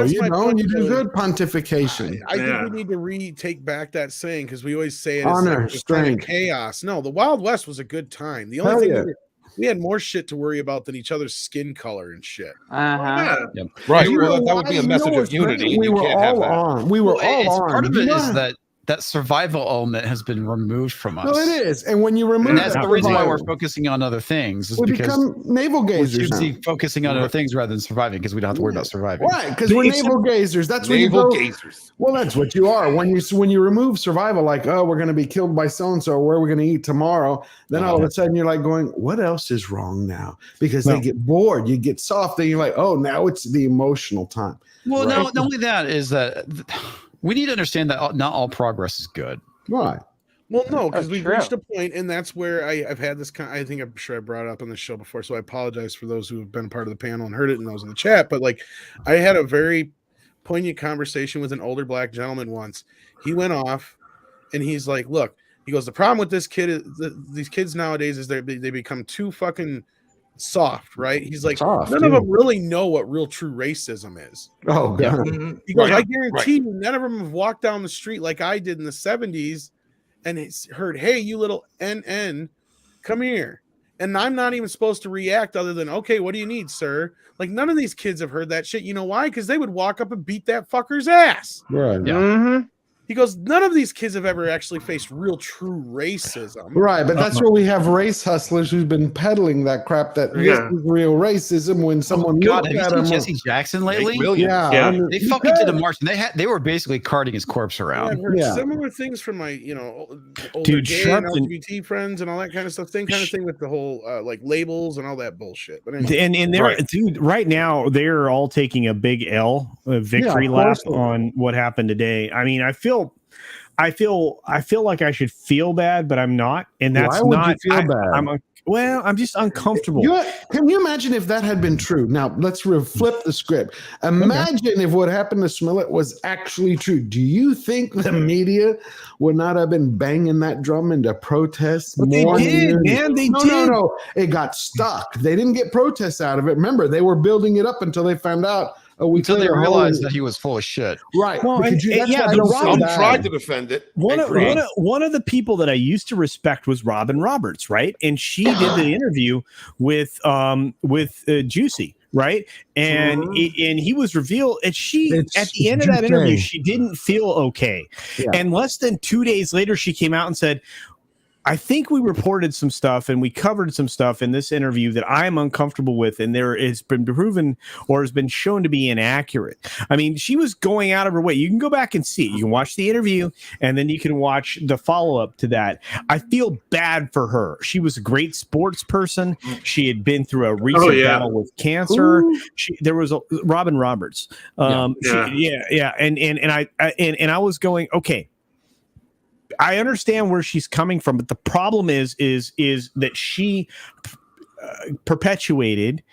[SPEAKER 7] that's
[SPEAKER 8] you
[SPEAKER 7] my
[SPEAKER 8] know,
[SPEAKER 7] point,
[SPEAKER 8] you do
[SPEAKER 7] George.
[SPEAKER 8] good pontification.
[SPEAKER 7] I
[SPEAKER 10] Yeah.
[SPEAKER 7] think we need to take back that saying because we always say it
[SPEAKER 8] Honor,
[SPEAKER 7] as just kind of
[SPEAKER 8] strength.
[SPEAKER 7] chaos. No, the Wild West was a good time. The
[SPEAKER 8] Hell
[SPEAKER 7] only thing
[SPEAKER 8] yeah.
[SPEAKER 7] we had more shit to worry about than each other's skin color and shit.
[SPEAKER 6] Uh-huh.
[SPEAKER 1] Right.
[SPEAKER 8] You know
[SPEAKER 1] That would be a
[SPEAKER 8] why?
[SPEAKER 1] message
[SPEAKER 8] You know
[SPEAKER 1] of
[SPEAKER 8] what's great?
[SPEAKER 1] unity. and
[SPEAKER 8] We
[SPEAKER 1] you
[SPEAKER 8] were
[SPEAKER 1] can't have
[SPEAKER 8] all
[SPEAKER 1] that.
[SPEAKER 8] armed. We were all
[SPEAKER 2] It's
[SPEAKER 8] armed.
[SPEAKER 2] part of
[SPEAKER 8] You
[SPEAKER 2] it
[SPEAKER 8] know
[SPEAKER 2] is
[SPEAKER 8] how-
[SPEAKER 2] that that survival element has been removed from us.
[SPEAKER 8] No, it is. And when you remove
[SPEAKER 2] And that's
[SPEAKER 8] that
[SPEAKER 2] the reason why we're
[SPEAKER 8] survival,
[SPEAKER 2] focusing on other things. Is
[SPEAKER 8] we
[SPEAKER 2] because
[SPEAKER 8] become navel
[SPEAKER 2] we're
[SPEAKER 8] gazers now.
[SPEAKER 2] focusing on other things rather than surviving because we don't have to worry about surviving.
[SPEAKER 8] Right, because we're navel gazers. That's when you
[SPEAKER 1] Navel
[SPEAKER 8] go.
[SPEAKER 1] gazers.
[SPEAKER 8] Well, that's what you are. When you remove survival, like, oh, we're going to be killed by so and so. Where are we going to eat tomorrow? Then all of a sudden you're like going, what else is wrong now? Because they get bored. You get soft. Then you're like, oh, now it's the emotional time.
[SPEAKER 2] Well,
[SPEAKER 8] Right.
[SPEAKER 2] no, not only that is that we need to understand that not all progress is good.
[SPEAKER 8] Right.
[SPEAKER 7] Well, no, because
[SPEAKER 6] That's
[SPEAKER 7] we've
[SPEAKER 6] true.
[SPEAKER 7] reached a point, and that's where I've had this I think I'm sure I brought it up on the show before, so I apologize for those who have been part of the panel and heard it and those in the chat. But like, I had a very poignant conversation with an older black gentleman once. He went off, and he's like, "Look," he goes, "the problem with this kid is these kids nowadays is they become too fucking soft, right?" He's like,
[SPEAKER 8] Soft,
[SPEAKER 7] none of
[SPEAKER 8] yeah.
[SPEAKER 7] them really know what real true racism is.
[SPEAKER 8] Oh, God.
[SPEAKER 7] He goes,
[SPEAKER 1] Right,
[SPEAKER 7] I guarantee you, none of them have walked down the street like I did in the 70s and it's heard, "Hey, you little NN, come here." And I'm not even supposed to react other than, "Okay, what do you need, sir?" Like, none of these kids have heard that shit. You know why? Because they would walk up and beat that fucker's ass.
[SPEAKER 8] Right.
[SPEAKER 6] Mm-hmm.
[SPEAKER 7] He goes, none of these kids have ever actually faced real true racism.
[SPEAKER 8] Right, but that's where we have race hustlers who's been peddling that crap that this
[SPEAKER 10] Yeah.
[SPEAKER 8] is real racism when someone
[SPEAKER 2] God,
[SPEAKER 8] looks
[SPEAKER 2] have
[SPEAKER 8] at
[SPEAKER 2] you
[SPEAKER 8] him.
[SPEAKER 2] seen Jesse Jackson lately?
[SPEAKER 8] Yeah,
[SPEAKER 10] Yeah.
[SPEAKER 8] I mean,
[SPEAKER 2] They fucking did a march, and they were basically carting his corpse
[SPEAKER 7] I've
[SPEAKER 2] around.
[SPEAKER 7] heard
[SPEAKER 8] Yeah.
[SPEAKER 7] similar things from my, older
[SPEAKER 5] Dude,
[SPEAKER 7] gay and
[SPEAKER 5] Sharpton-
[SPEAKER 7] LGBT friends and all that kind of stuff. Same kind of thing with the whole like labels and all that bullshit. But anyway,
[SPEAKER 5] And they're dude, right now they're all taking a big L, a victory
[SPEAKER 8] of
[SPEAKER 5] lap
[SPEAKER 8] course they are.
[SPEAKER 5] on what happened today. I mean, I feel like I should feel bad, but I'm not, and that's
[SPEAKER 8] Why would
[SPEAKER 5] not.
[SPEAKER 8] you feel bad?
[SPEAKER 5] I'm just uncomfortable.
[SPEAKER 8] Can you imagine if that had been true? Now let's flip the script. Imagine if what happened to Smollett was actually true. Do you think the media would not have been banging that drum into protests?
[SPEAKER 5] But they did, man. They did.
[SPEAKER 8] No. It got stuck. They didn't get protests out of it. Remember, they were building it up until they found out.
[SPEAKER 2] Until they realized that he was full of shit.
[SPEAKER 8] Right.
[SPEAKER 5] Well,
[SPEAKER 8] Because
[SPEAKER 5] and-
[SPEAKER 8] that's
[SPEAKER 5] yeah,
[SPEAKER 8] why I
[SPEAKER 5] the
[SPEAKER 8] don't
[SPEAKER 5] Robin
[SPEAKER 8] feel
[SPEAKER 1] Some
[SPEAKER 8] bad.
[SPEAKER 1] tried to defend it.
[SPEAKER 5] One of the people that I used to respect was Robin Roberts, right? And she did the interview with Juicy, right? And and he was revealed, and at the end of that interview, she didn't feel okay.
[SPEAKER 8] Yeah.
[SPEAKER 5] And less than 2 days later, she came out and said, I think we reported some stuff and we covered some stuff in this interview that I'm uncomfortable with, and there has been proven or has been shown to be inaccurate. I mean, she was going out of her way. You can go back and see it. You can watch the interview, and then you can watch the follow-up to that. I feel bad for her. She was a great sports person. She had been through a recent battle with cancer. There was a Robin Roberts. And I was going, okay, I understand where she's coming from, but the problem is that she perpetuated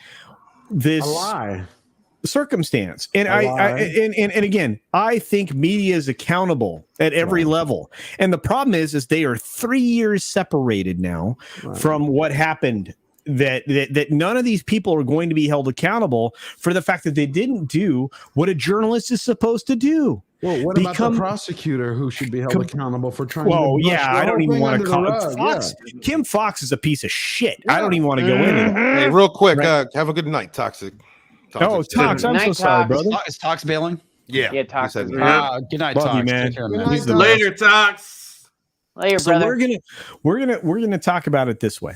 [SPEAKER 5] this
[SPEAKER 8] lie
[SPEAKER 5] circumstance, and and again, I think media is accountable at every level, and the problem is they are 3 years separated now from what happened. That none of these people are going to be held accountable for the fact that they didn't do what a journalist is supposed to do.
[SPEAKER 8] Well, what about the prosecutor who should be held accountable for trying to brush the
[SPEAKER 5] I don't
[SPEAKER 8] whole
[SPEAKER 5] even
[SPEAKER 8] thing
[SPEAKER 5] want
[SPEAKER 8] under
[SPEAKER 5] to
[SPEAKER 8] the
[SPEAKER 5] call
[SPEAKER 8] rug?
[SPEAKER 5] Fox.
[SPEAKER 8] Yeah.
[SPEAKER 5] Kim Fox is a piece of shit. I don't even want to go into that.
[SPEAKER 1] Hey, real quick, have a good night, Toxic.
[SPEAKER 5] Oh, Tox, I'm so sorry, brother.
[SPEAKER 2] Is Tox bailing?
[SPEAKER 1] Yeah.
[SPEAKER 6] Yeah, Tox.
[SPEAKER 1] He said
[SPEAKER 6] Good
[SPEAKER 1] that.
[SPEAKER 2] Good night,
[SPEAKER 5] Love
[SPEAKER 2] Tox.
[SPEAKER 5] you, man.
[SPEAKER 2] Take care,
[SPEAKER 8] Good
[SPEAKER 2] man.
[SPEAKER 8] night,
[SPEAKER 5] He's the
[SPEAKER 8] Tox.
[SPEAKER 10] Later, Tox.
[SPEAKER 6] Later,
[SPEAKER 5] So
[SPEAKER 6] brother.
[SPEAKER 5] we're gonna talk about it this way.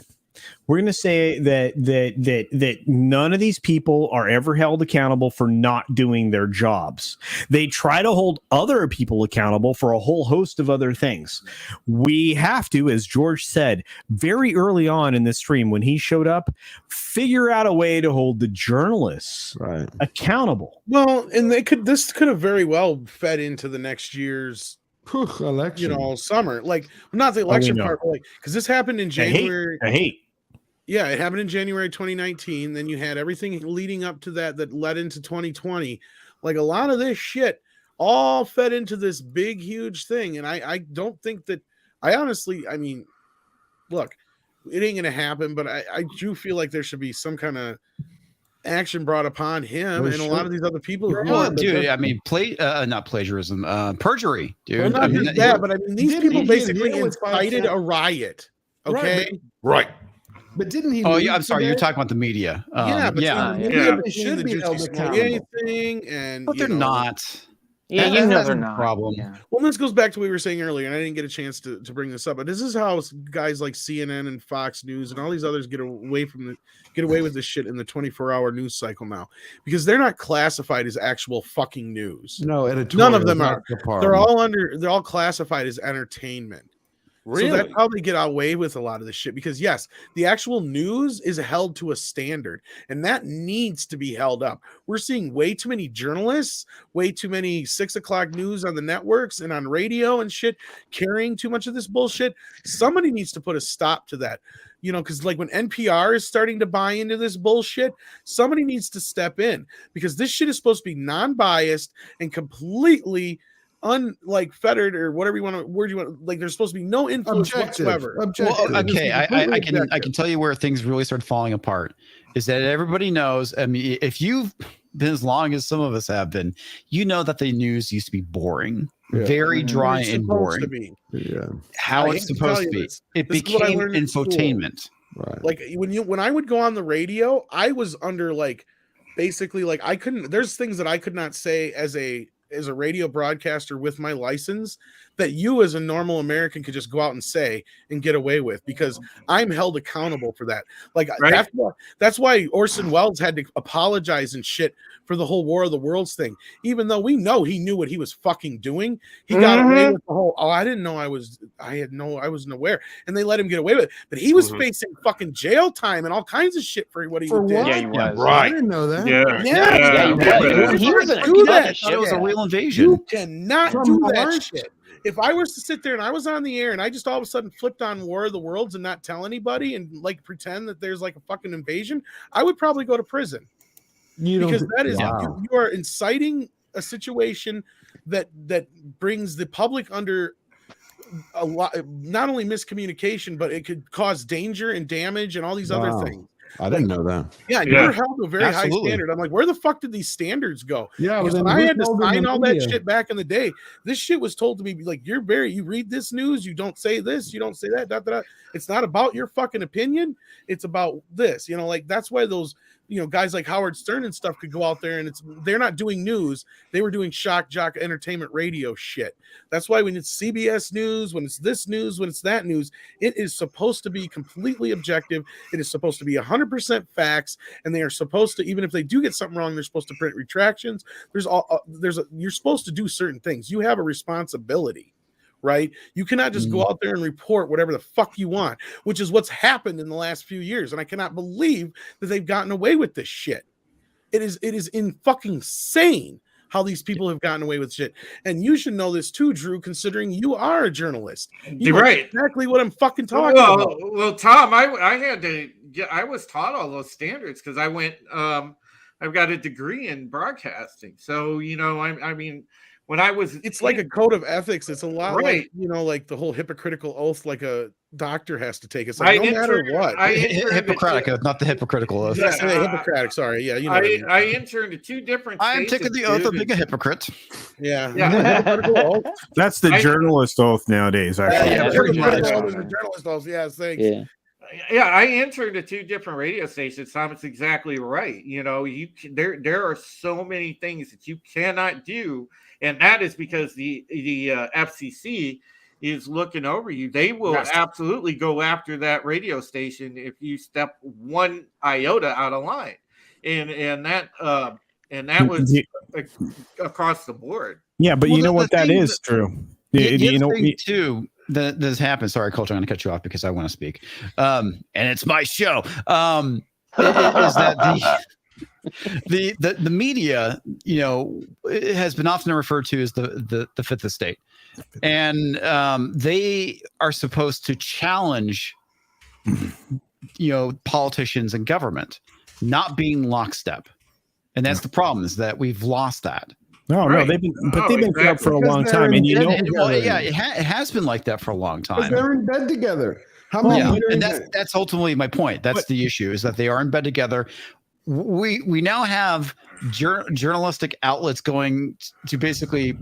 [SPEAKER 5] We're going to say that none of these people are ever held accountable for not doing their jobs. They try to hold other people accountable for a whole host of other things. We have to, as George said very early on in this stream when he showed up, figure out a way to hold the journalists accountable.
[SPEAKER 7] Well, and this could have very well fed into the next year's
[SPEAKER 8] election.
[SPEAKER 7] Summer. Like, not the election part, but like, because this happened in January.
[SPEAKER 5] I hate.
[SPEAKER 7] Yeah, it happened in January 2019. Then you had everything leading up to that led into 2020. Like, a lot of this shit all fed into this big, huge thing. And I don't think that, I mean, look, it ain't going to happen, but I do feel like there should be some kind of action brought upon him and a lot of these other people.
[SPEAKER 2] Dude, I mean, not plagiarism, perjury, dude.
[SPEAKER 7] Well, not just that, but I mean, these people basically incited a riot. Okay.
[SPEAKER 1] Right.
[SPEAKER 8] But didn't he?
[SPEAKER 2] Oh, yeah. I'm sorry. You're talking about the media.
[SPEAKER 7] They should be held
[SPEAKER 8] accountable.
[SPEAKER 7] thing, and
[SPEAKER 2] but they're not.
[SPEAKER 6] Yeah,
[SPEAKER 2] That-
[SPEAKER 6] you know
[SPEAKER 2] that's
[SPEAKER 6] they're
[SPEAKER 2] the
[SPEAKER 6] not.
[SPEAKER 2] problem.
[SPEAKER 6] Yeah.
[SPEAKER 7] Well, this goes back to what we were saying earlier, and I didn't get a chance to bring this up, but this is how guys like CNN and Fox News and all these others get away with this shit in the 24-hour news cycle now, because they're not classified as actual fucking news.
[SPEAKER 8] No,
[SPEAKER 7] None of them are.
[SPEAKER 8] Department.
[SPEAKER 7] They're all classified as entertainment.
[SPEAKER 1] Really?
[SPEAKER 7] So that's how they get away with a lot of this shit, because yes, the actual news is held to a standard, and that needs to be held up. We're seeing way too many journalists, way too many 6 o'clock news on the networks and on radio and shit, carrying too much of this bullshit. Somebody needs to put a stop to that. You know, because like when NPR is starting to buy into this bullshit, somebody needs to step in, because this shit is supposed to be non-biased and completely fettered, or whatever you want to word you want. Like there's supposed to be no influence whatsoever.
[SPEAKER 2] Well, okay, I can tell you where things really start falling apart is that everybody knows. I mean, if you've been as long as some of us have been, you know that the news used to be boring, very dry and boring. How it's supposed to be. It became infotainment.
[SPEAKER 8] Right.
[SPEAKER 7] Like when I would go on the radio, I was under basically I couldn't. There's things that I could not say as a radio broadcaster with my license that you as a normal American could just go out and say and get away with, because I'm held accountable for that. That's why Orson Welles had to apologize and shit for the whole War of the Worlds thing. Even though we know he knew what he was fucking doing, he got away with the whole, I didn't know I wasn't aware. And they let him get away with it. But he was facing fucking jail time and all kinds of shit for what he was doing.
[SPEAKER 6] Yeah, he was.
[SPEAKER 8] Right. I didn't know that.
[SPEAKER 6] He was
[SPEAKER 2] It was a real invasion.
[SPEAKER 7] You cannot do that shit. If I was to sit there and I was on the air and I just all of a sudden flipped on War of the Worlds and not tell anybody and pretend that there's a fucking invasion, I would probably go to prison. Because that is you are inciting a situation that brings the public under a lot, not only miscommunication, but it could cause danger and damage and all these other things.
[SPEAKER 8] I didn't know that.
[SPEAKER 7] Yeah, you're held to a very high standard. I'm like, where the fuck did these standards go?
[SPEAKER 8] Yeah,
[SPEAKER 7] when I had to sign all that shit back in the day, this shit was told to me like, you read this news, you don't say this, you don't say that. It's not about your fucking opinion. It's about this. That's why those guys like Howard Stern and stuff could go out there and they're not doing news. They were doing shock jock entertainment radio shit. That's why when it's CBS News, when it's this news, when it's that news, it is supposed to be completely objective. It is supposed to be 100% facts, and they are supposed to, even if they do get something wrong, they're supposed to print retractions. You're supposed to do certain things. You have a responsibility. Right? You cannot just go out there and report whatever the fuck you want, which is what's happened in the last few years. And I cannot believe that they've gotten away with this shit. It is in fucking insane how these people have gotten away with shit. And you should know this too, Drew, considering you are a journalist. You know exactly what I'm fucking talking about.
[SPEAKER 10] Well, Tom, I was taught all those standards because I went, I've got a degree in broadcasting. So, I mean, when I was,
[SPEAKER 7] it's like a code of ethics. It's a lot like the whole hypocritical oath, like a doctor has to take. It's like no matter what.
[SPEAKER 2] Hippocratic, not the hypocritical oath.
[SPEAKER 7] Yeah, Hippocratic. Sorry, yeah,
[SPEAKER 10] I entered to 2 different.
[SPEAKER 2] I am taking the oath of being a hyprocrite.
[SPEAKER 7] Yeah.
[SPEAKER 5] That's the journalist oath nowadays. Actually,
[SPEAKER 7] journalist oath. Yeah, thanks.
[SPEAKER 10] Yeah, I entered 2 different radio stations. Tom, it's exactly right. There are so many things that you cannot do. And that is because the FCC is looking over you. They will absolutely go after that radio station if you step 1 iota out of line, and that was across the board.
[SPEAKER 5] Yeah, but you know what that is, Drew.
[SPEAKER 2] Too. That has happened. Sorry, Colter, I'm going to cut you off because I want to speak, and it's my show. Is that the media, it has been often referred to as the fifth estate, and they are supposed to challenge, politicians and government not being lockstep, and that's the problem, is that we've lost that.
[SPEAKER 5] No, they've been corrupt for a long time, and
[SPEAKER 2] it has been like that for a long time.
[SPEAKER 8] They're in bed together. How many?
[SPEAKER 2] And that's ultimately my point. That's the issue, is that they are in bed together. We now have journalistic outlets going to basically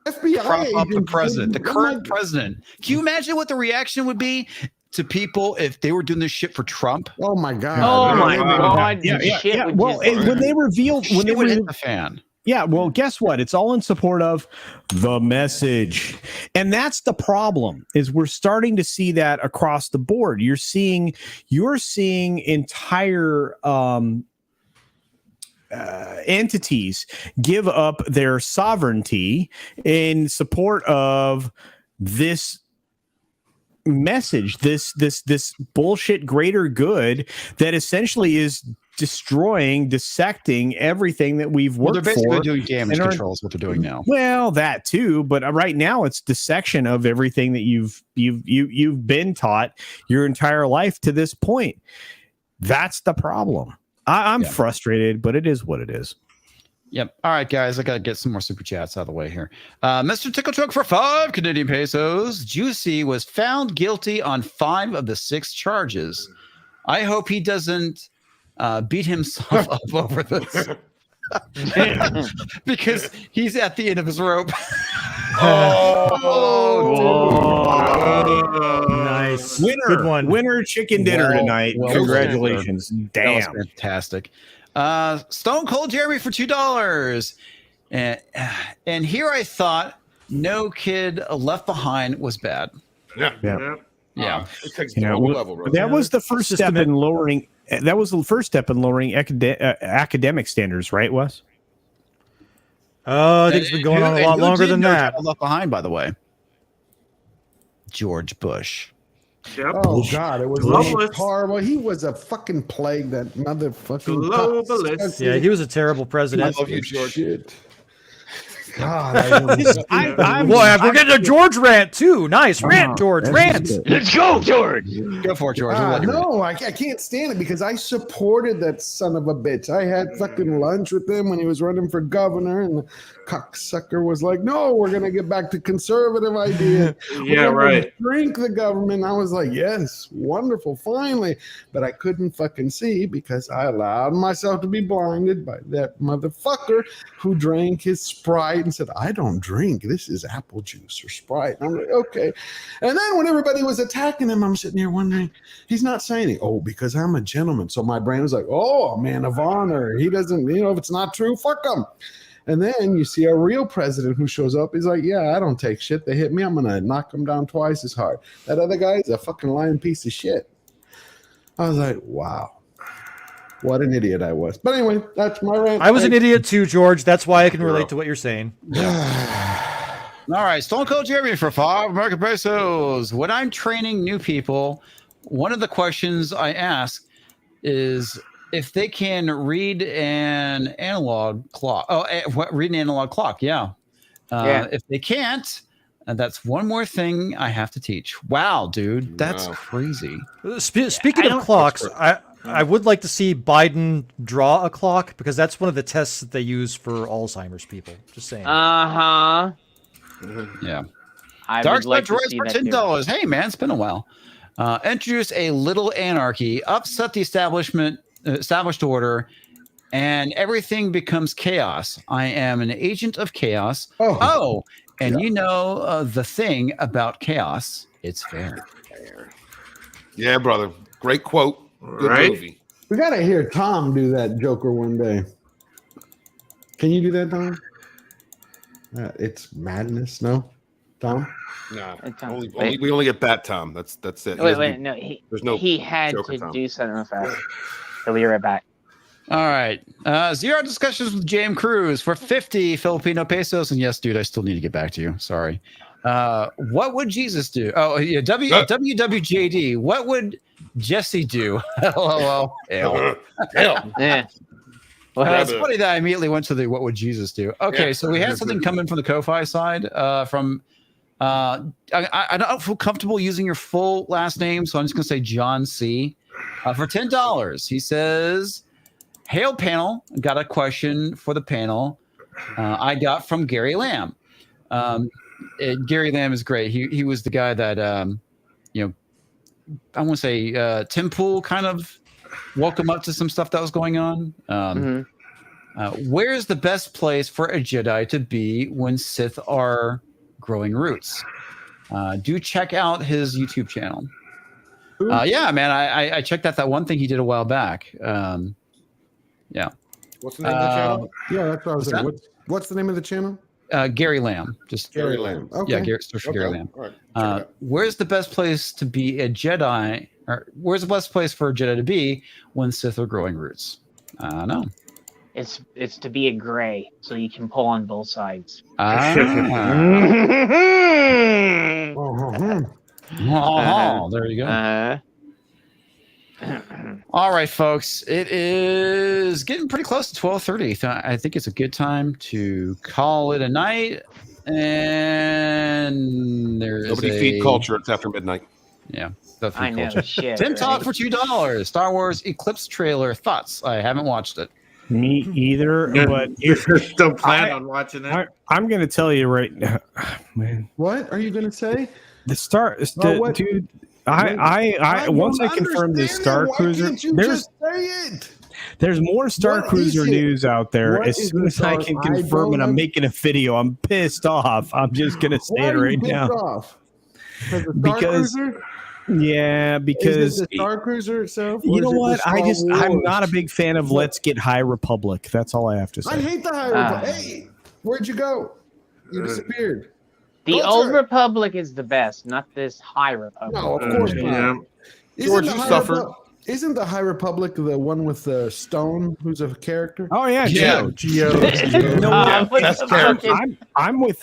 [SPEAKER 8] FBI
[SPEAKER 2] prop up the president, the current president. Can you imagine what the reaction would be to people if they were doing this shit for Trump?
[SPEAKER 8] Oh my god!
[SPEAKER 6] Oh my god!
[SPEAKER 5] Yeah. Well, when they revealed,
[SPEAKER 2] when they hit the fan.
[SPEAKER 5] Yeah, well, guess what? It's all in support of the message. And that's the problem, is we're starting to see that across the board. You're seeing entire entities give up their sovereignty in support of this message, this bullshit greater good that essentially is destroying, dissecting everything that we've worked
[SPEAKER 2] They're basically
[SPEAKER 5] for.
[SPEAKER 2] doing damage control is what they're doing now.
[SPEAKER 5] Well, that too, but right now it's dissection of everything that you've been taught your entire life to this point. That's the problem. I'm frustrated, but it is what it is.
[SPEAKER 2] Yep. All right, guys, I got to get some more super chats out of the way here. Mr. Tickle Truck for 5 Canadian pesos. Juicy was found guilty on 5 of the 6 charges. I hope he doesn't beat himself up over this. Because he's at the end of his rope.
[SPEAKER 5] Nice. Good one. Winner chicken dinner tonight. Congratulations. Damn.
[SPEAKER 2] That was fantastic. Stone Cold Jeremy for $2. And here I thought No Kid Left Behind was bad.
[SPEAKER 1] Yeah.
[SPEAKER 2] It takes
[SPEAKER 5] You know,
[SPEAKER 1] level, right?
[SPEAKER 5] that was the first step in lowering. That was the first step in lowering academic standards, right, Wes?
[SPEAKER 9] I think it's been going on a lot longer than that.
[SPEAKER 2] Left Behind, by the way. George Bush.
[SPEAKER 11] Yep.
[SPEAKER 8] Oh God, it was
[SPEAKER 11] Globalist.
[SPEAKER 8] horrible. He was a fucking plague. That motherfucking
[SPEAKER 11] Globalist.
[SPEAKER 9] Yeah, he was a terrible president.
[SPEAKER 1] I love you, George.
[SPEAKER 8] Shit. God,
[SPEAKER 9] We're getting a George rant too. Nice rant, George. Rant.
[SPEAKER 6] Let's go, George.
[SPEAKER 2] Go for it, George. We'll let you
[SPEAKER 8] no, I can't stand it because I supported that son of a bitch. I had fucking lunch with him when he was running for governor, and the cocksucker was like, "No, we're gonna get back to conservative idea.
[SPEAKER 11] Yeah, right.
[SPEAKER 8] Drink the government." I was like, "Yes, wonderful, finally," but I couldn't fucking see because I allowed myself to be blinded by that motherfucker who drank his Sprite and said, "I don't drink. This is apple juice or Sprite." And I'm like, okay. And then when everybody was attacking him, I'm sitting here wondering, he's not saying it. Oh, because I'm a gentleman. So my brain was like, oh, a man of honor. He doesn't, if it's not true, fuck him. And then you see a real president who shows up. He's like, yeah, I don't take shit. They hit me. I'm going to knock them down twice as hard. That other guy is a fucking lying piece of shit. I was like, wow. What an idiot I was. But anyway, that's my rant.
[SPEAKER 9] I was an idiot too, George. That's why I can relate to what you're saying.
[SPEAKER 2] All right, Stone Cold Jeremy for 5 American pesos. When I'm training new people, one of the questions I ask is if they can read an analog clock. Read an analog clock. Yeah. If they can't, that's one more thing I have to teach. Wow, dude, that's crazy.
[SPEAKER 9] Speaking of clocks, I would like to see Biden draw a clock because that's one of the tests that they use for Alzheimer's people. Just saying.
[SPEAKER 6] Uh-huh.
[SPEAKER 2] Yeah.
[SPEAKER 6] Dark
[SPEAKER 2] Side Droids for $10. Hey, man, it's been a while. Introduce a little anarchy, upset the established order, and everything becomes chaos. I am an agent of chaos. And you know the thing about chaos, it's fair.
[SPEAKER 1] Yeah, brother. Great quote. Good movie.
[SPEAKER 8] We got to hear Tom do that Joker one day. Can you do that, Tom? It's madness, no? Tom?
[SPEAKER 1] No. We only get Bat Tom. That's it.
[SPEAKER 6] Wait. No, he had
[SPEAKER 1] Joker
[SPEAKER 6] to
[SPEAKER 1] Tom.
[SPEAKER 6] do something real fast. He'll be right back.
[SPEAKER 2] All right. Zero discussions with James Cruz for 50 Filipino pesos. And yes, dude, I still need to get back to you. Sorry. What would Jesus do? Oh, yeah. WWJD. What would Jesse do? LOL.
[SPEAKER 6] Yeah.
[SPEAKER 2] Well, it's funny that I immediately went to the what would Jesus do? Okay, so we had something coming from the Ko-Fi side. I don't feel comfortable using your full last name, so I'm just going to say John C. For $10. He says, "Hail panel, got a question for the panel. I got from Gary Lamb. Gary Lamb is great. He was the guy that I want to say Tim Pool kind of woke him up to some stuff that was going on. Where's the best place for a Jedi to be when Sith are growing roots? Do check out his YouTube channel. Yeah, man, I checked out that one thing he did a while back. Yeah.
[SPEAKER 1] What's the name of the channel?
[SPEAKER 8] Yeah, that's what I was
[SPEAKER 2] What's
[SPEAKER 8] saying.
[SPEAKER 2] that?
[SPEAKER 8] What's the name of the channel?
[SPEAKER 2] Gary Lamb. Just
[SPEAKER 8] Gary Lamb. Okay.
[SPEAKER 2] Yeah, search for Gary Lamb.
[SPEAKER 1] All right. Check it out.
[SPEAKER 2] Where's the best place to be a Jedi? Or where's the best place for a Jedi to be when Sith are growing roots? I don't know.
[SPEAKER 6] It's to be a gray, so you can pull on both sides.
[SPEAKER 2] There you go. All right, folks. It is getting pretty close to 12:30. So I think it's a good time to call it a night. And there's
[SPEAKER 1] Nobody feed culture. It's after midnight.
[SPEAKER 2] Yeah. The feed
[SPEAKER 6] I know,
[SPEAKER 2] culture.
[SPEAKER 6] shit,
[SPEAKER 2] Tim
[SPEAKER 6] right?
[SPEAKER 2] Talk for $2. Star Wars Eclipse trailer. Thoughts? I haven't watched it.
[SPEAKER 5] Me either. But
[SPEAKER 11] Don't plan on watching it.
[SPEAKER 5] I'm going to tell you right now, man.
[SPEAKER 8] What are you going to say?
[SPEAKER 5] The Star,
[SPEAKER 8] what?
[SPEAKER 5] dude. I once I confirmed the Star Cruiser, there's more Star Cruiser news out there.
[SPEAKER 8] What
[SPEAKER 5] As
[SPEAKER 8] is
[SPEAKER 5] soon as I can confirm it, I'm making a video. I'm pissed off. I'm just gonna say it right now. Because yeah, because
[SPEAKER 8] is it the Star Cruiser itself.
[SPEAKER 5] You know what? I'm not a big fan of Let's Get High Republic. That's all I have to say.
[SPEAKER 8] I hate the High Republic. Hey, where'd you go? You disappeared.
[SPEAKER 6] The Old Republic is the best, not this High Republic.
[SPEAKER 8] No, of course not.
[SPEAKER 1] George, you suffered.
[SPEAKER 8] Isn't the High Republic the one with the stone? Who's a character?
[SPEAKER 5] Oh yeah,
[SPEAKER 1] Yeah.
[SPEAKER 5] Geo. I'm with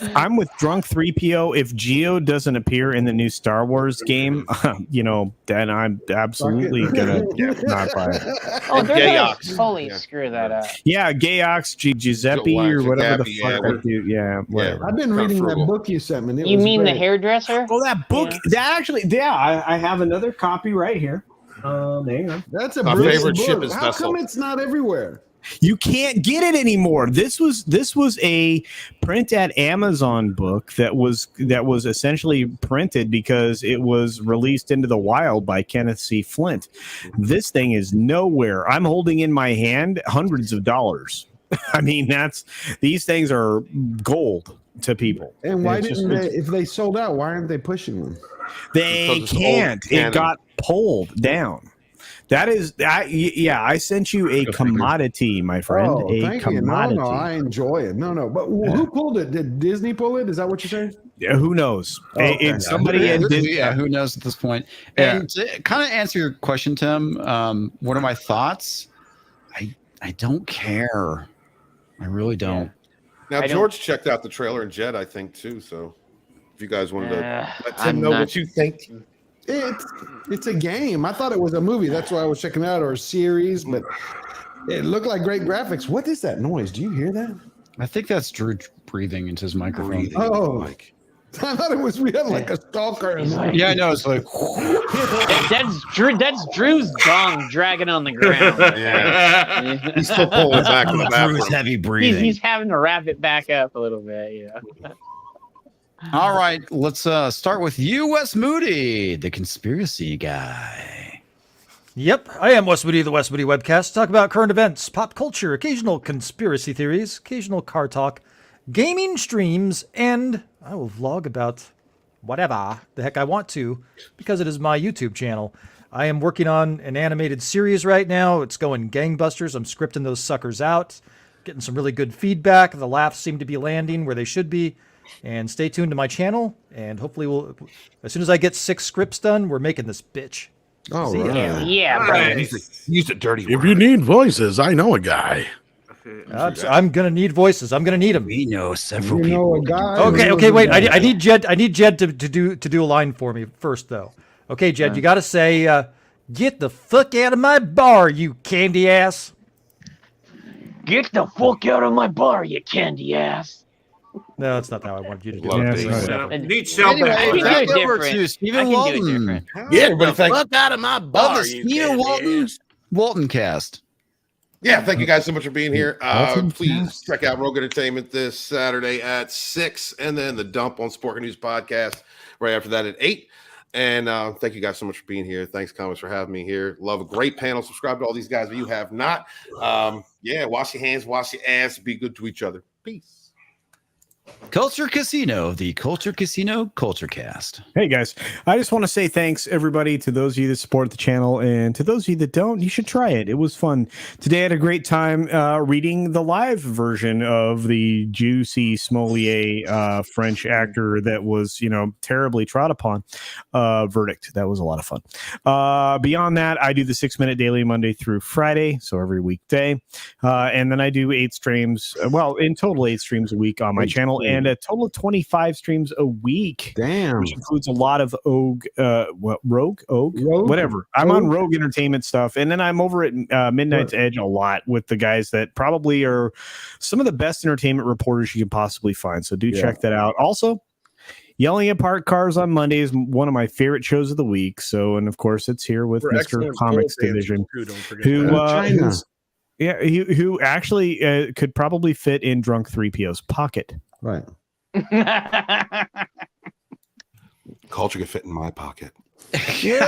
[SPEAKER 5] Drunk 3PO. If Geo doesn't appear in the new Star Wars game, then I'm absolutely gonna not buy it.
[SPEAKER 6] Oh, they're gonna fully screw that up.
[SPEAKER 5] Yeah, Gayox, Giuseppe, or whatever the fuck I do. Yeah, whatever.
[SPEAKER 8] I've been reading that book you sent me.
[SPEAKER 6] You mean the hairdresser?
[SPEAKER 5] Oh, that book. That actually, I have another copy right here. Hang on.
[SPEAKER 8] That's a
[SPEAKER 1] my
[SPEAKER 8] brilliant
[SPEAKER 1] favorite
[SPEAKER 8] book.
[SPEAKER 1] ship is
[SPEAKER 8] How
[SPEAKER 1] Vessel.
[SPEAKER 8] come it's not everywhere?
[SPEAKER 5] You can't get it anymore. This was a print at Amazon book that was essentially printed because it was released into the wild by Kenneth C. Flint. This thing is nowhere. I'm holding in my hand hundreds of dollars. I mean, these things are gold to people.
[SPEAKER 8] And why didn't they? If they sold out, why aren't they pushing them?
[SPEAKER 5] They can't. It got pulled down. That is, I sent you a commodity, my friend.
[SPEAKER 8] Oh,
[SPEAKER 5] a
[SPEAKER 8] thank
[SPEAKER 5] commodity.
[SPEAKER 8] You. No, I enjoy it. No, but who pulled it? Did Disney pull it? Is that what you're saying?
[SPEAKER 5] Yeah, who knows?
[SPEAKER 8] Oh, okay.
[SPEAKER 5] It's somebody in Disney.
[SPEAKER 2] Yeah, who knows at this point? And to kind of answer your question, Tim, what are my thoughts? I don't care. I really don't.
[SPEAKER 1] Now, George checked out the trailer and Jed, I think, too. So if you guys wanted to let Tim know what you think.
[SPEAKER 8] It's a game. I thought it was a movie. That's why I was checking it out, or a series, but it looked like great graphics. What is that noise? Do you hear that?
[SPEAKER 2] I think that's Drew breathing into his microphone.
[SPEAKER 8] Oh, I thought we had like a stalker.
[SPEAKER 2] Yeah, I know. It's like
[SPEAKER 6] that's Drew's dong dragging on the ground.
[SPEAKER 1] Yeah. He's still pulling back in the bathroom.
[SPEAKER 2] Drew's heavy breathing.
[SPEAKER 6] He's having to wrap it back up a little bit. Yeah.
[SPEAKER 2] All right, let's start with you, Wes Moody, the conspiracy guy.
[SPEAKER 9] Yep, I am Wes Moody, the Wes Moody Webcast. Talk about current events, pop culture, occasional conspiracy theories, occasional car talk, gaming streams, and I will vlog about whatever the heck I want to because it is my YouTube channel. I am working on an animated series right now. It's going gangbusters. I'm scripting those suckers out, getting some really good feedback. The laughs seem to be landing where they should be. And stay tuned to my channel, and hopefully as soon as I get 6 scripts done, we're making this bitch.
[SPEAKER 8] Oh,
[SPEAKER 6] right. Yeah.
[SPEAKER 1] Use a dirty word.
[SPEAKER 7] If you need voices, I know a guy.
[SPEAKER 9] I'm gonna need voices. I'm gonna need them.
[SPEAKER 2] We know several
[SPEAKER 8] You
[SPEAKER 2] people.
[SPEAKER 8] know a guy.
[SPEAKER 9] Okay, wait. I need Jed. I need Jed to do a line for me first, though. Okay, Jed, you got to say, "Get the fuck out of my bar, you candy ass."
[SPEAKER 6] Get the fuck out of my bar, you candy ass.
[SPEAKER 9] No, that's not how I wanted you to do
[SPEAKER 1] Love
[SPEAKER 9] it.
[SPEAKER 1] these.
[SPEAKER 11] Need Shelby.
[SPEAKER 6] I can do it
[SPEAKER 2] over
[SPEAKER 6] different.
[SPEAKER 2] to Stephen Walton.
[SPEAKER 1] Yeah, everybody, thank
[SPEAKER 11] Fuck out of my bar, you
[SPEAKER 2] Stephen Walton cast.
[SPEAKER 1] Yeah, thank you guys so much for being here. Please check out Rogue Entertainment this Saturday at 6, and then the Dump on Sport News Podcast right after that at 8. And thank you guys so much for being here. Thanks, comments, for having me here. Love a great panel. Subscribe to all these guys if you have not. Wash your hands, wash your ass, be good to each other. Peace.
[SPEAKER 2] Culture Casino, the Culture Casino Culture Cast.
[SPEAKER 5] Hey guys, I just want to say thanks everybody to those of you that support the channel, and to those of you that don't, you should try it. It was fun. Today I had a great time reading the live version of the Jussie Smollett French actor that was, terribly trod upon verdict. That was a lot of fun. Beyond that, I do the 6-minute daily Monday through Friday, so every weekday, and then I do 8 streams. Well, in total 8 streams a week on my channel, and a total of 25 streams a week.
[SPEAKER 8] Damn.
[SPEAKER 5] Which includes a lot of Rogue, whatever. I'm on Rogue Entertainment stuff, and then I'm over at Midnight's Edge a lot with the guys that probably are some of the best entertainment reporters you can possibly find. So do check that out. Also, Yelling at Parked Cars on Monday is one of my favorite shows of the week. So, and of course, it's here with Mr. Comics Division, who actually could probably fit in Drunk 3PO's pocket.
[SPEAKER 8] Right. Culture could fit in my pocket.
[SPEAKER 2] You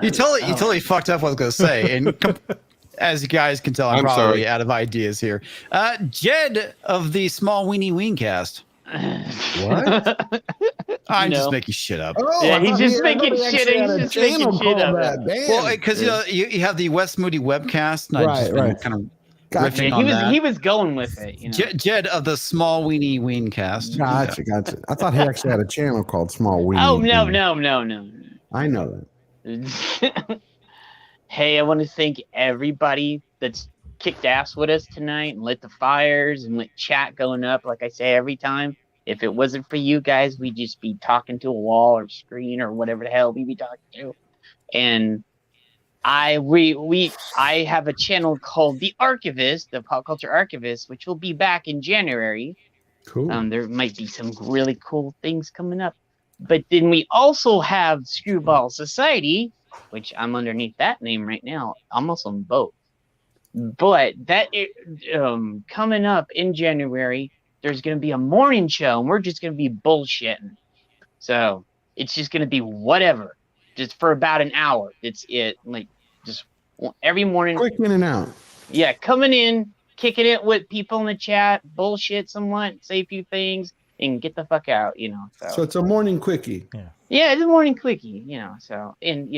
[SPEAKER 2] totally fucked up what I was going to say. And as you guys can tell, I'm probably
[SPEAKER 1] sorry.
[SPEAKER 2] out of ideas here. Jed of the Small Weenie Weencast.
[SPEAKER 8] What?
[SPEAKER 2] I'm just making shit up.
[SPEAKER 6] Oh, yeah, he's just making shit. He's just making shit up.
[SPEAKER 2] Well, because you have the West Moody webcast, and I've just been kind of riffing on that.
[SPEAKER 6] He was going with it.
[SPEAKER 2] Jed of the Small Weenie Weencast.
[SPEAKER 8] Gotcha. I thought he actually had a channel called Small Weenie.
[SPEAKER 6] Oh no.
[SPEAKER 8] I know
[SPEAKER 6] that. Hey, I want to thank everybody that's kicked ass with us tonight and lit the fires and lit chat going up. Like I say every time, if it wasn't for you guys, we'd just be talking to a wall or screen or whatever the hell we'd be talking to. And I have a channel called The Archivist, the Pop Culture Archivist, which will be back in January.
[SPEAKER 8] Cool.
[SPEAKER 6] There might be some really cool things coming up. But then we also have Screwball Society, which I'm underneath that name right now. I'm also on both. But that coming up in January, there's going to be a morning show, and we're just going to be bullshitting. So it's just going to be whatever, just for about an hour. It's it, like just every morning.
[SPEAKER 8] Quick in and out.
[SPEAKER 6] Yeah, coming in, kicking it with people in the chat, bullshit somewhat, say a few things, and get the fuck out.
[SPEAKER 8] So it's a morning quickie.
[SPEAKER 6] Yeah, it's a morning quickie. So and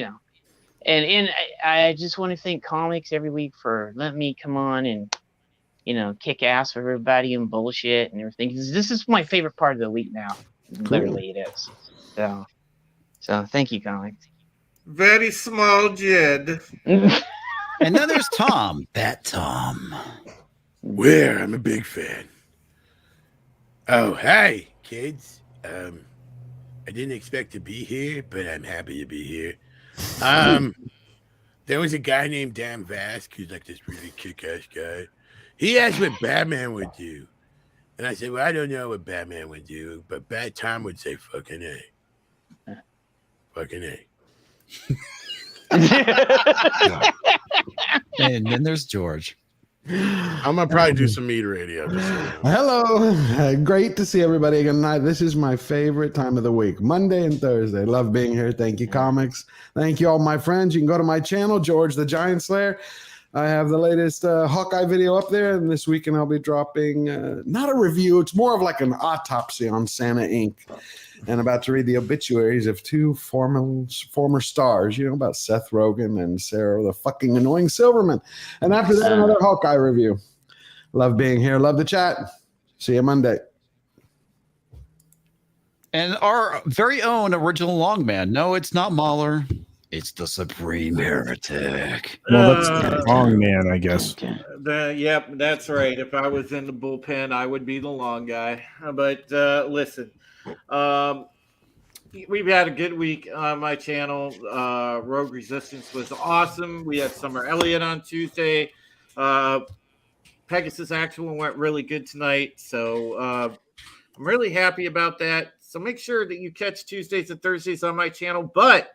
[SPEAKER 6] I just want to thank Comics every week for letting me come on and kick ass for everybody and bullshit and everything. This is my favorite part of the week now.
[SPEAKER 8] Cool.
[SPEAKER 6] Literally, it is. So thank you, Comics.
[SPEAKER 11] Very small Jed.
[SPEAKER 2] And then there's Tom. That Tom.
[SPEAKER 7] Where I'm a big fan. Oh, hi, kids. I didn't expect to be here, but I'm happy to be here. There was a guy named Dan Vask who's like this really kick-ass guy. He asked what Batman would do. And I said, well, I don't know what Batman would do, but Bat Tom would say fucking A. Fucking A.
[SPEAKER 2] And then there's George.
[SPEAKER 7] I'm gonna probably do some meat radio.
[SPEAKER 8] Hello. Great to see everybody again tonight. This is my favorite time of the week, Monday and Thursday. Love being here. Thank you, Comics. Thank you, all my friends. You can go to my channel, George the Giant Slayer. I have the latest Hawkeye video up there, and this weekend I'll be dropping not a review. It's more of like an autopsy on Santa Inc. And about to read the obituaries of 2 former stars, about Seth Rogen and Sarah the fucking annoying Silverman. And after that, another Hawkeye review. Love being here. Love the chat. See you Monday.
[SPEAKER 2] And our very own original Longman. No, it's not Mahler. It's the Supreme Heretic.
[SPEAKER 5] Well, that's the long man, I guess.
[SPEAKER 11] Yep, that's right. If I was in the bullpen, I would be the long guy. But listen, we've had a good week on my channel. Rogue Resistance was awesome. We had Summer Elliott on Tuesday. Pegasus Actual went really good tonight. So I'm really happy about that. So make sure that you catch Tuesdays and Thursdays on my channel. But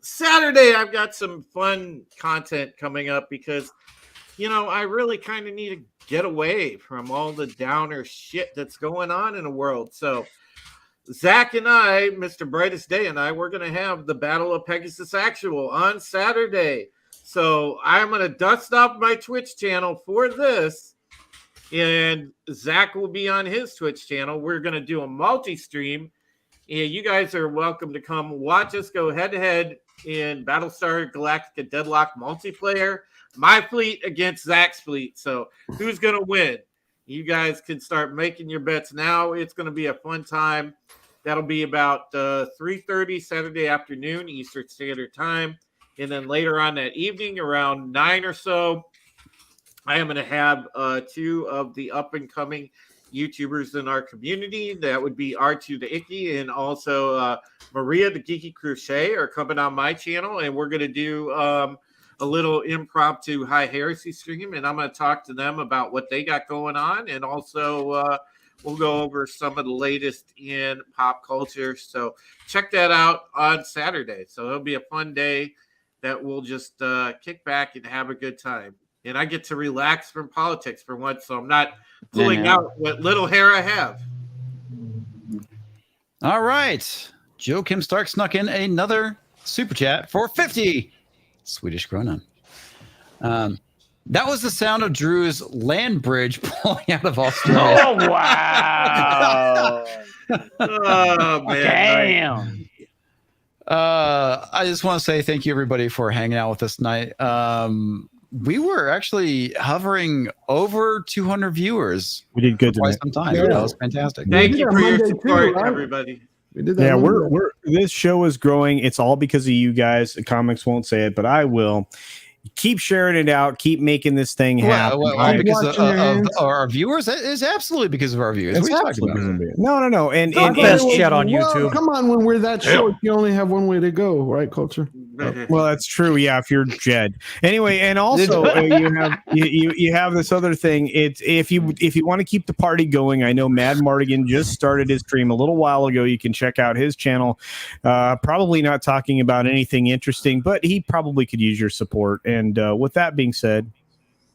[SPEAKER 11] Saturday, I've got some fun content coming up because, I really kind of need to get away from all the downer shit that's going on in the world. So Zach and I, Mr. Brightest Day and I, we're going to have the Battle of Pegasus Actual on Saturday. So I'm going to dust off my Twitch channel for this, and Zach will be on his Twitch channel. We're going to do a multi-stream, and you guys are welcome to come watch us go head-to-head in Battlestar Galactica Deadlock multiplayer. My fleet against Zach's fleet. So who's going to win? You guys can start making your bets now. It's going to be a fun time. That'll be about 3:30 Saturday afternoon, Eastern Standard Time. And then later on that evening, around 9 or so, I am going to have 2 of the up-and-coming YouTubers in our community. That would be R2 the Icky and also Maria the Geeky Crochet are coming on my channel. And we're going to do a little impromptu High Heresy stream. And I'm going to talk to them about what they got going on. And also we'll go over some of the latest in pop culture. So check that out on Saturday. So it'll be a fun day that we'll just kick back and have a good time. And I get to relax from politics for once, so I'm not pulling out what little hair I have.
[SPEAKER 2] All right. Joe Kim Stark snuck in another super chat for 50 Swedish krona. That was the sound of Drew's land bridge pulling out of Australia.
[SPEAKER 6] Oh, wow.
[SPEAKER 11] Oh, man.
[SPEAKER 6] Damn.
[SPEAKER 2] I just want to say thank you, everybody, for hanging out with us tonight. We were actually hovering over 200 viewers.
[SPEAKER 5] We did good
[SPEAKER 2] for quite
[SPEAKER 5] tonight.
[SPEAKER 2] some time.
[SPEAKER 8] Yeah.
[SPEAKER 2] That was fantastic.
[SPEAKER 11] Thank you for your
[SPEAKER 8] Monday
[SPEAKER 11] support,
[SPEAKER 8] too, right?
[SPEAKER 11] everybody.
[SPEAKER 8] We did that.
[SPEAKER 5] Yeah,
[SPEAKER 8] Monday.
[SPEAKER 5] we're this show is growing. It's all because of you guys. The comics won't say it, but I will. Keep sharing it out. Keep making this thing happen.
[SPEAKER 2] Well, because
[SPEAKER 8] Watching your
[SPEAKER 2] of
[SPEAKER 8] hands.
[SPEAKER 2] our viewers, it is absolutely because of our viewers.
[SPEAKER 5] It's
[SPEAKER 2] What are you talking
[SPEAKER 5] absolutely
[SPEAKER 2] about?
[SPEAKER 5] no. And
[SPEAKER 9] Best chat on
[SPEAKER 8] Well,
[SPEAKER 9] YouTube.
[SPEAKER 8] come on, when we're that short, you only have one way to go, right, Culture?
[SPEAKER 5] well, that's true. Yeah, if you're Jed. Anyway, and also you have this other thing. It's if you want to keep the party going. I know Mad Mardigan just started his stream a little while ago. You can check out his channel. Probably not talking about anything interesting, but he probably could use your support. And with that being said,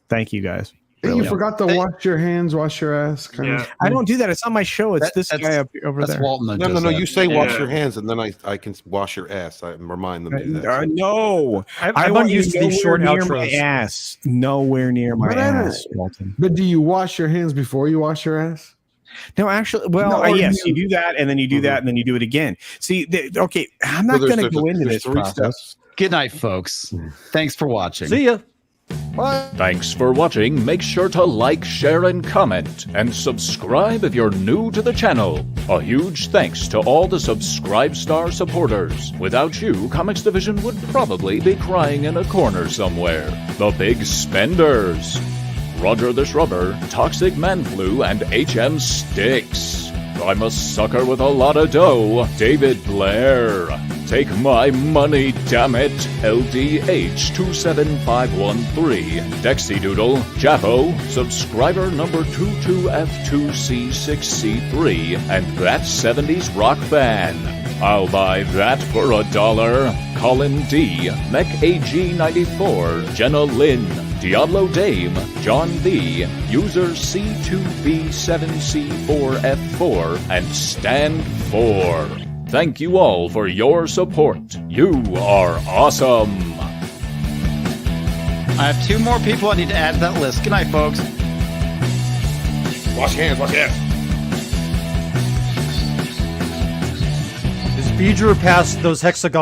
[SPEAKER 5] thank you guys.
[SPEAKER 8] Hey,
[SPEAKER 2] Really.
[SPEAKER 8] you forgot to wash your hands, wash your ass. Kind of.
[SPEAKER 5] I don't do that. It's on my show. It's this
[SPEAKER 2] That's-
[SPEAKER 5] guy up over
[SPEAKER 2] That's
[SPEAKER 5] there.
[SPEAKER 2] Walton. that does
[SPEAKER 1] No.
[SPEAKER 2] that.
[SPEAKER 1] You say wash
[SPEAKER 11] Yeah.
[SPEAKER 1] your hands, and then I can wash your ass. I remind them to do that.
[SPEAKER 5] No,
[SPEAKER 9] I'm
[SPEAKER 5] I want
[SPEAKER 9] unused
[SPEAKER 5] you
[SPEAKER 9] to these short
[SPEAKER 5] nowhere near my
[SPEAKER 9] outros.
[SPEAKER 5] ass. Nowhere near my
[SPEAKER 8] But I don't-
[SPEAKER 5] ass, Walton.
[SPEAKER 8] But do you wash your hands before you wash your ass?
[SPEAKER 5] No, actually, well,
[SPEAKER 8] No, or
[SPEAKER 5] yes,
[SPEAKER 8] you-
[SPEAKER 5] you do that, and then you do that, and then you do it again. See, okay, I'm not
[SPEAKER 1] So
[SPEAKER 5] going to
[SPEAKER 1] there's-
[SPEAKER 5] go into
[SPEAKER 1] there's
[SPEAKER 5] this
[SPEAKER 1] 3
[SPEAKER 5] process.
[SPEAKER 1] steps.
[SPEAKER 2] Good night, folks. Thanks for watching.
[SPEAKER 9] See ya.
[SPEAKER 13] Thanks for watching. Make sure to like, share, and comment, and subscribe if you're new to the channel. A huge thanks to all the Subscribe Star supporters. Without you, Comics Division would probably be crying in a corner somewhere. The Big Spenders: Roger the Shrubber, Toxic Manflu, and HMStix. I'm a sucker with a lot of dough. David Blair. Take my money, damn it. LDH 27513. Dexidoodle. J.A.F.O. Subscriber number 22F2C6C3. And that 70s rock fan. I'll buy that for $1. Colin D. Mech AG94. Jenna Lyn. DiabloDame, John B, user C2B7C4F4, and Stand 4. Thank you all for your support. You are awesome.
[SPEAKER 2] I have 2 more people I need to add to that list. Good night, folks.
[SPEAKER 1] Wash your hands, wash your ass.
[SPEAKER 9] Is Beedra past those hexagon?